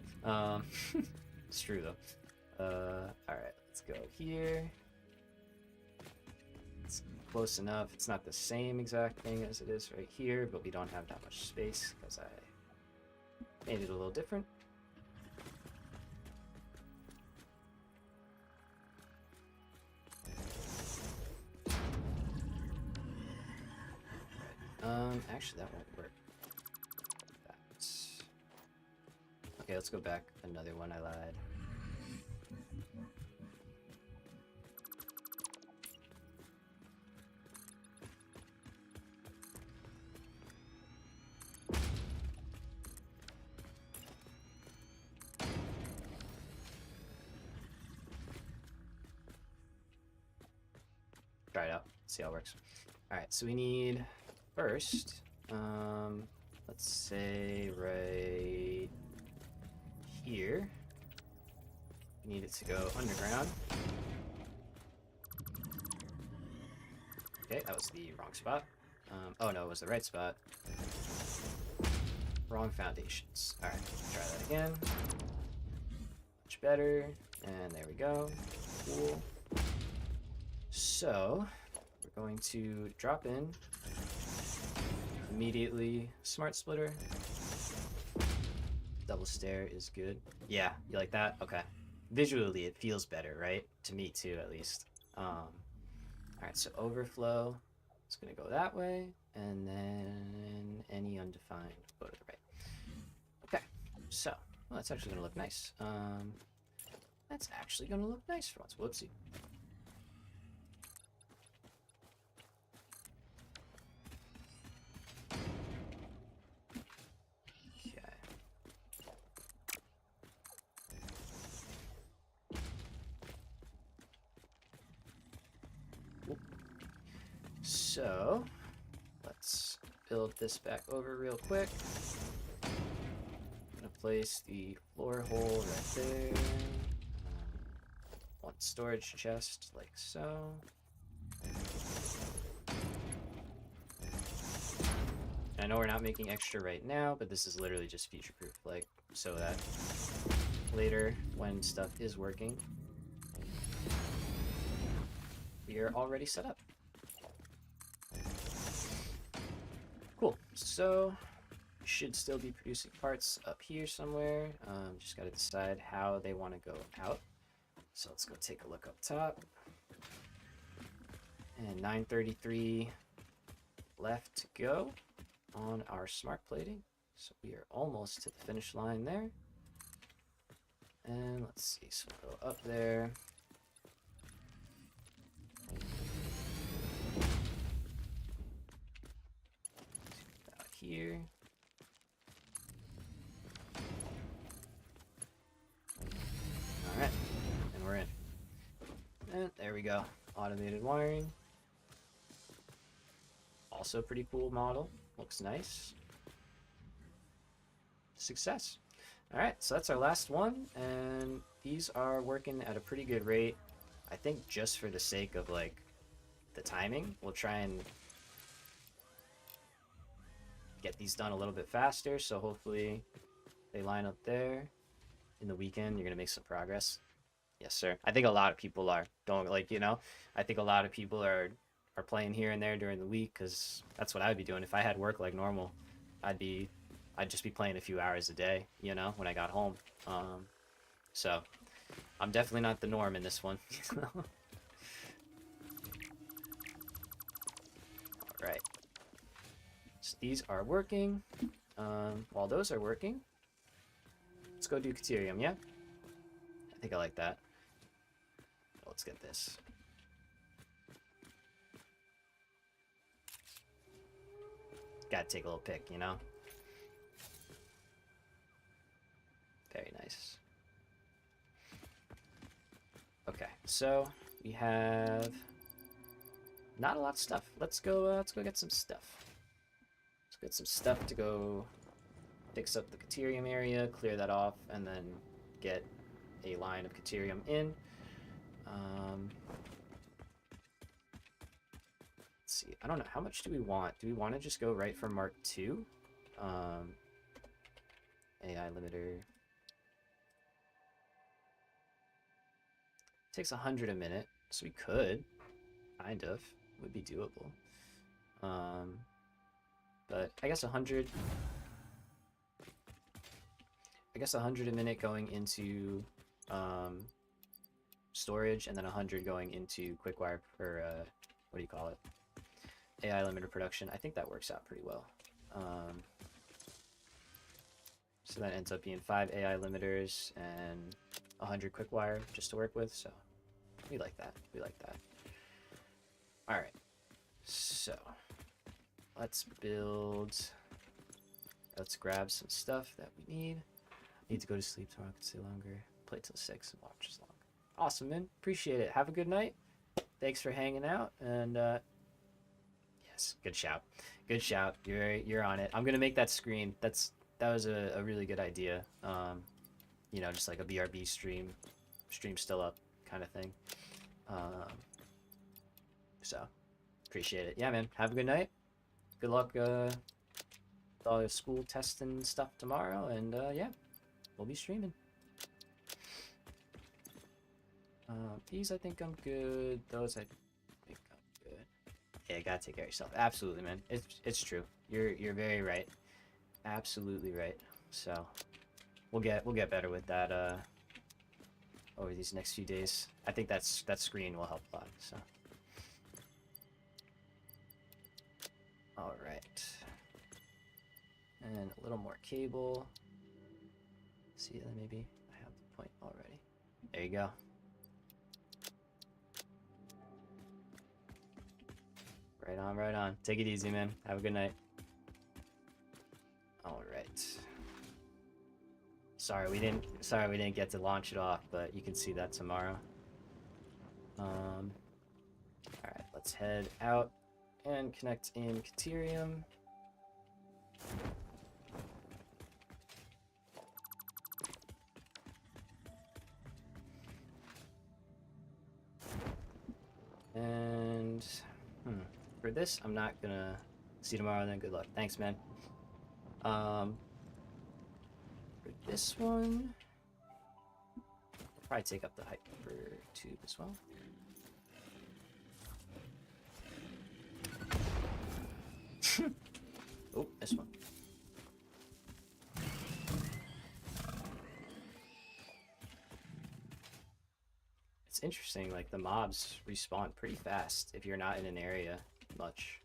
It's true though. Alright, let's go here. It's close enough. It's not the same exact thing as it is right here, but we don't have that much space because I made it a little different. Actually, that won't work. Okay, let's go back. Another one I lied. try it out, see how it works. All right, so we need first, let's say right here. We need it to go underground. Okay, that was the wrong spot. Oh no, it was the right spot. Wrong foundations. All right, try that again. Much better. And there we go. Cool. So we're going to drop in immediately. Smart splitter. Double stair is good. Yeah, you like that? Okay. Visually, it feels better, right? To me too, at least. All right, so overflow. It's gonna go that way, and then any undefined go to the right. Okay, so well, that's actually gonna look nice. That's actually gonna look nice for once. Whoopsie. Okay. Whoop. So let's build this back over real quick. I'm gonna place the floor hole right there. One storage chest like so. I know we're not making extra right now, but this is literally just future proof, like so that later when stuff is working, we are already set up. Cool. So we should still be producing parts up here somewhere. Just got to decide how they want to go out. So let's go take a look up top. And 933 left to go on our smart plating. So we are almost to the finish line there. And let's see, so we'll go up there. Out here. Alright, and we're in. And there we go. Automated wiring. Also pretty cool model. Looks nice. Success. Alright, so that's our last one, and these are working at a pretty good rate. I think just for the sake of like the timing, we'll try and get these done a little bit faster, so hopefully they line up there. In the weekend, you're gonna make some progress. Yes, sir. I think a lot of people are. Don't like, you know, I think a lot of people are playing here and there during the week, because that's what I'd be doing. If I had work like normal, I'd just be playing a few hours a day, you know, when I got home. So I'm definitely not the norm in this one. Alright. So these are working. While those are working, let's go do Caterium, yeah? I think I like that. Let's get this. Gotta take a little pick, you know? Very nice. Okay, so we have not a lot of stuff. Let's go get some stuff. Let's get some stuff to go fix up the Caterium area, clear that off, and then get a line of Caterium in. Let's see. I don't know. How much do we want? Do we want to just go right for Mark II? AI limiter. Takes 100 a minute, so we could. Kind of. Would be doable. But I guess 100... I guess 100 a minute going into storage, and then 100 going into quick-wire, or what do you call it? AI limiter production. I think that works out pretty well. So that ends up being 5 AI limiters and 100 quick-wire just to work with, so we like that. We like that. Alright, so let's build... Let's grab some stuff that we need. Need to go to sleep tomorrow. I could stay longer. Play till 6 and watch as long. Awesome, man. Appreciate it. Have a good night. thanks for hanging out. And yes, good shout. Good shout. You're on it. I'm gonna make that screen. That was a really good idea. You know, just like a BRB stream still up kind of thing. Um, so appreciate it. Yeah, man. Have a good night. Good luck with all your school tests and stuff tomorrow. And yeah, we'll be streaming. These I think I'm good. Those I think I'm good. Yeah, you gotta take care of yourself. Absolutely, man. It's true. You're very right. Absolutely right. So we'll get better with that over these next few days. I think that screen will help a lot. So all right, and a little more cable. See, maybe I have the point already. There you go. Right on, right on. Take it easy, man. Have a good night. All right. Sorry we didn't get to launch it off, but you can see that tomorrow. All right, let's head out and connect in Caterium. And for this, I'm not gonna see you tomorrow. Then good luck. Thanks, man. For this one, I'll probably take up the hyper tube as well. Oh, this one. It's interesting, like the mobs respawn pretty fast if you're not in an area much.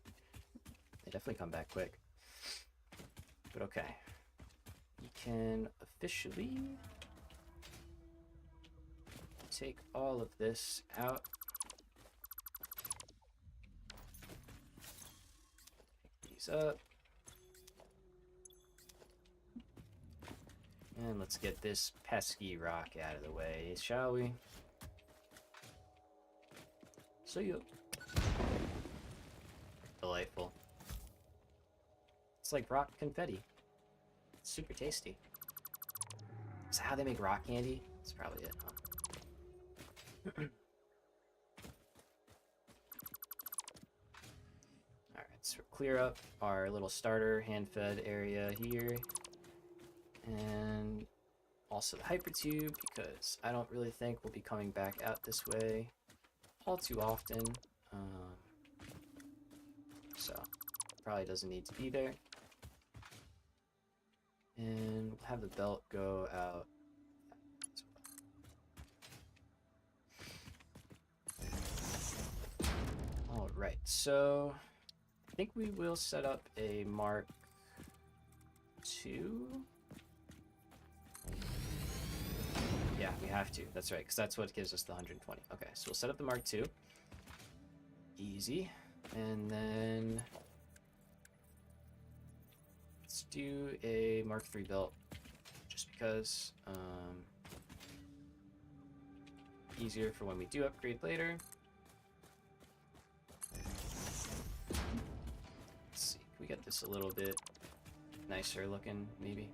They definitely come back quick. But okay. We can officially take all of this out. Pick these up. And let's get this pesky rock out of the way, shall we? So you. Delightful. It's like rock confetti. It's super tasty. Is that how they make rock candy? That's probably it, huh? Alright, so clear up our little starter hand-fed area here. And also the hypertube, because I don't really think we'll be coming back out this way all too often. So probably doesn't need to be there. And we'll have the belt go out. All right, so I think we will set up a Mark II. Yeah, we have to. That's right, because that's what gives us the 120. Okay, so we'll set up the Mark II. Easy. And then let's do a Mark III belt, just because easier for when we do upgrade later. Let's see, can we get this a little bit nicer looking, maybe?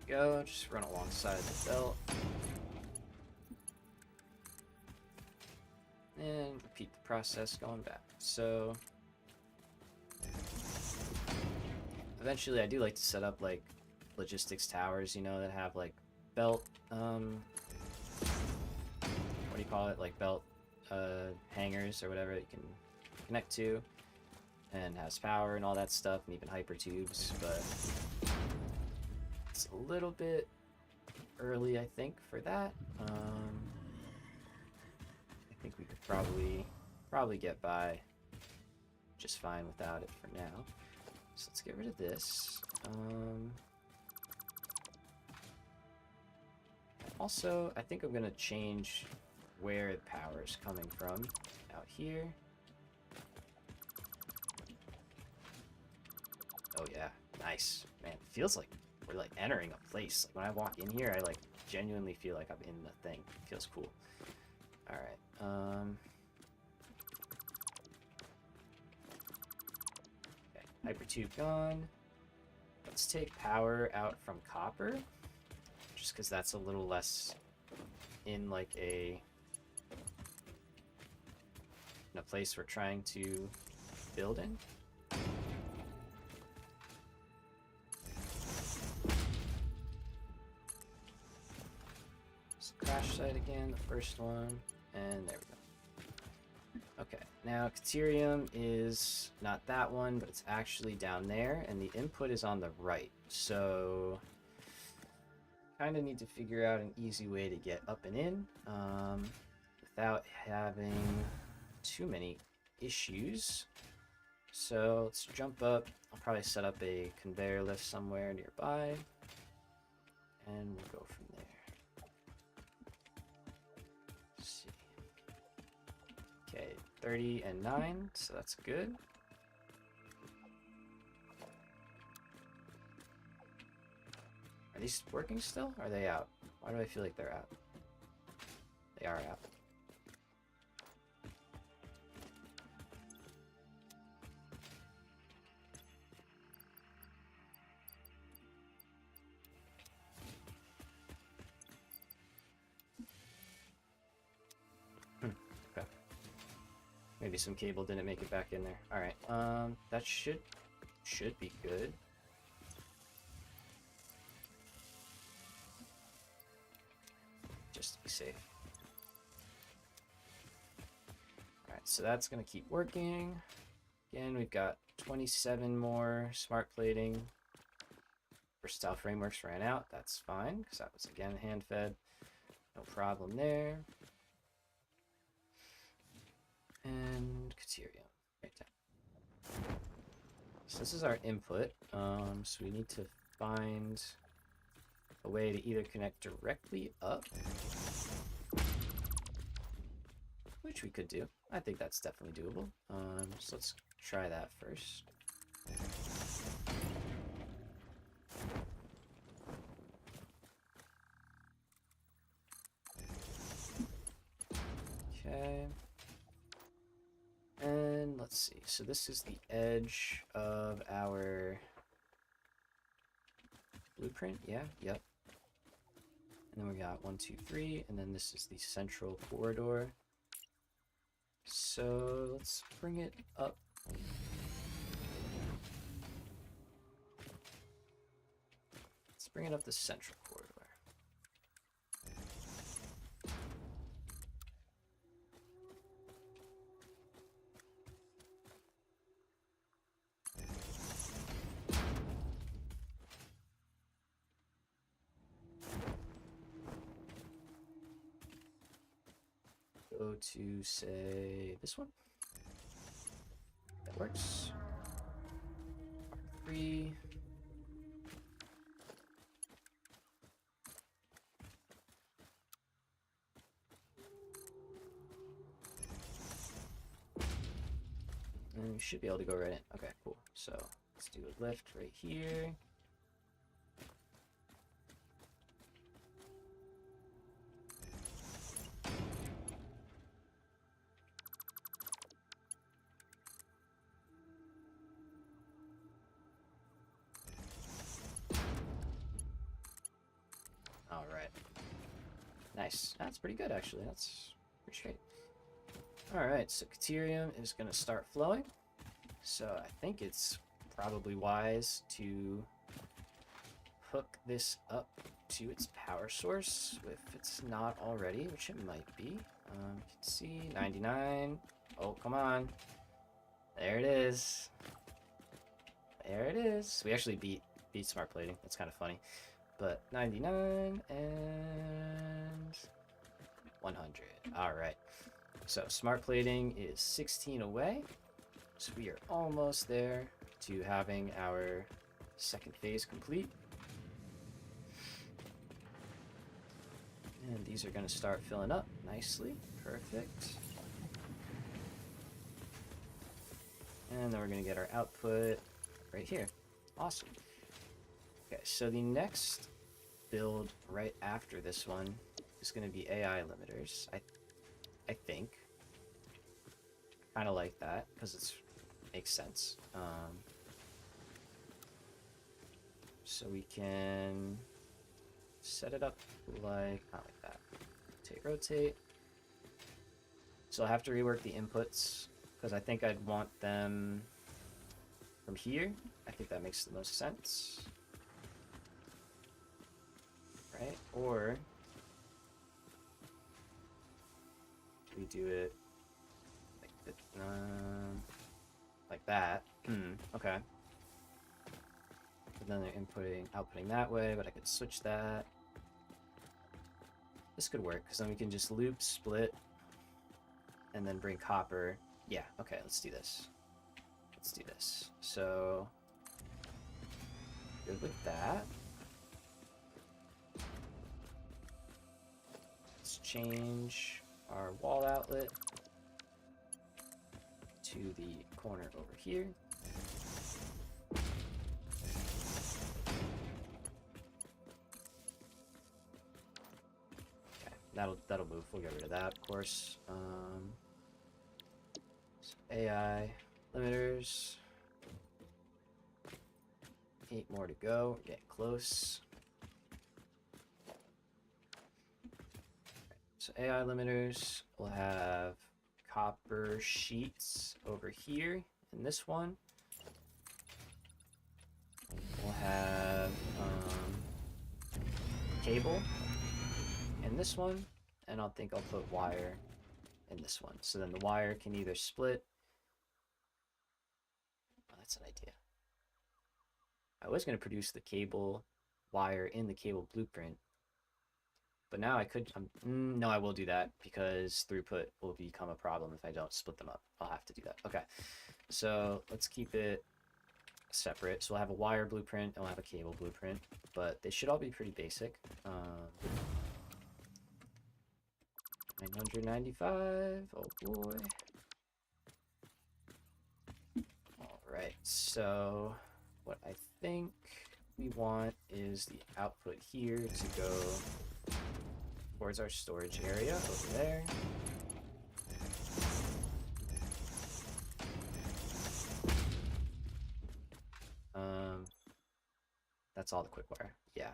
Go, just run alongside the belt. And repeat the process going back. So eventually I do like to set up like logistics towers, you know, that have like belt what do you call it? Like belt hangers or whatever you can connect to, and has power and all that stuff, and even hyper tubes, but it's a little bit early, I think, for that. I think we could probably get by just fine without it for now. So let's get rid of this. Also, I think I'm gonna change where the power is coming from. Out here. Oh yeah, nice. Man, it feels like we're like entering a place. Like when I walk in here, I like genuinely feel like I'm in the thing. It feels cool. Alright, okay, hypertube gone. Let's take power out from copper. Just because that's a little less in like a place we're trying to build in. Crash site again, the first one, and there we go. Okay, now Caterium is not that one, but it's actually down there, and the input is on the right. So, kind of need to figure out an easy way to get up and in without having too many issues. So let's jump up. I'll probably set up a conveyor lift somewhere nearby, and we'll go from there. Let's see. Okay, 30 and 9, so that's good. Are these working still? Or are they out? Why do I feel like they're out? They are out. Okay. Maybe some cable didn't make it back in there. Alright, that should be good. Just to be safe. Alright, so that's gonna keep working. Again, we've got 27 more smart plating. Versatile frameworks ran out. That's fine, because that was again hand fed. No problem there. And Caterium, right down. So this is our input. So we need to find a way to either connect directly up, which we could do. I think that's definitely doable. So let's try that first. Okay. And let's see. So this is the edge of our blueprint. Yeah, yep. And then we got 1, 2, 3, and then this is the central corridor. So let's bring it up. Let's bring it up the central corridor. Go to, say, this one. That works. R3. And we should be able to go right in. Okay, cool. So let's do a lift right here. All right. Nice. That's pretty good, actually. That's pretty straight. All right, so Caterium is going to start flowing. So I think it's probably wise to hook this up to its power source if it's not already, which it might be. You can see 99. Oh, come on. There it is. There it is. We actually beat smart plating. That's kind of funny. But 99 and 100. All right. So smart plating is 16 away. So we are almost there to having our second phase complete. And these are going to start filling up nicely. Perfect. And then we're going to get our output right here. Awesome. Okay, so the next build right after this one is going to be AI limiters. I think. Kind of like that because it makes sense. So we can set it up like not like that. Rotate. So I'll have to rework the inputs because I think I'd want them from here. I think that makes the most sense. Right? Or we do it like that. Okay. But then they're outputting that way, but I could switch that. This could work, because then we can just loop, split, and then bring copper. Yeah, okay, let's do this. Let's do this. So, good with that. Let's change our wall outlet to the corner over here. Okay, that'll move. We'll get rid of that, of course. So AI limiters. 8 more to go. We're getting close. So AI limiters will have copper sheets over here in this one. We'll have cable in this one, and I think I'll put wire in this one. So then the wire can either split. Oh, that's an idea. I was going to produce the cable wire in the cable blueprint, but now I could, no, I will do that because throughput will become a problem if I don't split them up. I'll have to do that. Okay, so let's keep it separate. So we'll have a wire blueprint and we'll have a cable blueprint, but they should all be pretty basic. 995, oh boy. All right, so what I think we want is the output here to go towards our storage area over there. That's all the quick wire. Yeah.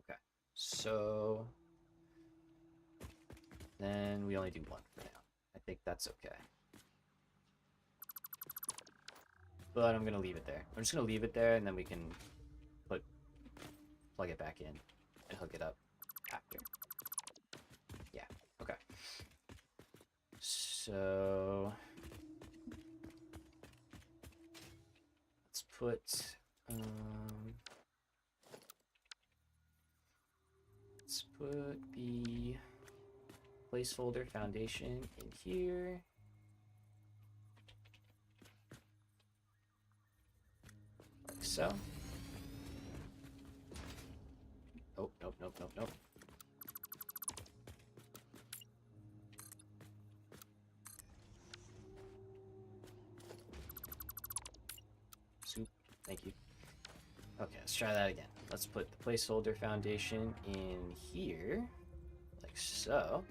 Okay. So then we only do one for now. I think that's okay. But I'm gonna leave it there. I'm just gonna leave it there, and then we can plug it back in and hook it up after. Yeah. Okay. So let's put the placeholder foundation in here. Like so. Oh, nope, nope, nope, nope. Soup, thank you. Okay, let's try that again. Let's put the placeholder foundation in here, like so.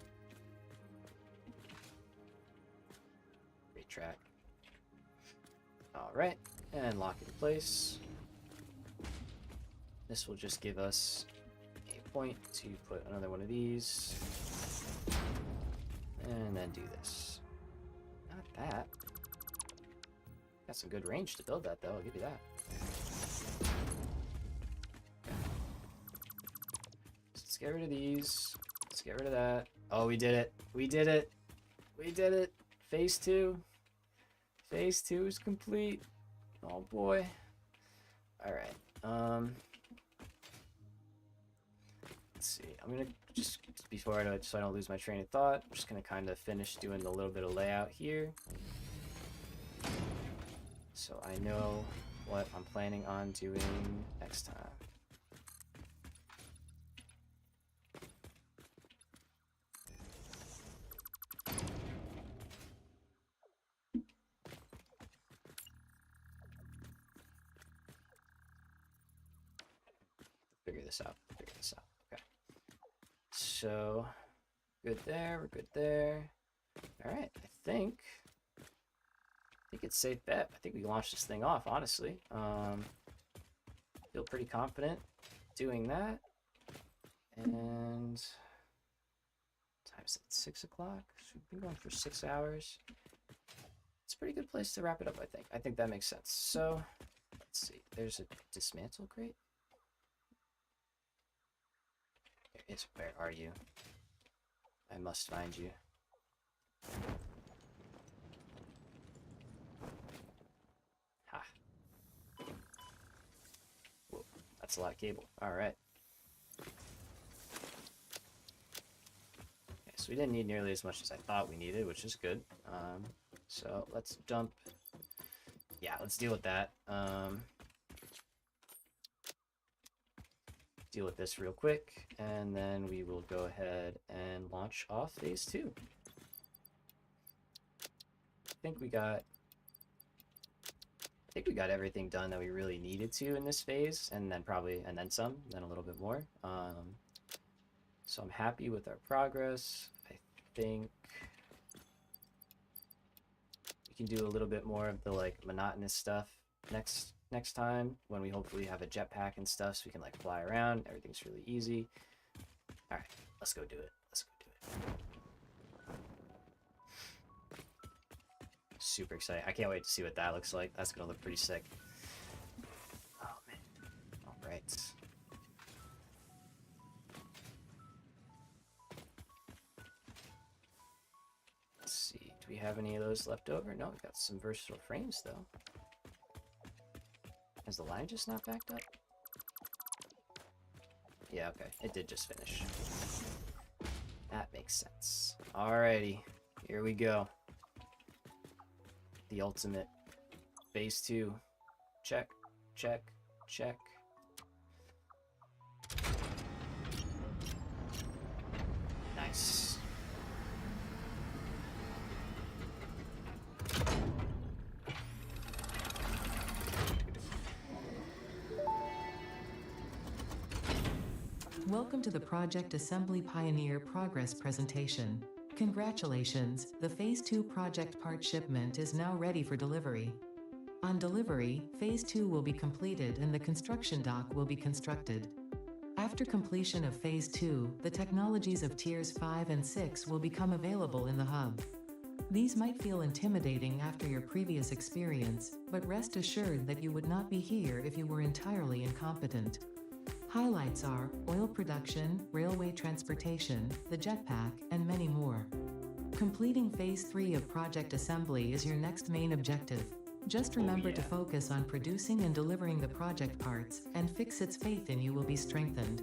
Retract. All right, and lock it in place. This will just give us a point to put another one of these, and then do this. Not that. Got some good range to build that, though. I'll give you that. Let's get rid of these. Let's get rid of that. Oh, we did it. We did it. We did it. Phase 2. Phase 2 is complete. Oh boy. Alright. Let's see. I'm gonna just before I do it, so I don't lose my train of thought, I'm just gonna kind of finish doing a little bit of layout here. So I know what I'm planning on doing next time. this out. Figure this out. Okay. So, good there. We're good there. All right. I think it's safe bet. I think we can launch this thing off, honestly. Feel pretty confident doing that. And time's at 6 o'clock. So we've been going for 6 hours. It's a pretty good place to wrap it up, I think. I think that makes sense. So, let's see. There's a dismantle crate. Where are you? I must find you. Ha. Whoa, that's a lot of cable. Alright. Okay, so we didn't need nearly as much as I thought we needed, which is good. So let's dump... Yeah, let's deal with that. Deal with this real quick, and then we will go ahead and launch off phase 2. I think we got everything done that we really needed to in this phase, and then some, then a little bit more. So I'm happy with our progress. I think we can do a little bit more of the like monotonous stuff next time when we hopefully have a jetpack and stuff, so we can like fly around. Everything's really easy. All right, let's go do it. Super excited. I can't wait to see what that looks like. That's gonna look pretty sick. Oh man. All right. Let's see. Do we have any of those left over? No, we got some versatile frames though. Has the line just not backed up? Yeah, okay. It did just finish. That makes sense. Alrighty. Here we go. The ultimate. Phase 2. Check, check, check. Nice. Welcome to the Project Assembly Pioneer Progress presentation. Congratulations, the Phase 2 project part shipment is now ready for delivery. On delivery, Phase 2 will be completed and the construction dock will be constructed. After completion of Phase 2, the technologies of Tiers 5 and 6 will become available in the hub. These might feel intimidating after your previous experience, but rest assured that you would not be here if you were entirely incompetent. Highlights are oil production, railway transportation, the jetpack, and many more. Completing Phase 3 of Project Assembly is your next main objective. Just remember to focus on producing and delivering the project parts, and fix its faith in you will be strengthened.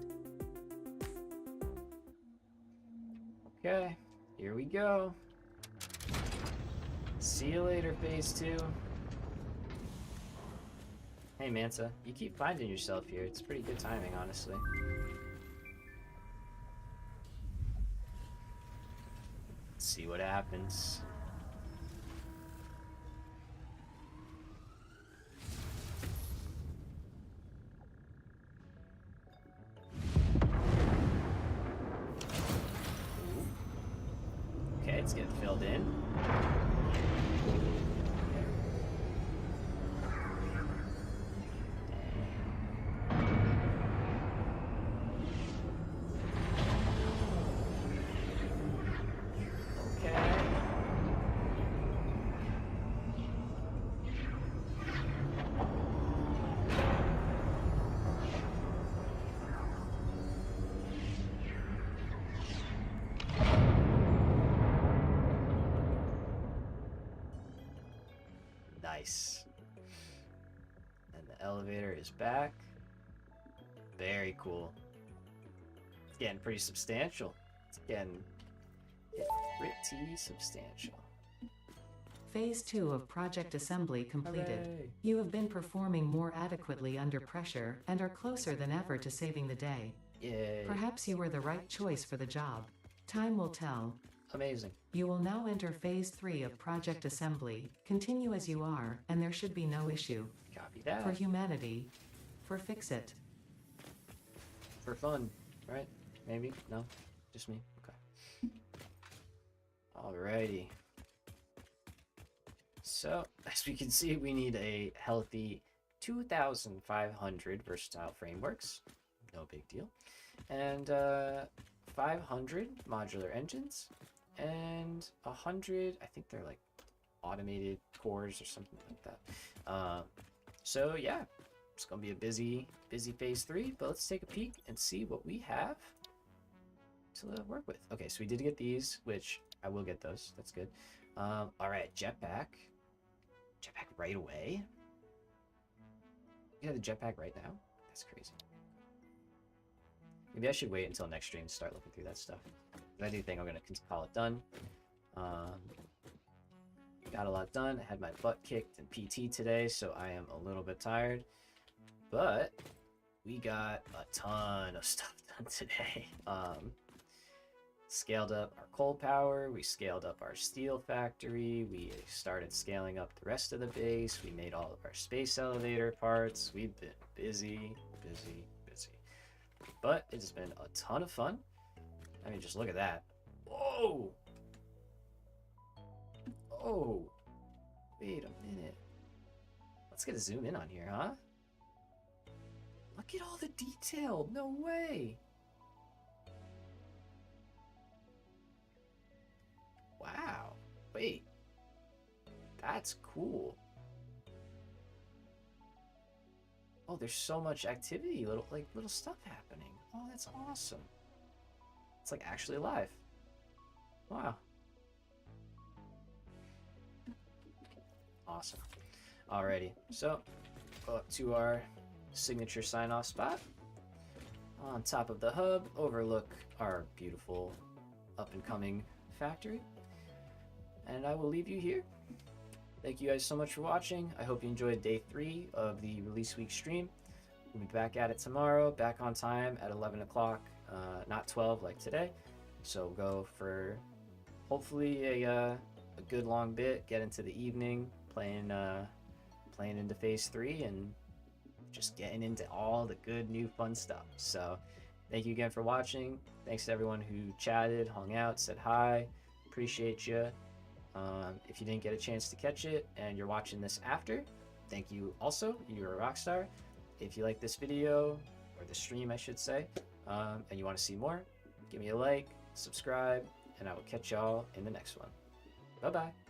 Okay, here we go. See you later, Phase 2. Hey Manta, you keep finding yourself here. It's pretty good timing, honestly. Let's see what happens. Okay, it's getting filled in. Nice. And the elevator is back. Very cool. It's getting pretty substantial. It's getting pretty substantial. Phase 2 of Project Assembly completed. Hooray. You have been performing more adequately under pressure and are closer than ever to saving the day. Yay. Perhaps you were the right choice for the job. Time will tell. Amazing. You will now enter Phase 3 of Project Assembly. Continue as you are, and there should be no issue. Copy that. For humanity. For Fix It. for fun, right? Maybe? No? Just me? Okay. Alrighty. So, as we can see, we need a healthy 2,500 versatile frameworks. No big deal. And 500 modular engines. And 100, I think they're like automated cores or something like that. So yeah, it's gonna be a busy phase 3, but let's take a peek and see what we have to work with. Okay, so we did get these, which I will get those. That's good. All right, jetpack right away. You have the jetpack right now? That's crazy. Maybe I should wait until next stream to start looking through that stuff. But I do think I'm gonna call it done. Got a lot done. I had my butt kicked in PT today, so I am a little bit tired. But we got a ton of stuff done today. Scaled up our coal power. We scaled up our steel factory. We started scaling up the rest of the base. We made all of our space elevator parts. We've been busy. But it's been a ton of fun. I mean, just look at that. Whoa! Oh, wait a minute. Let's get a zoom in on here, huh? Look at all the detail. No way. Wow. Wait. That's cool. Oh, there's so much activity, little stuff happening. Oh, that's awesome. It's like actually live. Wow. Awesome. Alrighty, so go up to our signature sign-off spot. On top of the hub, overlook our beautiful up-and-coming factory. And I will leave you here. Thank you guys so much for watching. I hope you enjoyed day 3 of the release week stream. We'll be back at it tomorrow, back on time at 11 o'clock, not 12 like today. So go for hopefully a good long bit, get into the evening, playing into phase 3 and just getting into all the good new fun stuff. So thank you again for watching. Thanks to everyone who chatted, hung out, said hi. Appreciate you. If you didn't get a chance to catch it and you're watching this after, thank you also. You're a rock star. If you like this video, or the stream I should say, and you want to see more, give me a like, subscribe, and I will catch y'all in the next one. Bye bye.